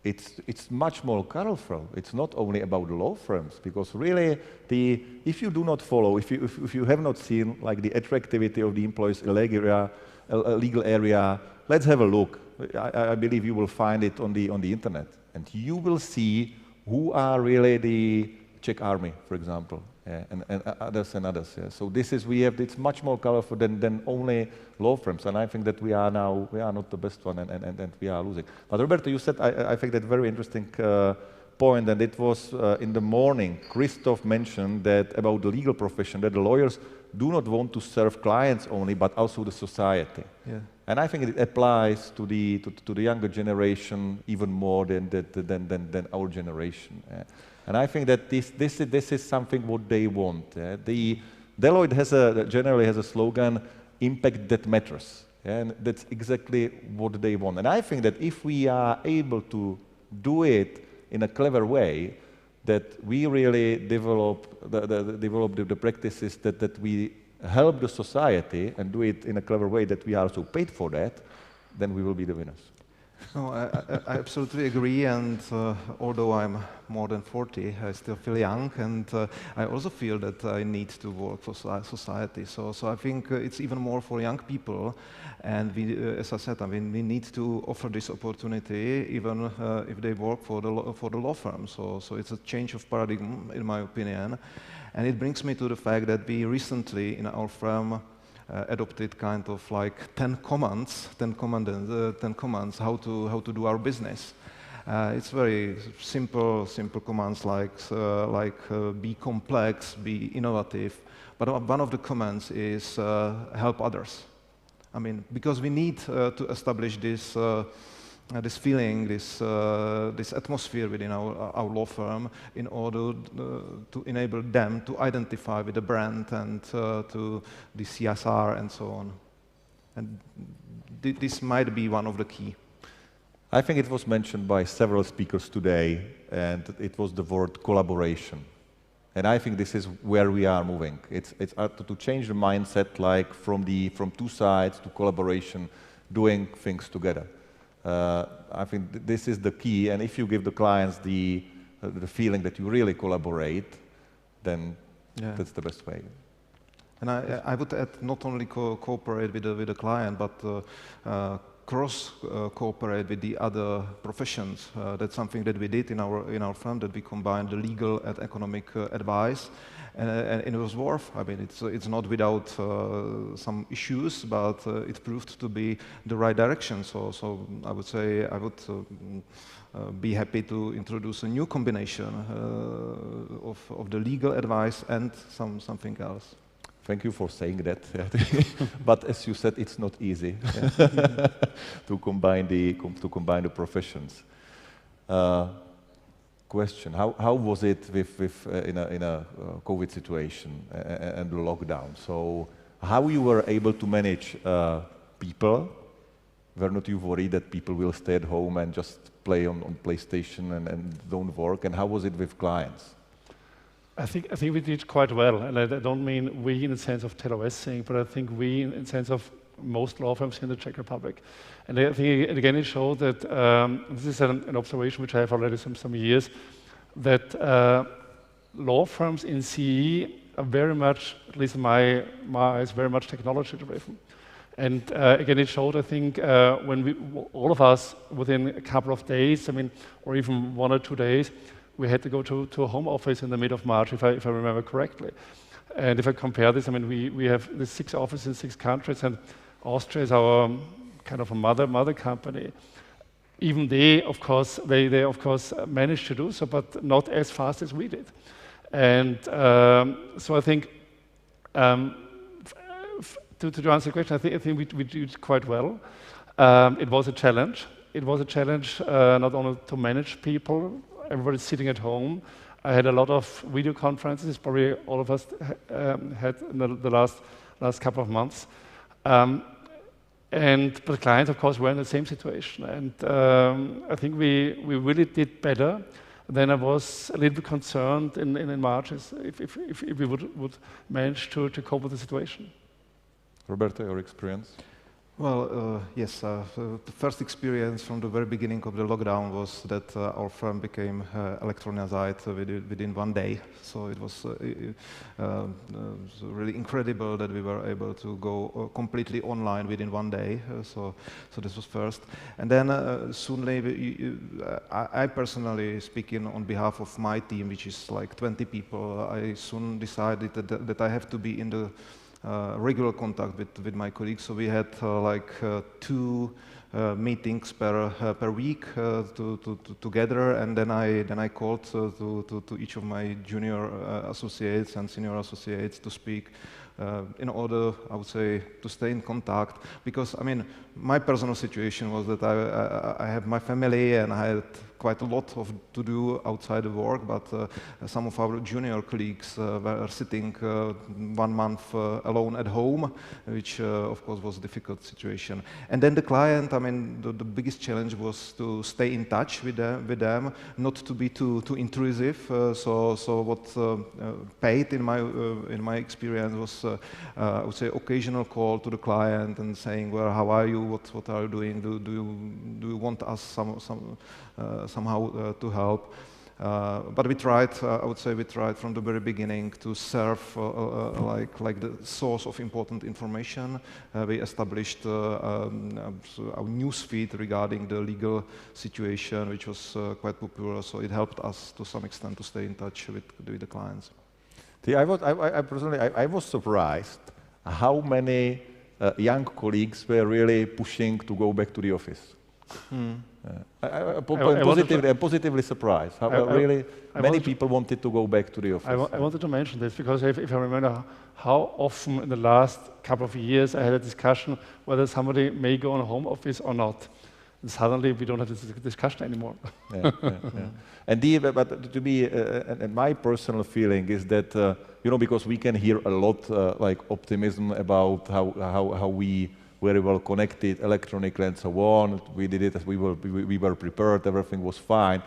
Speaker 22: it's much more colorful. It's not only about the law firms, because really, if you do not follow, if you have not seen like the attractivity of the employees in legal area, let's have a look. I believe you will find it on the internet, and you will see who are really the Czech army, for example. And others. Yeah. So it's much more colorful than only law firms, and I think that we are not the best one, and we are losing. But Roberto, you said I think that very interesting point, and it was in the morning. Christoph mentioned that about the legal profession, that the lawyers do not want to serve clients only, but also the society.
Speaker 4: Yeah.
Speaker 22: And I think it applies to the younger generation even more than our generation. And I think that this is something what they want. The Deloitte generally has a slogan, "Impact that matters," and that's exactly what they want. And I think that if we are able to do it in a clever way, that we really develop the practices that we help the society and do it in a clever way that we are also paid for that, then we will be the winners.
Speaker 4: No, I absolutely agree, and although I'm more than 40, I still feel young, and I also feel that I need to work for society. So I think it's even more for young people, and as I said, I mean, we need to offer this opportunity even if they work for the law firm. So it's a change of paradigm, in my opinion, and it brings me to the fact that we recently in our firm adopted kind of like 10 commands how to do our business. It's very simple commands like be complex, be innovative. But one of the commands is help others. I mean, because we need to establish this feeling, this atmosphere within our law firm in order to enable them to identify with the brand and to the CSR and so on. And this might be one of the key.
Speaker 22: I think it was mentioned by several speakers today, and it was the word collaboration. And I think this is where we are moving. It's to change the mindset, like from two sides to collaboration, doing things together. I think this is the key, and if you give the clients the feeling that you really collaborate, then that's the best way.
Speaker 4: And I would add not only cooperate with the client, but cross-cooperate with the other professions. That's something that we did in our firm, that we combined the legal and economic advice, and it was worth. I mean, it's not without some issues, but it proved to be the right direction. So I would say I would be happy to introduce a new combination of the legal advice and something else.
Speaker 22: Thank you for saying that. But as you said, it's not easy to combine the professions. Question: How was it in a COVID situation and the lockdown? So how you were able to manage people? Were not you worried that people will stay at home and just play on PlayStation and don't work? And how was it with clients?
Speaker 21: I think we did quite well, and I don't mean we in the sense of telewessing, but I think we in the sense of most law firms in the Czech Republic. And I think again it showed that this is an observation which I have already some years, that law firms in CE are very much, at least in my eyes, very much technology driven. And again, it showed, I think, when all of us within a couple of days, I mean, or even 1 or 2 days, we had to go to a home office in the mid of March, if I remember correctly. And if I compare this, I mean, we have the 6 offices in 6 countries, and Austria is our kind of a mother company. Even they of course managed to do so, but not as fast as we did. And so I think to answer the question, I think we did quite well. It was a challenge. It was a challenge not only to manage people. Everybody's sitting at home. I had a lot of video conferences, probably all of us had in the last couple of months. But the clients, of course, were in the same situation. And I think we really did better than I was a little bit concerned in March if we would manage to cope with the situation.
Speaker 22: Roberto, your experience?
Speaker 4: Well, yes, the first experience from the very beginning of the lockdown was that our firm became electronized within 1 day. So it was really incredible that we were able to go completely online within 1 day. So this was first. And then soonly, I personally, speaking on behalf of my team, which is like 20 people, I soon decided that I have to be in the regular contact with my colleagues. So we had 2 meetings per week together, and then I called to each of my junior associates and senior associates to speak in order, I would say, to stay in contact. Because I mean, my personal situation was that I have my family and I had quite a lot to do outside of work, but some of our junior colleagues were sitting 1 month alone at home, which of course was a difficult situation. And then the client, I mean, the biggest challenge was to stay in touch with them, not to be too intrusive. So what paid in my experience was, I would say, occasional call to the client and saying, well, how are you? What are you doing? Do you want us somehow to help? But we tried, I would say we tried from the very beginning to serve like the source of important information. We established our news feed regarding the legal situation, which was quite popular, so it helped us to some extent to stay in touch with the clients.
Speaker 22: See, I personally was surprised how many young colleagues were really pushing to go back to the office. I'm positively surprised how really many people wanted to go back to the office.
Speaker 21: I wanted to mention this because if I remember how often in the last couple of years I had a discussion whether somebody may go on a home office or not. And suddenly we don't have this discussion anymore.
Speaker 22: And but to me, and my personal feeling is that because we can hear a lot like optimism about how we very well connected electronically and so on. We did it as we were prepared. Everything was fine.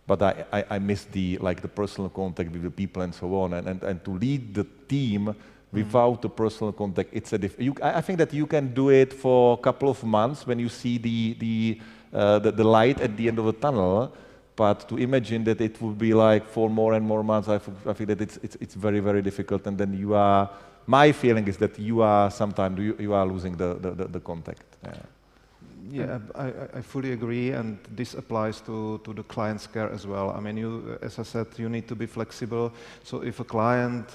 Speaker 22: But I miss the personal contact with the people and so on. And to lead the team without the personal contact, it's I think that you can do it for a couple of months when you see the light at the end of the tunnel. But to imagine that it would be like for more and more months, I think that it's very, very difficult. And then you are. My feeling is that you are sometimes you are losing the contact.
Speaker 4: Yeah, I fully agree, and this applies to the client's care as well. I mean, as I said, you need to be flexible. So if a client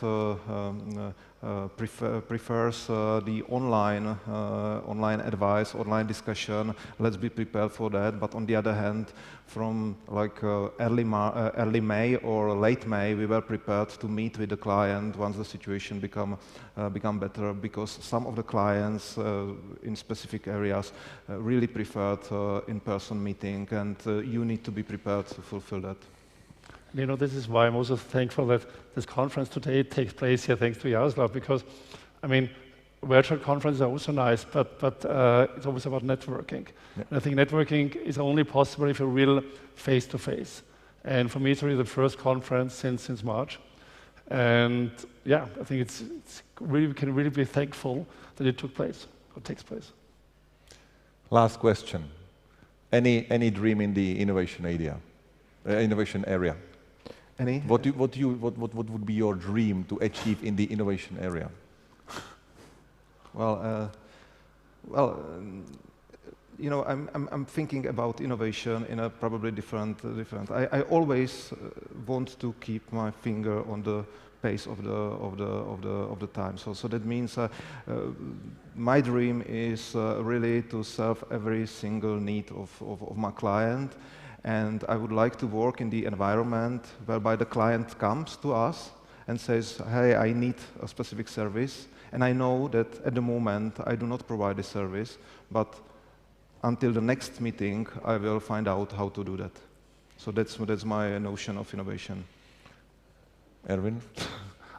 Speaker 4: prefers the online advice, online discussion, let's be prepared for that. But on the other hand, from early May or late May, we were prepared to meet with the client once the situation become better, because some of the clients in specific areas really preferred in-person meeting, and you need to be prepared to fulfill that.
Speaker 21: This is why I'm also thankful that this conference today takes place here thanks to Jaroslav, because, I mean, virtual conferences are also nice, but it's always about networking. Yeah. And I think networking is only possible if you're real face-to-face. And for me, it's really the first conference since March. And yeah, I think it's really, we can really be thankful that it took place, or takes place.
Speaker 22: Last question. Any dream in the innovation area?
Speaker 4: Any?
Speaker 22: What would be your dream to achieve in the innovation area?
Speaker 4: Well, I'm thinking about innovation in a probably different. I always want to keep my finger on the pace of the time. So that means my dream is really to serve every single need of my client. And I would like to work in the environment whereby the client comes to us and says, hey, I need a specific service. And I know that at the moment I do not provide the service, but until the next meeting, I will find out how to do that. So that's my notion of innovation.
Speaker 22: Erwin?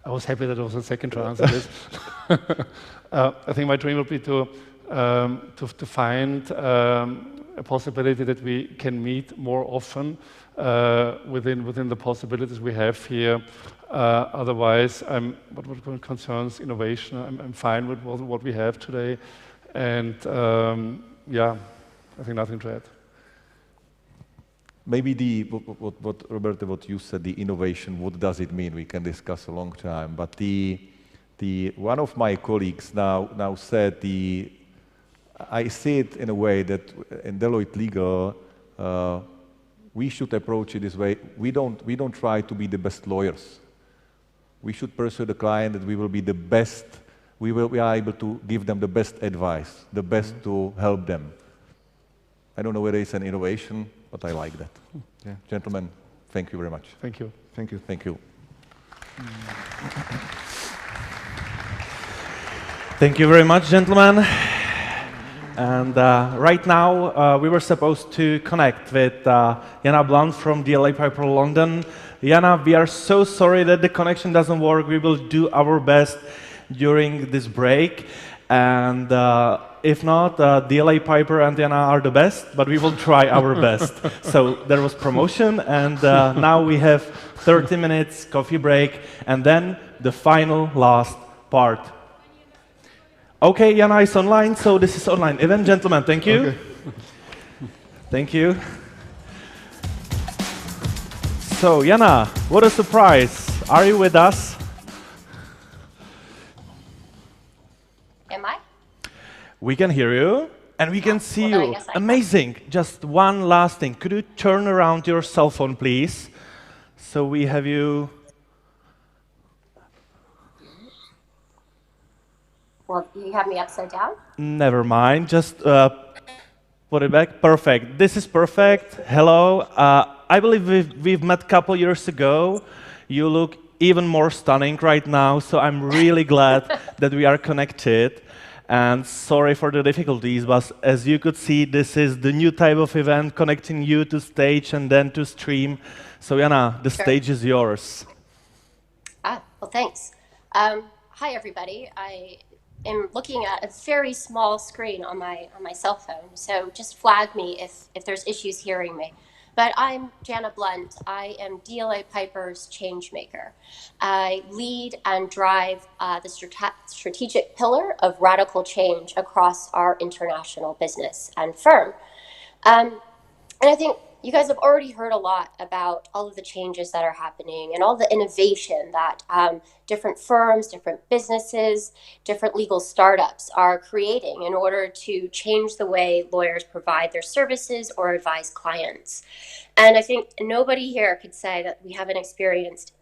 Speaker 21: I was happy that I was the second to answer this. I think my dream would be to find a possibility that we can meet more often within the possibilities we have here. Otherwise, what concerns innovation, I'm fine with what we have today, and yeah, I think nothing to add.
Speaker 22: Maybe what Roberto, what you said, the innovation, what does it mean? We can discuss a long time, but the one of my colleagues now said I see it in a way that in Deloitte Legal, we should approach it this way. We don't try to be the best lawyers. We should pursue the client that we will be the best. We are able to give them the best advice, the best to help them. I don't know whether it's an innovation, but I like that. Yeah. Gentlemen, thank you very much.
Speaker 21: Thank you.
Speaker 4: Thank you.
Speaker 22: Thank you.
Speaker 1: Thank you very much, gentlemen. And right now, we were supposed to connect with Jana Blunt from DLA Piper London. Jana, we are so sorry that the connection doesn't work. We will do our best during this break. And if not, DLA Piper and Jana are the best, but we will try our best. So there was promotion, and now we have 30 minutes coffee break, and then the final last part. Okay, Jana is online, so this is online event. Gentlemen, thank you.
Speaker 21: Okay.
Speaker 1: Thank you. So, Jana, what a surprise. Are you with us?
Speaker 3: Am I?
Speaker 1: We can hear you, and we can see you. Amazing. Just one last thing. Could you turn around your cell phone, please? So we have you.
Speaker 3: Well, you have me upside down?
Speaker 1: Never mind. Just Put it back. Perfect. This is perfect. Hello. I believe we've met a couple years ago. You look even more stunning right now, so I'm really glad that we are connected. And sorry for the difficulties, but as you could see, this is the new type of event connecting you to stage and then to stream. So Jana, the stage is yours.
Speaker 3: Well, thanks. Hi, everybody. I am looking at a very small screen on my cell phone, so just flag me if there's issues hearing me. But I'm Jana Blunt. I am DLA Piper's change maker. I lead and drive the strategic pillar of radical change across our international business and firm. And I think you guys have already heard a lot about all of the changes that are happening and all the innovation that different firms, different businesses, different legal startups are creating in order to change the way lawyers provide their services or advise clients. And I think nobody here could say that we haven't experienced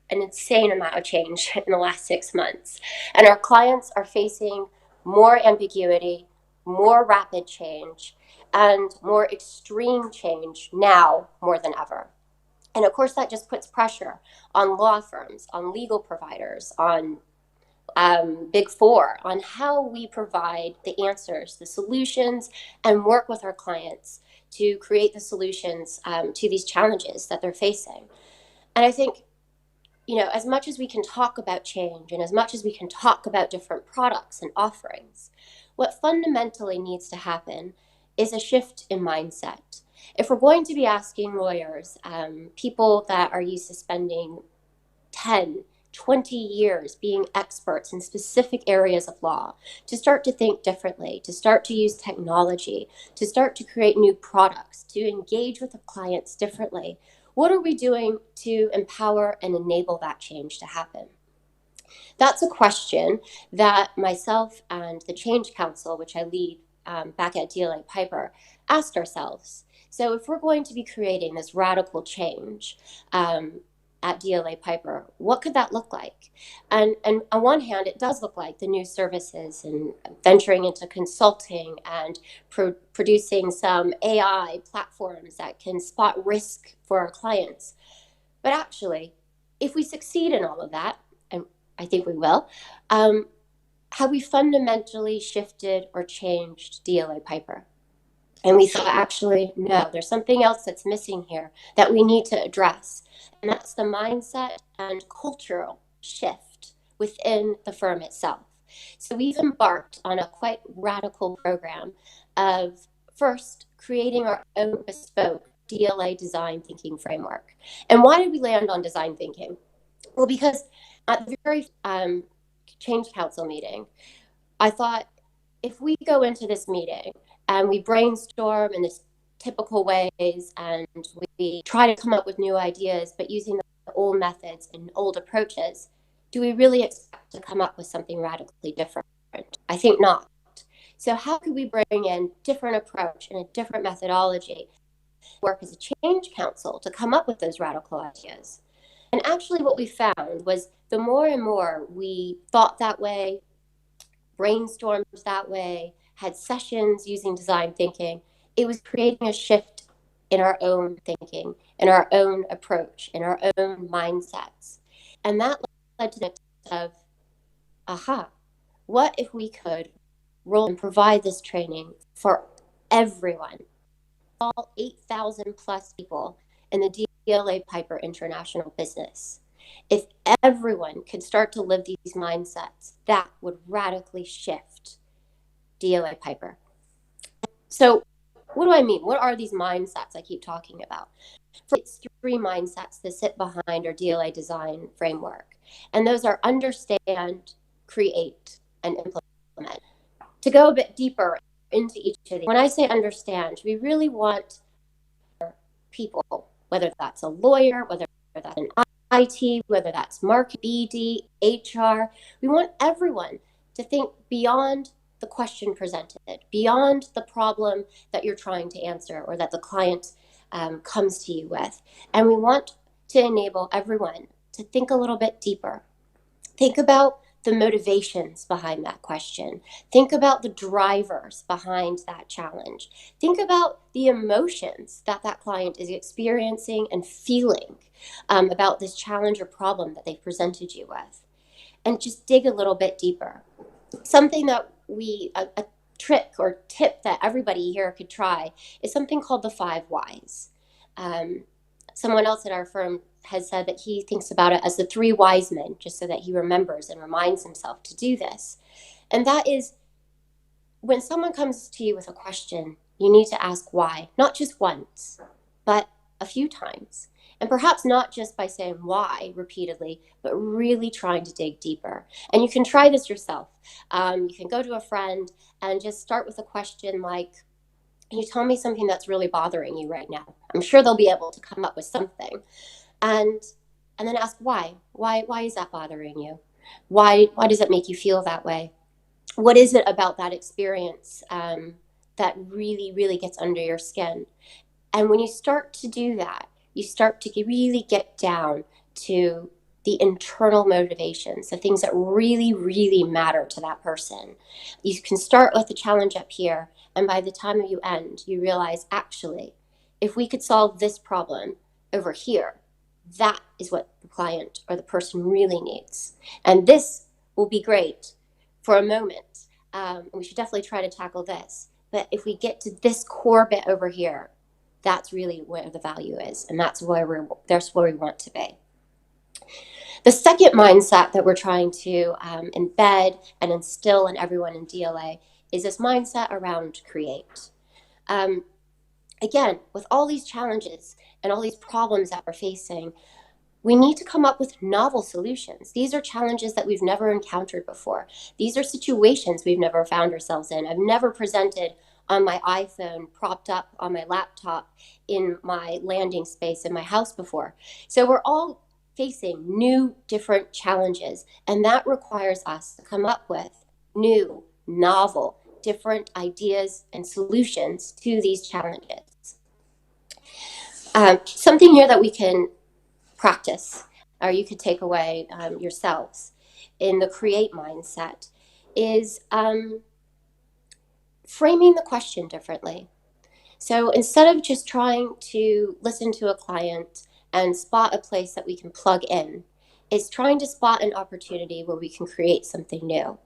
Speaker 3: an insane amount of change in the last 6 months. And our clients are facing more ambiguity, more rapid change, and more extreme change now more than ever. And of course, that just puts pressure on law firms, on legal providers, on Big Four, on how we provide the answers, the solutions, and work with our clients to create the solutions to these challenges that they're facing. And I think, you know, as much as we can talk about change and as much as we can talk about different products and offerings, what fundamentally needs to happen is a shift in mindset. If we're going to be asking lawyers, people that are used to spending 10, 20 years being experts in specific areas of law, to start to think differently, to start to use technology, to start to create new products, to engage with the clients differently, what are we doing to empower and enable that change to happen? That's a question that myself and the Change Council, which I lead back at DLA Piper, asked ourselves. So if we're going to be creating this radical change at DLA Piper, what could that look like? And on one hand, it does look like the new services and venturing into consulting and producing some AI platforms that can spot risk for our clients. But actually, if we succeed in all of that, and I think we will, have we fundamentally shifted or changed DLA Piper? And we thought, actually, no, there's something else that's missing here that we need to address. And that's the mindset and cultural shift within the firm itself. So we've embarked on a quite radical program of first creating our own bespoke DLA design thinking framework. And why did we land on design thinking? Well, because at the very Change Council meeting, I thought, if we go into this meeting and we brainstorm in this typical ways and we try to come up with new ideas, but using the old methods and old approaches, do we really expect to come up with something radically different? I think not. So how could we bring in different approach and a different methodology, work as a Change Council to come up with those radical ideas? And actually what we found was the more and more we thought that way, brainstormed that way, had sessions using design thinking, it was creating a shift in our own thinking, in our own approach, in our own mindsets. And that led to the of, what if we could roll and provide this training for everyone, all 8,000 plus people in the DLA Piper international business? If everyone could start to live these mindsets, that would radically shift DLA Piper. So what do I mean? What are these mindsets I keep talking about? It's 3 mindsets that sit behind our DLA design framework. And those are understand, create, and implement. To go a bit deeper into each of these, when I say understand, we really want people, whether that's a lawyer, whether that's an IT, whether that's market, BD, HR, we want everyone to think beyond the question presented, beyond the problem that you're trying to answer or that the client comes to you with. And we want to enable everyone to think a little bit deeper. Think about the motivations behind that question. Think about the drivers behind that challenge. Think about the emotions that that client is experiencing and feeling about this challenge or problem that they've presented you with. And just dig a little bit deeper. Something that a trick or tip that everybody here could try is something called the 5 whys. Someone else at our firm has said that he thinks about it as the 3 wise men, just so that he remembers and reminds himself to do this. And that is, when someone comes to you with a question, you need to ask why, not just once, but a few times. And perhaps not just by saying why repeatedly, but really trying to dig deeper. And you can try this yourself. You can go to a friend and just start with a question like, can you tell me something that's really bothering you right now? I'm sure they'll be able to come up with something. And then ask why. Why is that bothering you? Why does it make you feel that way? What is it about that experience that really, really gets under your skin? And when you start to do that, you start to really get down to the internal motivations, the things that really, really matter to that person. You can start with the challenge up here, and by the time you end, you realize, actually, if we could solve this problem over here, that is what the client or the person really needs. And this will be great for a moment. We should definitely try to tackle this. But if we get to this core bit over here, that's really where the value is. And that's where we want to be. The second mindset that we're trying to embed and instill in everyone in DLA is this mindset around create. Again, with all these challenges and all these problems that we're facing, we need to come up with novel solutions. These are challenges that we've never encountered before. These are situations we've never found ourselves in. I've never presented on my iPhone, propped up on my laptop in my landing space in my house before. So we're all facing new, different challenges, and that requires us to come up with new, novel, different ideas and solutions to these challenges. Something here that we can practice, or you could take away yourselves in the create mindset, is framing the question differently. So instead of just trying to listen to a client and spot a place that we can plug in, it's trying to spot an opportunity where we can create something new.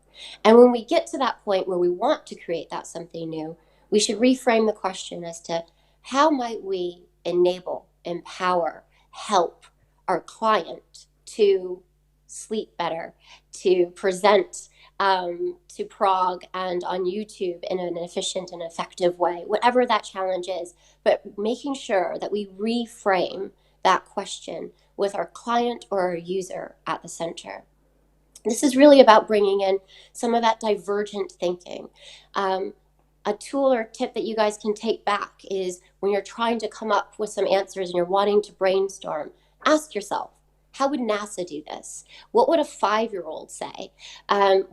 Speaker 3: And when we get to that point where we want to create that something new, we should reframe the question as to how might we enable, empower, help our client to sleep better, to present to Prague and on YouTube in an efficient and effective way, whatever that challenge is, but making sure that we reframe that question with our client or our user at the center. This is really about bringing in some of that divergent thinking. A tool or tip that you guys can take back is when you're trying to come up with some answers and you're wanting to brainstorm, ask yourself, how would NASA do this? What would a 5-year-old say?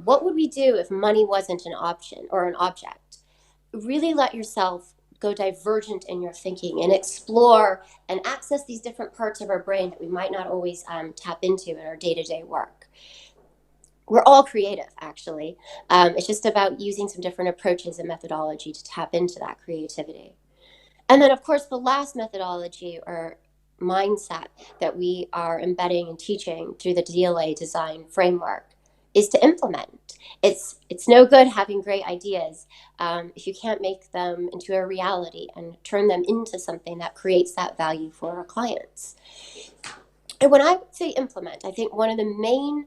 Speaker 3: What would we do if money wasn't an option or an object? Really let yourself go divergent in your thinking and explore and access these different parts of our brain that we might not always tap into in our day-to-day work. We're all creative, actually. It's just about using some different approaches and methodology to tap into that creativity. And then, of course, the last methodology or mindset that we are embedding and teaching through the DLA design framework is to implement. It's no good having great ideas if you can't make them into a reality and turn them into something that creates that value for our clients. And when I say implement, I think one of the main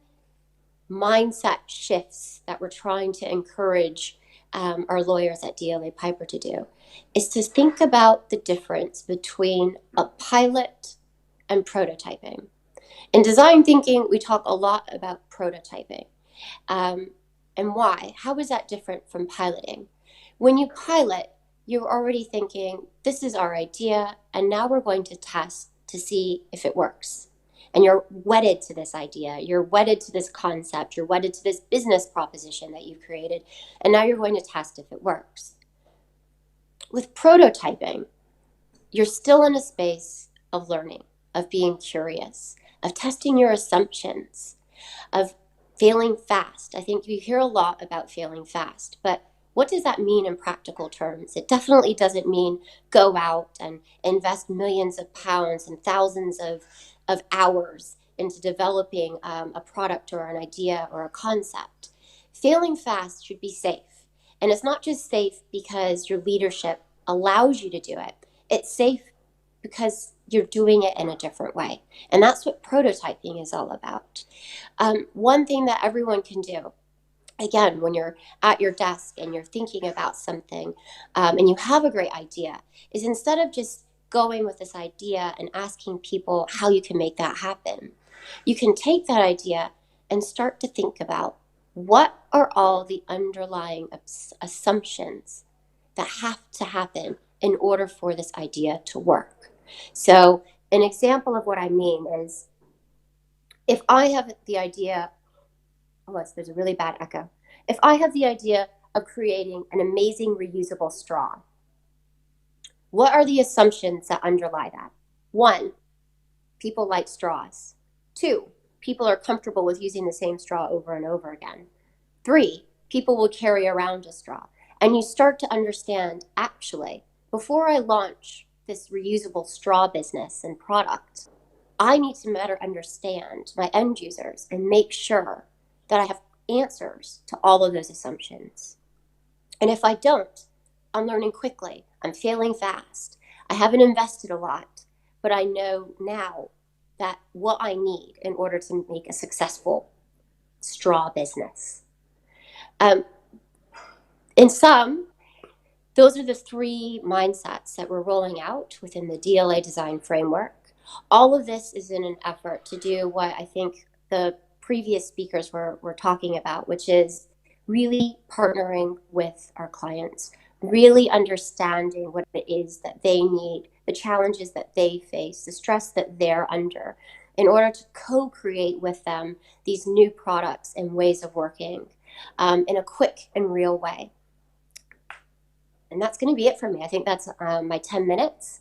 Speaker 3: mindset shifts that we're trying to encourage our lawyers at DLA Piper to do is to think about the difference between a pilot and prototyping. In design thinking, we talk a lot about prototyping. And why? How is that different from piloting? When you pilot, you're already thinking, this is our idea, and now we're going to test to see if it works. And you're wedded to this idea, you're wedded to this concept, you're wedded to this business proposition that you've created, and now you're going to test if it works. With prototyping, you're still in a space of learning, of being curious, of testing your assumptions, of Failing fast. I think you hear a lot about failing fast, but what does that mean in practical terms? It definitely doesn't mean go out and invest millions of pounds and thousands of hours into developing a product or an idea or a concept. Failing fast should be safe. And it's not just safe because your leadership allows you to do it. It's safe because you're doing it in a different way. And that's what prototyping is all about. One thing that everyone can do, again, when you're at your desk and you're thinking about something and you have a great idea, is instead of just going with this idea and asking people how you can make that happen, you can take that idea and start to think about what are all the underlying assumptions that have to happen in order for this idea to work. So an example of what I mean is, if I have the idea, there's a really bad echo. If I have the idea of creating an amazing reusable straw, what are the assumptions that underlie that? 1, people like straws. 2, people are comfortable with using the same straw over and over again. 3, people will carry around a straw. And you start to understand, actually, before I launch this reusable straw business and product, I need to better understand my end users and make sure that I have answers to all of those assumptions. And if I don't, I'm learning quickly. I'm failing fast. I haven't invested a lot, but I know now that what I need in order to make a successful straw business. In sum, those are the 3 mindsets that we're rolling out within the DLA design framework. All of this is in an effort to do what I think the previous speakers were talking about, which is really partnering with our clients, really understanding what it is that they need, the challenges that they face, the stress that they're under, in order to co-create with them these new products and ways of working in a quick and real way. And that's going to be it for me. I think that's my 10 minutes.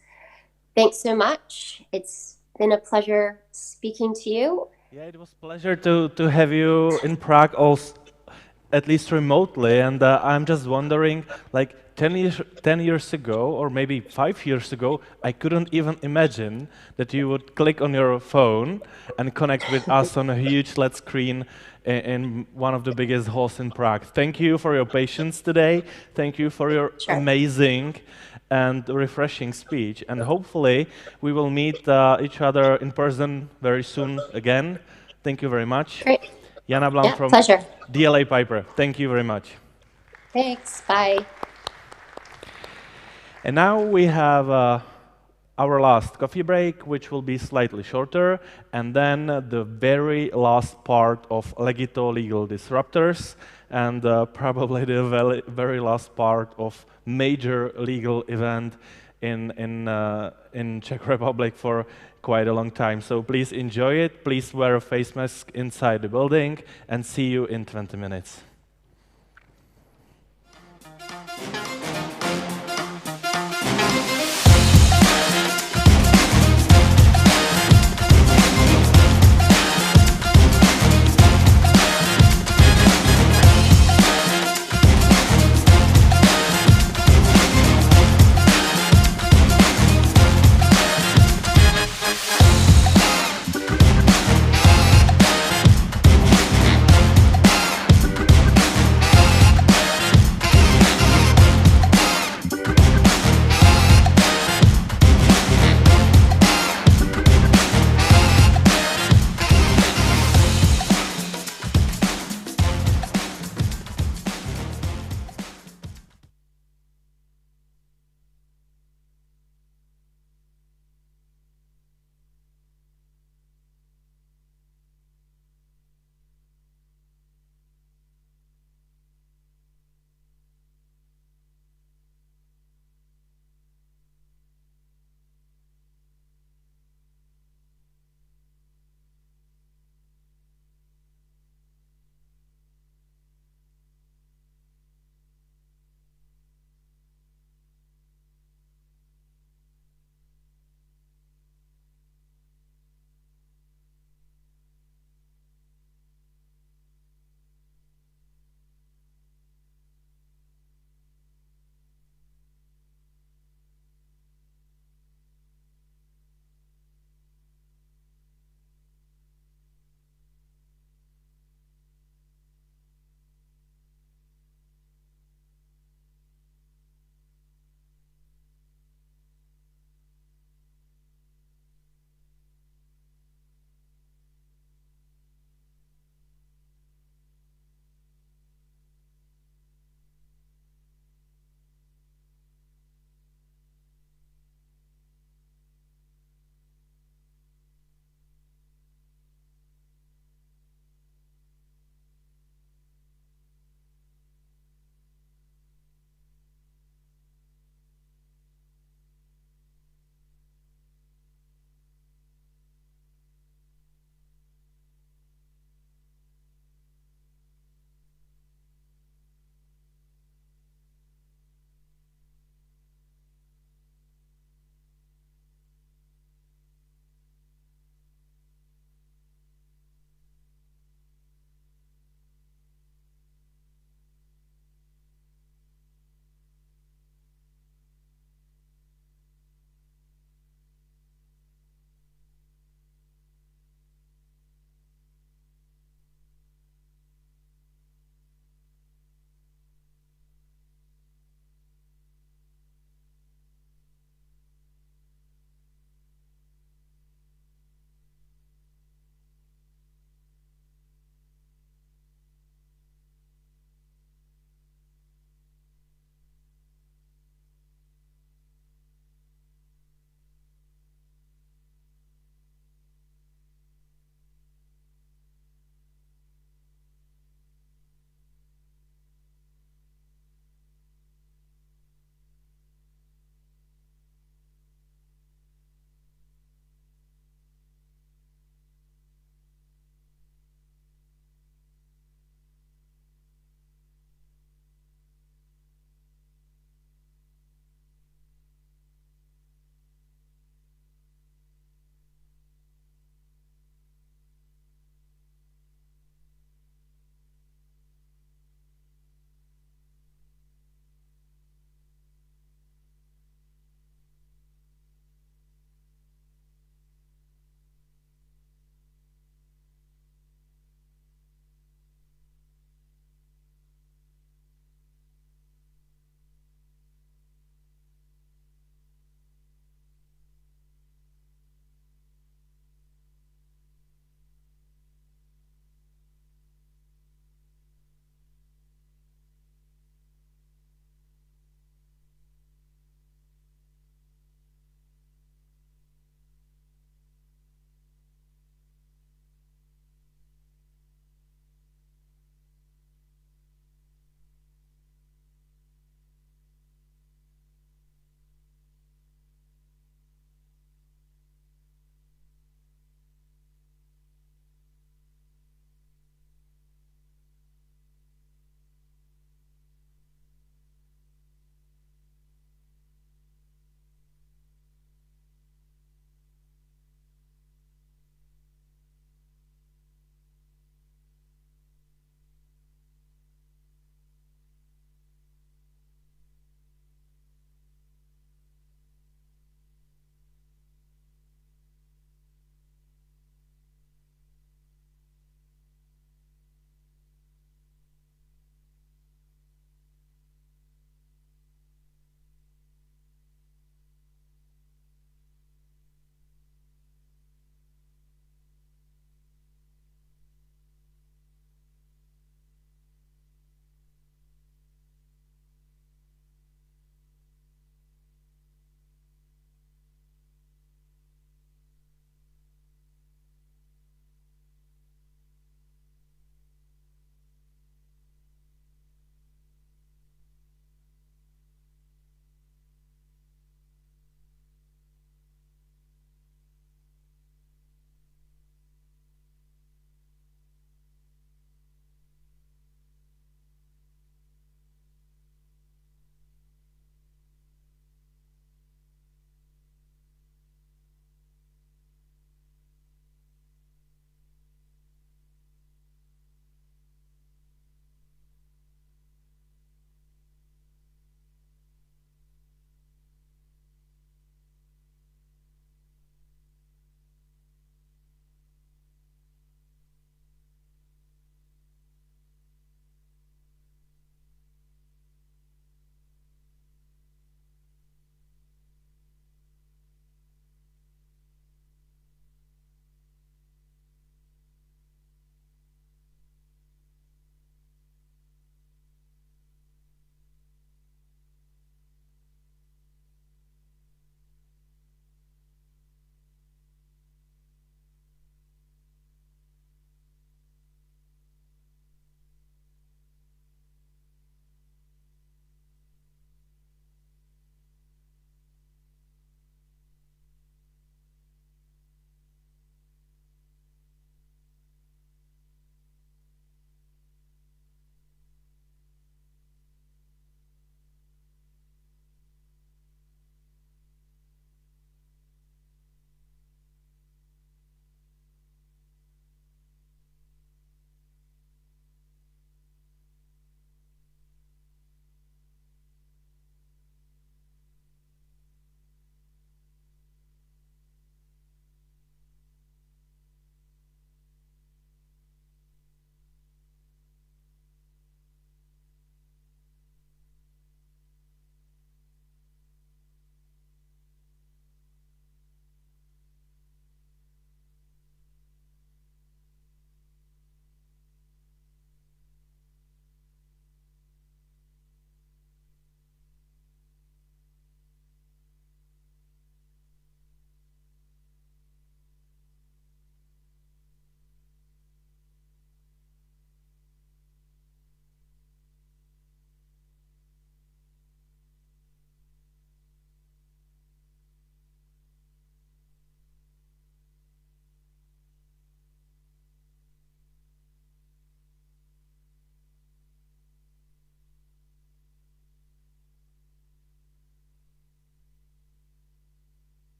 Speaker 3: Thanks so much. It's been a pleasure speaking to you.
Speaker 1: Yeah, it was a pleasure to have you in Prague, also, at least remotely. And I'm just wondering, like 10 years ago, or maybe 5 years ago, I couldn't even imagine that you would click on your phone and connect with us on a huge LED screen in one of the biggest halls in Prague. Thank you for your patience today. Thank you for your amazing and refreshing speech. And hopefully we will meet each other in person very soon again. Thank you very much.
Speaker 3: Great.
Speaker 1: Jana Blam from
Speaker 3: pleasure.
Speaker 1: DLA Piper. Thank you very much.
Speaker 3: Thanks. Bye.
Speaker 1: And now we have our last coffee break, which will be slightly shorter, and then the very last part of Legito Legal Disruptors, and probably the very last part of major legal event in Czech Republic for quite a long time. So please enjoy it. Please wear a face mask inside the building, and see you in 20 minutes.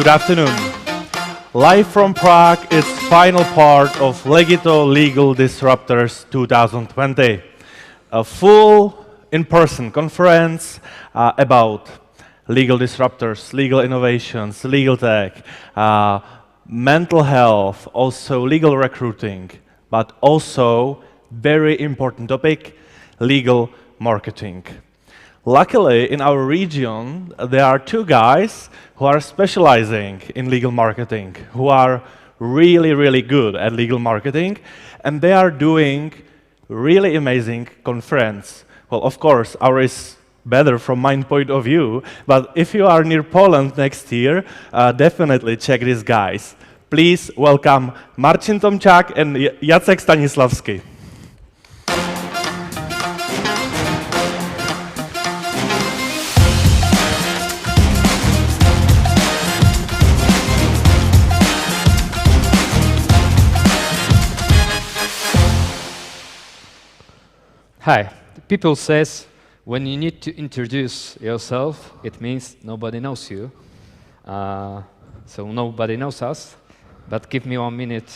Speaker 1: Good afternoon. Live from Prague, it's final part of Legito Legal Disruptors 2020. A full in-person conference about legal disruptors, legal innovations, legal tech, mental health, also legal recruiting, but also very important topic, legal marketing. Luckily, in our region, there are two guys who are specializing in legal marketing, who are really, really good at legal marketing, and they are doing really amazing conference. Well, of course, ours is better from my point of view, but if you are near Poland next year, definitely check these guys. Please welcome Marcin Tomčák and Jacek Stanislavski.
Speaker 5: Hi. People says when you need to introduce yourself, it means nobody knows you. So nobody knows us, but give me 1 minute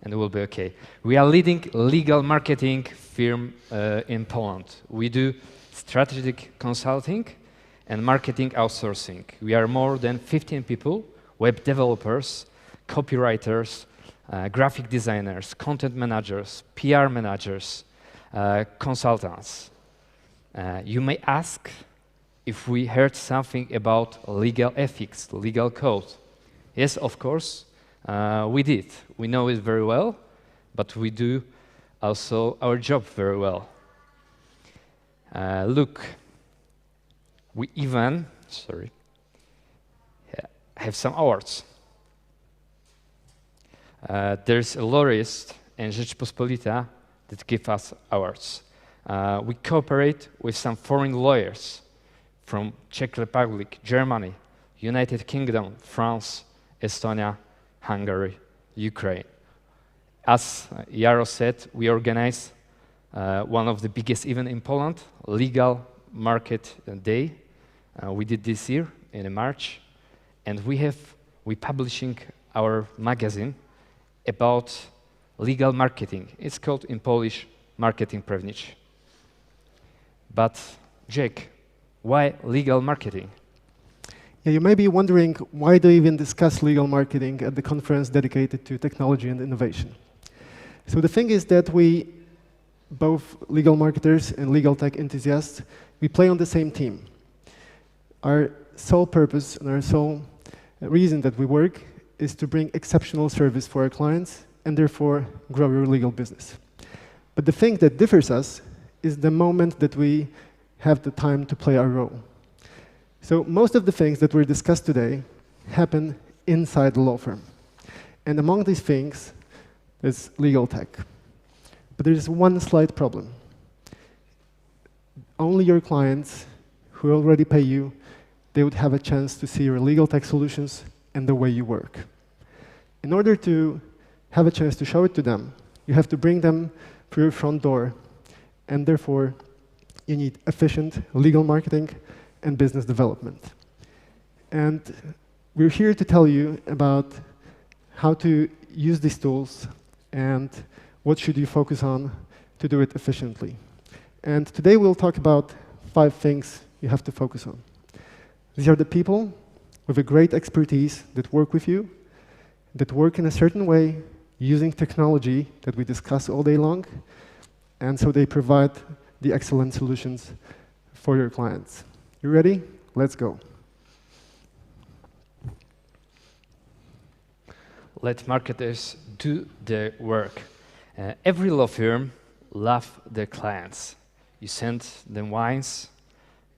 Speaker 5: and it will be okay. We are leading legal marketing firm in Poland. We do strategic consulting and marketing outsourcing. We are more than 15 people, web developers, copywriters, graphic designers, content managers, PR managers, consultants. You may ask if we heard something about legal ethics, legal code. Yes, of course, we did. We know it very well, but we do also our job very well. Look, we even, have some awards. There's a lawyerist in Rzeczpospolita that give us awards. We cooperate with some foreign lawyers from Czech Republic, Germany, United Kingdom, France, Estonia, Hungary, Ukraine. As Jaro said, we organize one of the biggest events in Poland, Legal Market Day. We did this year in March, and we publishing our magazine about legal marketing. It's called in Polish Marketing Prawniczy. But Jake, why legal marketing?
Speaker 6: Yeah, you may be wondering why do you even discuss legal marketing at the conference dedicated to technology and innovation? So the thing is that we, both legal marketers and legal tech enthusiasts, we play on the same team. Our sole purpose and our sole reason that we work is to bring exceptional service for our clients and therefore grow your legal business. But the thing that differs us is the moment that we have the time to play our role. So most of the things that were discussed today happen inside the law firm. And among these things is legal tech. But there is one slight problem. Only your clients who already pay you, they would have a chance to see your legal tech solutions and the way you work. In order to have a chance to show it to them, you have to bring them through your front door, and therefore you need efficient legal marketing and business development. And we're here to tell you about how to use these tools and what should you focus on to do it efficiently. And today we'll talk about 5 things you have to focus on. These are the people with a great expertise that work with you, that work in a certain way using technology that we discuss all day long, and so they provide the excellent solutions for your clients. You ready? Let's go.
Speaker 5: Let marketers do their work. Every law firm loves their clients. You send them wines,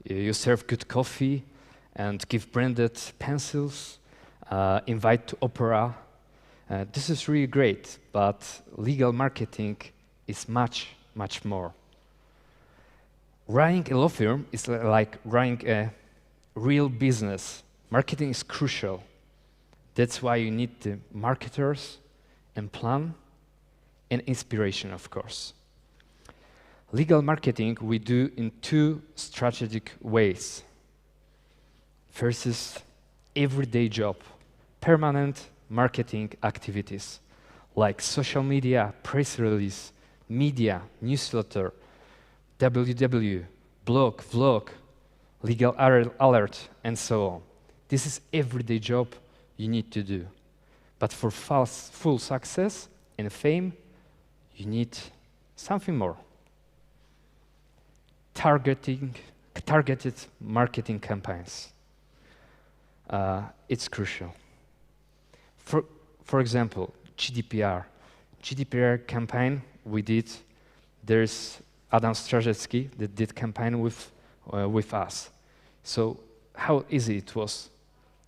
Speaker 5: you serve good coffee, and give branded pencils, invite to opera. This is really great, but legal marketing is much, much more. Running a law firm is like running a real business. Marketing is crucial. That's why you need the marketers and plan and inspiration, of course. Legal marketing we do in 2 strategic ways. First is everyday job, permanent marketing activities like social media, press release, media, newsletter, WW, blog, vlog, legal alert, and so on. This is everyday job you need to do. But for full success and fame, you need something more. Targeted marketing campaigns. It's crucial. For example, GDPR campaign we did. There's Adam Strzelecki that did campaign with us. So how easy it was.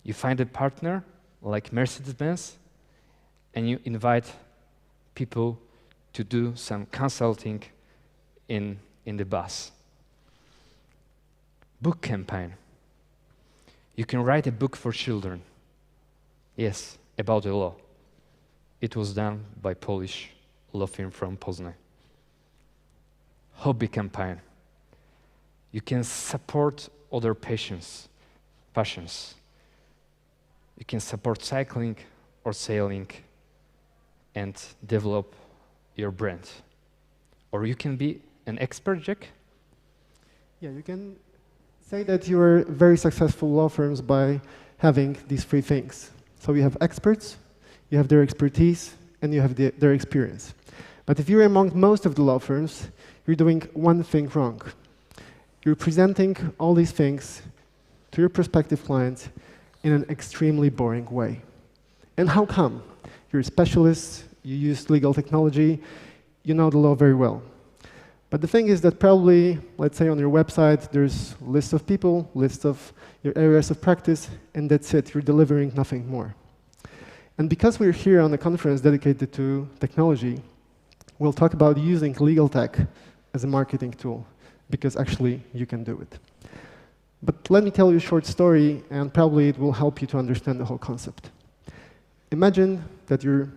Speaker 5: You find a partner like Mercedes-Benz and you invite people to do some consulting in the bus. Book campaign. You can write a book for children. Yes, about the law. It was done by Polish law firm from Poznań. Hobby campaign. You can support other passions. You can support cycling or sailing and develop your brand. Or you can be an expert, Jack?
Speaker 6: Yeah, you can say that you are very successful law firms by having these three things. So you have experts, you have their expertise, and you have their experience. But if you're among most of the law firms, you're doing one thing wrong. You're presenting all these things to your prospective clients in an extremely boring way. And how come? You're a specialist, you use legal technology, you know the law very well. But the thing is that probably, let's say on your website, there's a list of people, list of your areas of practice, and that's it. You're delivering nothing more. And because we're here on a conference dedicated to technology, we'll talk about using legal tech as a marketing tool, because actually you can do it. But let me tell you a short story, and probably it will help you to understand the whole concept. Imagine that you're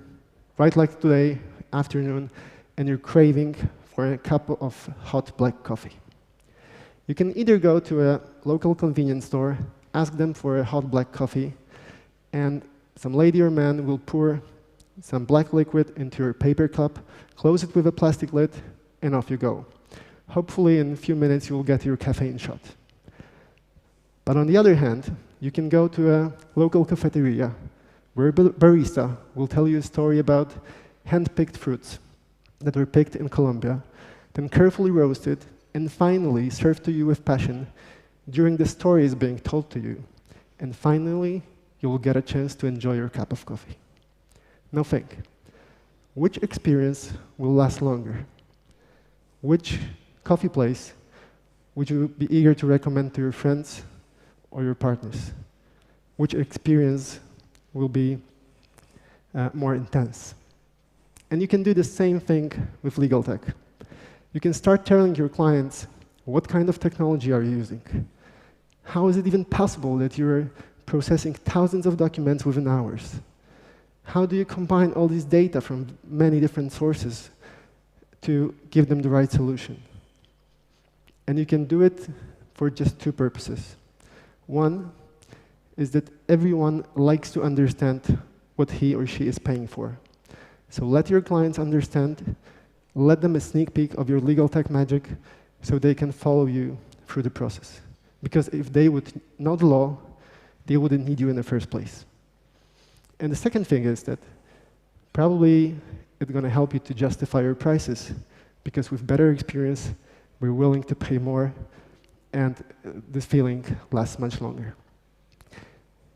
Speaker 6: right like today, afternoon, and you're craving for a cup of hot black coffee. You can either go to a local convenience store, ask them for a hot black coffee, and some lady or man will pour some black liquid into your paper cup, close it with a plastic lid, and off you go. Hopefully in a few minutes you will get your caffeine shot. But on the other hand, you can go to a local cafeteria where a barista will tell you a story about hand-picked fruits that were picked in Colombia, then carefully roasted, and finally served to you with passion during the story is being told to you. And finally, you will get a chance to enjoy your cup of coffee. Now think, which experience will last longer? Which coffee place would you be eager to recommend to your friends or your partners? Which experience will be more intense? And you can do the same thing with legal tech. You can start telling your clients, what kind of technology are you using? How is it even possible that you're processing thousands of documents within hours? How do you combine all this data from many different sources to give them the right solution? And you can do it for just two purposes. One is that everyone likes to understand what he or she is paying for. So let your clients understand, let them a sneak peek of your legal tech magic so they can follow you through the process. Because if they would know the law, they wouldn't need you in the first place. And the second thing is that probably it's going to help you to justify your prices, because with better experience, we're willing to pay more, and this feeling lasts much longer.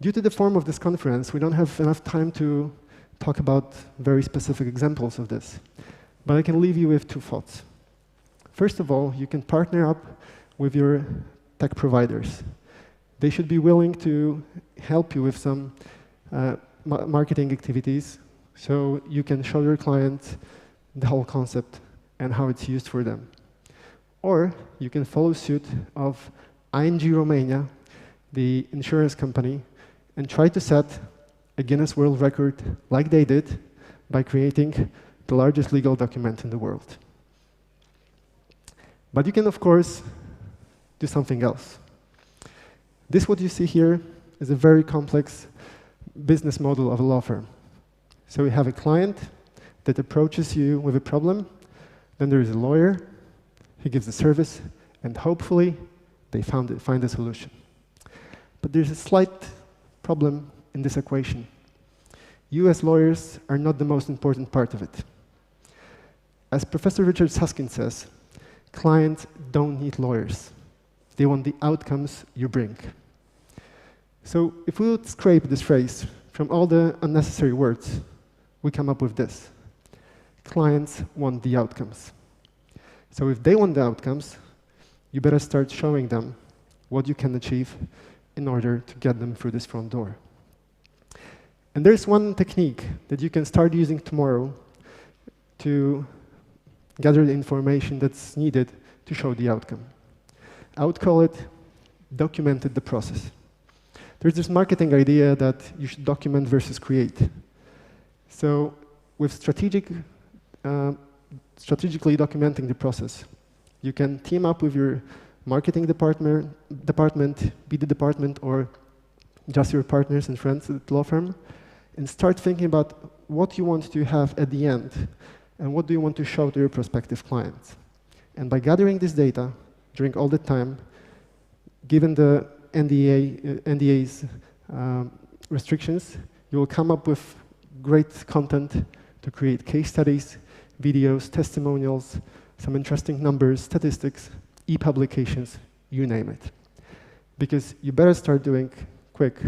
Speaker 6: Due to the form of this conference, we don't have enough time to talk about very specific examples of this, but I can leave you with two thoughts. First of all, you can partner up with your tech providers. They should be willing to help you with some marketing activities, so you can show your client the whole concept and how it's used for them. Or you can follow suit of ING Romania, the insurance company, and try to set a Guinness World Record like they did by creating the largest legal document in the world. But you can, of course, do something else. This, what you see here, is a very complex business model of a law firm. So we have a client that approaches you with a problem, then there is a lawyer, he gives a service, and hopefully they find a solution. But there's a slight problem in this equation. You as lawyers are not the most important part of it. As Professor Richard Susskind says, clients don't need lawyers. They want the outcomes you bring. So if we would scrape this phrase from all the unnecessary words, we come up with this. Clients want the outcomes. So if they want the outcomes, you better start showing them what you can achieve in order to get them through this front door. And there's one technique that you can start using tomorrow to gather the information that's needed to show the outcome. I would call it documented the process. There's this marketing idea that you should document versus create. So with strategically documenting the process, you can team up with your marketing department, be the department or just your partners and friends at the law firm, and start thinking about what you want to have at the end and what do you want to show to your prospective clients. And by gathering this data during all the time, given the NDA's restrictions, you will come up with great content to create case studies, videos, testimonials, some interesting numbers, statistics, e-publications, you name it. Because you better start doing quick,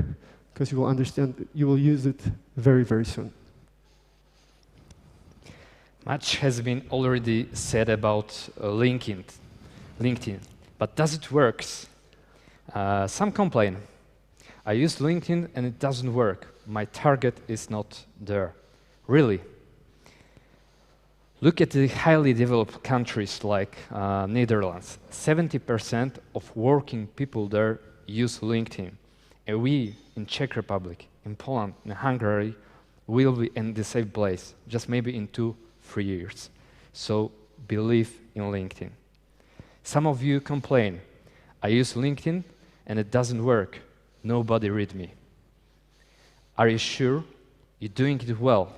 Speaker 6: because you will understand, you will use it very, very soon.
Speaker 5: Much has been already said about LinkedIn, but does it work? Some complain. I use LinkedIn and it doesn't work. My target is not there. Really? Look at the highly developed countries like Netherlands. 70% of working people there use LinkedIn. And we in Czech Republic, in Poland, in Hungary, will be in the same place, just maybe in 2-3 years. So believe in LinkedIn. Some of you complain, I use LinkedIn and it doesn't work. Nobody read me. Are you sure you're doing it well?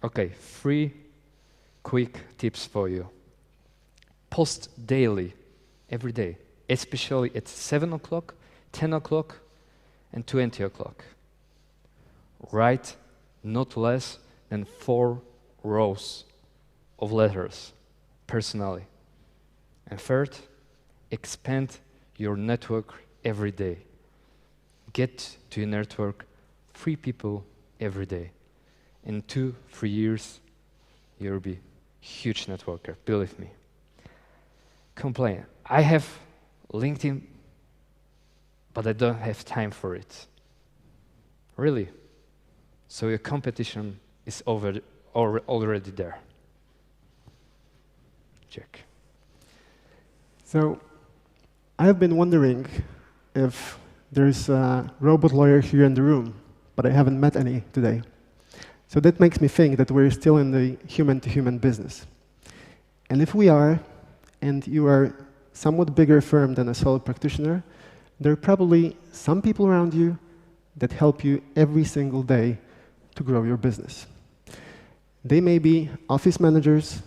Speaker 5: Okay, 3 quick tips for you. Post daily, every day, especially at 7 o'clock, 10 o'clock, and 20 o'clock. Write not less than 4 rows of letters, personally. And third, expand your network every day. Get to your network 3 people every day. In 2-3 years, you'll be a huge networker, believe me. Complain. I have LinkedIn, but I don't have time for it. Really? So your competition is already there. Check.
Speaker 6: So I have been wondering if there's a robot lawyer here in the room, but I haven't met any today. So that makes me think that we're still in the human-to-human business. And if we are, and you are somewhat bigger firm than a solo practitioner, there are probably some people around you that help you every single day to grow your business. They may be office managers,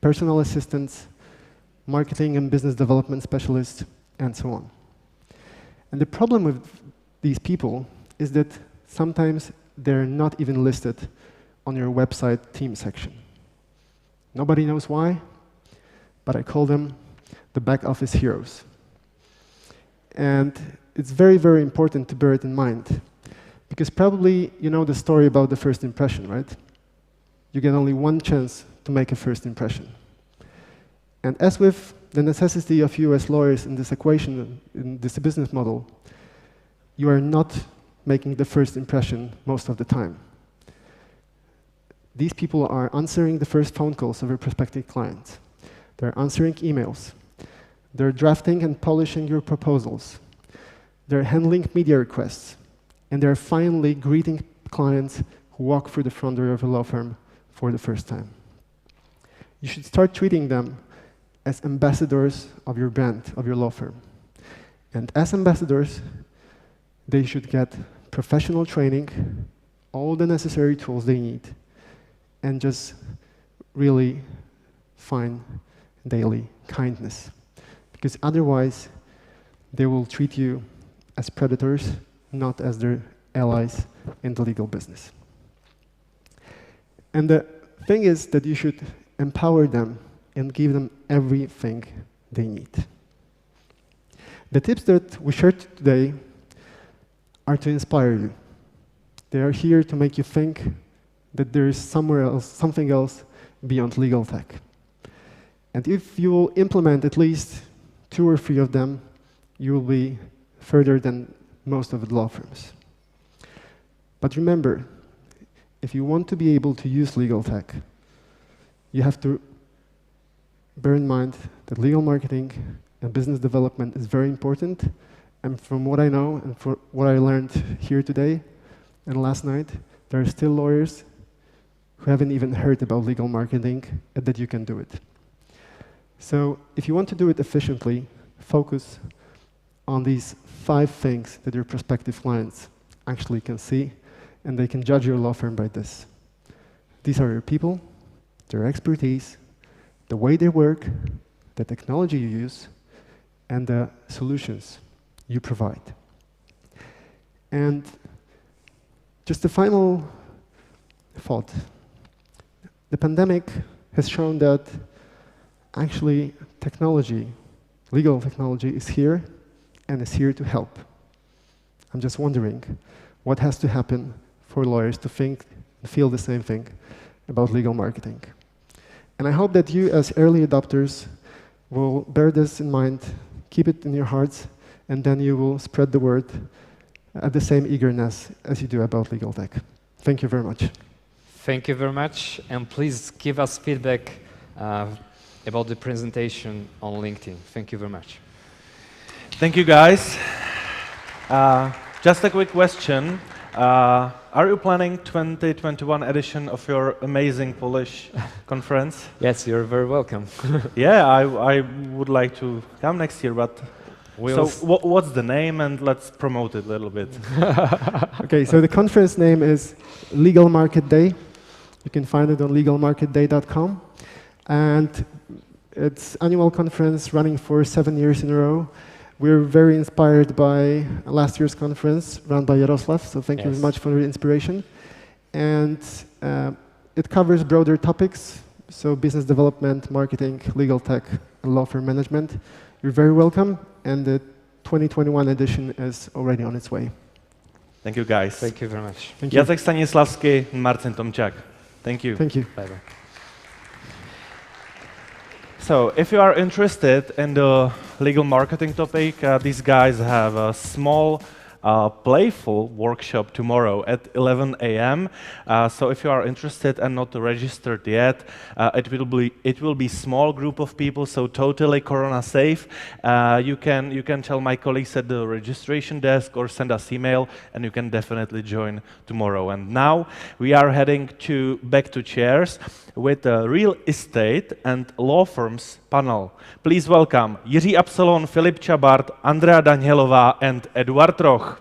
Speaker 6: personal assistants, marketing and business development specialists, and so on. And the problem with these people is that sometimes they're not even listed on your website team section. Nobody knows why, but I call them the back office heroes. And it's very, very important to bear it in mind, because probably you know the story about the first impression, right? You get only one chance to make a first impression. And as with the necessity of you as lawyers in this equation, in this business model, you are not making the first impression most of the time. These people are answering the first phone calls of your prospective clients. They're answering emails. They're drafting and polishing your proposals. They're handling media requests. And they're finally greeting clients who walk through the front door of a law firm for the first time. You should start treating them as ambassadors of your brand, of your law firm. And as ambassadors, they should get professional training, all the necessary tools they need, and just really find daily kindness. Because otherwise, they will treat you as predators, not as their allies in the legal business. And the thing is that you should empower them and give them everything they need. The tips that we shared today are to inspire you. They are here to make you think that there is somewhere else, something else beyond legal tech. And if you will implement at least 2 or 3 of them, you will be further than most of the law firms. But remember, if you want to be able to use legal tech, you have to bear in mind that legal marketing and business development is very important. And from what I know and for what I learned here today and last night, there are still lawyers who haven't even heard about legal marketing and that you can do it. So if you want to do it efficiently, focus on these 5 things that your prospective clients actually can see, and they can judge your law firm by this. These are your people, their expertise, the way they work, the technology you use, and the solutions you provide. And just a final thought. The pandemic has shown that actually technology, legal technology, is here and is here to help. I'm just wondering what has to happen for lawyers to think and feel the same thing about legal marketing. And I hope that you, as early adopters, will bear this in mind, keep it in your hearts, and then you will spread the word at the same eagerness as you do about legal tech. Thank you very much.
Speaker 5: Thank you very much, and please give us feedback about the presentation on LinkedIn. Thank you very much.
Speaker 1: Thank you, guys. Just a quick question. Are you planning 2021 edition of your amazing Polish conference?
Speaker 5: Yes, you're very welcome.
Speaker 1: Yeah, I would like to come next year, but so what's the name, and let's promote it a little bit.
Speaker 6: Okay, so the conference name is Legal Market Day. You can find it on legalmarketday.com. And it's an annual conference running for 7 years in a row. We're very inspired by last year's conference run by Jaroslav, so thank you very much for the inspiration. And it covers broader topics, so business development, marketing, legal tech, and law firm management. You're very welcome, and the 2021 edition is already on its way.
Speaker 1: Thank you, guys.
Speaker 5: Thank you very much.
Speaker 6: Thank you.
Speaker 1: Jacek Stanislavski and Marcin Tomczak. Thank you.
Speaker 6: Thank you.
Speaker 5: Bye-bye.
Speaker 1: So, if you are interested in the legal marketing topic, these guys have a small, playful workshop tomorrow at 11 a.m. So, if you are interested and not registered yet, it will be small group of people, so totally corona safe. You can tell my colleagues at the registration desk or send us email, and you can definitely join tomorrow. And now we are heading back to chairs with the real estate and law firms panel. Please welcome Jiří Absolon, Filip Čabart, Andrea Danielová, and Eduard Troch.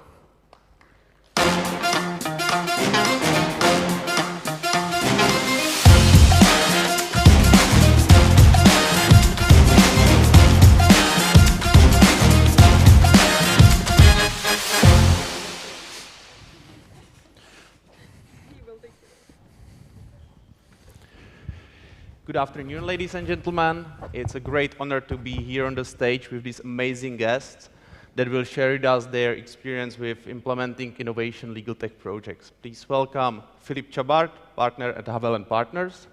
Speaker 7: Good afternoon, ladies and gentlemen. It's a great honor to be here on the stage with these amazing guests that will share with us their experience with implementing innovation legal tech projects. Please welcome Filip Čabart, partner at Havel & Partners,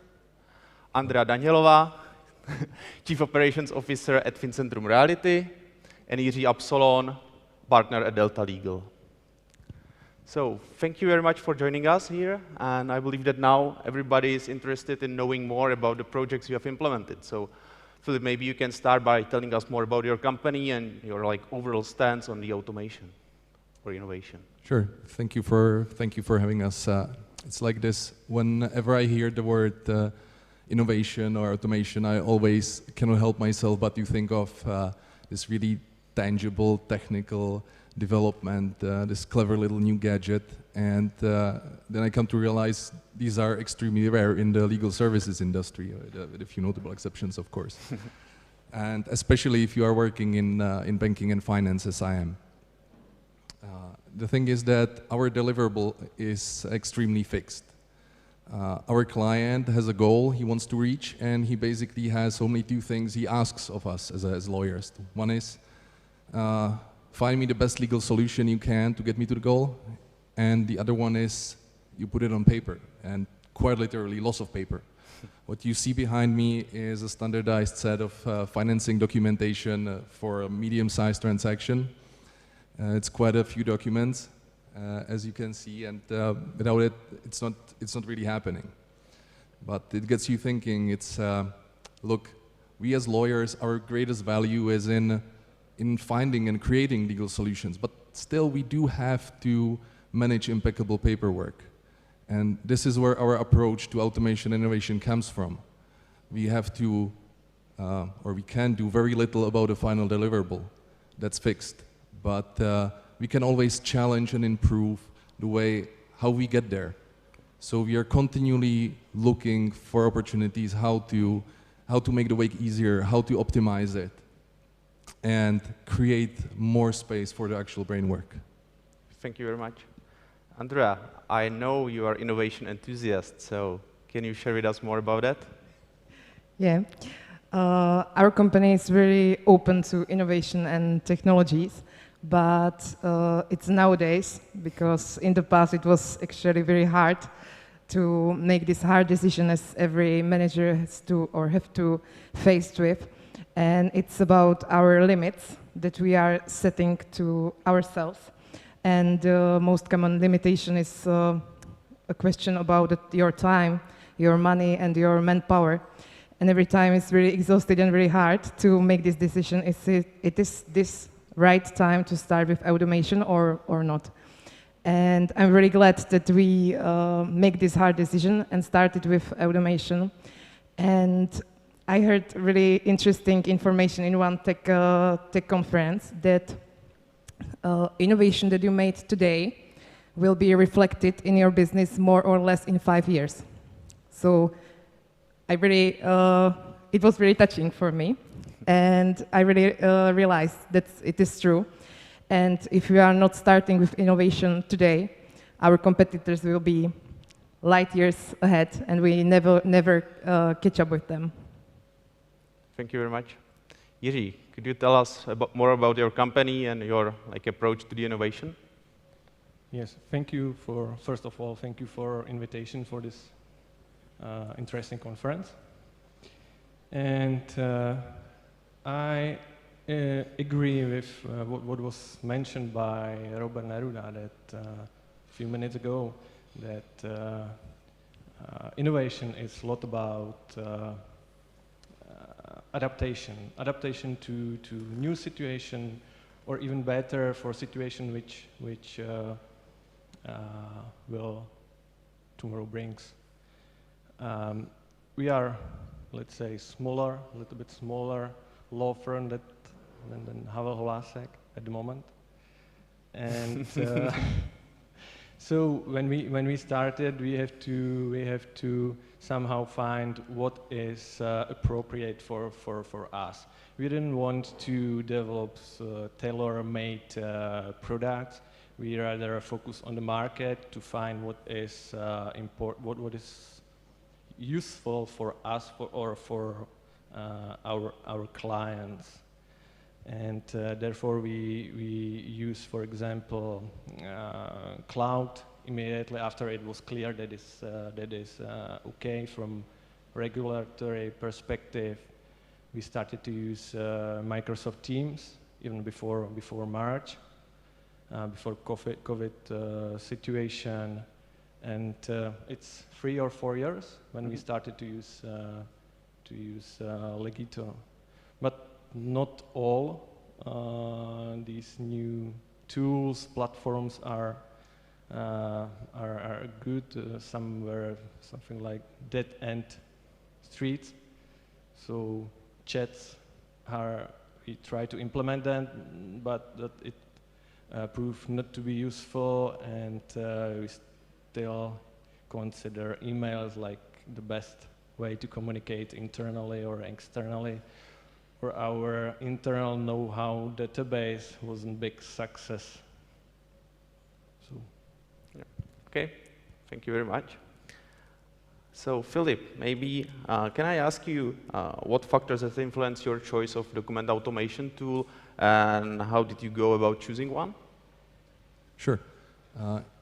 Speaker 7: Andrea Danielová, Chief Operations Officer at Fincentrum Reality, and Jiří Absolon, partner at Delta Legal. So thank you very much for joining us here, and I believe that now everybody is interested in knowing more about the projects you have implemented. So Philip, maybe you can start by telling us more about your company and your overall stance on the automation or innovation.
Speaker 8: Sure. Thank you for having us. It's like this. Whenever I hear the word innovation or automation, I always cannot help myself but to think of this really tangible, technical development, this clever little new gadget, and then I come to realize these are extremely rare in the legal services industry, with a few notable exceptions, of course. And especially if you are working in banking and finance, as I am. The thing is that our deliverable is extremely fixed. Our client has a goal he wants to reach, and he basically has only two things he asks of us as lawyers. One is, find me the best legal solution you can to get me to the goal, and the other one is, you put it on paper, and quite literally lots of paper. What you see behind me is a standardized set of financing documentation for a medium-sized transaction. It's quite a few documents, as you can see, and without it, it's not really happening. But it gets you thinking. It's look, we as lawyers, our greatest value is in finding and creating legal solutions, but still we do have to manage impeccable paperwork. And this is where our approach to automation innovation comes from. We have to, or we can do very little about a final deliverable that's fixed. But we can always challenge and improve the way how we get there. So we are continually looking for opportunities how to make the way easier, how to optimize it, and create more space for the actual brain work.
Speaker 7: Thank you very much. Andrea, I know you are innovation enthusiast, so can you share with us more about that?
Speaker 10: Yeah. Our company is very open to innovation and technologies. But it's nowadays, because in the past it was actually very hard to make this hard decision as every manager has to or have to face with. And it's about our limits that we are setting to ourselves. And the most common limitation is a question about your time, your money, and your manpower. And every time it's really exhausted and very hard to make this decision. It is this right time to start with automation or not. And I'm very glad that we make this hard decision and started with automation. And I heard really interesting information in one tech conference that innovation that you made today will be reflected in your business more or less in 5 years. So I really, it was really touching for me. And I really realized that it is true. And if we are not starting with innovation today, our competitors will be light years ahead, and we never catch up with them.
Speaker 7: Thank you very much. Jiří, could you tell us more about your company and your approach to the innovation?
Speaker 12: Yes, thank you for, first of all, thank you for invitation for this interesting conference. And I agree with what was mentioned by Robert Neruda that a few minutes ago, that innovation is a lot about adaptation to new situation, or even better, for situation which will tomorrow brings. We are, let's say, a little bit smaller law firm than Havel Holasek at the moment, and so when we started, we have to somehow find what is appropriate for us. We didn't want to develop tailor-made products. We rather focus on the market to find what is what is useful for us or for our clients. And therefore we use, for example, cloud immediately after it was clear that is okay from regulatory perspective. We started to use Microsoft Teams even before March, before COVID situation, and it's 3 or 4 years when we started to use Legito, but not all these new tools, platforms are good. Some were something like dead-end streets. So chats we try to implement them, but that it proved not to be useful, and we still consider emails like the best way to communicate internally or externally. Or our internal know-how database wasn't a big success. So,
Speaker 7: yeah. Okay, thank you very much. So, Philip, maybe can I ask you what factors have influenced your choice of document automation tool, and how did you go about choosing one?
Speaker 8: Sure.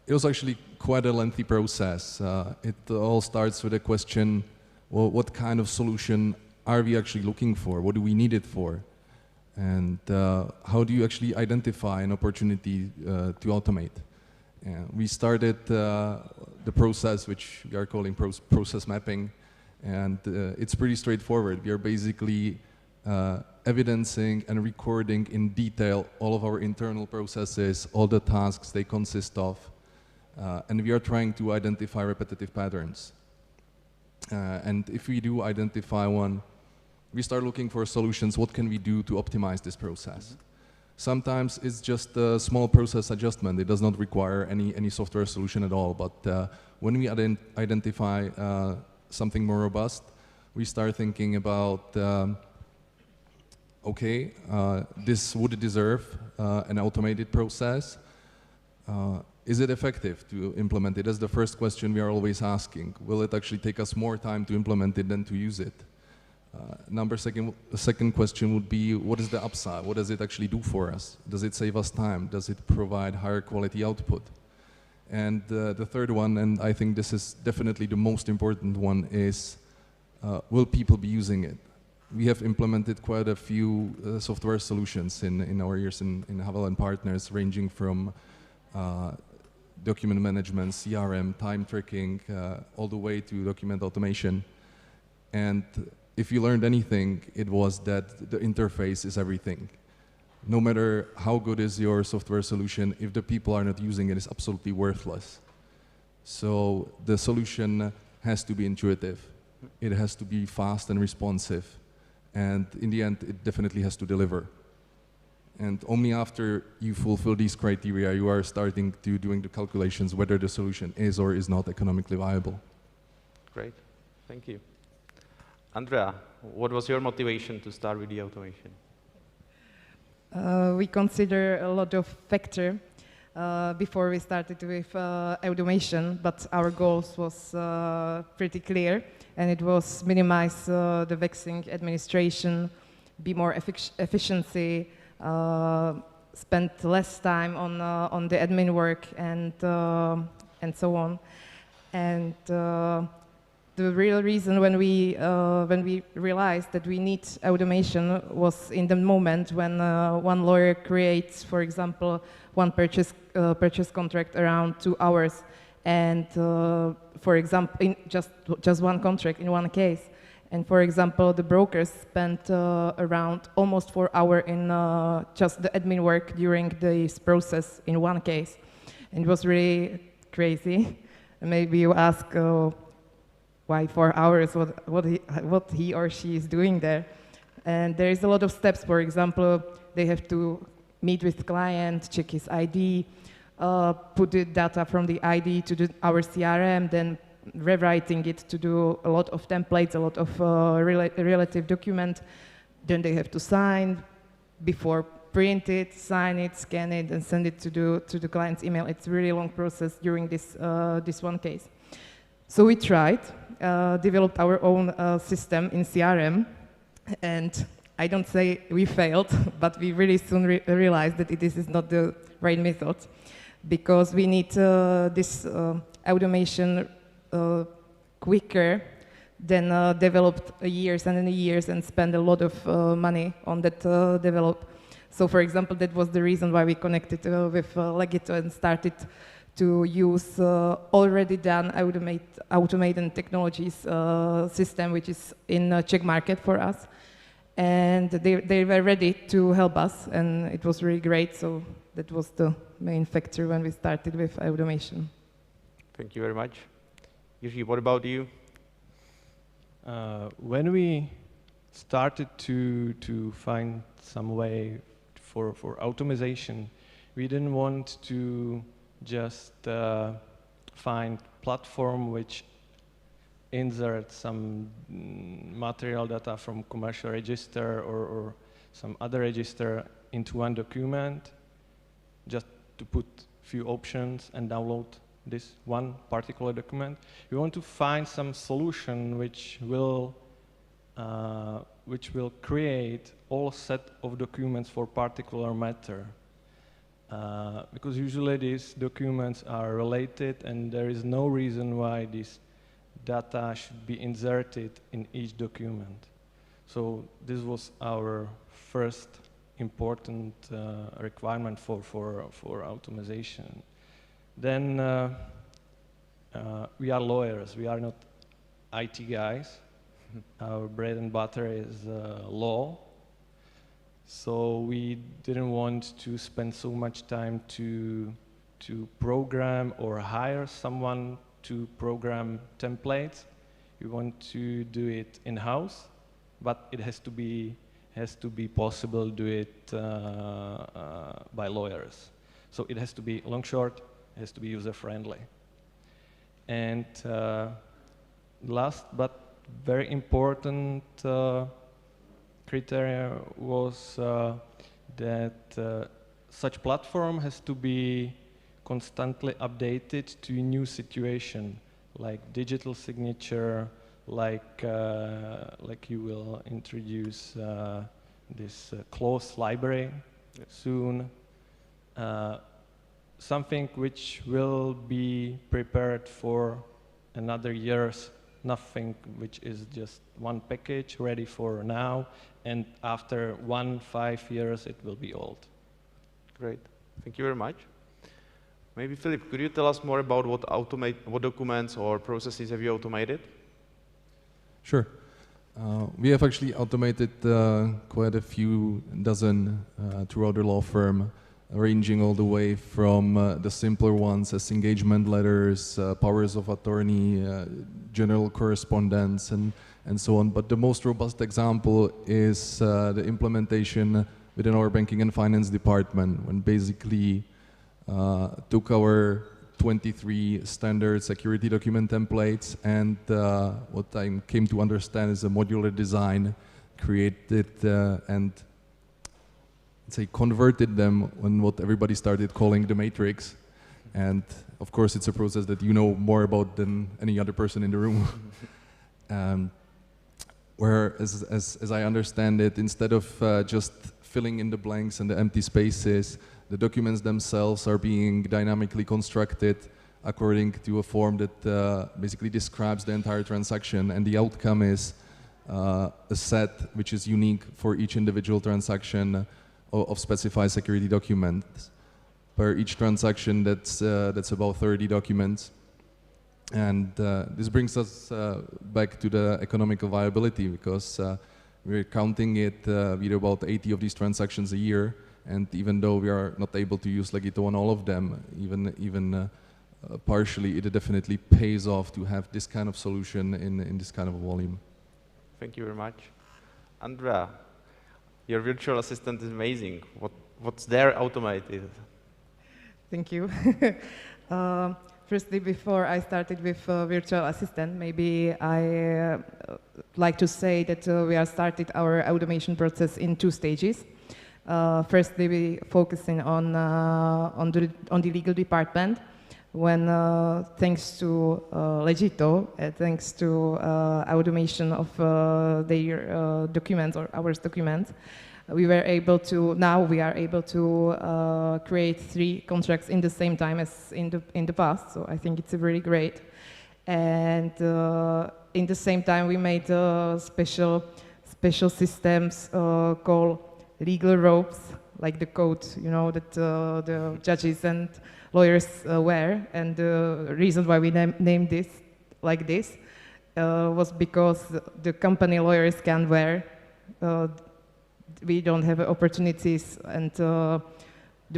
Speaker 8: It was actually quite a lengthy process. It all starts with a question, well, what kind of solution are we actually looking for? What do we need it for? And how do you actually identify an opportunity to automate? We started the process, which we are calling process mapping, and it's pretty straightforward. We are basically evidencing and recording in detail all of our internal processes, all the tasks they consist of, and we are trying to identify repetitive patterns. And if we do identify one, we start looking for solutions. What can we do to optimize this process? Mm-hmm. Sometimes it's just a small process adjustment. It does not require any software solution at all. But when we identify something more robust, we start thinking about, okay, this would deserve an automated process. Is it effective to implement it? That's the first question we are always asking. Will it actually take us more time to implement it than to use it? The second question would be, what is the upside? What does it actually do for us? Does it save us time? Does it provide higher quality output? And the third one, and I think this is definitely the most important one, is will people be using it? We have implemented quite a few software solutions in our years in Havel and Partners, ranging from document management, CRM, time tracking, all the way to document automation. And if you learned anything, it was that the interface is everything. No matter how good is your software solution, if the people are not using it, it's absolutely worthless. So the solution has to be intuitive. It has to be fast and responsive. And in the end, it definitely has to deliver. And only after you fulfill these criteria, you are starting to doing the calculations whether the solution is or is not economically viable.
Speaker 7: Great, thank you. Andrea, what was your motivation to start with the automation?
Speaker 10: We consider a lot of factors before we started with automation, but our goals was pretty clear, and it was minimize the vexing administration, be more efficiency, spend less time on the admin work, and so on. And the real reason when we realized that we need automation was in the moment when one lawyer creates, for example, one purchase contract around 2 hours, and for example, in just one contract in one case, and for example, the brokers spent around almost 4 hours in just the admin work during this process in one case, and it was really crazy. And maybe you ask, why 4 hours, what he or she is doing there. And there is a lot of steps. For example, they have to meet with the client, check his ID, put the data from the ID to our CRM, then rewriting it to do a lot of templates, a lot of relative document. Then they have to sign before print it, sign it, scan it, and send it to the client's email. It's a really long process during this one case. So we tried, developed our own system in CRM, and I don't say we failed, but we really soon realized that this is not the right method, because we need this automation quicker than developed years and years and spend a lot of money on that develop. So for example, that was the reason why we connected with Legito and started to use already done automated technologies system, which is in Czech market for us. And they were ready to help us, and it was really great. So that was the main factor when we started with automation.
Speaker 7: Thank you very much. Luigi, what about you?
Speaker 12: When we started to find some way for automation, We didn't want to just find platform which insert some material data from commercial register or some other register into one document, just to put few options and download this one particular document. We want to find some solution which will create all set of documents for particular matter. Because usually these documents are related and there is no reason why this data should be inserted in each document. So this was our first important requirement for automation. Then we are lawyers, we are not IT guys. Our bread and butter is law. So we didn't want to spend so much time to program or hire someone to program templates. We want to do it in-house, but it has to be possible to do it by lawyers. So it has to be long short, it has to be user-friendly. And last but very important criteria was that such platform has to be constantly updated to a new situation, like digital signature, like you will introduce this closed library soon, something which will be prepared for another years, nothing which is just one package ready for now, and after 5 years it will be old.
Speaker 7: Great, thank you very much. Maybe Philip, could you tell us more about what documents or processes have you automated?
Speaker 8: Sure. We have actually automated quite a few dozen throughout the law firm, ranging all the way from the simpler ones as engagement letters, powers of attorney, general correspondence, and so on. But the most robust example is the implementation within our banking and finance department, when basically took our 23 standard security document templates and what I came to understand is a modular design, created and let's say converted them on what everybody started calling the matrix. And of course it's a process that you know more about than any other person in the room. Where as I understand it, instead of just filling in the blanks and the empty spaces, the documents themselves are being dynamically constructed according to a form that basically describes the entire transaction, and the outcome is a set which is unique for each individual transaction of specified security documents. Per each transaction, that's about 30 documents. And this brings us back to the economical viability, because we're counting it with about 80 of these transactions a year. And even though we are not able to use Legito on all of them, even partially, it definitely pays off to have this kind of solution in this kind of volume.
Speaker 7: Thank you very much. Andrea, your virtual assistant is amazing. What's there automated?
Speaker 10: Thank you. Firstly, before I started with virtual assistant, maybe I like to say that we have started our automation process in 2 stages. Firstly, we focusing on the legal department, when thanks to Legito, thanks to automation of their documents or our documents, we are able to create 3 contracts in the same time as in the past. So I think it's really great. And in the same time, we made special systems called legal robes, like the coat, you know, that the judges and lawyers wear. And the reason why we named this like this was because the company lawyers can wear. We don't have opportunities and the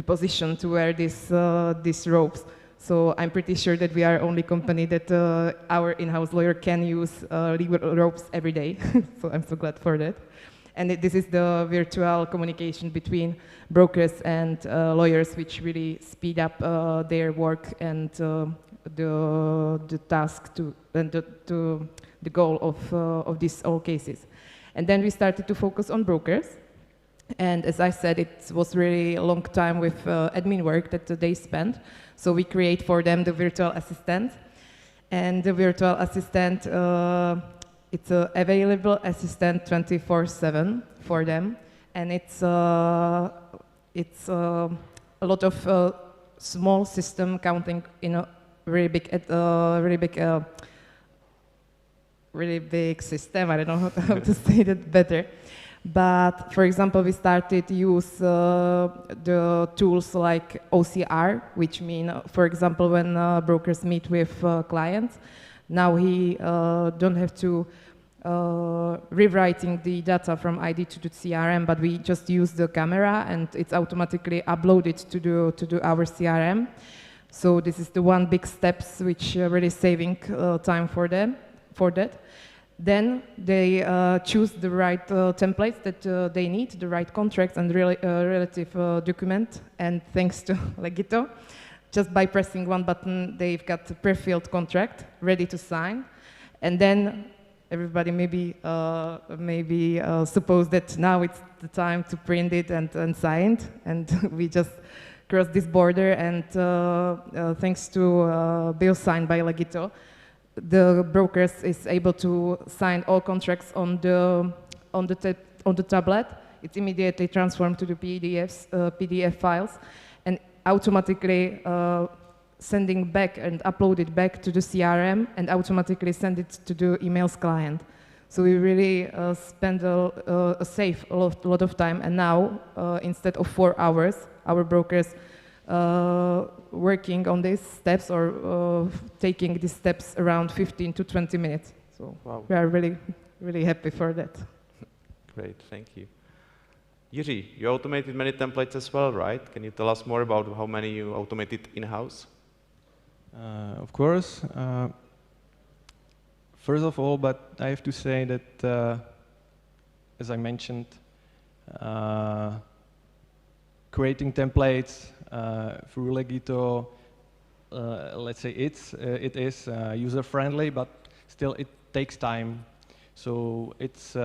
Speaker 10: position to wear these robes. So I'm pretty sure that we are only company that our in-house lawyer can use legal robes every day. So I'm so glad for that. And this is the virtual communication between brokers and lawyers, which really speed up their work and the task and the goal of these all cases. And then we started to focus on brokers. And as I said, it was really a long time with admin work that they spent. So we create for them the virtual assistant. And the virtual assistant, it's an available assistant 24/7 for them. And it's a lot of small system counting in a really big system. I don't know how to say that better. But for example, we started to use the tools like OCR, which mean, for example, when brokers meet with clients, now he don't have to rewriting the data from ID to the CRM, but we just use the camera and it's automatically uploaded to our CRM. So this is the one big steps which really saving time for them for that. Then they choose the right templates that they need, the right contracts and relative document. And thanks to Legito, just by pressing one button, they've got a pre-filled contract ready to sign. And then everybody maybe suppose that now it's the time to print it and sign it. And we just cross this border. And thanks to bill signed by Legito, the brokers is able to sign all contracts on the tablet. It's immediately transformed to the PDF files, and automatically sending back and uploaded back to the CRM, and automatically send it to the emails client. So we really save a lot of time. And now, instead of 4 hours, our brokers working on these steps or taking these steps around 15 to 20 minutes. So wow. We are really happy for that.
Speaker 7: Great, thank you. Jiří, you automated many templates as well, right? Can you tell us more about how many you automated in-house?
Speaker 12: Of course. First of all, but I have to say that, as I mentioned, creating templates through Legito, let's say it is user-friendly, but still it takes time. So it's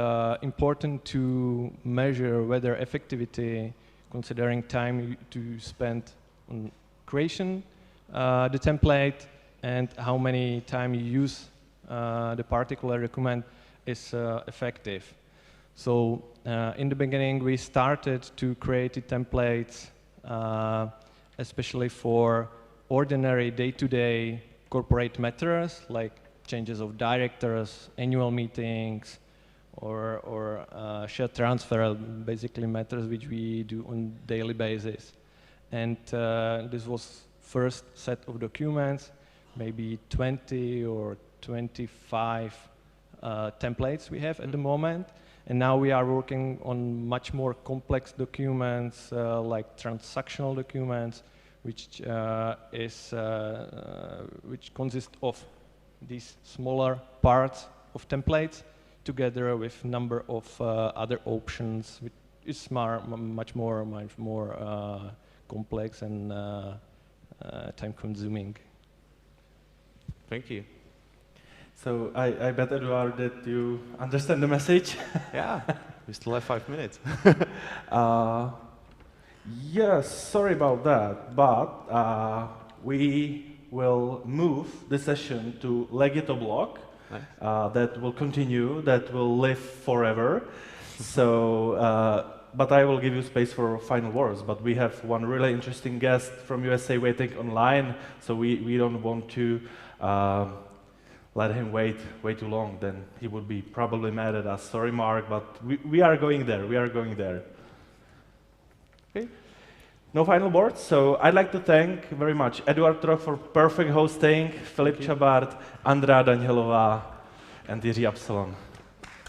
Speaker 12: important to measure whether effectivity, considering time to spend on creation, the template, and how many time you use the particular document is effective. So in the beginning, we started to create the templates especially for ordinary day-to-day corporate matters like changes of directors, annual meetings, or share transfer, basically matters which we do on daily basis. And this was first set of documents, maybe 20 or 25 templates we have at the moment. And now we are working on much more complex documents, like transactional documents, which consist of these smaller parts of templates together with number of other options, which is much more complex and time-consuming.
Speaker 7: Thank you.
Speaker 1: So I bet, Eduard, that you understand the message.
Speaker 7: Yeah, we still have 5 minutes.
Speaker 1: Yes, sorry about that, but we will move the session to Legito block. Nice. That will continue, that will live forever. So, but I will give you space for final words. But we have one really interesting guest from USA waiting online, so we don't want to let him wait way too long. Then he would be probably mad at us. Sorry, Mark, but we are going there. We are going there. Okay. No final words, so I'd like to thank very much Eduard Troch for perfect hosting, Filip Čabart, Andrea Danielová, and Jiří Absalon.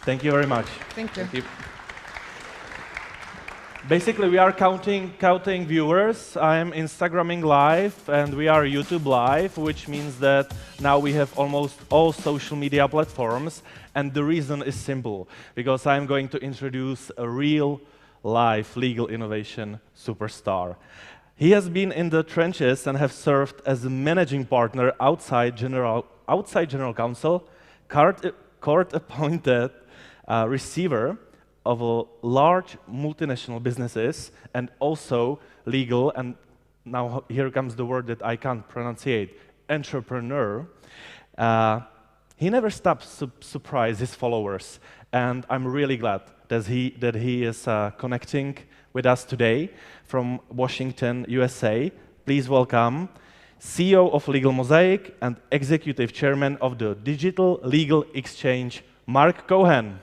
Speaker 1: Thank you very much.
Speaker 10: Thank you.
Speaker 7: Thank you.
Speaker 1: Basically, we are counting viewers. I am Instagramming live, and we are YouTube live, which means that now we have almost all social media platforms. And the reason is simple, because I'm going to introduce a real live legal innovation superstar. He has been in the trenches and have served as a managing partner outside General Counsel, court-appointed receiver of large multinational businesses, and also legal, and now here comes the word that I can't pronunciate, entrepreneur. He never stops to surprise his followers, and I'm really glad that he is connecting with us today from Washington, USA. Please welcome CEO of Legal Mosaic and Executive Chairman of the Digital Legal Exchange, Mark Cohen.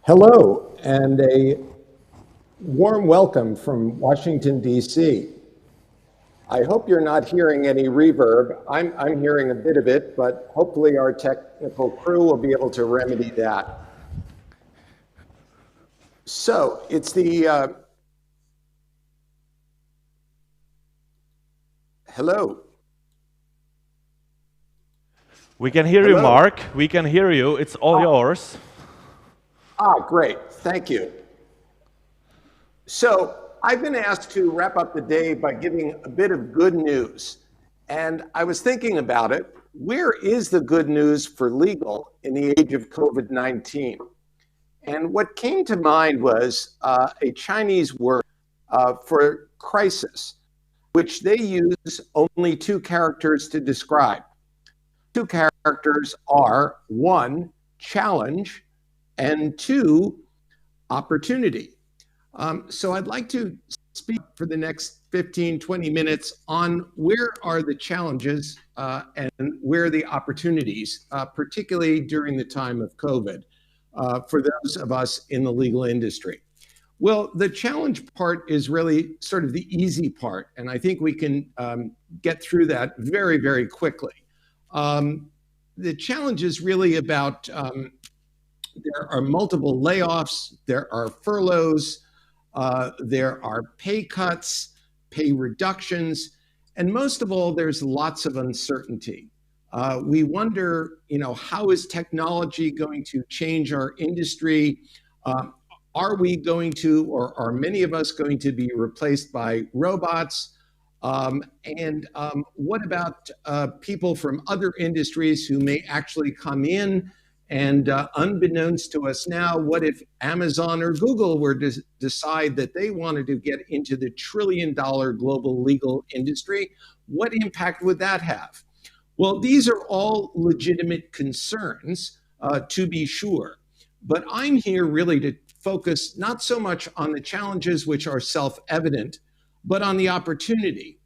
Speaker 11: Hello, and a warm welcome from Washington, D.C. I hope you're not hearing any reverb. I'm hearing a bit of it, but hopefully our technical crew will be able to remedy that. So it's the, hello.
Speaker 1: We can hear you, Mark. We can hear you. It's all yours.
Speaker 11: Great. Thank you. So I've been asked to wrap up the day by giving a bit of good news. And I was thinking about it. Where is the good news for legal in the age of COVID-19? And what came to mind was a Chinese word for crisis, which they use only two characters to describe. Two characters are, one, challenge, and two, opportunity. So I'd like to speak for the next 15, 20 minutes on where are the challenges and where are the opportunities, particularly during the time of COVID, for those of us in the legal industry. Well, the challenge part is really sort of the easy part, and I think we can get through that very, very quickly. The challenge is really about there are multiple layoffs, there are furloughs, there are pay cuts, pay reductions, and most of all, there's lots of uncertainty. We wonder, how is technology going to change our industry? Are we going to, or are many of us going to be replaced by robots? And what about people from other industries who may actually come in? And unbeknownst to us now, what if Amazon or Google were to decide that they wanted to get into the trillion-dollar global legal industry? What impact would that have? Well, these are all legitimate concerns, to be sure. But I'm here really to focus not so much on the challenges, which are self-evident, but on the opportunity.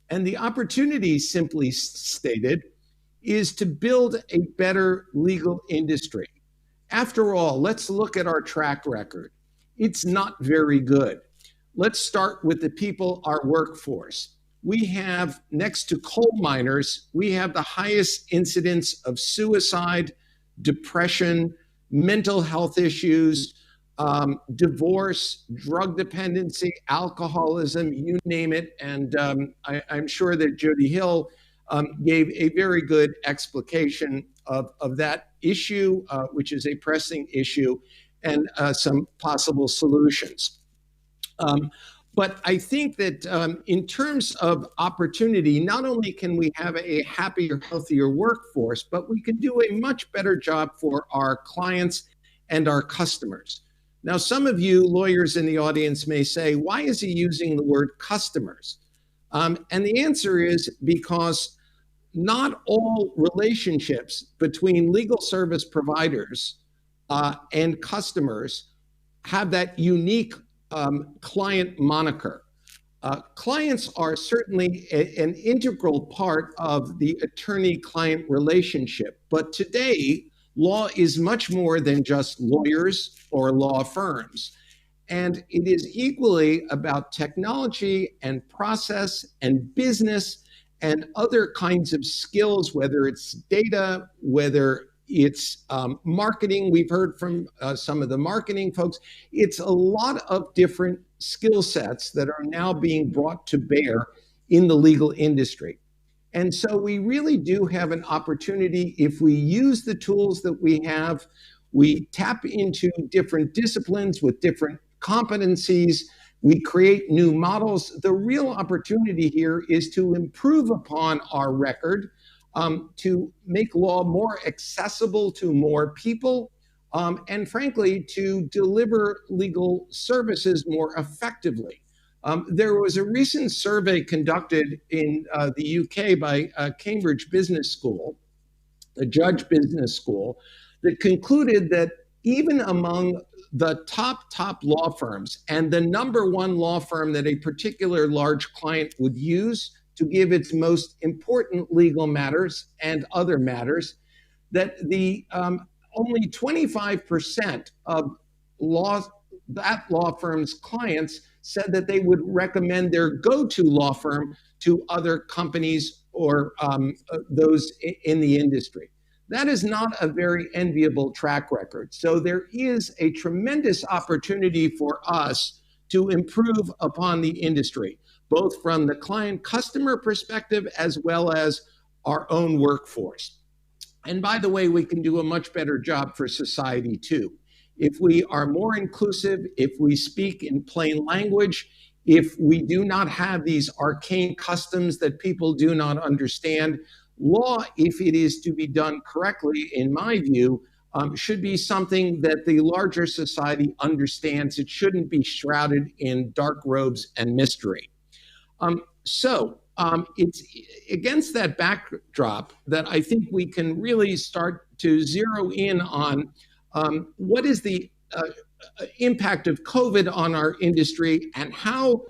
Speaker 11: And the opportunity, simply stated, is to build a better legal industry. After all, let's look at our track record. It's not very good. Let's start with the people, our workforce. We have, next to coal miners, we have the highest incidence of suicide, depression, mental health issues, divorce, drug dependency, alcoholism, you name it. And I'm sure that Jody Hill gave a very good explication of that issue, which is a pressing issue, and some possible solutions. But I think that in terms of opportunity, not only can we have a happier, healthier workforce, but we can do a much better job for our clients and our customers. Now, some of you lawyers in the audience may say, why is he using the word customers? And the answer is because not all relationships between legal service providers and customers have that unique client moniker. Clients are certainly an integral part of the attorney-client relationship, but today, law is much more than just lawyers or law firms. And it is equally about technology and process and business and other kinds of skills, whether it's data, whether it's marketing. We've heard from some of the marketing folks. It's a lot of different skill sets that are now being brought to bear in the legal industry. And so we really do have an opportunity, if we use the tools that we have, we tap into different disciplines with different competencies, we create new models. The real opportunity here is to improve upon our record, to make law more accessible to more people, and frankly, to deliver legal services more effectively. There was a recent survey conducted in the UK by Cambridge Business School, a Judge Business School, that concluded that even among the top law firms, and the #1 law firm that a particular large client would use to give its most important legal matters and other matters, that the only 25% of that law firm's clients said that they would recommend their go-to law firm to other companies or those in the industry. That is not a very enviable track record. So there is a tremendous opportunity for us to improve upon the industry, both from the client-customer perspective as well as our own workforce. And by the way, we can do a much better job for society too. If we are more inclusive, if we speak in plain language, if we do not have these arcane customs that people do not understand, law, if it is to be done correctly, in my view, should be something that the larger society understands. It shouldn't be shrouded in dark robes and mystery. It's against that backdrop that I think we can really start to zero in on what is the impact of COVID on our industry, and how,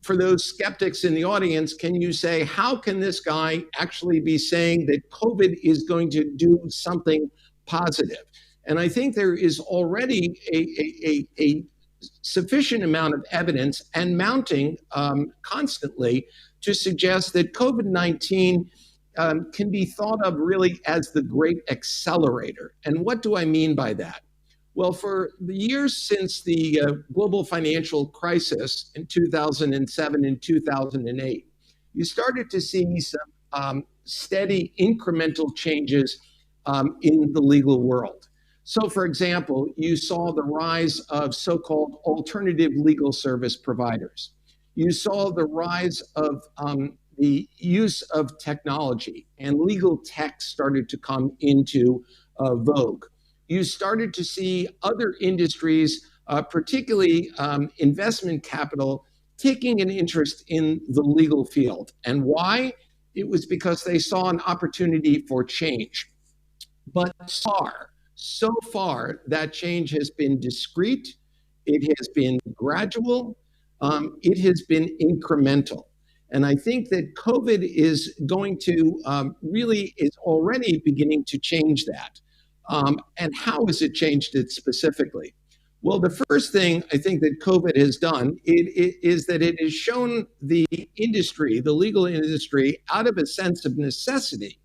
Speaker 11: for those skeptics in the audience, can you say, how can this guy actually be saying that COVID is going to do something positive? And I think there is already a sufficient amount of evidence, and mounting constantly, to suggest that COVID-19 can be thought of really as the great accelerator. And what do I mean by that? Well, for the years since the global financial crisis in 2007 and 2008, you started to see some steady incremental changes in the legal world. So, for example, you saw the rise of so-called alternative legal service providers. You saw the rise of the use of technology, and legal tech started to come into vogue. You started to see other industries, particularly investment capital, taking an interest in the legal field. And why? It was because they saw an opportunity for change. But so far, that change has been discrete, it has been gradual, it has been incremental. And I think that COVID is going to is already beginning to change that. And how has it changed it specifically? Well, the first thing I think that COVID has done is that it has shown the industry, the legal industry, out of a sense of necessity,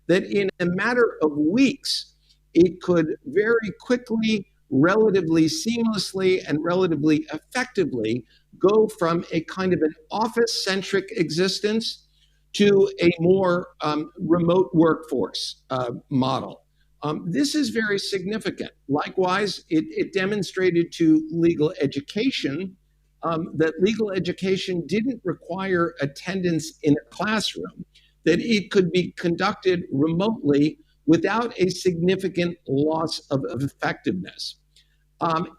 Speaker 11: that in a matter of weeks, it could very quickly, relatively seamlessly, and relatively effectively go from a kind of an office-centric existence to a more remote workforce model. This is very significant. Likewise, it demonstrated to legal education that legal education didn't require attendance in a classroom, that it could be conducted remotely without a significant loss of effectiveness.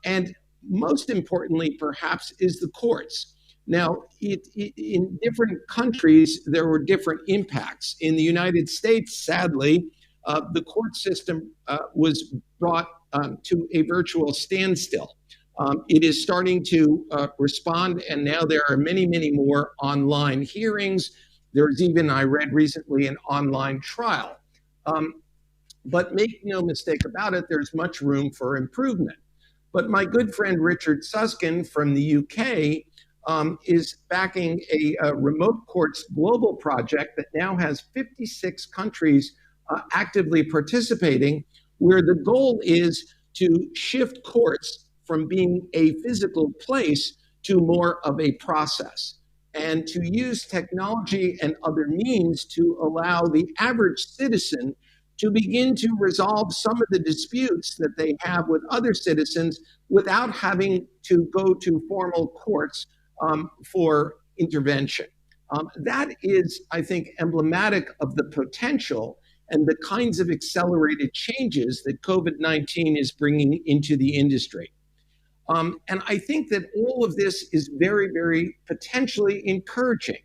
Speaker 11: And most importantly, perhaps, is the courts. Now, in different countries, there were different impacts. In the United States, sadly, the court system was brought to a virtual standstill. It is starting to respond, and now there are many, many more online hearings. There's even, I read recently, an online trial. But make no mistake about it, there's much room for improvement. But my good friend Richard Susskind from the UK is backing a remote courts global project that now has 56 countries actively participating, where the goal is to shift courts from being a physical place to more of a process, and to use technology and other means to allow the average citizen to begin to resolve some of the disputes that they have with other citizens without having to go to formal courts for intervention. That is, I think, emblematic of the potential and the kinds of accelerated changes that COVID-19 is bringing into the industry. And I think that all of this is very, very potentially encouraging,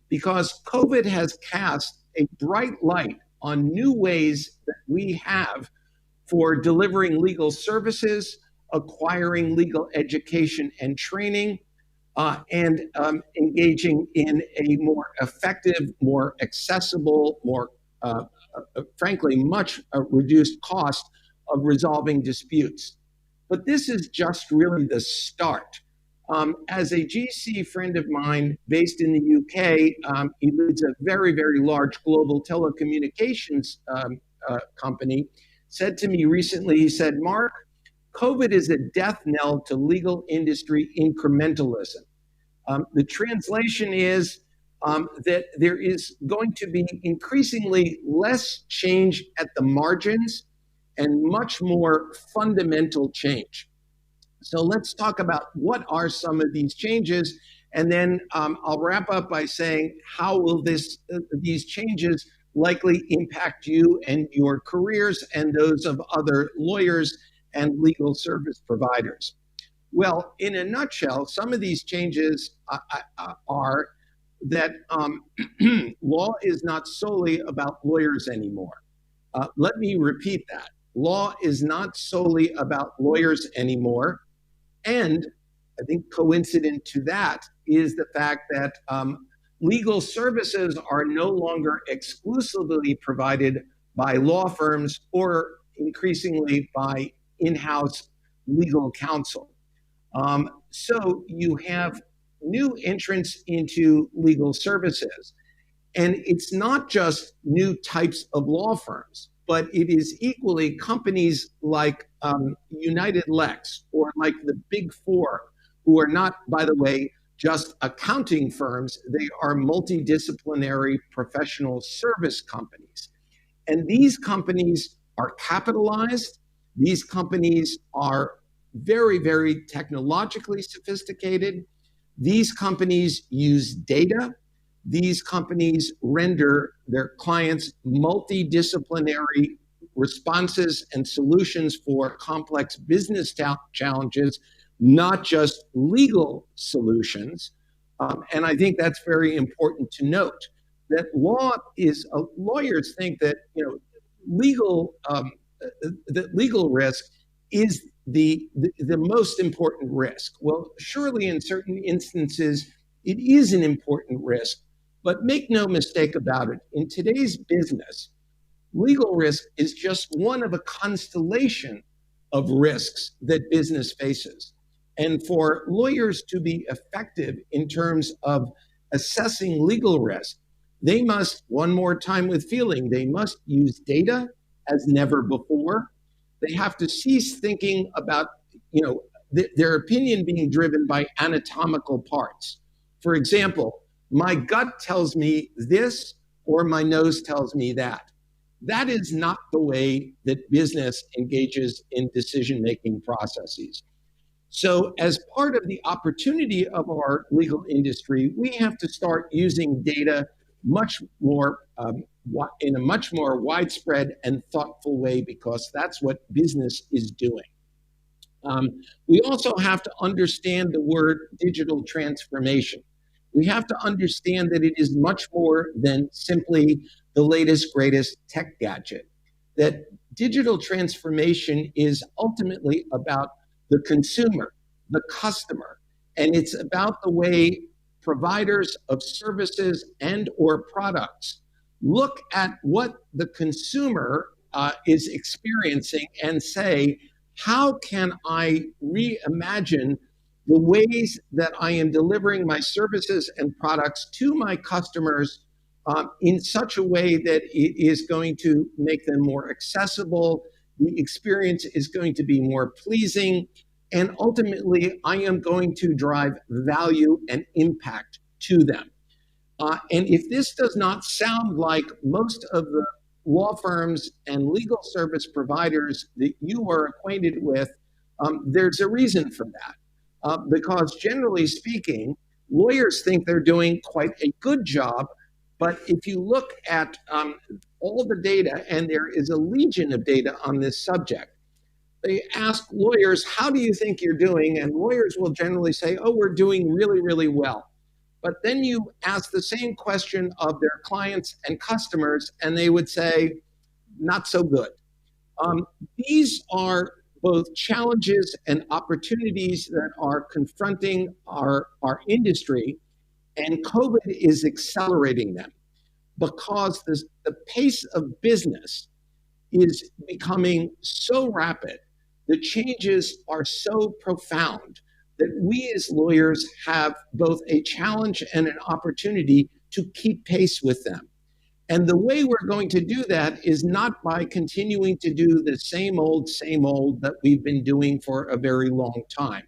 Speaker 11: because COVID has cast a bright light on new ways that we have for delivering legal services, acquiring legal education and training, and engaging in a more effective, more accessible, more, frankly, much reduced cost of resolving disputes. But this is just really the start. As a GC friend of mine based in the UK, he leads a very, very large global telecommunications company, said to me recently, he said, "Mark, COVID is a death knell to legal industry incrementalism." The translation is that there is going to be increasingly less change at the margins and much more fundamental change. So let's talk about what are some of these changes, and then I'll wrap up by saying how will these changes likely impact you and your careers and those of other lawyers and legal service providers. Well, in a nutshell, some of these changes are that law is not solely about lawyers anymore. Let me repeat that. Law is not solely about lawyers anymore. And I think coincident to that is the fact that legal services are no longer exclusively provided by law firms or increasingly by in-house legal counsel. So you have new entrants into legal services. And it's not just new types of law firms, but it is equally companies like United Lex or like the Big Four, who are not, by the way, just accounting firms. They are multidisciplinary professional service companies. And these companies are capitalized. These companies are very, very technologically sophisticated. These companies use data. These companies render their clients multidisciplinary responses and solutions for complex business challenges, not just legal solutions. And I think that's very important to note, that lawyers think that legal risk is the most important risk. Well, surely in certain instances, it is an important risk. But make no mistake about it, in today's business, legal risk is just one of a constellation of risks that business faces. And for lawyers to be effective in terms of assessing legal risk, they must, one more time with feeling, they must use data as never before. They have to cease thinking about their opinion being driven by anatomical parts. For example, my gut tells me this, or my nose tells me that. That is not the way that business engages in decision-making processes. So as part of the opportunity of our legal industry, we have to start using data much more in a much more widespread and thoughtful way, because that's what business is doing. We also have to understand the word digital transformation. We have to understand that it is much more than simply the latest, greatest tech gadget. That digital transformation is ultimately about the consumer, the customer, and it's about the way providers of services and or products look at what the consumer is experiencing and say, how can I reimagine the ways that I am delivering my services and products to my customers in such a way that it is going to make them more accessible, the experience is going to be more pleasing, and ultimately I am going to drive value and impact to them. And if this does not sound like most of the law firms and legal service providers that you are acquainted with, there's a reason for that. Because generally speaking, lawyers think they're doing quite a good job, but if you look at all the data, and there is a legion of data on this subject, they ask lawyers, how do you think you're doing? And lawyers will generally say, oh, we're doing really, really well. But then you ask the same question of their clients and customers, and they would say, not so good. These are both challenges and opportunities that are confronting our industry, and COVID is accelerating them because the pace of business is becoming so rapid, the changes are so profound that we as lawyers have both a challenge and an opportunity to keep pace with them. And the way we're going to do that is not by continuing to do the same old that we've been doing for a very long time.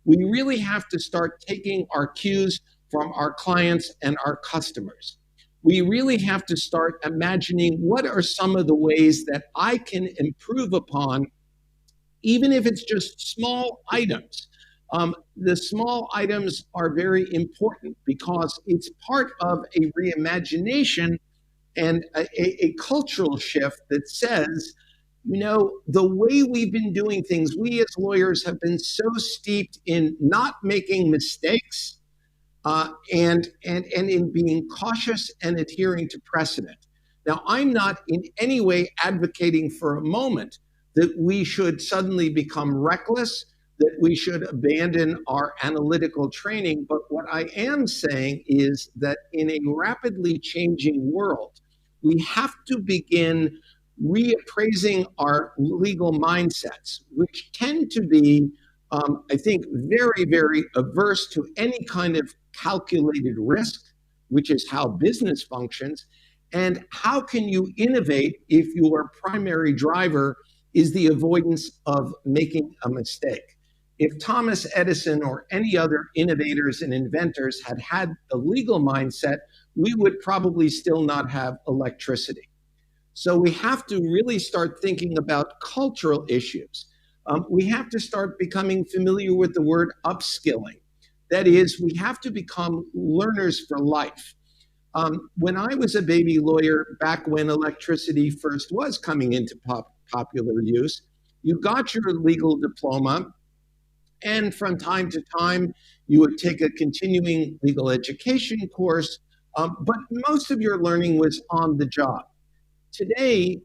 Speaker 11: We really have to start taking our cues from our clients and our customers. We really have to start imagining what are some of the ways that I can improve upon, even if it's just small items. The small items are very important because it's part of a reimagination and a cultural shift that says, you know, the way we've been doing things, we as lawyers have been so steeped in not making mistakes and in being cautious and adhering to precedent. Now, I'm not in any way advocating for a moment that we should suddenly become reckless, that we should abandon our analytical training. But what I am saying is that in a rapidly changing world, we have to begin reappraising our legal mindsets, which tend to be, I think, very, very averse to any kind of calculated risk, which is how business functions. And how can you innovate if your primary driver is the avoidance of making a mistake? If Thomas Edison or any other innovators and inventors had had a legal mindset, we would probably still not have electricity. So we have to really start thinking about cultural issues. We have to start becoming familiar with the word upskilling. That is, we have to become learners for life. When I was a baby lawyer, back when electricity first was coming into popular use, you got your legal diploma, and from time to time, you would take a continuing legal education course, but most of your learning was on the job. Today,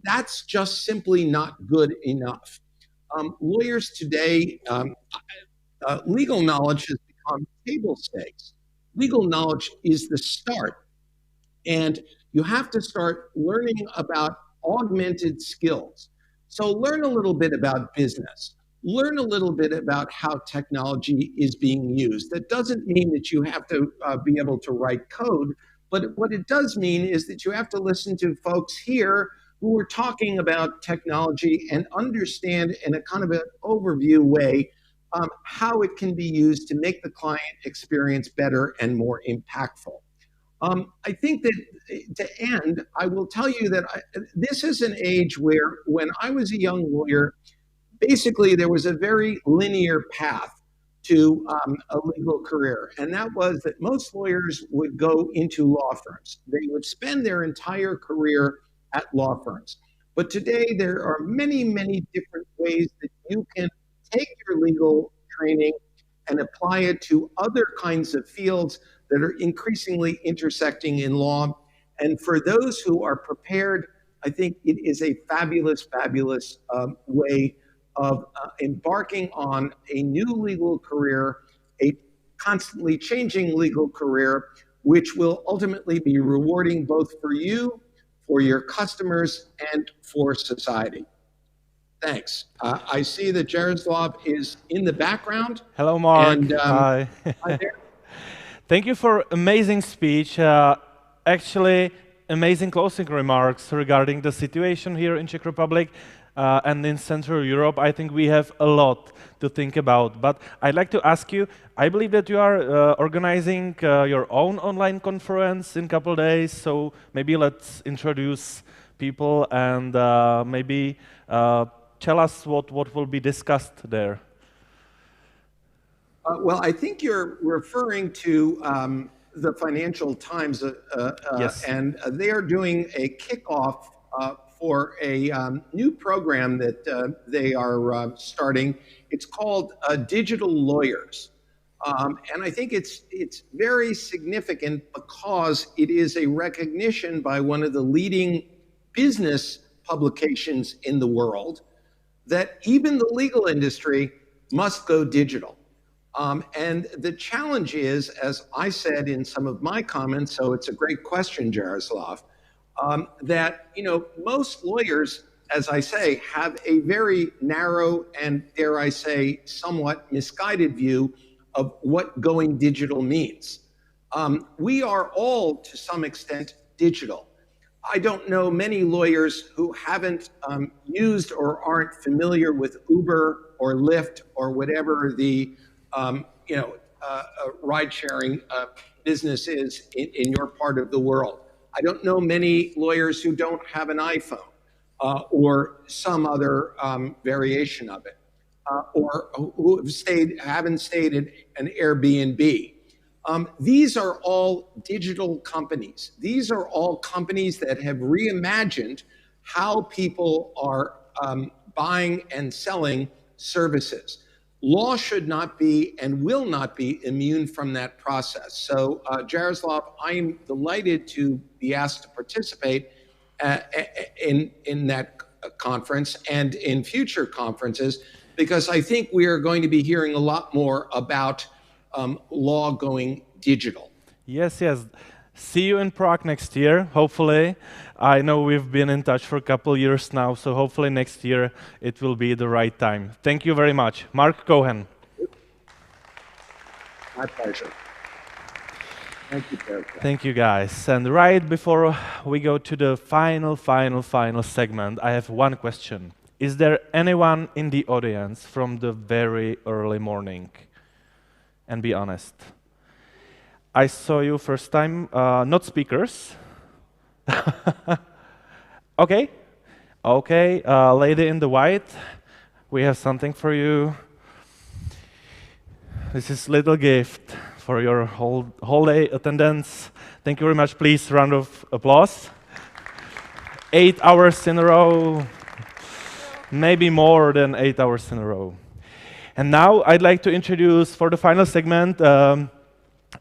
Speaker 11: that's just simply not good enough. Lawyers today, legal knowledge has become table stakes. Legal knowledge is the start, and you have to start learning about augmented skills. So learn a little bit about business. Learn a little bit about how technology is being used. That doesn't mean that you have to be able to write code, but what it does mean is that you have to listen to folks here who are talking about technology and understand in a kind of an overview way how it can be used to make the client experience better and more impactful. I think that to end, I will tell you that this is an age where when I was a young lawyer, basically there was a very linear path to a legal career. And that was that most lawyers would go into law firms. They would spend their entire career at law firms. But today there are many, many different ways that you can take your legal training and apply it to other kinds of fields that are increasingly intersecting in law. And for those who are prepared, I think it is a fabulous, fabulous way of embarking on a new legal career, a constantly changing legal career, which will ultimately be rewarding both for you, for your customers and for society. Thanks. I see that Jaroslav is in the background.
Speaker 1: Hello, Mark.
Speaker 11: And,
Speaker 1: Hi.
Speaker 11: hi there.
Speaker 1: Thank you for amazing speech. Actually, amazing closing remarks regarding the situation here in Czech Republic and in Central Europe. I think we have a lot to think about. But I'd like to ask you, I believe that you are organizing your own online conference in a couple of days. So maybe let's introduce people and maybe tell us what will be discussed there.
Speaker 11: Well, I think you're referring to the Financial Times,
Speaker 1: Yes.
Speaker 11: and they are doing a kickoff for a new program that they are starting. It's called Digital Lawyers. And I think it's very significant because it is a recognition by one of the leading business publications in the world that even the legal industry must go digital. And the challenge is, as I said in some of my comments, so it's a great question, Jaroslav, that most lawyers, as I say, have a very narrow and, dare I say, somewhat misguided view of what going digital means. We are all, to some extent, digital. I don't know many lawyers who haven't used or aren't familiar with Uber or Lyft or whatever the ride-sharing business is in your part of the world. I don't know many lawyers who don't have an iPhone or some other variation of it, or who haven't stayed at an Airbnb. These are all digital companies. These are all companies that have reimagined how people are buying and selling services. Law should not be and will not be immune from that process. So, Jaroslav, I am delighted to be asked to participate in that conference and in future conferences, because I think we are going to be hearing a lot more about law going digital.
Speaker 1: Yes, yes. See you in Prague next year, hopefully. I know we've been in touch for a couple years now, so hopefully next year it will be the right time. Thank you very much. Mark Cohen.
Speaker 11: My pleasure. Thank you, Jaroslav.
Speaker 1: Thank you, guys. And right before we go to the final segment, I have one question. Is there anyone in the audience from the very early morning? And be honest. I saw you first time, not speakers. Okay, lady in the white, we have something for you. This is little gift for your whole day attendance. Thank you very much. Please, round of applause. 8 hours in a row, maybe more than 8 hours in a row. And now I'd like to introduce for the final segment.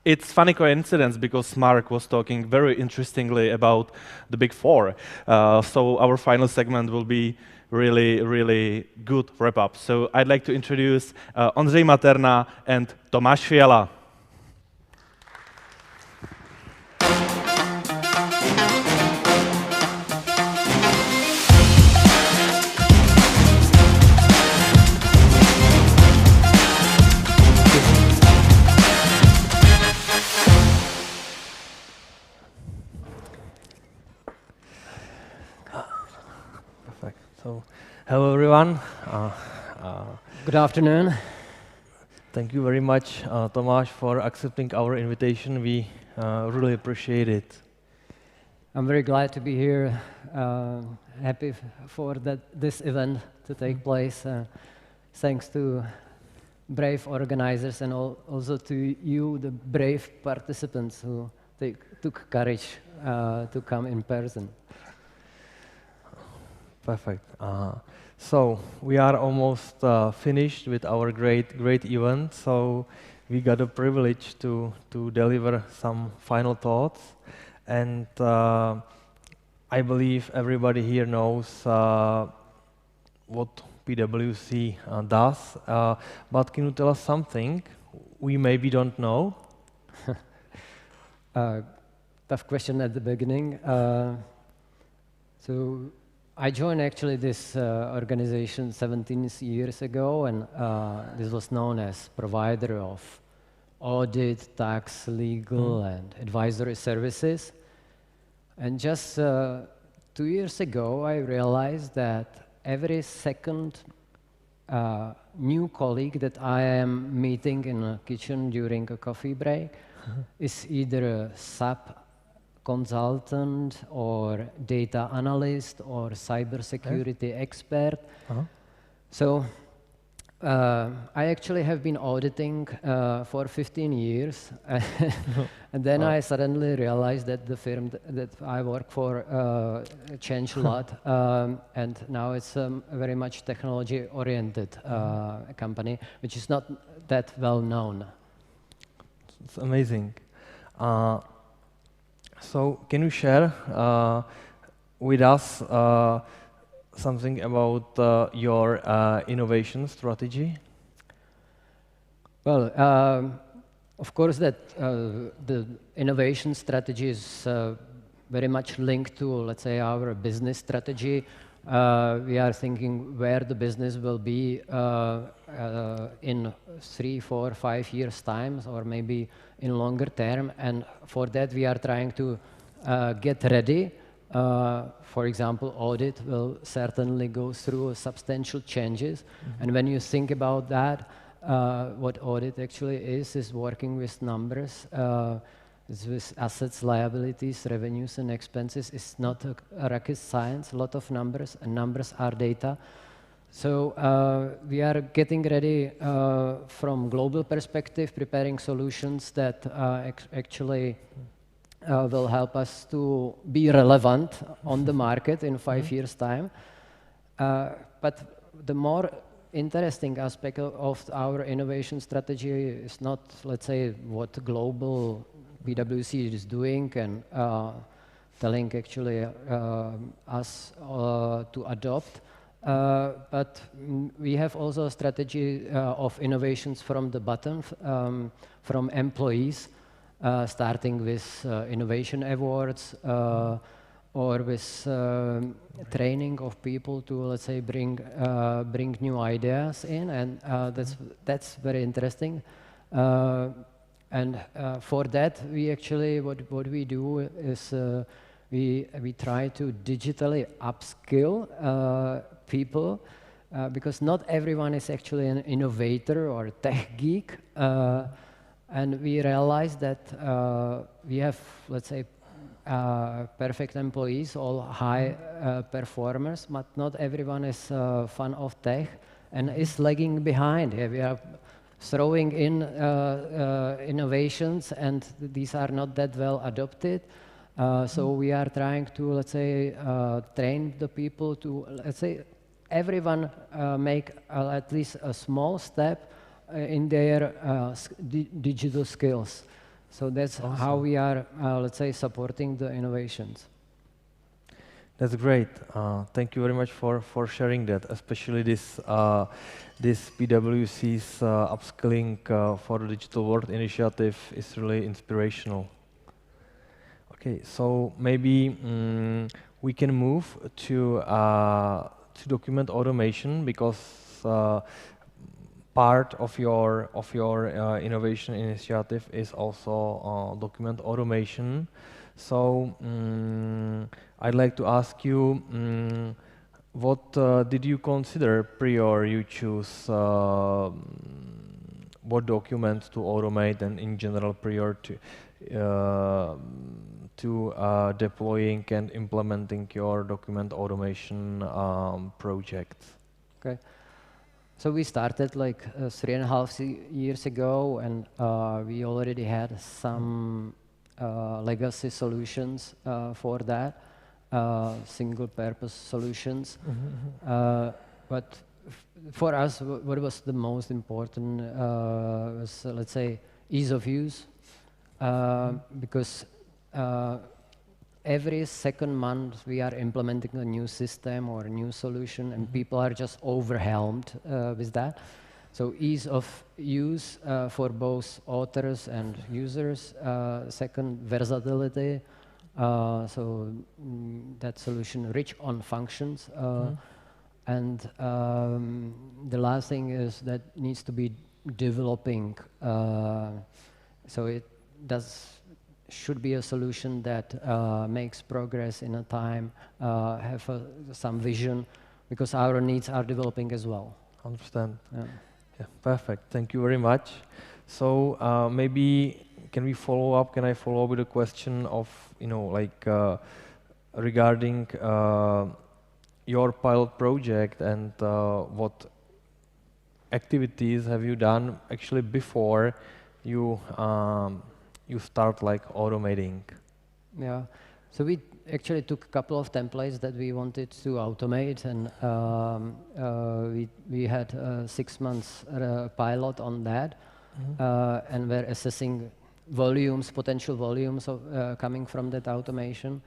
Speaker 1: It's funny coincidence because Mark was talking very interestingly about the Big Four. So our final segment will be really good wrap up. So I'd like to introduce Ondrej Materna and Tomáš Fiala.
Speaker 15: So, hello everyone. Good afternoon. Thank you very much, Tomáš, for accepting our invitation. We really appreciate it.
Speaker 16: I'm very glad to be here. Happy for this event to take place. Thanks to brave organizers and also to you, the brave participants who took courage to come in person.
Speaker 15: Perfect. So we are almost finished with our great event. So we got a privilege to deliver some final thoughts, and I believe everybody here knows what PwC does. But can you tell us something we maybe don't know?
Speaker 16: Tough question at the beginning. So I joined actually this organization 17 years ago, and this was known as provider of audit, tax, legal, and advisory services. And just 2 years ago, I realized that every second new colleague that I am meeting in a kitchen during a coffee break is either a SAP consultant or data analyst or cybersecurity expert. So I actually have been auditing for 15 years, and then I suddenly realized that the firm that I work for changed a lot, and now it's a very much technology-oriented company, which is not that well known.
Speaker 15: It's amazing. So can you share with us something about your innovation strategy?
Speaker 16: Well, of course that the innovation strategy is very much linked to, let's say, our business strategy. We are thinking where the business will be in 3, 4, 5 years' time, or maybe in longer term. And for that, we are trying to get ready. For example, audit will certainly go through substantial changes. And when you think about that, what audit actually is working with numbers. It's with assets, liabilities, revenues, and expenses. It's not a rocket science, a lot of numbers, and numbers are data. So we are getting ready from global perspective, preparing solutions that actually will help us to be relevant on the market in 5 years' time. But the more interesting aspect of our innovation strategy is not, let's say, what global PwC is doing and telling actually us to adopt, but we have also a strategy of innovations from the bottom, from employees, starting with innovation awards or with training of people to, let's say, bring new ideas in, and that's very interesting. And for that, we actually, what we do is we try to digitally upskill people, because not everyone is actually an innovator or tech geek. And we realize that we have, let's say, perfect employees, all high performers, but not everyone is fan of tech and is lagging behind. Yeah, we are throwing in innovations, and these are not that well adopted. So we are trying to, let's say, train the people to, let's say, everyone make at least a small step in their digital skills. So that's awesome. How we are, let's say, supporting the innovations.
Speaker 15: That's great. Thank you very much for sharing that, especially this PwC's upskilling for the Digital World initiative is really inspirational. Okay, so maybe we can move to document automation, because part of your innovation initiative is also document automation. So I'd like to ask you, what did you consider prior you choose what documents to automate, and in general prior to deploying and implementing your document automation projects?
Speaker 16: Okay. So we started like 3.5 years ago, and we already had some legacy solutions for that, single-purpose solutions. But for us, what was the most important was, let's say, ease of use, because every second month we are implementing a new system or a new solution, and people are just overwhelmed with that. So ease of use for both authors and users. Second, versatility. That solution rich on functions. And the last thing is that needs to be developing. So it should be a solution that makes progress in a time, have some vision, because our needs are developing as well.
Speaker 15: Understand. Yeah, perfect. Thank you very much. So maybe can I follow up with a question of, regarding your pilot project and what activities have you done actually before you start automating?
Speaker 16: Yeah, so we actually took a couple of templates that we wanted to automate, and we had 6 months pilot on that, and we're assessing potential volumes of coming from that automation.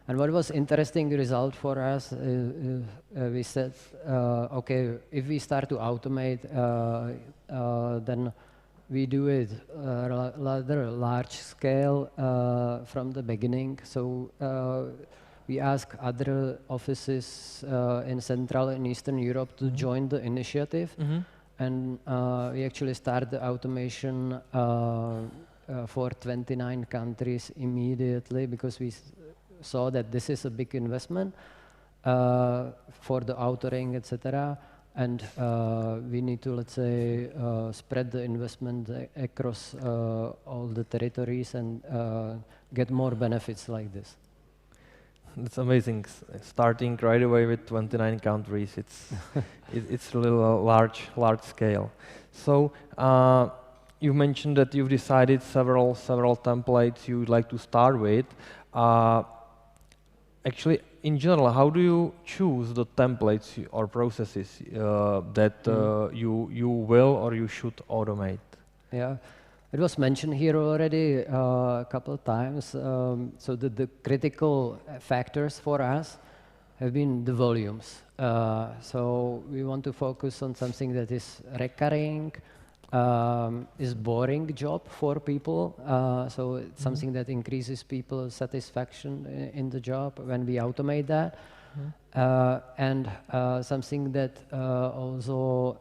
Speaker 16: And what was interesting result for us, we said, okay, if we start to automate, then we do it rather large scale from the beginning. So we ask other offices in Central and Eastern Europe to join the initiative. And we actually started the automation for 29 countries immediately, because we saw that this is a big investment for the authoring, etc. And we need to, let's say, spread the investment across all the territories and get more benefits like this.
Speaker 15: That's amazing. Starting right away with 29 countries, it's really a large scale. So you mentioned that you've decided several templates you'd like to start with. Actually, in general, how do you choose the templates or processes that you will or you should automate?
Speaker 16: Yeah, it was mentioned here already a couple of times. So the critical factors for us have been the volumes. So we want to focus on something that is recurring, is boring job for people, so it's something that increases people's satisfaction in the job when we automate that, and something that also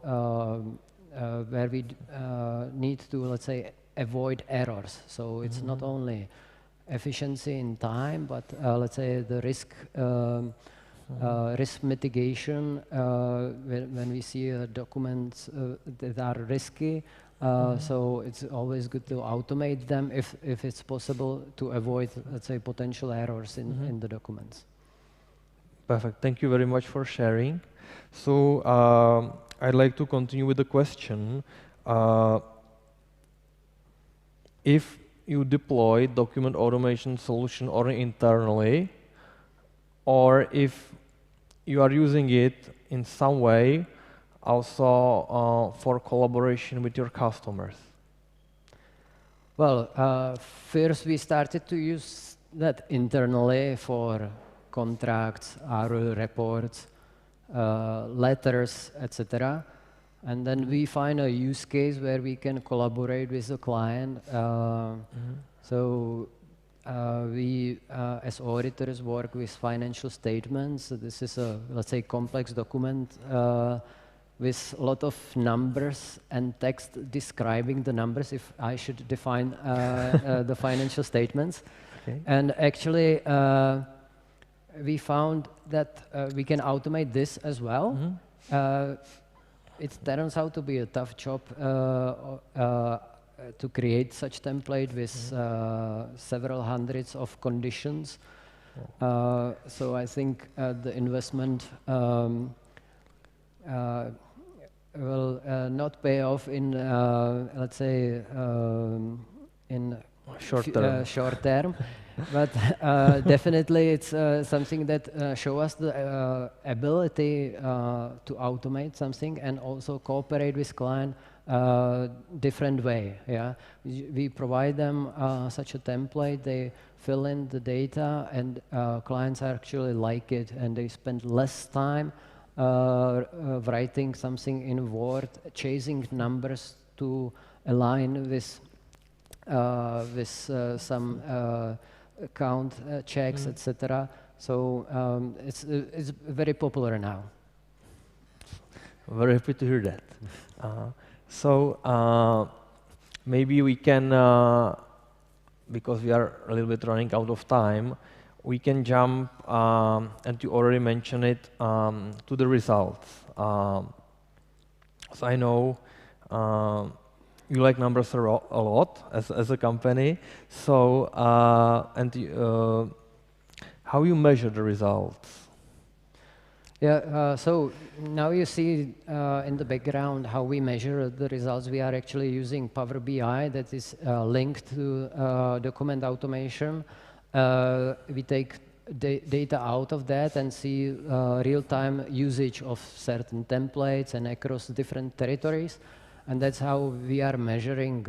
Speaker 16: where we need to, let's say, avoid errors. So it's not only efficiency in time, but let's say the risk mitigation when we see documents that are risky. So it's always good to automate them if it's possible, to avoid, let's say, potential errors in the documents.
Speaker 15: Perfect. Thank you very much for sharing. So I'd like to continue with the question. If you deploy document automation solution only internally, or if you are using it in some way also for collaboration with your customers?
Speaker 16: Well, first we started to use that internally for contracts, RO reports, letters, etc. And then we find a use case where we can collaborate with the client. So we, as auditors, work with financial statements. So this is a, let's say, complex document with a lot of numbers and text describing the numbers, if I should define the financial statements. Okay. And actually, we found that we can automate this as well. It turns out to be a tough job to create such template with several hundreds of conditions. So I think the investment will not pay off in, let's say, in short term. But definitely it's something that shows us the ability to automate something and also cooperate with client different way. Yeah, we provide them such a template, they fill in the data, and clients actually like it, and they spend less time writing something in Word, chasing numbers to align with some account checks, etc. So it's very popular now.
Speaker 15: Very happy to hear that. So maybe we can, because we are a little bit running out of time, we can jump, and you already mentioned it, to the results. So I know you like numbers a lot as a company. So how you measure the results?
Speaker 16: Yeah, so now you see in the background how we measure the results. We are actually using Power BI that is linked to document automation. We take data out of that and see real-time usage of certain templates and across different territories. And that's how we are measuring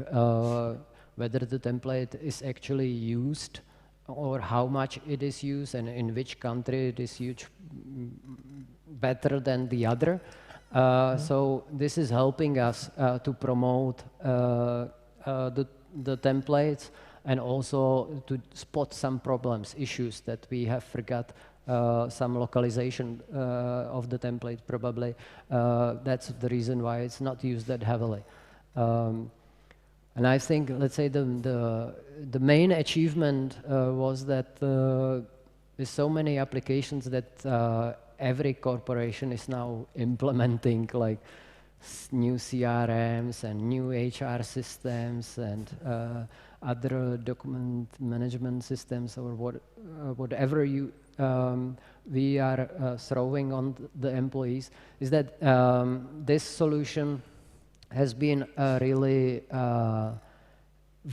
Speaker 16: whether the template is actually used or how much it is used and in which country it is used better than the other. So this is helping us to promote the templates and also to spot some problems, issues that we have forgot, some localization of the template probably. That's the reason why it's not used that heavily. And I think, let's say, the main achievement was that with so many applications that every corporation is now implementing, like new CRMs and new HR systems and other document management systems or whatever we are throwing on the employees, is that this solution has been really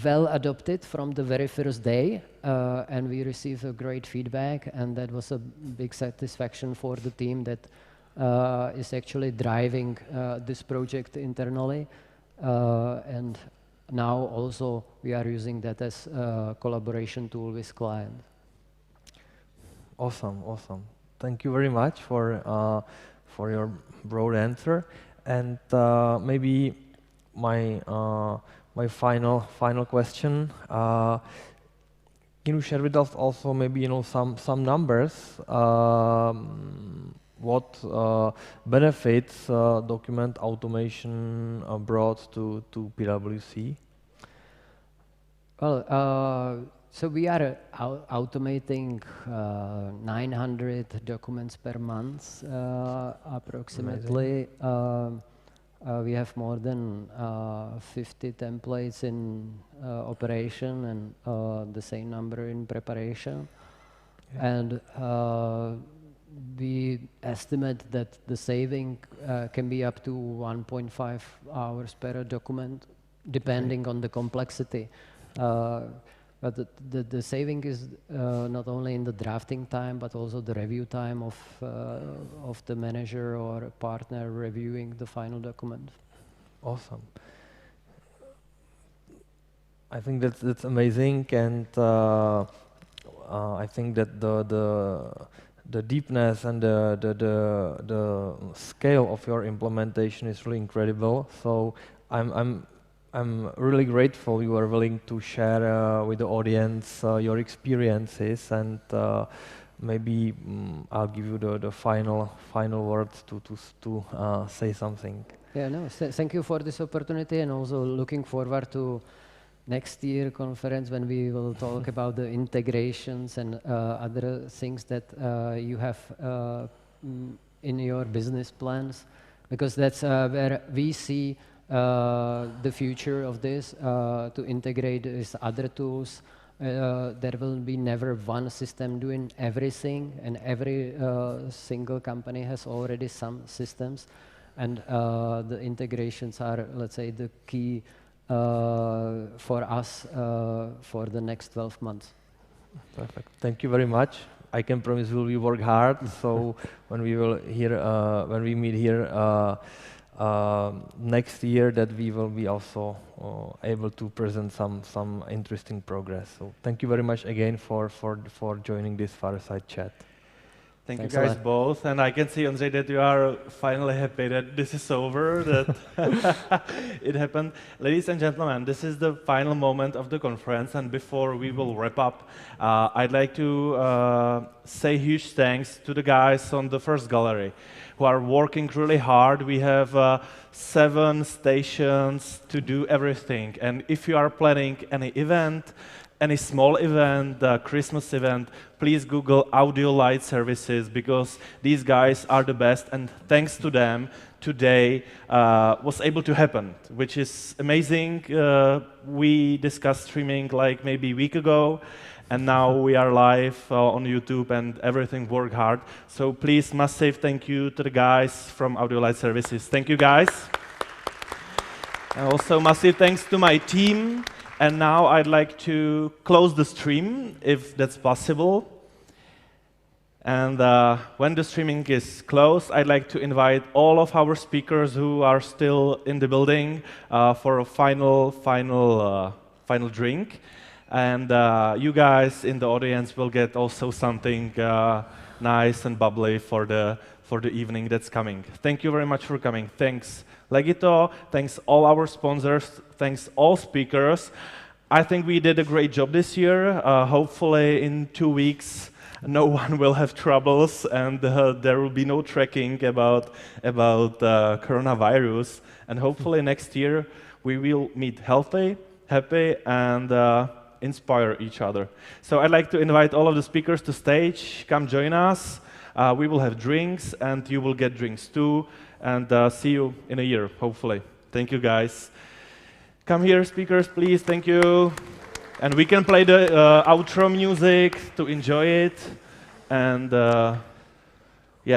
Speaker 16: well adopted from the very first day, and we received a great feedback, and that was a big satisfaction for the team that is actually driving this project internally. And now also we are using that as a collaboration tool with clients.
Speaker 15: Awesome, awesome. Thank you very much for your broad answer. And maybe my final question. Can you share with us also maybe some numbers? What benefits document automation brought to PwC?
Speaker 16: Well, so we are automating 900 documents per month, approximately. We have more than 50 templates in operation and the same number in preparation. Yeah. And we estimate that the saving can be up to 1.5 hours per document, depending on the complexity. But the saving is not only in the drafting time, but also the review time of the manager or partner reviewing the final document.
Speaker 15: Awesome. I think that's amazing, and I think that the deepness and the scale of your implementation is really incredible. So I'm really grateful you are willing to share with the audience your experiences, and maybe I'll give you the final words to say something.
Speaker 16: Yeah, no, thank you for this opportunity, and also looking forward to next year conference when we will talk about the integrations and other things that you have in your business plans, because that's where we see the future of this, to integrate with other tools. There will be never one system doing everything, and every single company has already some systems, and the integrations are, let's say, the key for us for the next 12 months.
Speaker 15: Perfect. Thank you very much. I can promise we will work hard. So when we meet here next year, that we will be also able to present some interesting progress. So thank you very much again for joining this fireside chat.
Speaker 1: Thank
Speaker 16: Thanks
Speaker 1: you
Speaker 16: a
Speaker 1: guys
Speaker 16: lot.
Speaker 1: both, and I can see, Ondrej, that you are finally happy that this is over, that it happened. Ladies and gentlemen, this is the final moment of the conference, and before we will wrap up, I'd like to say huge thanks to the guys on the first gallery who are working really hard. We have 7 stations to do everything, and if you are planning any event, any small event, Christmas event, please Google Audio Light Services, because these guys are the best, and thanks to them, today was able to happen, which is amazing. We discussed streaming like maybe a week ago, and now we are live on YouTube, and everything worked hard. So please, massive thank you to the guys from Audio Light Services. Thank you, guys. And also massive thanks to my team. And now I'd like to close the stream, if that's possible. And when the streaming is closed, I'd like to invite all of our speakers who are still in the building for a final drink. And you guys in the audience will get also something nice and bubbly for the evening that's coming. Thank you very much for coming. Thanks, Legito. Thanks all our sponsors. Thanks all speakers. I think we did a great job this year. Hopefully in 2 weeks, no one will have troubles, and there will be no tracking about coronavirus. And hopefully next year we will meet healthy, happy, and inspire each other. So I'd like to invite all of the speakers to stage. Come join us. We will have drinks, and you will get drinks too. And see you in a year, hopefully. Thank you, guys. Come here, speakers, please. Thank you. And we can play the outro music to enjoy it. And